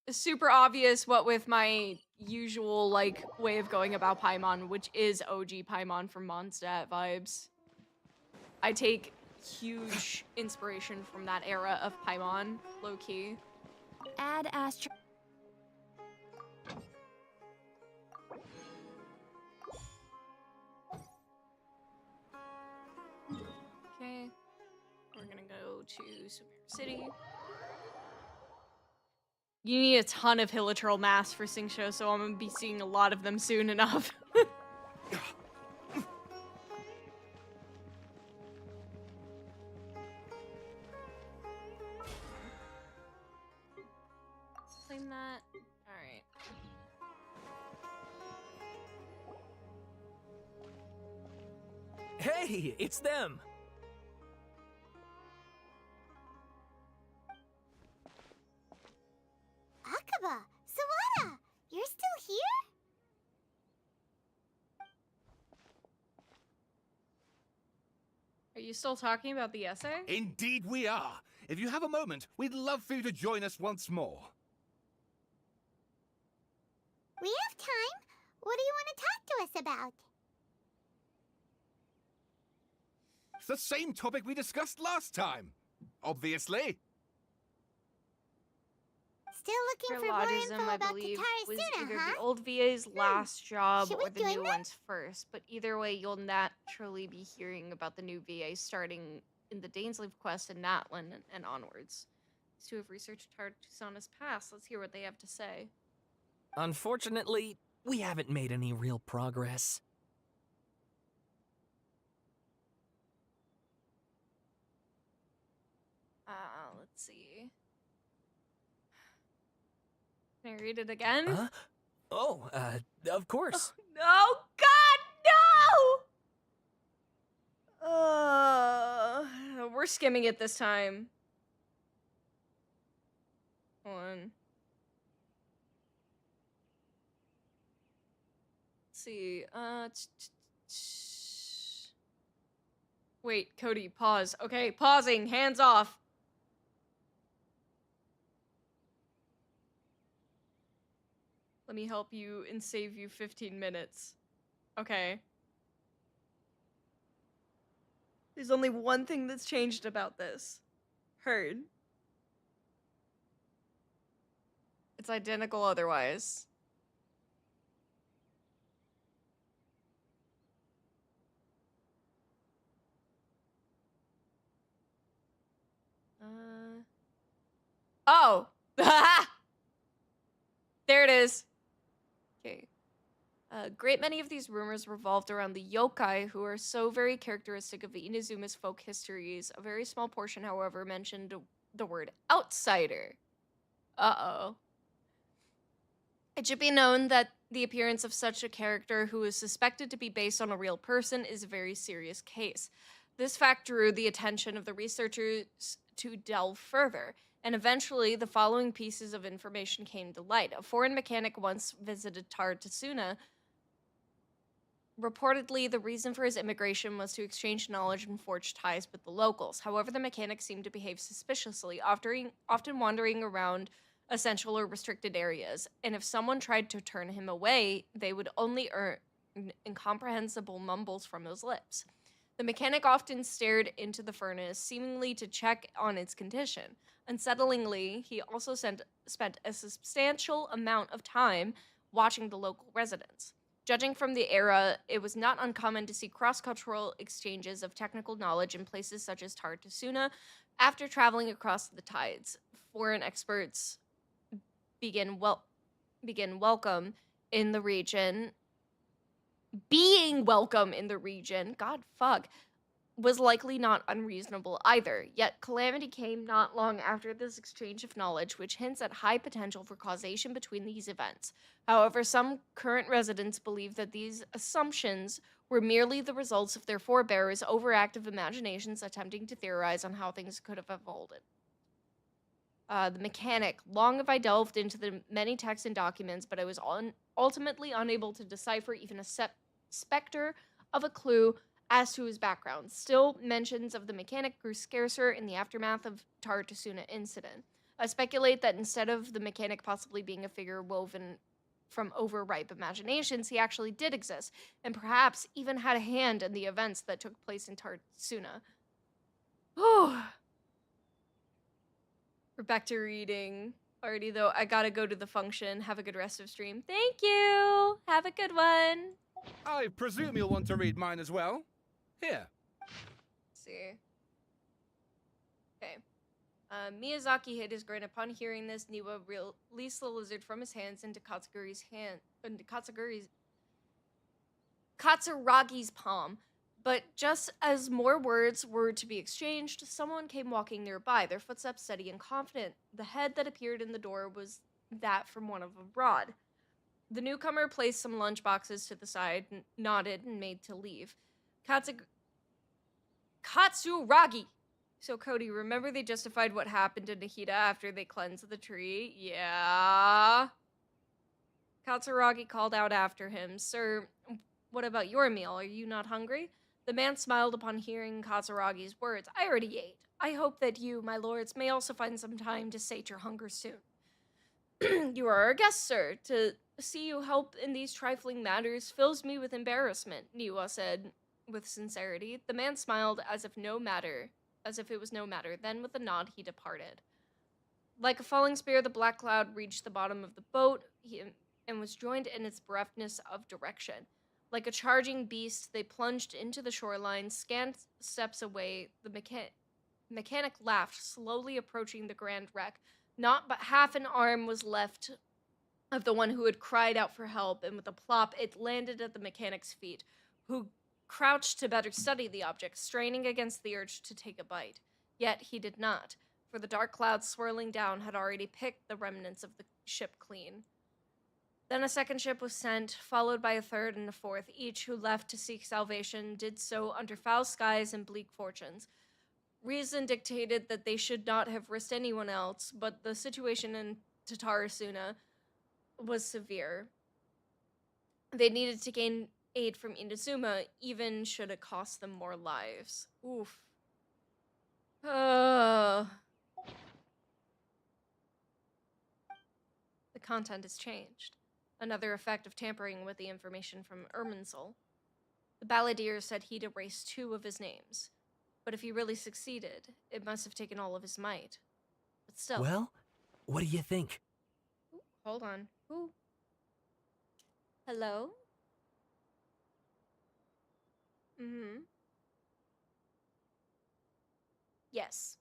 super obvious, what with my usual, like, way of going about Paimon, which is OG Paimon from Mondstadt vibes. I take huge inspiration from that era of Paimon, low-key. Add Astro. Okay. We're gonna go to Super City. You need a ton of Hilichurl masks for Sing Show, so I'm gonna be seeing a lot of them soon enough. Claim that. Alright. Hey, it's them! Akaba, Sawada, you're still here? Are you still talking about the essay? Indeed we are. If you have a moment, we'd love for you to join us once more. We have time. What do you want to talk to us about? It's the same topic we discussed last time. Obviously. Still looking for more Lodgism, info I about believe, was Katarisuna, either huh? the old VA's last job Should we or the join new them? one's first, but either way, you'll naturally be hearing about the new VA starting in the Dainsleif quest in Natlin and onwards. These two have researched Tartusona's past. Let's hear what they have to say. Unfortunately, we haven't made any real progress. Let's see. Can I read it again? Huh? Oh, of course. No, God, no! We're skimming it this time. Hold on. Let's see. Wait, Cody, pause. Okay, pausing. Hands off. Let me help you and save you 15 minutes. Okay. There's only one thing that's changed about this. Heard. It's identical otherwise. Oh! There it is. Okay. A great many of these rumors revolved around the yokai, who are so very characteristic of Inazuma's folk histories. A very small portion, however, mentioned the word outsider. Uh-oh. It should be known that the appearance of such a character who is suspected to be based on a real person is a very serious case. This fact drew the attention of the researchers to delve further, and eventually the following pieces of information came to light. A foreign mechanic once visited Tartasuna. Reportedly, the reason for his immigration was to exchange knowledge and forge ties with the locals. However, the mechanic seemed to behave suspiciously, often wandering around essential or restricted areas, and if someone tried to turn him away, they would only earn incomprehensible mumbles from his lips. The mechanic often stared into the furnace, seemingly to check on its condition. Unsettlingly, he also spent a substantial amount of time watching the local residents. Judging from the era, it was not uncommon to see cross-cultural exchanges of technical knowledge in places such as Tartasuna. After traveling across the tides, foreign experts being welcome in the region, God fuck, was likely not unreasonable either. Yet calamity came not long after this exchange of knowledge, which hints at high potential for causation between these events. However, some current residents believe that these assumptions were merely the results of their forebears' overactive imaginations attempting to theorize on how things could have evolved. The mechanic. Long have I delved into the many texts and documents, but I was ultimately unable to decipher even a specter of a clue as to his background. Still, mentions of the mechanic grew scarcer in the aftermath of Tartasuna incident. I speculate that instead of the mechanic possibly being a figure woven from overripe imaginations, he actually did exist, and perhaps even had a hand in the events that took place in Tarsuna. Oh, we're back to reading. Already though, I gotta go to the function. Have a good rest of stream. Thank you. Have a good one. I presume you'll want to read mine as well. Here. Let's see. Okay. Miyazaki hid his grin. Upon hearing this, Niwa released the lizard from his hands into Katsuragi's palm. But just as more words were to be exchanged, someone came walking nearby, their footsteps steady and confident. The head that appeared in the door was that from one of abroad. The newcomer placed some lunchboxes to the side, nodded, and made to leave. Katsuragi! So, Cody, remember they justified what happened to Nahida after they cleansed the tree? Yeah. Katsuragi called out after him, Sir, what about your meal? Are you not hungry? The man smiled upon hearing Katsuragi's words. I already ate. I hope that you, my lords, may also find some time to sate your hunger soon. You are our guest, sir. To see you help in these trifling matters fills me with embarrassment, Niwa said with sincerity. The man smiled as if it was no matter. Then with a nod, he departed. Like a falling spear, the black cloud reached the bottom of the boat and was joined in its bereftness of direction. Like a charging beast, they plunged into the shoreline, scant steps away. The mechanic laughed, slowly approaching the grand wreck. Not but half an arm was left of the one who had cried out for help, and with a plop, it landed at the mechanic's feet, who crouched to better study the object, straining against the urge to take a bite. Yet he did not, for the dark clouds swirling down had already picked the remnants of the ship clean. Then a second ship was sent, followed by a third and a fourth. Each who left to seek salvation did so under foul skies and bleak fortunes. Reason dictated that they should not have risked anyone else, but the situation in Tatarasuna was severe. They needed to gain aid from Inazuma, even should it cost them more lives. Oof. The content has changed. Another effect of tampering with the information from Irminsul. The balladeer said he'd erased 2 of his names. But if he really succeeded, it must have taken all of his might. But still. Well, what do you think? Ooh, hold on. Ooh. Hello? Mm-hmm. Yes.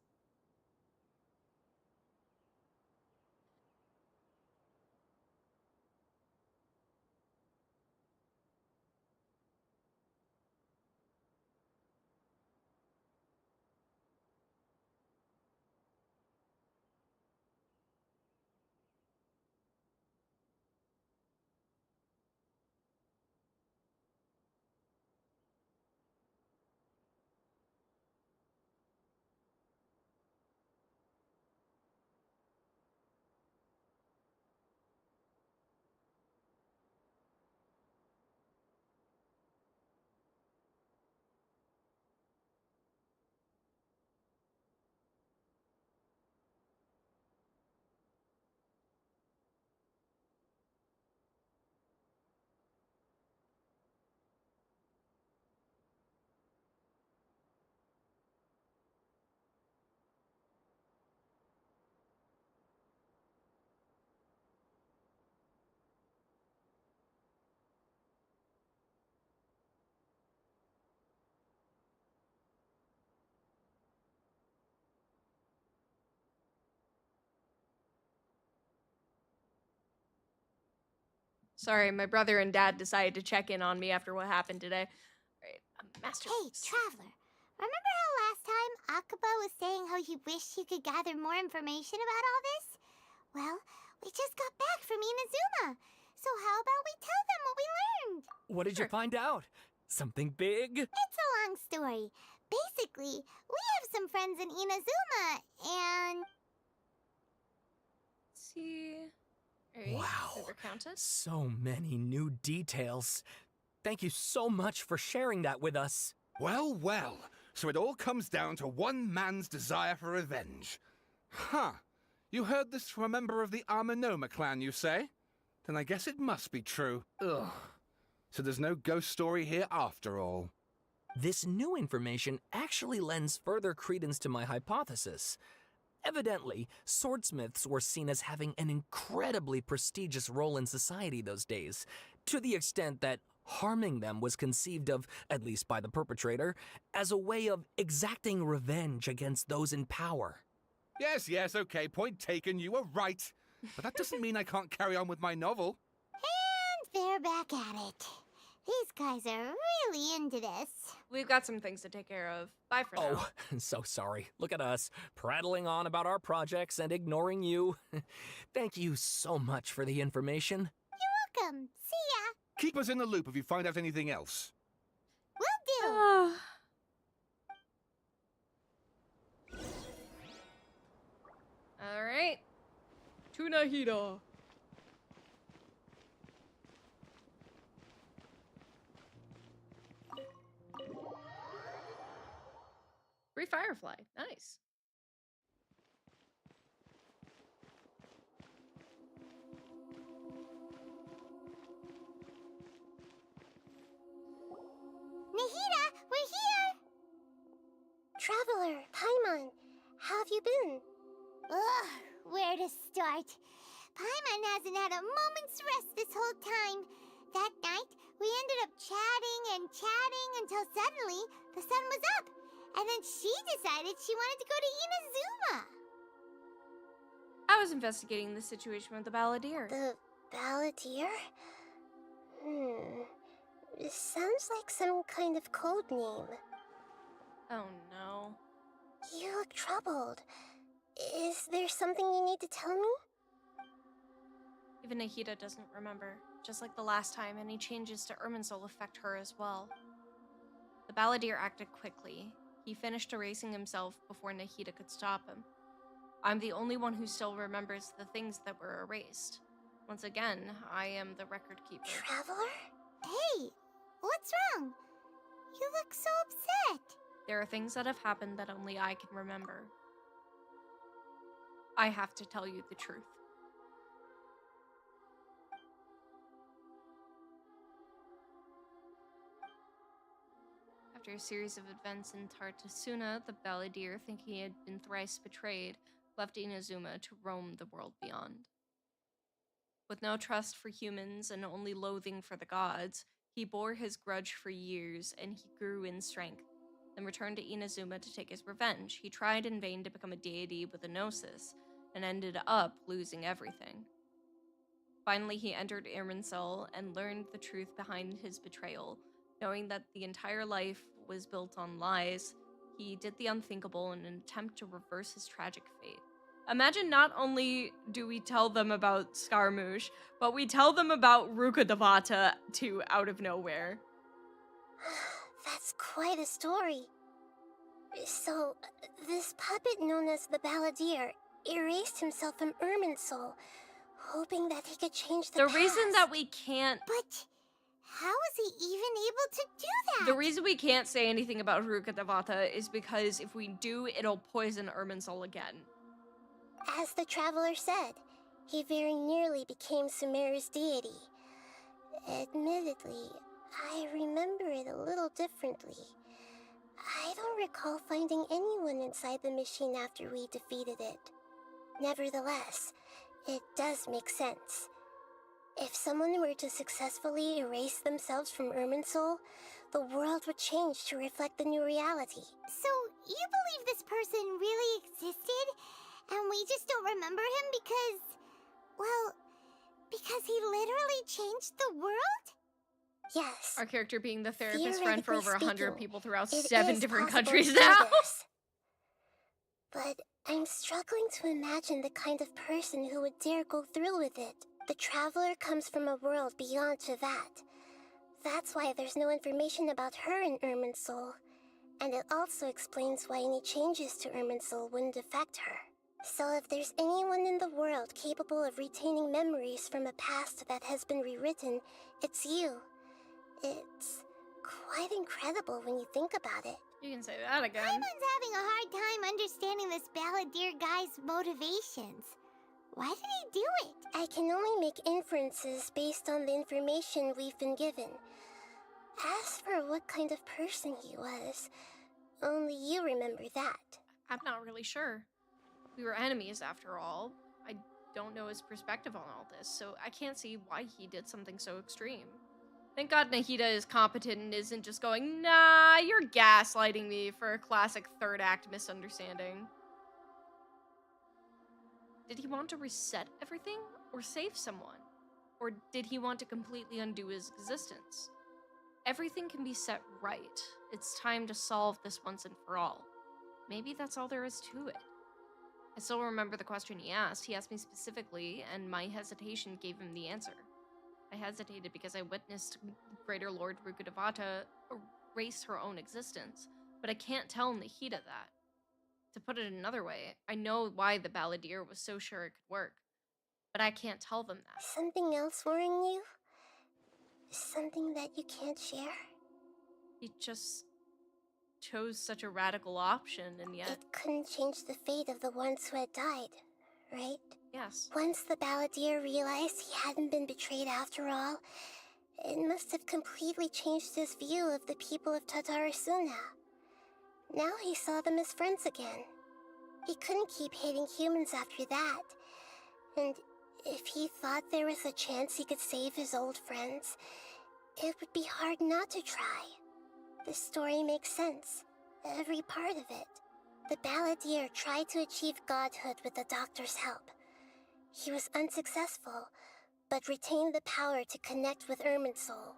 Sorry, my brother and dad decided to check in on me after what happened today. Alright, Master. Hey, Traveler. Remember how last time Akaba was saying how he wished he could gather more information about all this? Well, we just got back from Inazuma. So how about we tell them what we learned? What did you find out? Something big? It's a long story. Basically, we have some friends in Inazuma, and... Let's see... Right, Wow. Countess? So many new details. Thank you so much for sharing that with us. Well, well. So it all comes down to one man's desire for revenge. Huh. You heard this from a member of the Amanoma clan, you say? Then I guess it must be true. Ugh. So there's no ghost story here after all. This new information actually lends further credence to my hypothesis. Evidently, swordsmiths were seen as having an incredibly prestigious role in society those days, to the extent that harming them was conceived of, at least by the perpetrator, as a way of exacting revenge against those in power. Yes, okay, point taken, you were right. But that doesn't mean I can't carry on with my novel. And they're back at it. These guys are really into this. We've got some things to take care of. Bye for now. Oh, so sorry. Look at us, prattling on about our projects and ignoring you. Thank you so much for the information. You're welcome. See ya. Keep us in the loop if you find out anything else. Will do. All right. To Nahida. Free Firefly. Nice. Nahida, we're here! Traveler, Paimon, how have you been? Ugh, where to start? Paimon hasn't had a moment's rest this whole time. That night, we ended up chatting until suddenly the sun was up. And then she decided she wanted to go to Inazuma. I was investigating the situation with the Balladeer. The Balladeer? It sounds like some kind of code name. Oh no. You look troubled. Is there something you need to tell me? Even Nahida doesn't remember. Just like the last time, any changes to Irminsul affect her as well. The Balladeer acted quickly. He finished erasing himself before Nahida could stop him. I'm the only one who still remembers the things that were erased. Once again, I am the record keeper. Traveler? Hey, what's wrong? You look so upset. There are things that have happened that only I can remember. I have to tell you the truth. After a series of events in Tartasuna, the Balladeer, thinking he had been thrice betrayed, left Inazuma to roam the world beyond. With no trust for humans and only loathing for the gods, he bore his grudge for years, and he grew in strength, then returned to Inazuma to take his revenge. He tried in vain to become a deity with a gnosis, and ended up losing everything. Finally, he entered Irminsul and learned the truth behind his betrayal. Knowing that the entire life was built on lies, he did the unthinkable in an attempt to reverse his tragic fate. Imagine not only do we tell them about Scaramouche, but we tell them about Rukkhadevata too out of nowhere. That's quite a story. So, this puppet known as the Balladeer erased himself from Irminsul, hoping that he could change the past. The reason that we can't... But how is he even able to do that? The reason we can't say anything about Rukkhadevata is because if we do, it'll poison Irminsul again. As the Traveler said, he very nearly became Sumeru's deity. Admittedly, I remember it a little differently. I don't recall finding anyone inside the machine after we defeated it. Nevertheless, it does make sense. If someone were to successfully erase themselves from Irminsul, the world would change to reflect the new reality. So, you believe this person really existed, and we just don't remember him because, well, because he literally changed the world? Yes. Our character being the therapist friend for over 100 speaking, people throughout it 7 is different possible countries to do now. this. But I'm struggling to imagine the kind of person who would dare go through with it. The Traveler comes from a world beyond to that. That's why there's no information about her in Irminsul. And it also explains why any changes to Irminsul wouldn't affect her. So if there's anyone in the world capable of retaining memories from a past that has been rewritten, it's you. It's quite incredible when you think about it. You can say that again. Paimon's having a hard time understanding this Balladeer guy's motivations. Why did he do it? I can only make inferences based on the information we've been given. As for what kind of person he was, only you remember that. I'm not really sure. We were enemies after all. I don't know his perspective on all this, so I can't see why he did something so extreme. Thank God Nahida is competent and isn't just going, nah, you're gaslighting me, for a classic third act misunderstanding. Did he want to reset everything or save someone? Or did he want to completely undo his existence? Everything can be set right. It's time to solve this once and for all. Maybe that's all there is to it. I still remember the question he asked. He asked me specifically, and my hesitation gave him the answer. I hesitated because I witnessed Greater Lord Rukkhadevata erase her own existence, but I can't tell Nahida that. To put it another way, I know why the Balladeer was so sure it could work, but I can't tell them that. Something else worrying you? Something that you can't share? He just chose such a radical option, and yet... It couldn't change the fate of the ones who had died, right? Yes. Once the Balladeer realized he hadn't been betrayed after all, it must have completely changed his view of the people of Tatarasuna. Now he saw them as friends again. He couldn't keep hating humans after that. And if he thought there was a chance he could save his old friends, it would be hard not to try. This story makes sense. Every part of it. The Balladeer tried to achieve godhood with the doctor's help. He was unsuccessful, but retained the power to connect with Irminsul.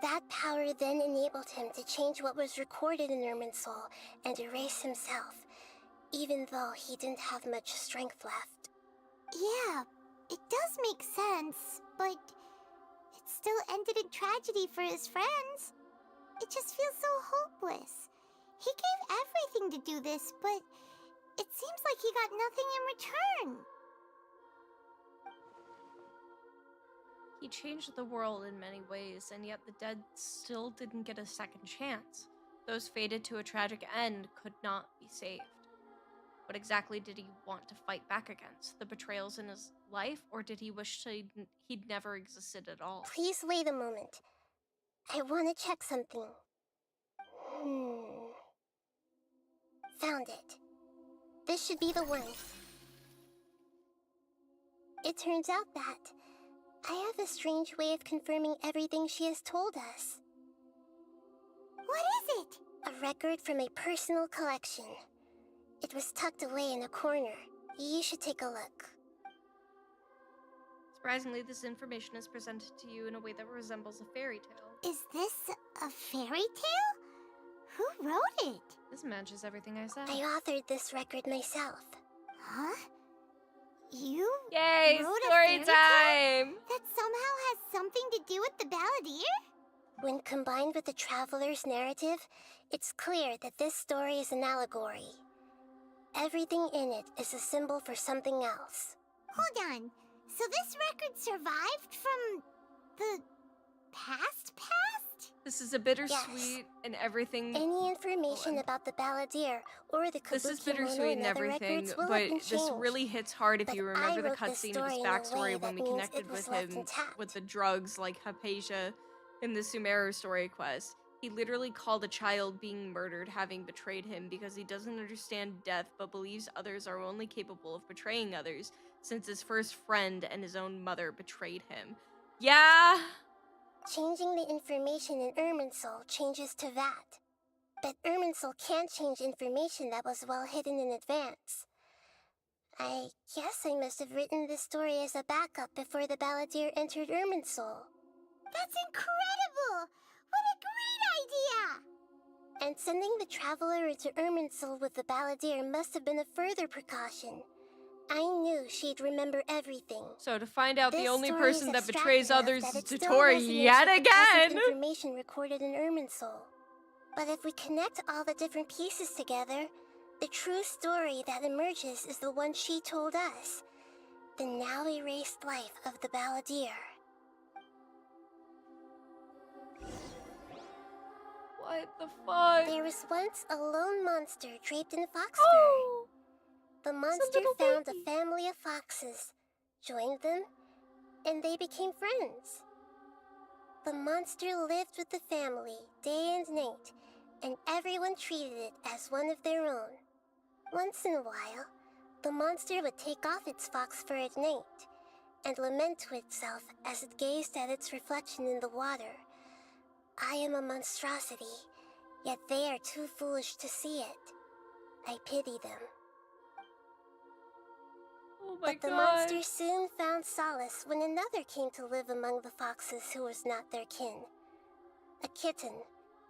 That power then enabled him to change what was recorded in Irminsul and erase himself, even though he didn't have much strength left. Yeah, it does make sense, but it still ended in tragedy for his friends. It just feels so hopeless. He gave everything to do this, but it seems like he got nothing in return. He changed the world in many ways, and yet the dead still didn't get a second chance. Those fated to a tragic end could not be saved. What exactly did he want to fight back against? The betrayals in his life, or did he wish he'd never existed at all? Please wait a moment. I want to check something. Found it. This should be the one. It turns out that I have a strange way of confirming everything she has told us. What is it? A record from a personal collection. It was tucked away in a corner. You should take a look. Surprisingly, this information is presented to you in a way that resembles a fairy tale. Is this a fairy tale? Who wrote it? This matches everything I said. I authored this record myself. Huh? You Yay, wrote a story fairy tale time! That somehow has something to do with the Balladeer? When combined with the Traveler's narrative, it's clear that this story is an allegory. Everything in it is a symbol for something else. Hold on. So this record survived from the past? This is a bittersweet and everything. Any information about the Balladeer or the Kabuki This is bittersweet and everything, but this really hits hard if you remember the cutscene of his backstory when we connected with him with the drugs like Hypatia in the Sumeru story quest. He literally called a child being murdered having betrayed him because he doesn't understand death but believes others are only capable of betraying others since his first friend and his own mother betrayed him. Yeah! Changing the information in Irminsul changes to that. But Irminsul can't change information that was well hidden in advance. I guess I must have written this story as a backup before the Balladeer entered Irminsul. That's incredible! What a great idea! And sending the Traveler into Irminsul with the Balladeer must have been a further precaution. I knew she'd remember everything. So to find out the only story is person that abstract betrays enough others that is it still Totori resonates yet with the present again! information recorded in Irminsul. But if we connect all the different pieces together, the true story that emerges is the one she told us. The now erased life of the Balladeer. What the fuck? There was once a lone monster draped in fox fur. Oh! The monster found a family of foxes, joined them, and they became friends. The monster lived with the family day and night, and everyone treated it as one of their own. Once in a while, the monster would take off its fox fur at night and lament to itself as it gazed at its reflection in the water. I am a monstrosity, yet they are too foolish to see it. I pity them. Oh my But the God. monster soon found solace when another came to live among the foxes who was not their kin. A kitten,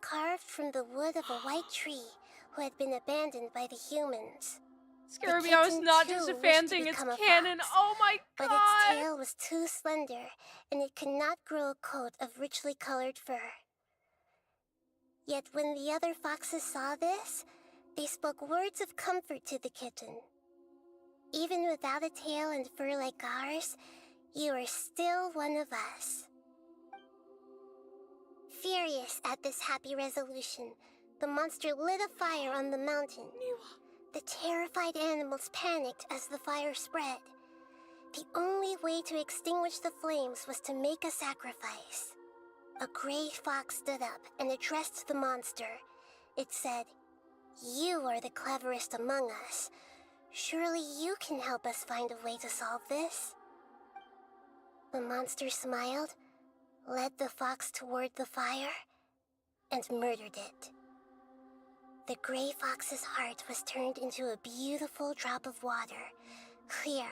carved from the wood of a white tree who had been abandoned by the humans. Scarabeo is not just a fan thing, it's canon. Oh my God! But its tail was too slender, and it could not grow a coat of richly colored fur. Yet when the other foxes saw this, they spoke words of comfort to the kitten. Even without a tail and fur like ours, you are still one of us. Furious at this happy resolution, the monster lit a fire on the mountain. The terrified animals panicked as the fire spread. The only way to extinguish the flames was to make a sacrifice. A gray fox stood up and addressed the monster. It said, "You are the cleverest among us. Surely you can help us find a way to solve this." The monster smiled, led the fox toward the fire, and murdered it. The gray fox's heart was turned into a beautiful drop of water, clear,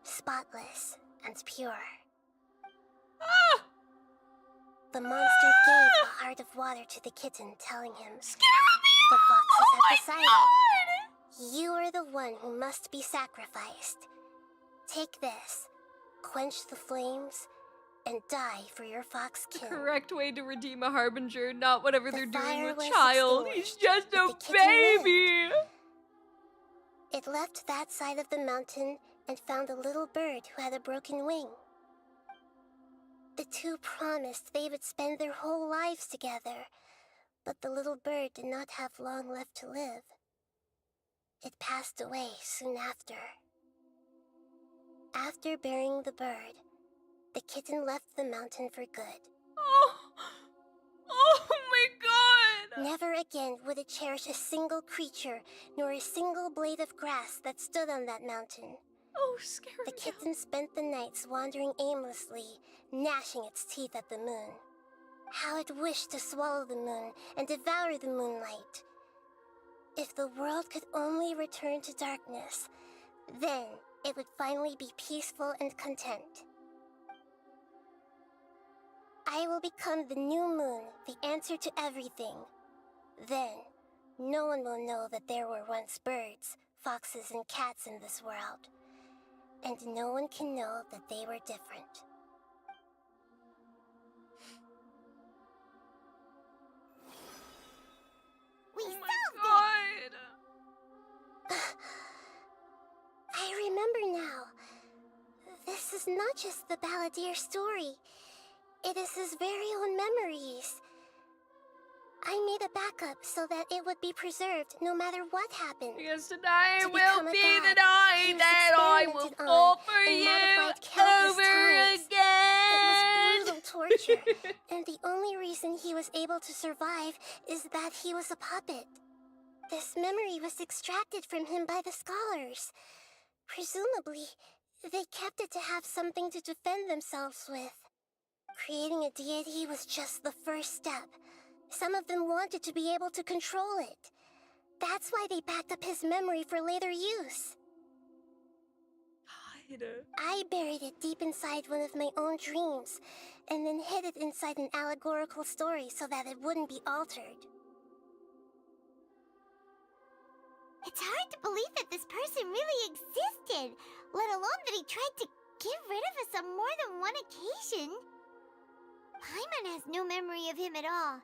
spotless, and pure. The monster gave the heart of water to the kitten, telling him, "The foxes have decided. You are the one who must be sacrificed. Take this, quench the flames, and die for your fox kin." Correct way to redeem a harbinger, not whatever they're doing fire with was child. He's just a but the kitten baby. It left that side of the mountain and found a little bird who had a broken wing. The two promised they would spend their whole lives together, but the little bird did not have long left to live. It passed away soon after. After burying the bird, the kitten left the mountain for good. Oh my God! Never again would it cherish a single creature, nor a single blade of grass that stood on that mountain. Oh, scary. The kitten spent the nights wandering aimlessly, gnashing its teeth at the moon. How it wished to swallow the moon and devour the moonlight. If the world could only return to darkness, then it would finally be peaceful and content. I will become the new moon, the answer to everything. Then, no one will know that there were once birds, foxes, and cats in this world. And no one can know that they were different. We Oh solved my God! I remember now. This is not just the balladeer story. It is his very own memories. I made a backup so that it would be preserved no matter what happened. Because tonight To will become a be god, the night he was that I will experimented fall on for and you modified countless over times. again. It was brutal torture, and the only reason he was able to survive is that he was a puppet. This memory was extracted from him by the scholars. Presumably, they kept it to have something to defend themselves with. Creating a deity was just the first step. Some of them wanted to be able to control it. That's why they backed up his memory for later use. I buried it deep inside one of my own dreams, and then hid it inside an allegorical story so that it wouldn't be altered. It's hard to believe that this person really existed, let alone that he tried to get rid of us on more than one occasion. Paimon has no memory of him at all.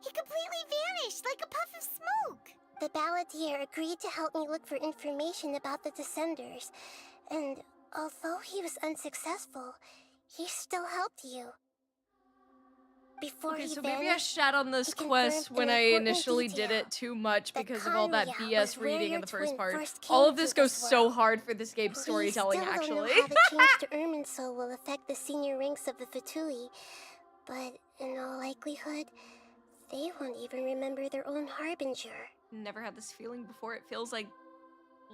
He completely vanished like a puff of smoke. The balladeer agreed to help me look for information about the Descenders, and although he was unsuccessful, he still helped you. Before Okay, he so vanished, maybe I shat on this he quest confirmed when an I important initially did detail. it too much That because of all that Conria BS was where reading your in the first twin part. first All came of this to goes this so world. hard for this game's We storytelling, still don't know actually. how the change to Irminsul will affect the senior ranks of the Fatui, but in all likelihood, they won't even remember their own harbinger. Never had this feeling before. It feels like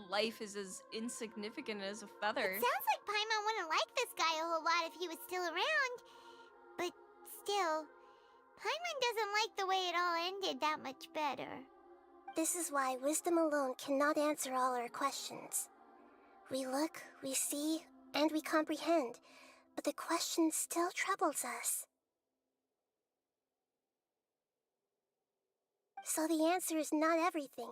life is as insignificant as a feather. It sounds like Paimon wouldn't like this guy a whole lot if he was still around. But still, Paimon doesn't like the way it all ended that much better. This is why wisdom alone cannot answer all our questions. We look, we see, and we comprehend, but the question still troubles us. So the answer is not everything.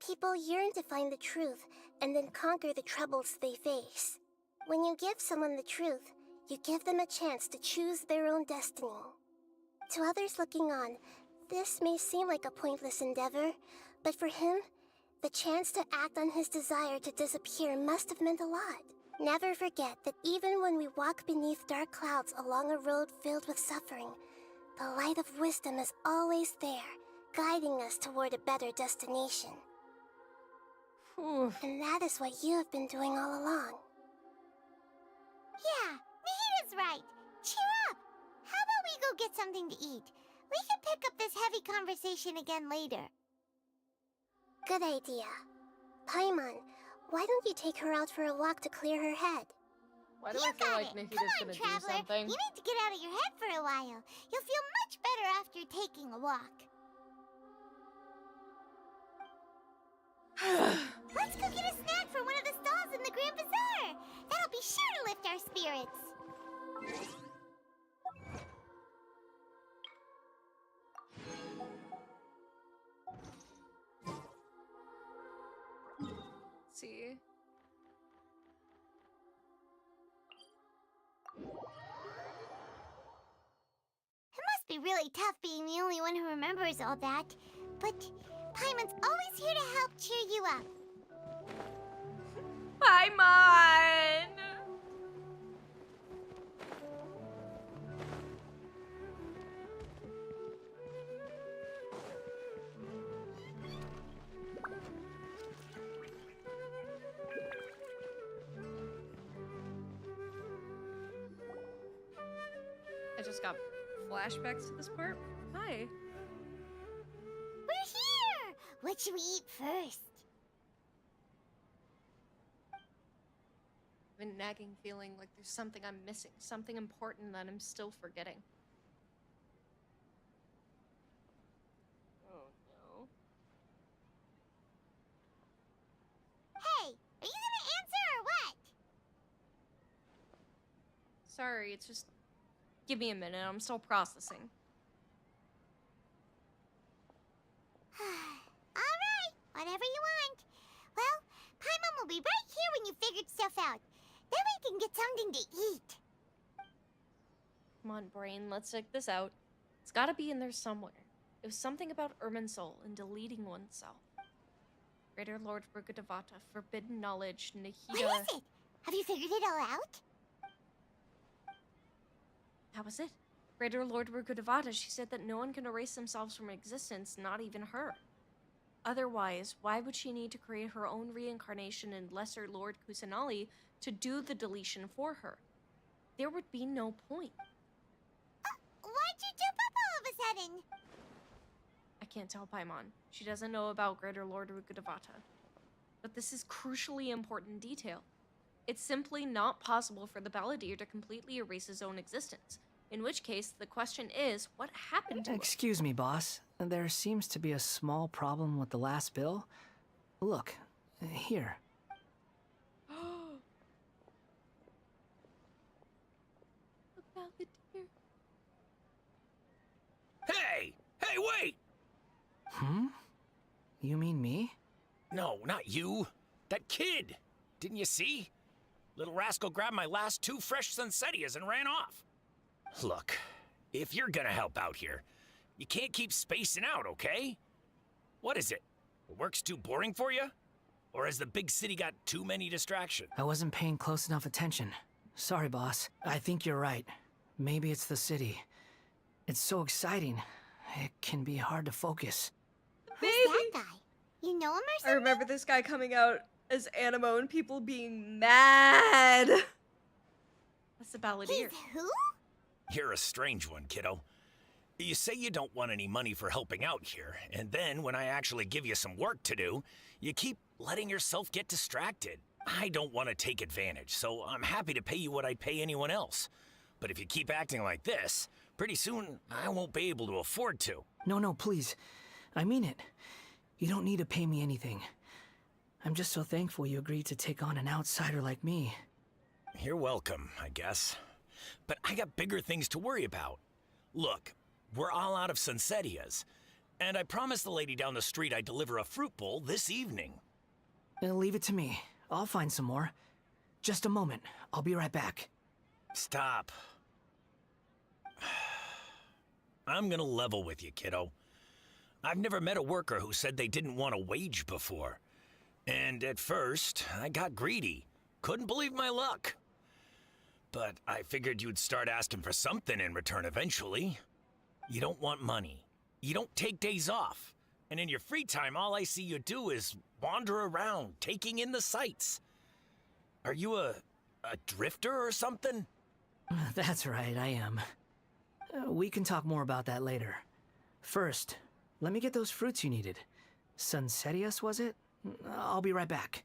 People yearn to find the truth and then conquer the troubles they face. When you give someone the truth, you give them a chance to choose their own destiny. To others looking on, this may seem like a pointless endeavor, but for him, the chance to act on his desire to disappear must have meant a lot. Never forget that even when we walk beneath dark clouds along a road filled with suffering, the light of wisdom is always there, guiding us toward a better destination. And that is what you have been doing all along. Yeah, Nahida's right. Cheer up. How about we go get something to eat? We can pick up this heavy conversation again later. Good idea. Paimon, why don't you take her out for a walk to clear her head? Why do I feel like Nahida's gonna do something? You need to get out of your head for a while. You'll feel much better after taking a walk. Let's go get a snack from one of the stalls in the Grand Bazaar. That'll be sure to lift our spirits. See. It must be really tough being the only one who remembers all that. But Paimon's always here to help cheer you up. Paimon! I just got flashbacks to this part. Hi. We're here! What should we eat first? I have a nagging feeling like there's something I'm missing, something important that I'm still forgetting. Oh no. Hey, are you gonna answer or what? Sorry, it's just... Give me a minute, I'm still processing. Alright, whatever you want. Well, Paimon will be right here when you figured stuff out. Then we can get something to eat. Come on, brain, let's check this out. It's gotta be in there somewhere. It was something about Irminsul and deleting oneself. Greater Lord Rugadavata, forbidden knowledge, Nahida... What is it? Have you figured it all out? How was it? Greater Lord Rugadavata, she said that no one can erase themselves from existence, not even her. Otherwise, why would she need to create her own reincarnation in Lesser Lord Kusanali to do the deletion for her? There would be no point. Why'd you jump up all of a sudden? I can't tell Paimon. She doesn't know about Greater Lord Rugadavata. But this is crucially important detail. It's simply not possible for the Balladeer to completely erase his own existence. In which case, the question is, what happened to him? Excuse me, boss. There seems to be a small problem with the last bill. Look, here. The Balladeer. Hey! Hey, wait! Hmm? You mean me? No, not you. That kid! Didn't you see? Little rascal grabbed my last 2 fresh Sunsettias and ran off. Look, if you're gonna help out here, you can't keep spacing out, okay? What is it? Work's too boring for you? Or has the big city got too many distractions? I wasn't paying close enough attention. Sorry, boss. I think you're right. Maybe it's the city. It's so exciting. It can be hard to focus. Who's that guy? You know him or something? I remember this guy coming out as Animo and people being mad. That's the balladeer. He's who? You're a strange one, kiddo. You say you don't want any money for helping out here, and then when I actually give you some work to do, you keep letting yourself get distracted. I don't want to take advantage, so I'm happy to pay you what I'd pay anyone else. But if you keep acting like this, pretty soon I won't be able to afford to. No, please. I mean it. You don't need to pay me anything. I'm just so thankful you agreed to take on an outsider like me. You're welcome, I guess. But I got bigger things to worry about. Look, we're all out of Sunsetias, and I promised the lady down the street I'd deliver a fruit bowl this evening. Leave it to me. I'll find some more. Just a moment. I'll be right back. Stop. I'm gonna level with you, kiddo. I've never met a worker who said they didn't want a wage before. And at first, I got greedy. Couldn't believe my luck. But I figured you'd start asking for something in return eventually. You don't want money. You don't take days off. And in your free time, all I see you do is wander around, taking in the sights. Are you a drifter or something? That's right, I am. We can talk more about that later. First, let me get those fruits you needed. Sunsetias, was it? I'll be right back.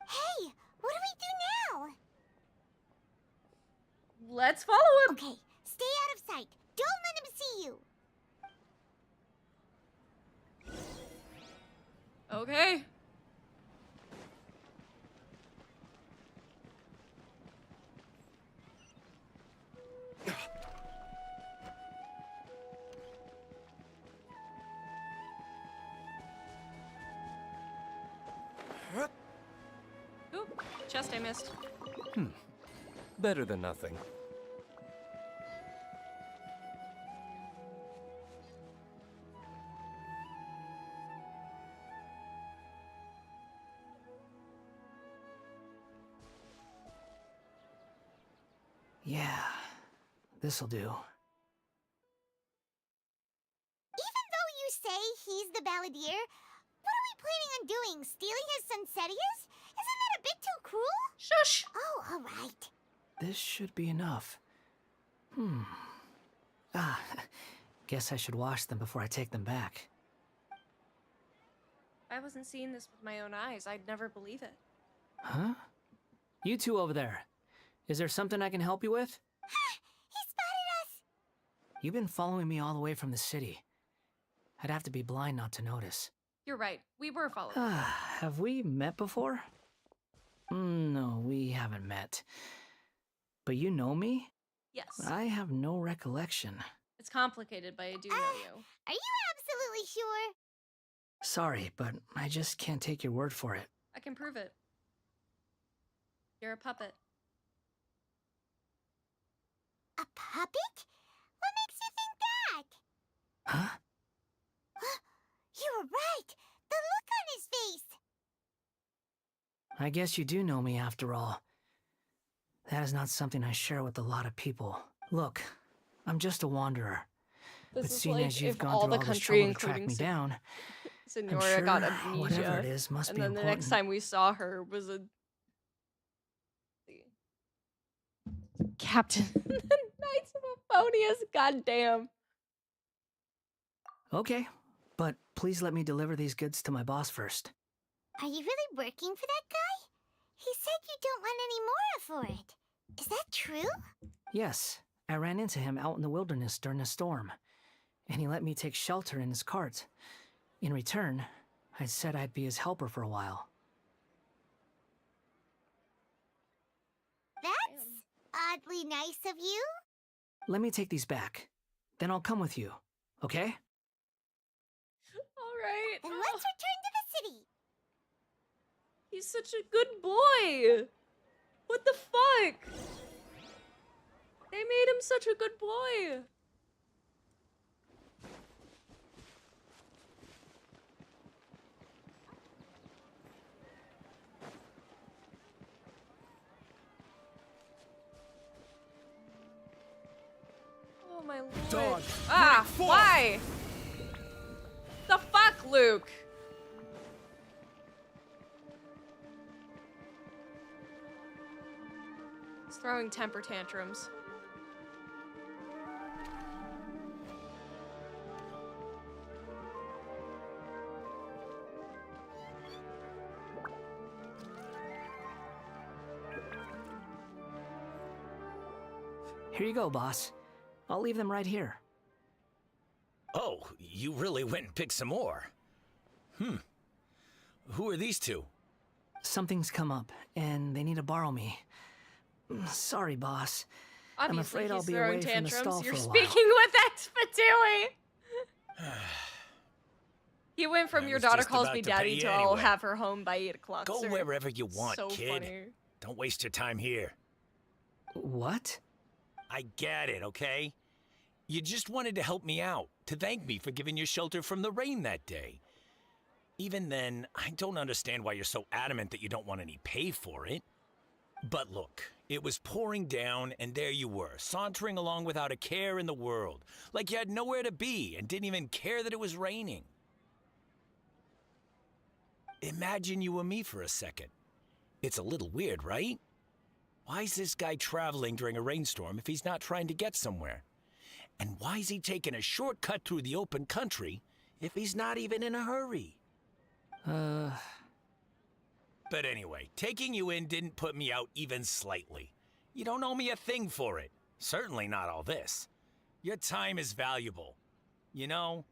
Hey, what do we do now? Let's follow him. Okay, stay out of sight. Don't let him see you. Okay. Oop, chest I missed. Better than nothing. Yeah, this'll do. Even though you say he's the balladeer, what are we planning on doing? Stealing his Sunsetias? Isn't that a bit too cruel? Shush! Oh, all right. This should be enough. Guess I should wash them before I take them back. If I wasn't seeing this with my own eyes, I'd never believe it. Huh? You two over there. Is there something I can help you with? He spotted us! You've been following me all the way from the city. I'd have to be blind not to notice. You're right. We were following. Have we met before? No, we haven't met. But you know me? Yes. I have no recollection. It's complicated, but I do know you. Are you absolutely sure? Sorry, but I just can't take your word for it. I can prove it. You're a puppet. A puppet? What makes you think that? Huh? You were right! The look on his face! I guess you do know me after all. That is not something I share with a lot of people. Look, I'm just a wanderer. But seeing as you've gone through all this trouble to track me down, Senora I'm sure got amnesia. whatever it is must and be then important. the next time we saw her was a Captain Knights of Aphonius. Goddamn. Okay, but please let me deliver these goods to my boss first. Are you really working for that guy? He said you don't want any more for it. Is that true? Yes, I ran into him out in the wilderness during a storm, and he let me take shelter in his cart. In return, I said I'd be his helper for a while. That's oddly nice of you. Let me take these back. Then I'll come with you, okay? Alright. Then let's return to the city. He's such a good boy. What the fuck? They made him such a good boy. Oh my lord. Done. Ah, Break forth. why? The fuck, Luke? He's throwing temper tantrums. Here you go, boss. I'll leave them right here. Oh, you really went and picked some more. Who are these two? Something's come up, and they need to borrow me. Sorry, boss. I'm Obviously, afraid I'll he's be throwing away from the tantrums. stall You're for a while. speaking with Expatui. He went from I your was daughter just calls about me to pay daddy you to I'll anyway. have her home by 8 o'clock. Go sir. wherever you want, So kid. funny. Don't waste your time here. What? I get it, okay? You just wanted to help me out, to thank me for giving you shelter from the rain that day. Even then, I don't understand why you're so adamant that you don't want any pay for it. But look, it was pouring down, and there you were, sauntering along without a care in the world, like you had nowhere to be and didn't even care that it was raining. Imagine you were me for a second. It's a little weird, right? Why is this guy traveling during a rainstorm if he's not trying to get somewhere? And why is he taking a shortcut through the open country if he's not even in a hurry? But anyway, taking you in didn't put me out even slightly. You don't owe me a thing for it. Certainly not all this. Your time is valuable. You know,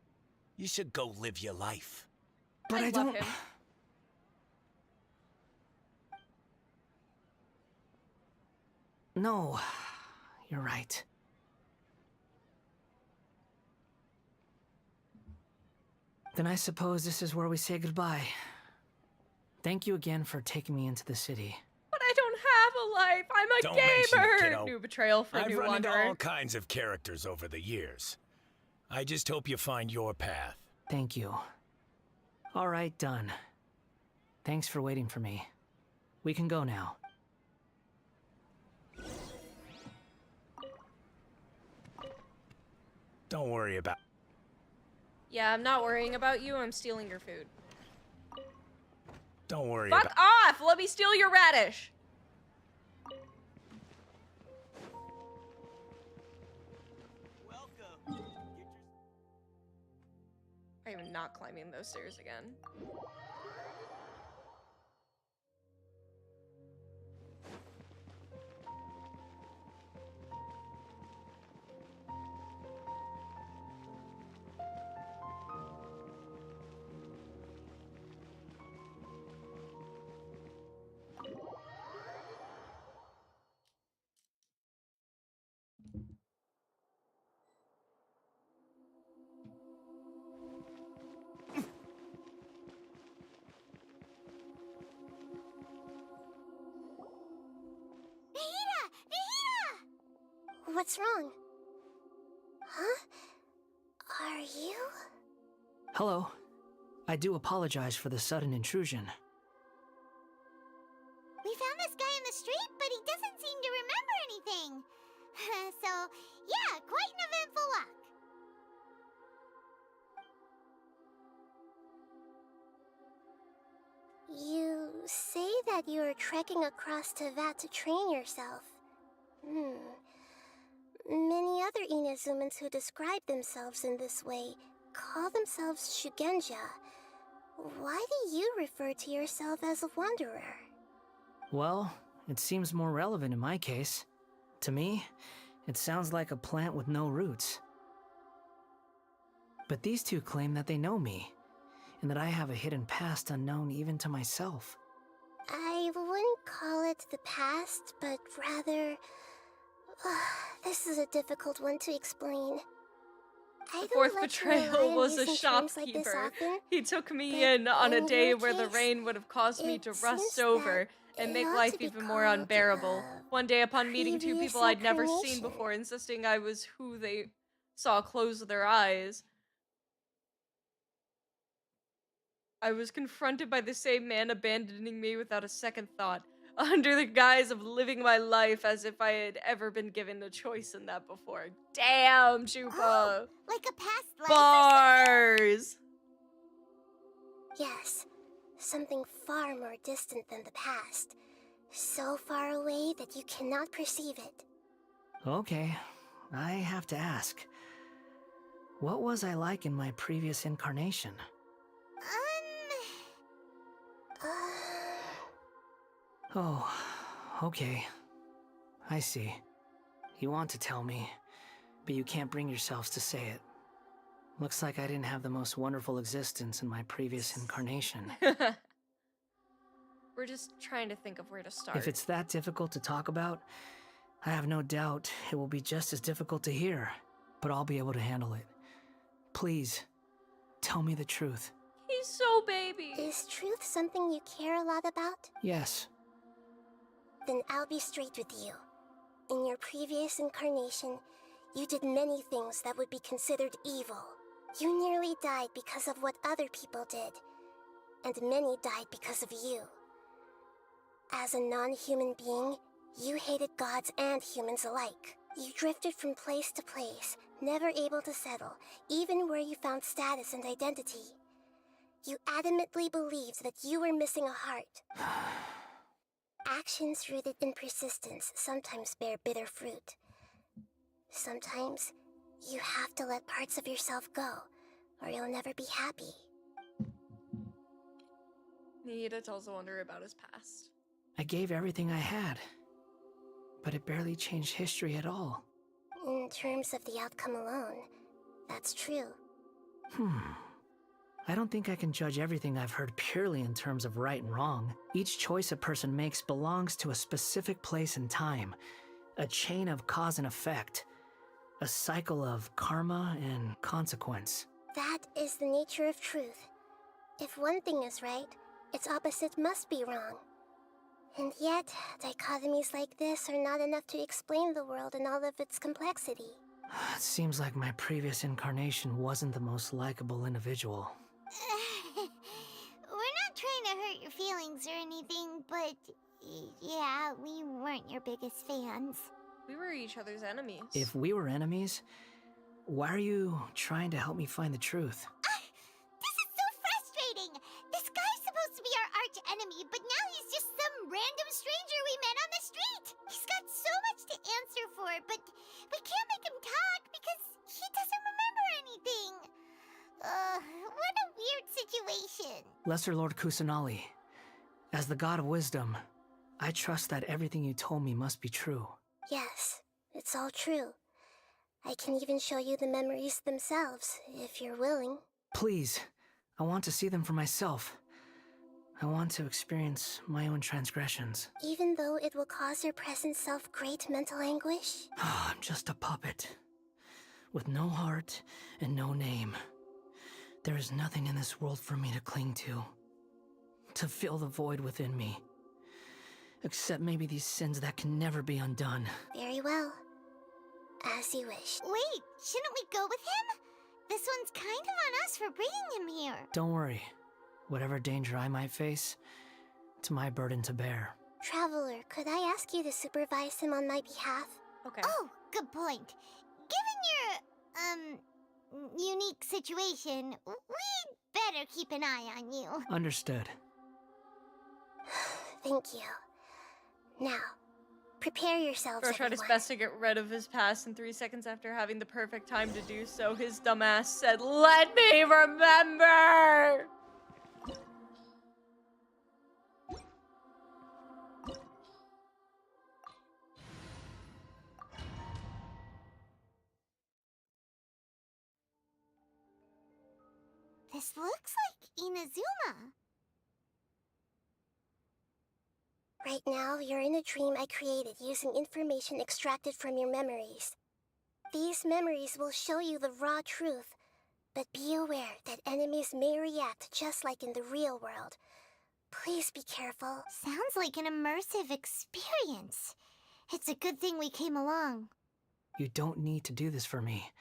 you should go live your life. But I love don't... him. No, you're right. Then I suppose this is where we say goodbye. Thank you again for taking me into the city. But I don't have a life. I'm a Don't mention it, gamer. kiddo. New betrayal for a I've new run into wanderer. all kinds of characters over the years. I just hope you find your path. Thank you. All right, done. Thanks for waiting for me. We can go now. Don't worry about... Yeah, I'm not worrying about you. I'm stealing your food. Don't worry Fuck about... off! Let me steal your radish. I am not climbing those stairs again. Nahida! Nahida! What's wrong? Huh? Are you? Hello. I do apologize for the sudden intrusion. We found this guy in the street, but he doesn't seem to remember anything. So, yeah, quite an eventful walk. You say that you are trekking across Teyvat to train yourself. Many other Inazumans who describe themselves in this way call themselves Shugenja. Why do you refer to yourself as a wanderer? Well, it seems more relevant in my case. To me, it sounds like a plant with no roots. But these two claim that they know me, and that I have a hidden past unknown even to myself. I wouldn't call it the past, but rather... this is a difficult one to explain. I The don't fourth like to rely betrayal on was a using terms like this shopkeeper. often, He took me but in on a in day your where the case, rain would have caused me to it rust seems over that and it make ought life to be even more called, unbearable. One day upon meeting two previous people I'd never seen incarnation. before, insisting I was who they saw close their eyes, I was confronted by the same man abandoning me without a second thought. under the guise of living my life as if I had ever been given a choice in that before. Damn, Chupa. Oh, like a past life Bars. Yes, something far more distant than the past. So far away that you cannot perceive it. Okay, I have to ask. What was I like in my previous incarnation? Oh, okay. I see. You want to tell me, but you can't bring yourselves to say it. Looks like I didn't have the most wonderful existence in my previous incarnation. We're just trying to think of where to start. If it's that difficult to talk about, I have no doubt it will be just as difficult to hear, but I'll be able to handle it. Please, tell me the truth. He's so baby. Is truth something you care a lot about? Yes. Then I'll be straight with you. In your previous incarnation, you did many things that would be considered evil. You nearly died because of what other people did, and many died because of you. As a non-human being, you hated gods and humans alike. You drifted from place to place, never able to settle, even where you found status and identity. You adamantly believed that you were missing a heart. Actions rooted in persistence sometimes bear bitter fruit. Sometimes, you have to let parts of yourself go, or you'll never be happy. Nita tells the Wanderer about his past. I gave everything I had, but it barely changed history at all. In terms of the outcome alone, that's true. I don't think I can judge everything I've heard purely in terms of right and wrong. Each choice a person makes belongs to a specific place and time, a chain of cause and effect, a cycle of karma and consequence. That is the nature of truth. If one thing is right, its opposite must be wrong. And yet, dichotomies like this are not enough to explain the world in all of its complexity. It seems like my previous incarnation wasn't the most likable individual. We're not trying to hurt your feelings or anything, but yeah, we weren't your biggest fans. We were each other's enemies. If we were enemies, why are you trying to help me find the truth? This is so frustrating! This guy's supposed to be our arch enemy, but now he's just some random stranger we met on the street! He's got so much to answer for, but we can't make him talk because he doesn't remember anything. What a weird situation. Lesser Lord Kusanali, as the god of wisdom, I trust that everything you told me must be true. Yes, it's all true. I can even show you the memories themselves, if you're willing. Please, I want to see them for myself. I want to experience my own transgressions. Even though it will cause your present self great mental anguish? I'm just a puppet, with no heart and no name. There is nothing in this world for me to cling to fill the void within me. Except maybe these sins that can never be undone. Very well. As you wish. Wait, shouldn't we go with him? This one's kind of on us for bringing him here. Don't worry. Whatever danger I might face, it's my burden to bear. Traveler, could I ask you to supervise him on my behalf? Okay. Oh, good point. Given your, unique situation, we'd better keep an eye on you. Understood. Thank you. Now, prepare yourselves, Bro tried his best to get rid of his past, and 3 seconds after having the perfect time to do so, his dumbass said, "Let me remember!" This looks like Inazuma. Right now, you're in a dream I created using information extracted from your memories. These memories will show you the raw truth, but be aware that enemies may react just like in the real world. Please be careful. Sounds like an immersive experience. It's a good thing we came along. You don't need to do this for me.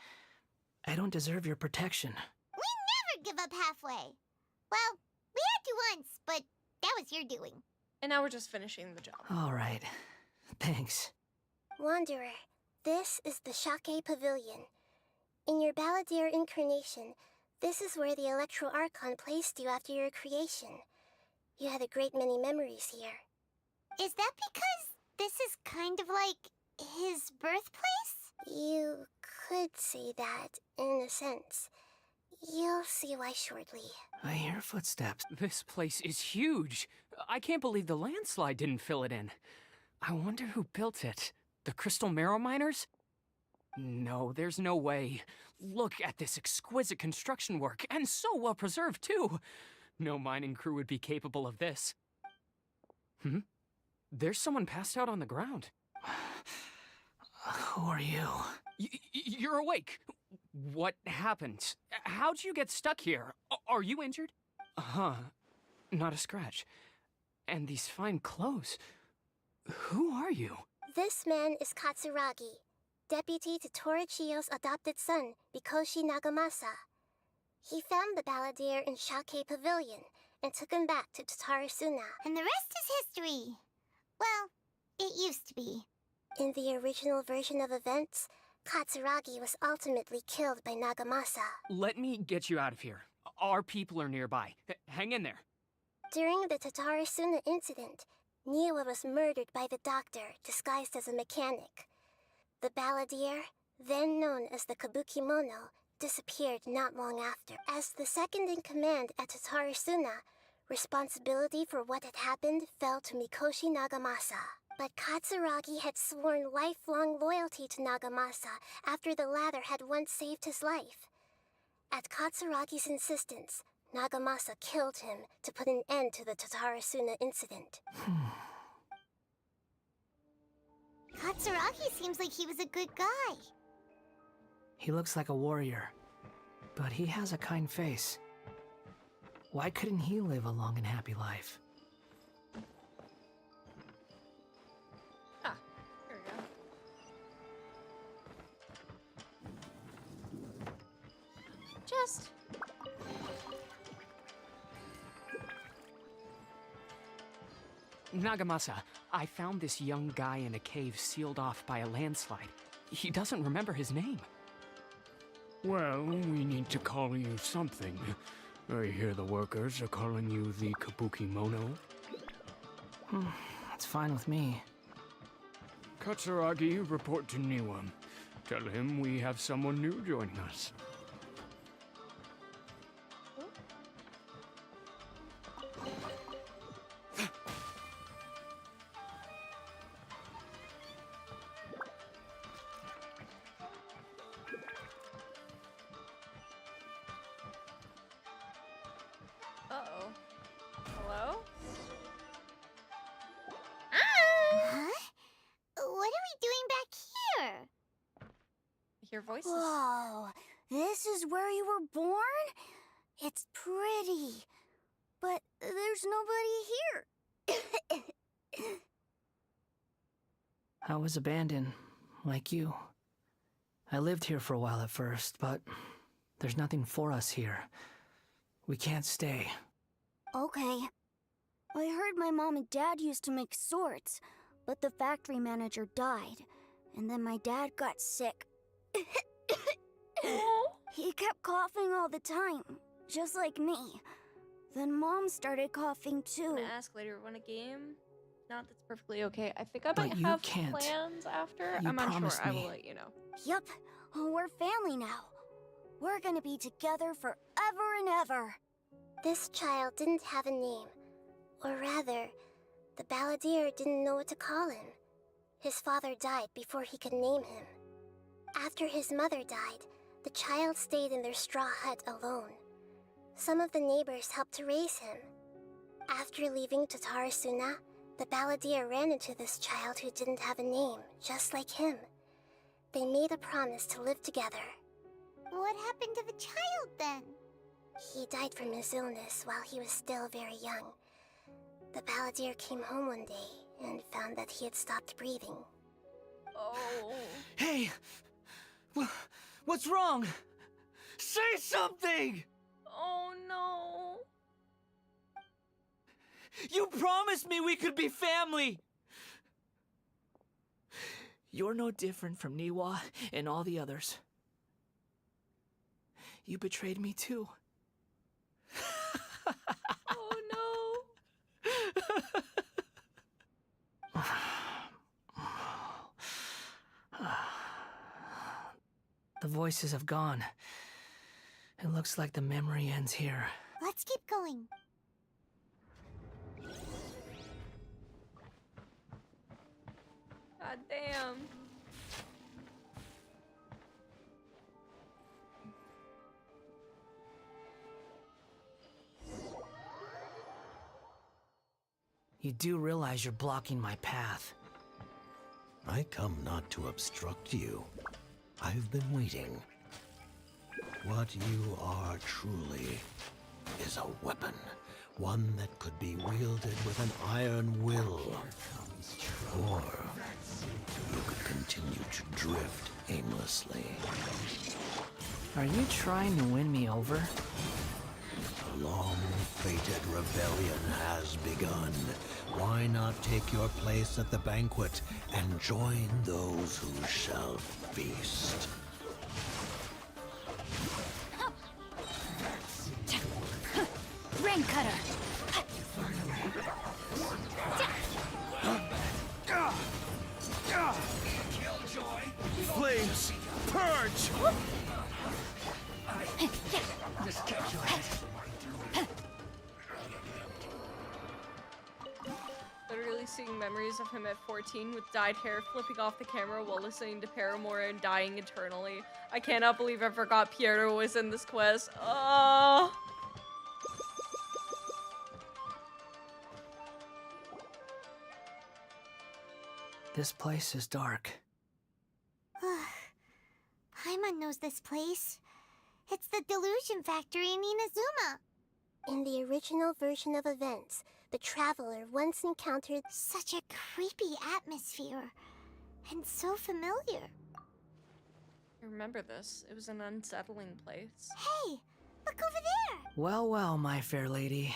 I don't deserve your protection. We never give up halfway. Well, we had to once, but that was your doing. And now we're just finishing the job. All right. Thanks. Wanderer, this is the Shake Pavilion. In your Balladeer incarnation, this is where the Electro Archon placed you after your creation. You had a great many memories here. Is that because this is kind of like his birthplace? You could say that, in a sense. You'll see why shortly. I hear footsteps. This place is huge. I can't believe the landslide didn't fill it in. I wonder who built it. The Crystal Marrow Miners? No, there's no way. Look at this exquisite construction work, and so well preserved, too. No mining crew would be capable of this. There's someone passed out on the ground. Who are you? You're awake. What happened? How'd you get stuck here? Are you injured? Not a scratch. And these fine clothes. Who are you? This man is Katsuragi, deputy to Torichio's adopted son, Mikoshi Nagamasa. He found the Balladeer in Shake Pavilion and took him back to Tatarasuna. And the rest is history. Well, it used to be. In the original version of events, Katsuragi was ultimately killed by Nagamasa. Let me get you out of here. Our people are nearby. Hang in there. During the Tatarasuna incident, Niwa was murdered by the doctor, disguised as a mechanic. The Balladeer, then known as the Kabukimono, disappeared not long after. As the second in command at Tatarasuna, responsibility for what had happened fell to Mikoshi Nagamasa. But Katsuragi had sworn lifelong loyalty to Nagamasa after the latter had once saved his life. At Katsuragi's insistence, Nagamasa killed him to put an end to the Tatarasuna incident. Katsuragi seems like he was a good guy. He looks like a warrior, but he has a kind face. Why couldn't he live a long and happy life? Ah, there we go. Just... Nagamasa, I found this young guy in a cave sealed off by a landslide. He doesn't remember his name. Well, we need to call you something. I hear the workers are calling you the Kabukimono. That's fine with me. Katsuragi, report to Niwa. Tell him we have someone new joining us. Uh-oh. Hello? Huh? What are we doing back here? Your voice is... Whoa, this is where you were born? It's pretty, but there's nobody here. I was abandoned, like you. I lived here for a while at first, but there's nothing for us here. We can't stay. Okay. I heard my mom and dad used to make swords, but the factory manager died, and then my dad got sick. He kept coughing all the time, just like me. Then Mom started coughing too. I'm gonna ask later, want a game? Not that's perfectly okay. I think I But might you have can't. plans after. You I'm unsure. promised I me. will let you know. Yup, we're family now. We're gonna be together forever and ever. This child didn't have a name. Or rather, the Balladeer didn't know what to call him. His father died before he could name him. After his mother died, the child stayed in their straw hut alone. Some of the neighbors helped to raise him. After leaving Tatarasuna, the Balladeer ran into this child who didn't have a name, just like him. They made a promise to live together. What happened to the child then? He died from his illness while he was still very young. The Balladeer came home one day and found that he had stopped breathing. Oh. Hey! What's wrong? Say something! Oh no. You promised me we could be family! You're no different from Niwa and all the others. You betrayed me too. Oh no. The voices have gone. It looks like the memory ends here. Let's keep going. God damn. You do realize you're blocking my path. I come not to obstruct you. I've been waiting. What you are truly is a weapon. One that could be wielded with an iron will. Or you could continue to drift aimlessly. Are you trying to win me over? A long-fated rebellion has begun. Why not take your place at the banquet and join those who shall feast? Rain cutter. Flames, purge! Literally seeing memories of him at 14 with dyed hair flipping off the camera while listening to Paramore and dying eternally. I cannot believe I forgot Piero was in this quest. Oh. This place is dark. Paimon knows this place. It's the Delusion Factory in Inazuma. In the original version of events, the Traveler once encountered such a creepy atmosphere. And so familiar. I remember this. It was an unsettling place. Hey, look over there! Well, well, my fair lady.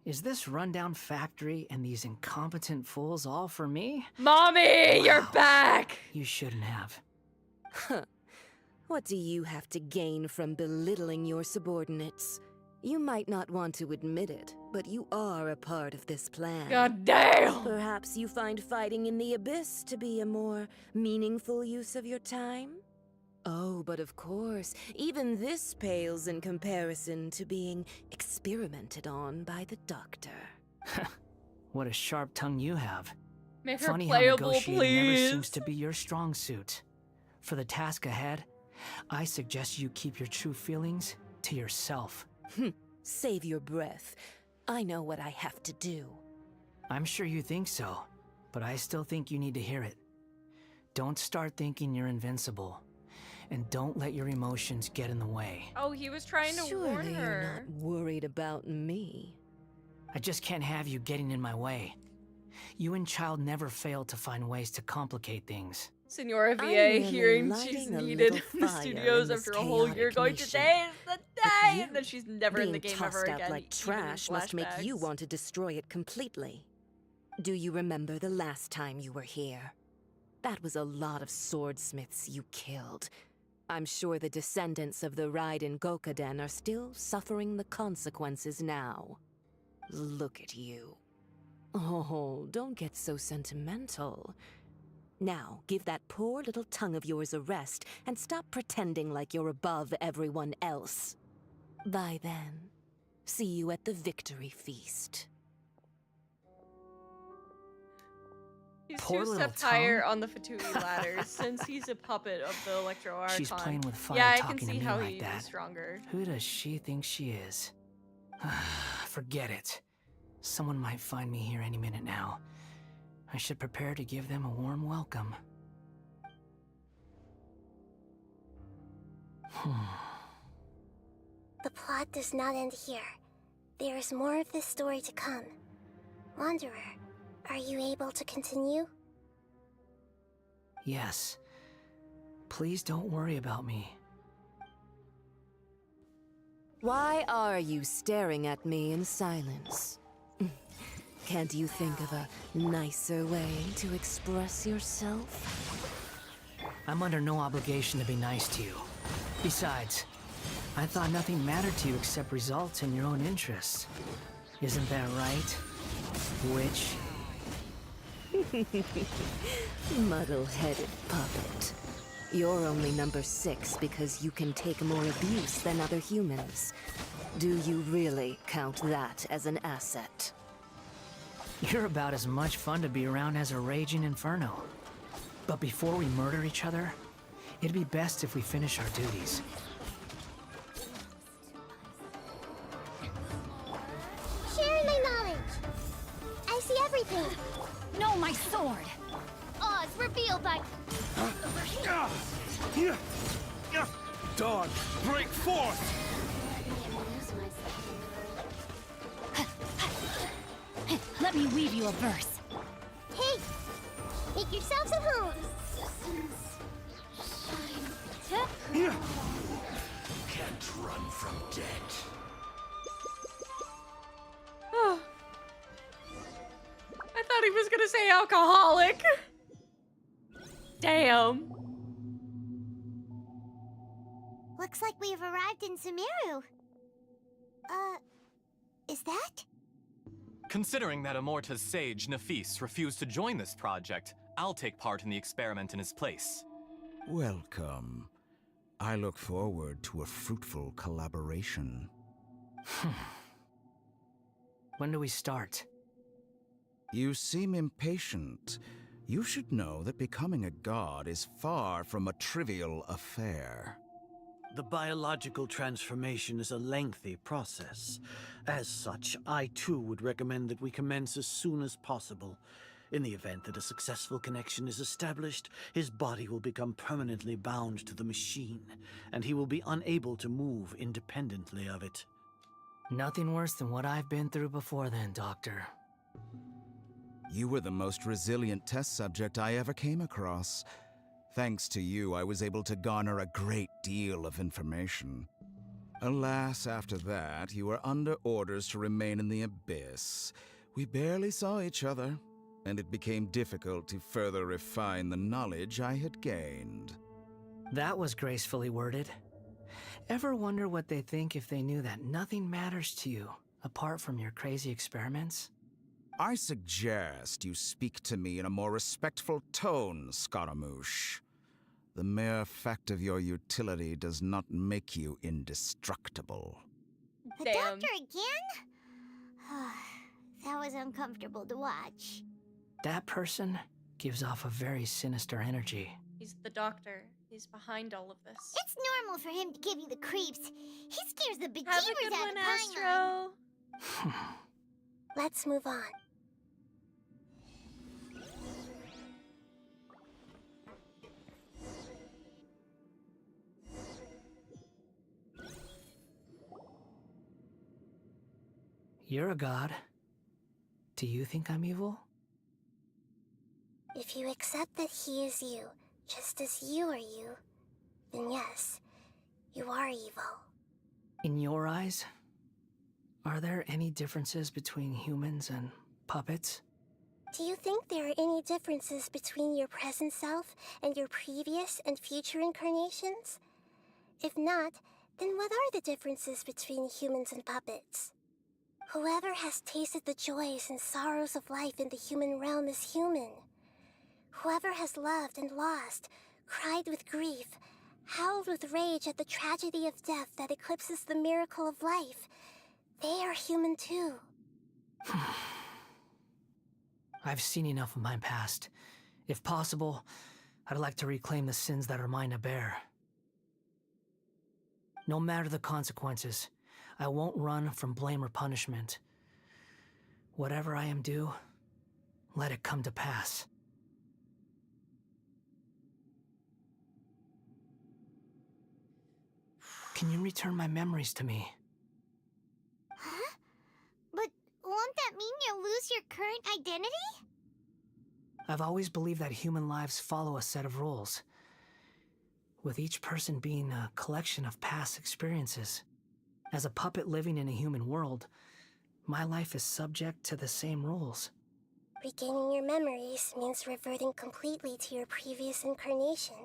Is this rundown factory and these incompetent fools all for me? Mommy, you're back! You shouldn't have. Huh. What do you have to gain from belittling your subordinates? You might not want to admit it, but you are a part of this plan. God damn! Perhaps you find fighting in the Abyss to be a more meaningful use of your time? Oh, but of course, even this pales in comparison to being experimented on by the doctor. What a sharp tongue you have. Make her Funny playable, how negotiating please. never seems to be your strong suit. For the task ahead, I suggest you keep your true feelings to yourself. Save your breath. I know what I have to do. I'm sure you think so, but I still think you need to hear it. Don't start thinking you're invincible. And don't let your emotions get in the way. Oh, he was trying to Surely warn you're her. not worried about me. I just can't have you getting in my way. You and Child never fail to find ways to complicate things. Senora I'm VA merely hearing lighting she's a needed little in the fire studios in this after a whole year chaotic going, mission. today is the But day! you, And then she's never in the being game ever tossed out again. like even in trash must make you flashbacks. want to destroy it completely. Do you remember the last time you were here? That was a lot of swordsmiths you killed. I'm sure the descendants of the Raiden Gokaden are still suffering the consequences now. Look at you. Oh, don't get so sentimental. Now, give that poor little tongue of yours a rest and stop pretending like you're above everyone else. Bye then. See you at the victory feast. He's Poor two little steps higher tongue. on the Fatui ladder since he's a puppet of the Electro Archon. She's playing with fire, yeah, I can talking to see me how like he's that. stronger. Who does she think she is? Forget it. Someone might find me here any minute now. I should prepare to give them a warm welcome. The plot does not end here. There is more of this story to come. Wanderer, are you able to continue? Yes. Please don't worry about me. Why are you staring at me in silence? Can't you think of a nicer way to express yourself? I'm under no obligation to be nice to you. Besides, I thought nothing mattered to you except results and your own interests. Isn't that right, witch? Muddle-headed puppet. You're only number 6 because you can take more abuse than other humans. Do you really count that as an asset? You're about as much fun to be around as a raging inferno. But before we murder each other, it'd be best if we finish our duties. Sharing my knowledge. I see everything. No, my sword! Oz, revealed by... Dawn, break forth! Let me weave you a verse. Hey, make yourselves at home. Can't run from death. I thought he was gonna say alcoholic. Damn. Looks like we've arrived in Sumeru. Is that? Considering that Amorta's sage, Nafis, refused to join this project, I'll take part in the experiment in his place. Welcome. I look forward to a fruitful collaboration. When do we start? You seem impatient. You should know that becoming a god is far from a trivial affair. The biological transformation is a lengthy process. As such, I too would recommend that we commence as soon as possible. In the event that a successful connection is established, his body will become permanently bound to the machine, and he will be unable to move independently of it. Nothing worse than what I've been through before then, Doctor. You were the most resilient test subject I ever came across. Thanks to you, I was able to garner a great deal of information. Alas, after that, you were under orders to remain in the abyss. We barely saw each other, and it became difficult to further refine the knowledge I had gained. That was gracefully worded. Ever wonder what they think if they knew that nothing matters to you, apart from your crazy experiments? I suggest you speak to me in a more respectful tone, Scaramouche. The mere fact of your utility does not make you indestructible. The doctor again? That was uncomfortable to watch. That person gives off a very sinister energy. He's the doctor. He's behind all of this. It's normal for him to give you the creeps. He scares the bejeebers Have a good out one, of Astro. Let's move on. You're a god. Do you think I'm evil? If you accept that he is you, just as you are you, then yes, you are evil. In your eyes, are there any differences between humans and puppets? Do you think there are any differences between your present self and your previous and future incarnations? If not, then what are the differences between humans and puppets? Whoever has tasted the joys and sorrows of life in the human realm is human. Whoever has loved and lost, cried with grief, howled with rage at the tragedy of death that eclipses the miracle of life, they are human too. I've seen enough of my past. If possible, I'd like to reclaim the sins that are mine to bear. No matter the consequences, I won't run from blame or punishment. Whatever I am due, let it come to pass. Can you return my memories to me? Huh? But won't that mean you'll lose your current identity? I've always believed that human lives follow a set of rules, with each person being a collection of past experiences. As a puppet living in a human world, my life is subject to the same rules. Regaining your memories means reverting completely to your previous incarnation.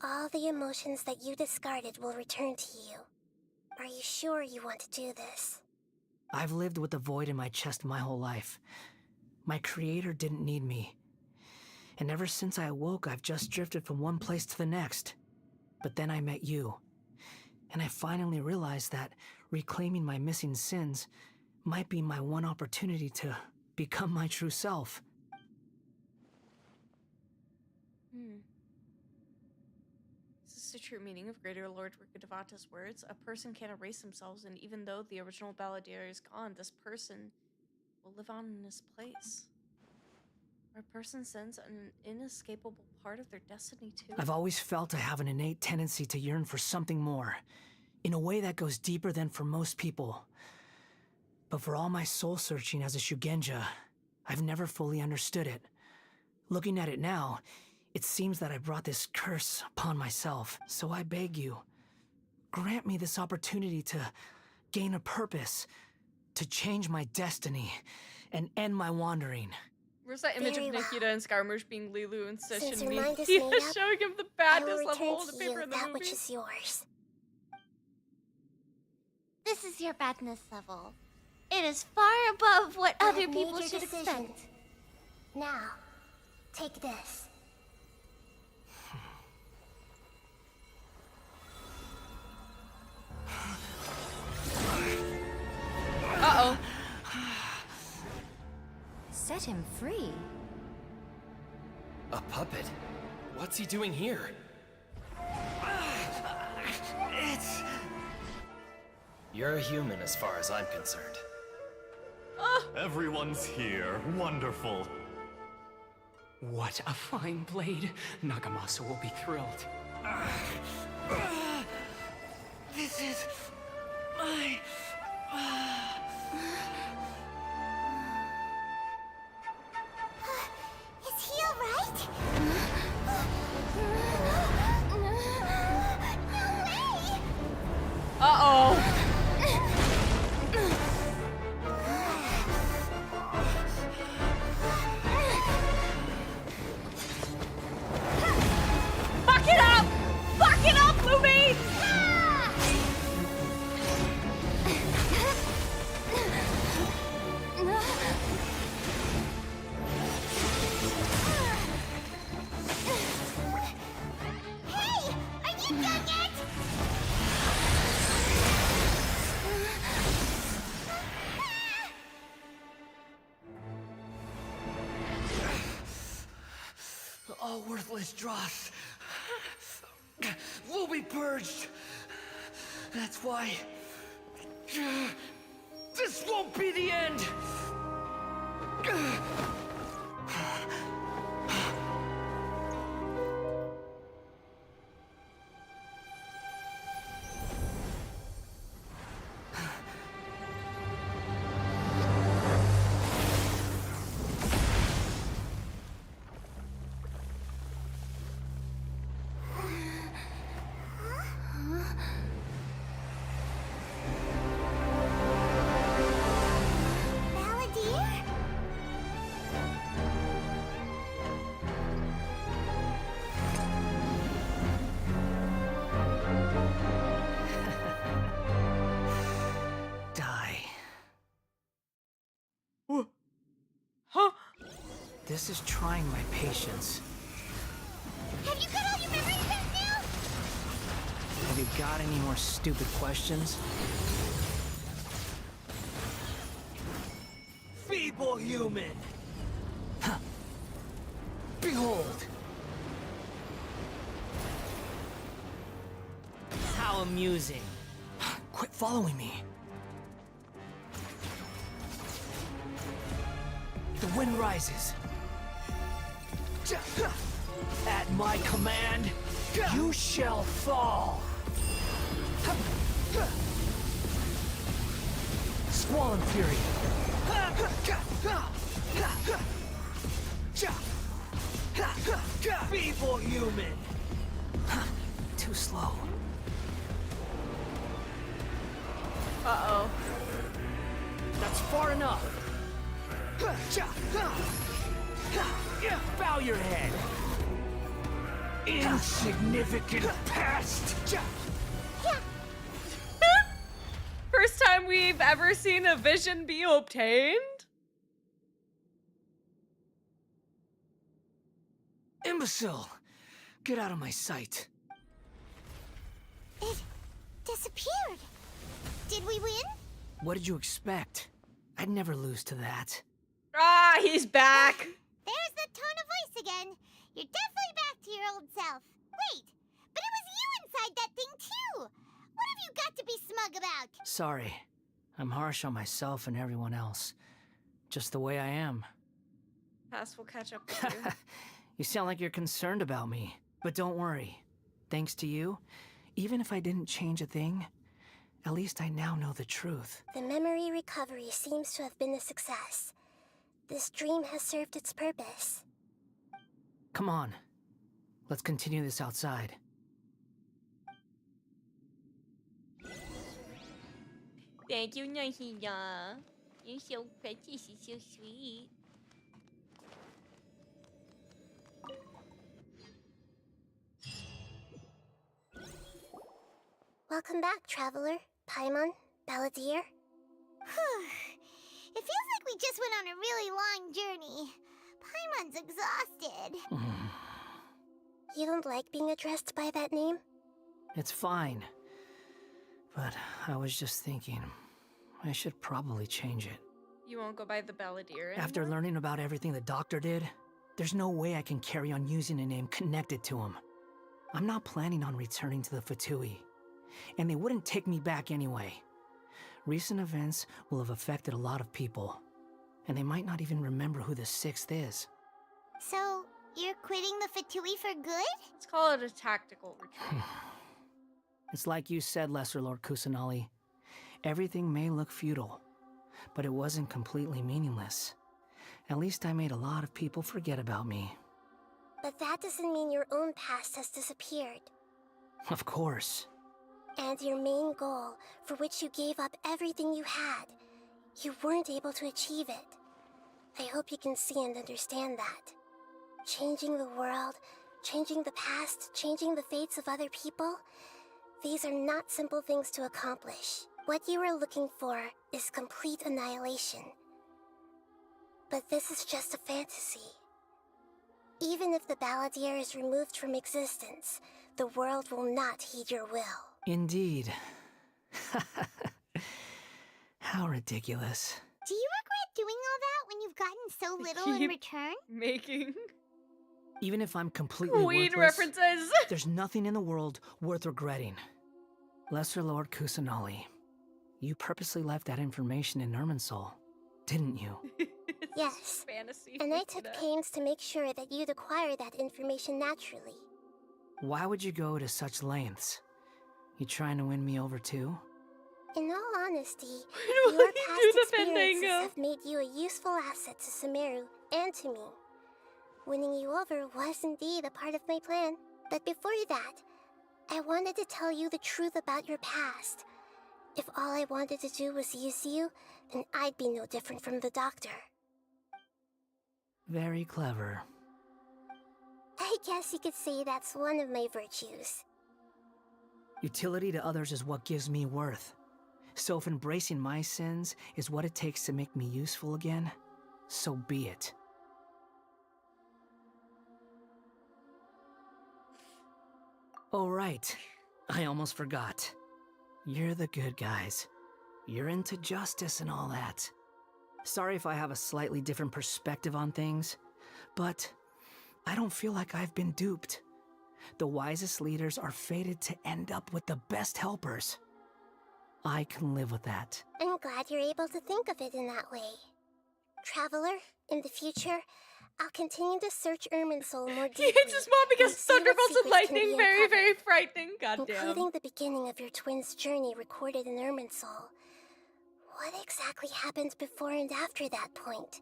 All the emotions that you discarded will return to you. Are you sure you want to do this? I've lived with a void in my chest my whole life. My creator didn't need me. And ever since I awoke, I've just drifted from one place to the next. But then I met you. And I finally realized that reclaiming my missing sins might be my one opportunity to become my true self. Is this the true meaning of Greater Lord Rikudevata's words? A person can't erase themselves, and even though the original balladeer is gone, this person will live on in his place. Or a person sends an inescapable part of their destiny too. I've always felt I have an innate tendency to yearn for something more, in a way that goes deeper than for most people. But for all my soul-searching as a Shugenja, I've never fully understood it. Looking at it now, it seems that I brought this curse upon myself. So I beg you, grant me this opportunity to gain a purpose, to change my destiny, and end my wandering. Where's that image Very of well. Nikita and Scaramouche being Lilu and Since Session your mind is Nikita made up, showing him the I will badness level return of the to paper you in the that movie? which is yours. This is your badness level. It is far above what I other have made people your should decision. expect. Now, take this. Uh-oh. Set him free. A puppet? What's he doing here? You're a human as far as I'm concerned. Everyone's here. Wonderful. What a fine blade. Nagamasa will be thrilled. This is my... Is he alright? Uh-oh. Fuck it up! Fuck it up, Lumi! Hey! Are you done yet? All worthless dross will be purged. That's why this won't be the end. Balladeer? Die. Huh? This is trying my patience. Have you got all your memories back now? Have you got any more stupid questions? Feeble human! Huh. Behold! How amusing. Quit following me. The wind rises. At my command, you shall fall. Squall and Fury. Feeble human. Too slow. Uh-oh. That's far enough! Bow your head! Insignificant pest! First time we've ever seen a vision be obtained? Imbecile! Get out of my sight. It disappeared. Did we win? What did you expect? I'd never lose to that. Ah, he's back! There's the tone of voice again. You're definitely back to your old self. Wait, but it was you inside that thing too! What have you got to be smug about? Sorry. I'm harsh on myself and everyone else. Just the way I am. Pass will catch up with you. You sound like you're concerned about me. But don't worry. Thanks to you, even if I didn't change a thing, at least I now know the truth. The memory recovery seems to have been a success. This dream has served its purpose. Come on. Let's continue this outside. Thank you, Nahiya. You're so precious, you're so sweet. Welcome back, Traveler, Paimon, Balladeer. It feels like we just went on a really long journey. Paimon's exhausted. You don't like being addressed by that name? It's fine. But I was just thinking, I should probably change it. You won't go by the Balladeer anymore? After learning about everything the doctor did, there's no way I can carry on using a name connected to him. I'm not planning on returning to the Fatui, and they wouldn't take me back anyway. Recent events will have affected a lot of people, and they might not even remember who the sixth is. So, you're quitting the Fatui for good? Let's call it a tactical retreat. It's like you said, Lesser Lord Kusanali. Everything may look futile, but it wasn't completely meaningless. At least I made a lot of people forget about me. But that doesn't mean your own past has disappeared. Of course. And your main goal, for which you gave up everything you had, you weren't able to achieve it. I hope you can see and understand that. Changing the world, changing the past, changing the fates of other people, these are not simple things to accomplish. What you are looking for is complete annihilation. But this is just a fantasy. Even if the Balladeer is removed from existence, the world will not heed your will. Indeed. How ridiculous. Do you regret doing all that when you've gotten so little in return? Making Even if I'm completely weed worthless, references. there's nothing in the world worth regretting. Lesser Lord Kusanali, you purposely left that information in Irminsul, didn't you? Yes, fantasy. and I took pains to make sure that you'd acquire that information naturally. Why would you go to such lengths? You trying to win me over too? In all honesty, Why do your I past do the experiences fandango? have made you a useful asset to Sumeru and to me. Winning you over was indeed a part of my plan. But before that, I wanted to tell you the truth about your past. If all I wanted to do was use you, then I'd be no different from the doctor. Very clever. I guess you could say that's one of my virtues. Utility to others is what gives me worth. So if embracing my sins is what it takes to make me useful again, so be it. Oh right, I almost forgot. You're the good guys. You're into justice and all that. Sorry if I have a slightly different perspective on things, but I don't feel like I've been duped. The wisest leaders are fated to end up with the best helpers. I can live with that. I'm glad you're able to think of it in that way. Traveler, in the future, I'll continue to search Irminsul more deeply. He hates his mom because and see what thunderbolts and secrets can lightning be very, uncovered, very frightening. Goddamn. including the beginning of your twins' journey recorded in Irminsul. What exactly happened before and after that point?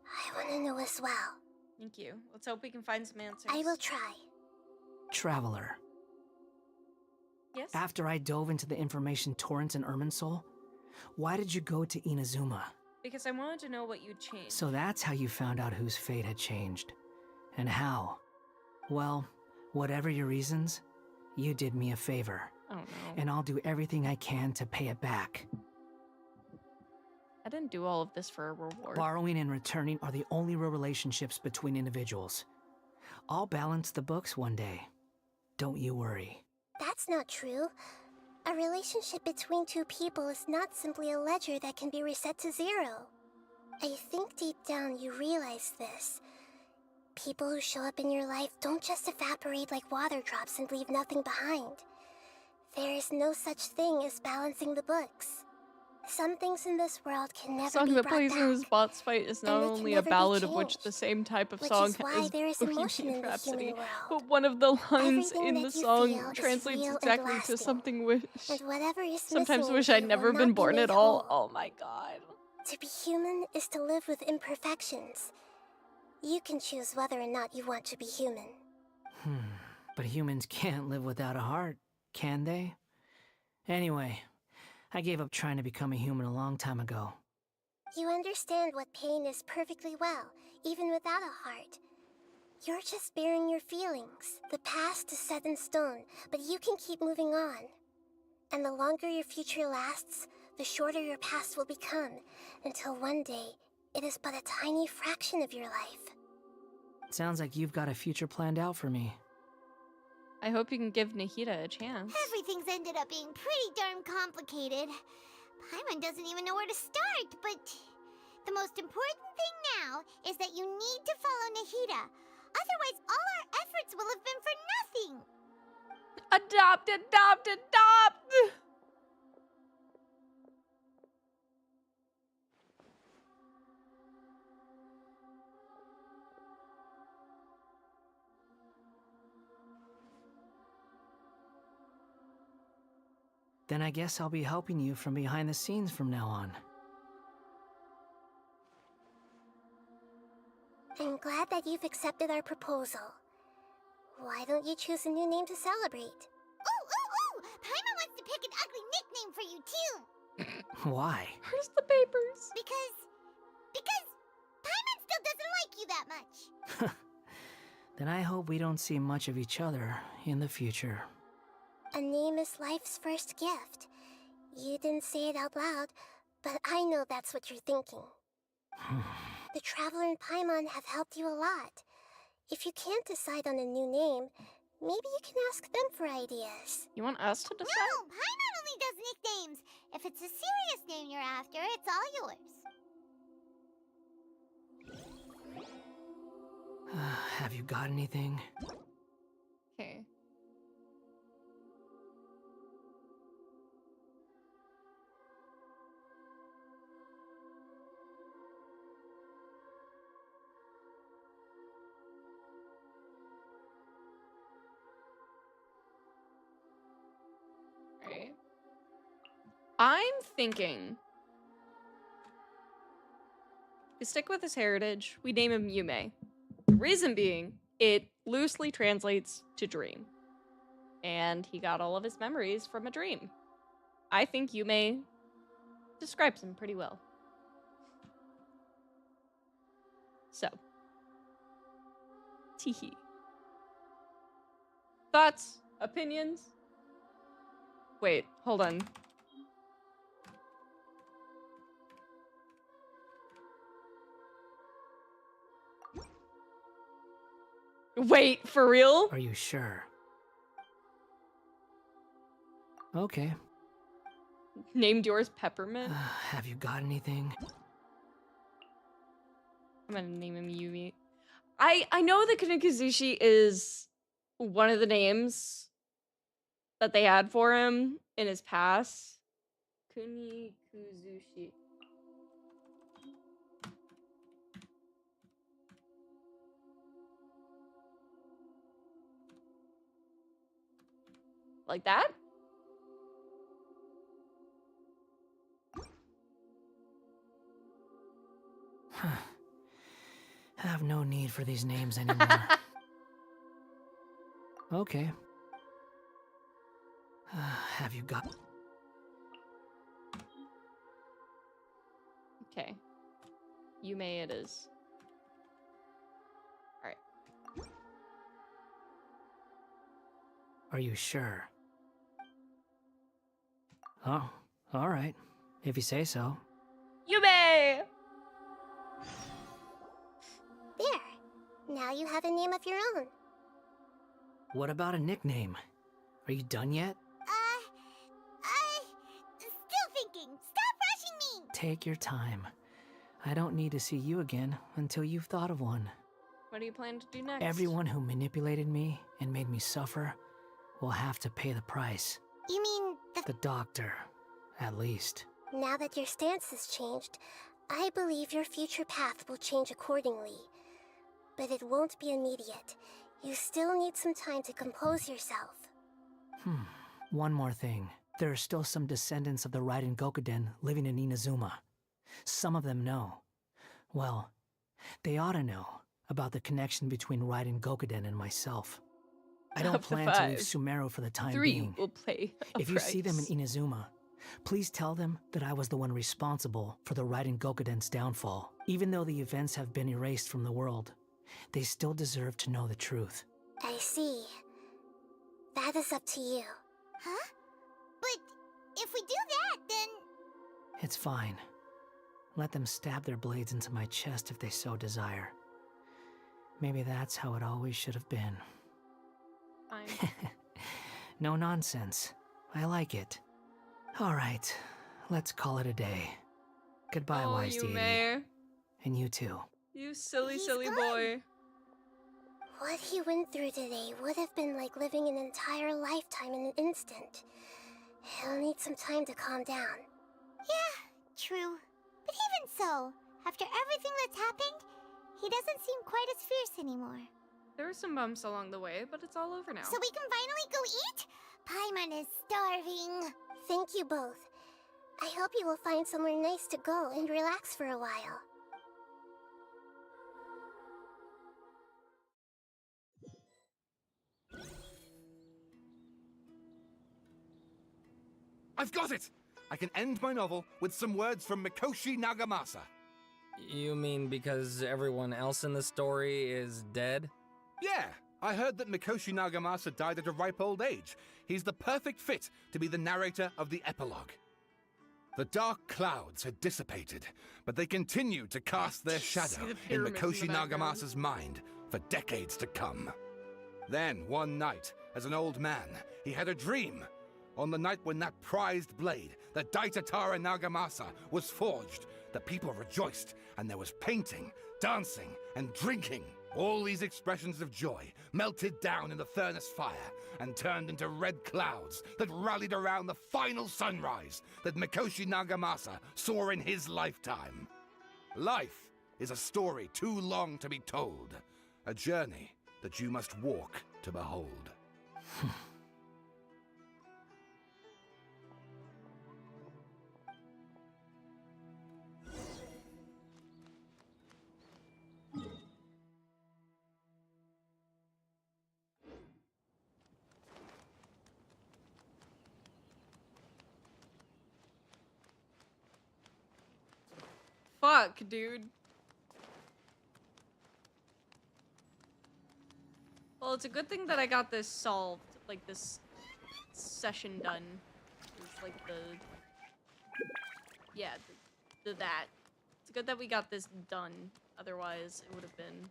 I want to know as well. Thank you. Let's hope we can find some answers. I will try. Traveler. Yes? After I dove into the information torrents in Irminsul, why did you go to Inazuma? Because I wanted to know what you changed. So that's how you found out whose fate had changed. And how? Well, whatever your reasons, you did me a favor. Oh no. And I'll do everything I can to pay it back. I didn't do all of this for a reward. Borrowing and returning are the only real relationships between individuals. I'll balance the books one day. Don't you worry. That's not true. A relationship between two people is not simply a ledger that can be reset to zero. I think deep down you realize this. People who show up in your life don't just evaporate like water drops and leave nothing behind. There is no such thing as balancing the books. Some things in this world can The never song be that brought plays back. in this boss fight is not and they can only a never be ballad of which changed, the same type of which song is why is there is emotion Bohemian in the Rhapsody, human world. but one of the lines Everything in that the you song feel is translates real and exactly to lasting. something wish. And whatever is Sometimes missing wish in I'd you never will been not be born made at all. whole. Oh my god. To be human is to live with imperfections. You can choose whether or not you want to be human. But humans can't live without a heart, can they? Anyway, I gave up trying to become a human a long time ago. You understand what pain is perfectly well, even without a heart. You're just bearing your feelings. The past is set in stone, but you can keep moving on. And the longer your future lasts, the shorter your past will become, until one day, it is but a tiny fraction of your life. Sounds like you've got a future planned out for me. I hope you can give Nahida a chance. Everything's ended up being pretty darn complicated. Paimon doesn't even know where to start, but the most important thing now is that you need to follow Nahida. Otherwise, all our efforts will have been for nothing. Adopt, adopt, adopt! Then I guess I'll be helping you from behind the scenes from now on. I'm glad that you've accepted our proposal. Why don't you choose a new name to celebrate? Ooh! Paimon wants to pick an ugly nickname for you, too. Why? Where's the papers? Because Paimon still doesn't like you that much. Then I hope we don't see much of each other in the future. A name is life's first gift. You didn't say it out loud, but I know that's what you're thinking. The Traveler and Paimon have helped you a lot. If you can't decide on a new name, maybe you can ask them for ideas. You want us to decide? No, Paimon only does nicknames. If it's a serious name you're after, it's all yours. Have you got anything? Okay. Right. I'm thinking we stick with his heritage. We name him Yume. The reason being, it loosely translates to dream. And he got all of his memories from a dream. I think Yume describes him pretty well. So. Teehee. Thoughts? Opinions? Wait, hold on. Wait, for real? Are you sure? Okay. Named yours Peppermint? Have you got anything? I'm gonna name him Yumi. I know that Kunikuzushi is one of the names that they had for him in his past. Kunikuzushi. Like that? I have no need for these names anymore. Okay. Have you got... Okay. Yume it is. Alright. Are you sure? Oh, alright. If you say so. Yume! There. Now you have a name of your own. What about a nickname? Are you done yet? Still thinking. Stop rushing me! Take your time. I don't need to see you again until you've thought of one. What do you plan to do next? Everyone who manipulated me and made me suffer will have to pay the price. You mean The doctor, at least. Now that your stance has changed, I believe your future path will change accordingly. But it won't be immediate. You still need some time to compose yourself. One more thing. There are still some descendants of the Raiden Gokuden living in Inazuma. Some of them know. Well, they ought to know about the connection between Raiden Gokuden and myself. I don't plan to leave Sumeru for the time being. 3 will play a If you see them in Inazuma, please tell them that I was the one responsible for the Raiden Gokuden's downfall. Even though the events have been erased from the world, they still deserve to know the truth. I see. That is up to you. Huh? But if we do that, then... It's fine. Let them stab their blades into my chest if they so desire. Maybe that's how it always should have been. Fine. No nonsense. I like it. Alright, let's call it a day. Goodbye, wise deity. Yume. And you too. You silly boy. What he went through today would have been like living an entire lifetime in an instant. He'll need some time to calm down. Yeah, true. But even so, after everything that's happened, he doesn't seem quite as fierce anymore. There were some bumps along the way, but it's all over now. So we can finally go eat? Paimon is starving. Thank you both. I hope you will find somewhere nice to go and relax for a while. I've got it! I can end my novel with some words from Mikoshi Nagamasa. You mean because everyone else in the story is dead? Yeah, I heard that Mikoshi Nagamasa died at a ripe old age. He's the perfect fit to be the narrator of the epilogue. The dark clouds had dissipated, but they continued to cast their shadow in Mikoshi Nagamasa's mind for decades to come. Then, one night, as an old man, he had a dream. On the night when that prized blade, the Daitatara Nagamasa, was forged, the people rejoiced, and there was painting, dancing, and drinking. All these expressions of joy melted down in the furnace fire and turned into red clouds that rallied around the final sunrise that Mikoshi Nagamasa saw in his lifetime. Life is a story too long to be told, a journey that you must walk to behold. Fuck, dude. Well, it's a good thing that I got this solved, like this session done. It's like that. It's good that we got this done. Otherwise, it would have been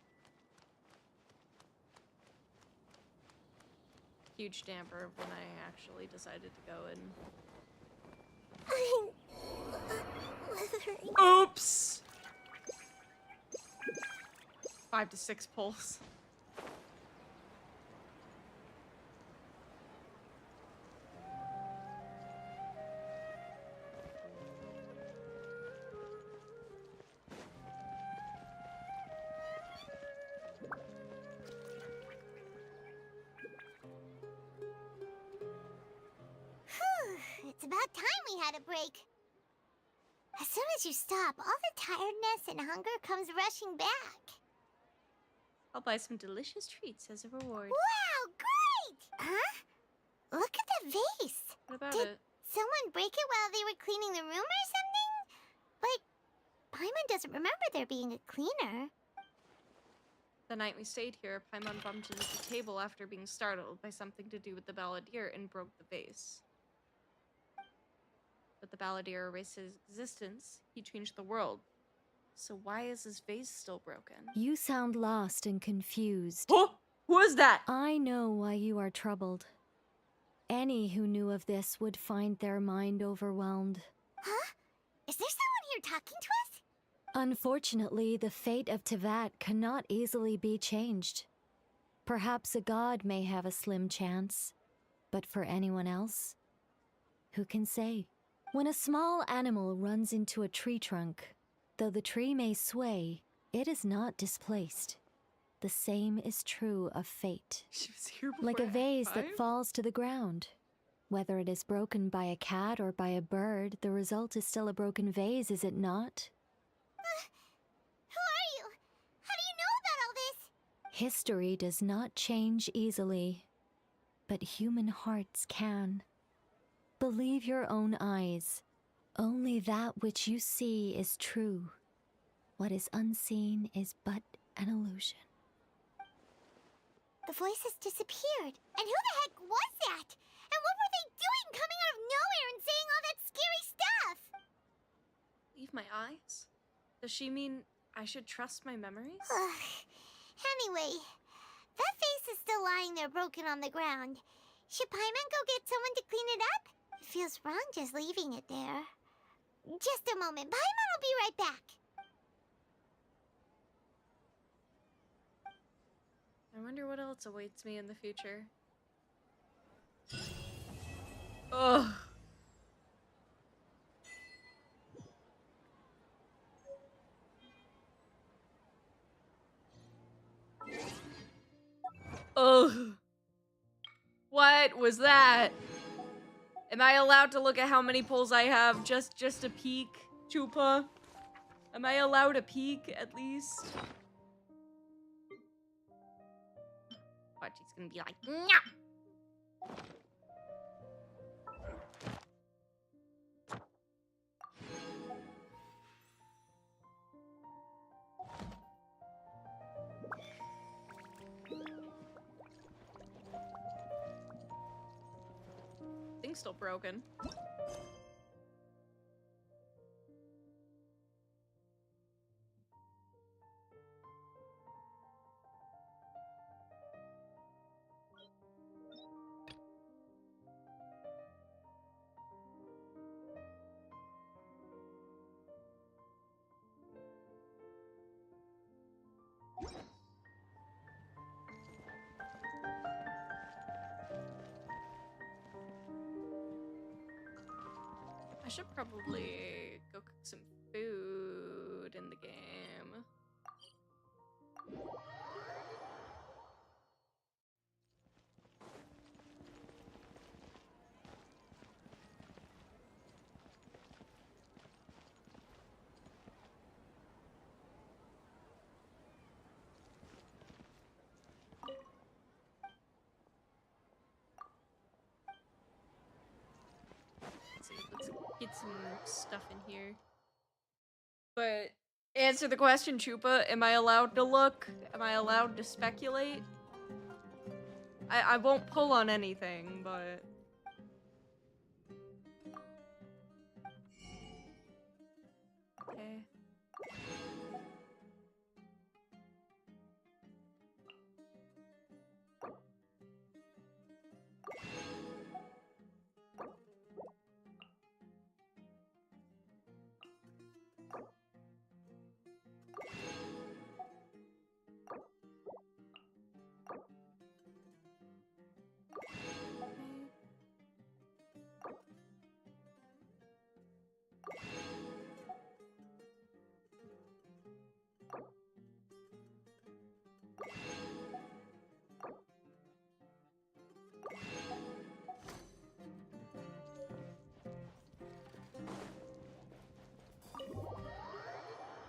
huge damper when I actually decided to go and. Oops! 5 to 6 pulls. It's about time we had a break. As soon as you stop, all the tiredness and hunger comes rushing back. I'll buy some delicious treats as a reward. Wow, great! Huh? Look at the vase. What about Did it? someone break it while they were cleaning the room or something? Paimon doesn't remember there being a cleaner. The night we stayed here, Paimon bumped into the table after being startled by something to do with the balladeer and broke the vase. But the balladeer erased his existence. He changed the world. So why is this vase still broken? You sound lost and confused. Oh! Who is that? I know why you are troubled. Any who knew of this would find their mind overwhelmed. Huh? Is there someone here talking to us? Unfortunately, the fate of Tevat cannot easily be changed. Perhaps a god may have a slim chance, but for anyone else, who can say? When a small animal runs into a tree trunk, though the tree may sway, it is not displaced. The same is true of fate. She was here Like a before vase Act that 5? falls to the ground. Whether it is broken by a cat or by a bird, the result is still a broken vase, is it not? Who are you? How do you know about all this? History does not change easily, but human hearts can. Believe your own eyes. Only that which you see is true. What is unseen is but an illusion. The voices disappeared. And who the heck was that? And what were they doing coming out of nowhere and saying all that scary stuff? Leave my eyes? Does she mean I should trust my memories? Anyway, that vase is still lying there broken on the ground. Should Paimon go get someone to clean it up? It feels wrong just leaving it there. Just a moment. Paimon will be right back. I wonder what else awaits me in the future. Ugh. Ugh. What was that? Am I allowed to look at how many pulls I have? Just a peek, Chupa? Am I allowed a peek, at least? Watch, he's gonna be like, "Nyah!" Thing's still broken. I should probably go cook some food in the game. Let's get some stuff in here. But answer the question, Chupa. Am I allowed to look? Am I allowed to speculate? I won't pull on anything, but... Okay.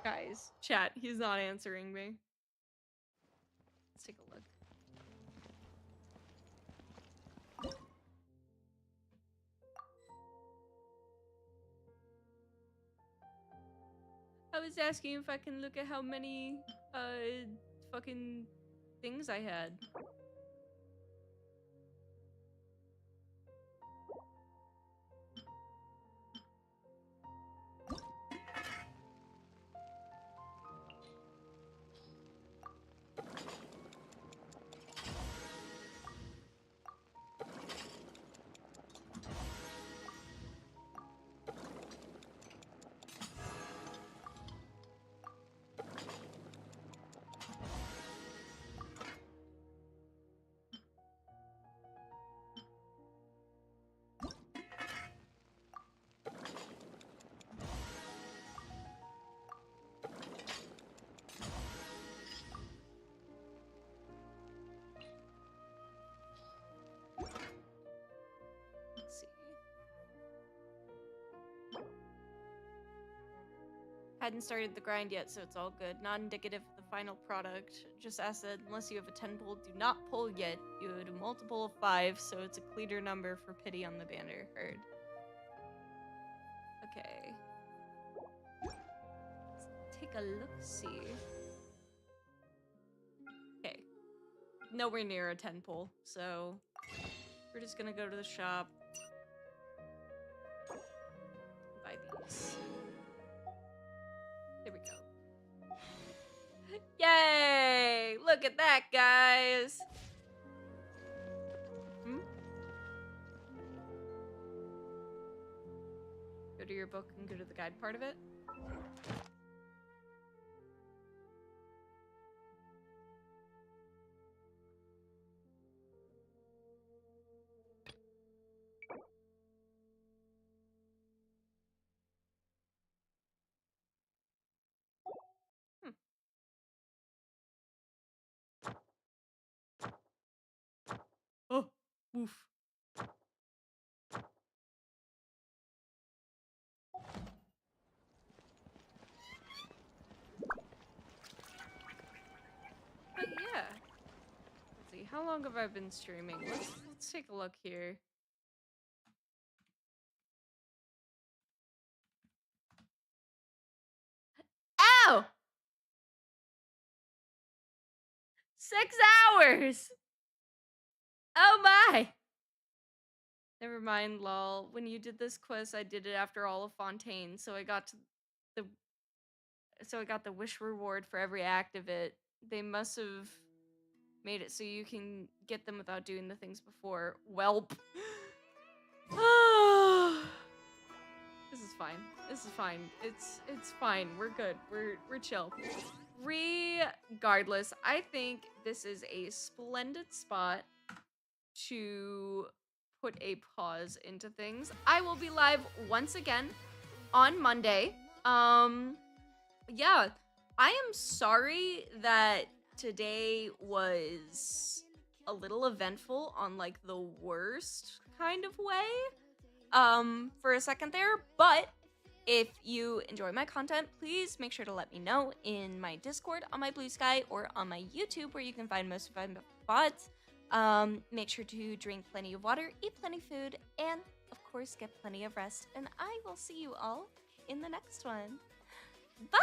Guys, chat, he's not answering me. Let's take a look. I was asking if I can look at how many, fucking things I had. Let's see. Hadn't started the grind yet, so it's all good. Not indicative of the final product. Just acid. Unless you have a 10 pull, do not pull yet. You would a multiple of 5, so it's a cleaner number for pity on the banner. Heard. Okay. Let's take a look-see. Okay. Nowhere near a 10 pull, so we're just gonna go to the shop. Buy these. There we go. Yay! Look at that, guys! Hmm? Go to your book and go to the guide part of it. Oh, oof. But yeah. Let's see, how long have I been streaming? Let's take a look here. Ow! 6 hours! Oh my! Never mind, lol. When you did this quest, I did it after all of Fontaine, so I got the wish reward for every act of it. They must have made it so you can get them without doing the things before. Welp. This is fine. This is fine. It's fine. We're good. We're chill. Regardless, I think this is a splendid spot to put a pause into things. I will be live once again on Monday. Yeah, I am sorry that today was a little eventful on like the worst kind of way. For a second there, but if you enjoy my content, please make sure to let me know in my Discord, on my Blue Sky, or on my YouTube, where you can find most of my VODs. Make sure to drink plenty of water, eat plenty of food, and of course get plenty of rest. And I will see you all in the next one. Bye!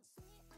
Sweet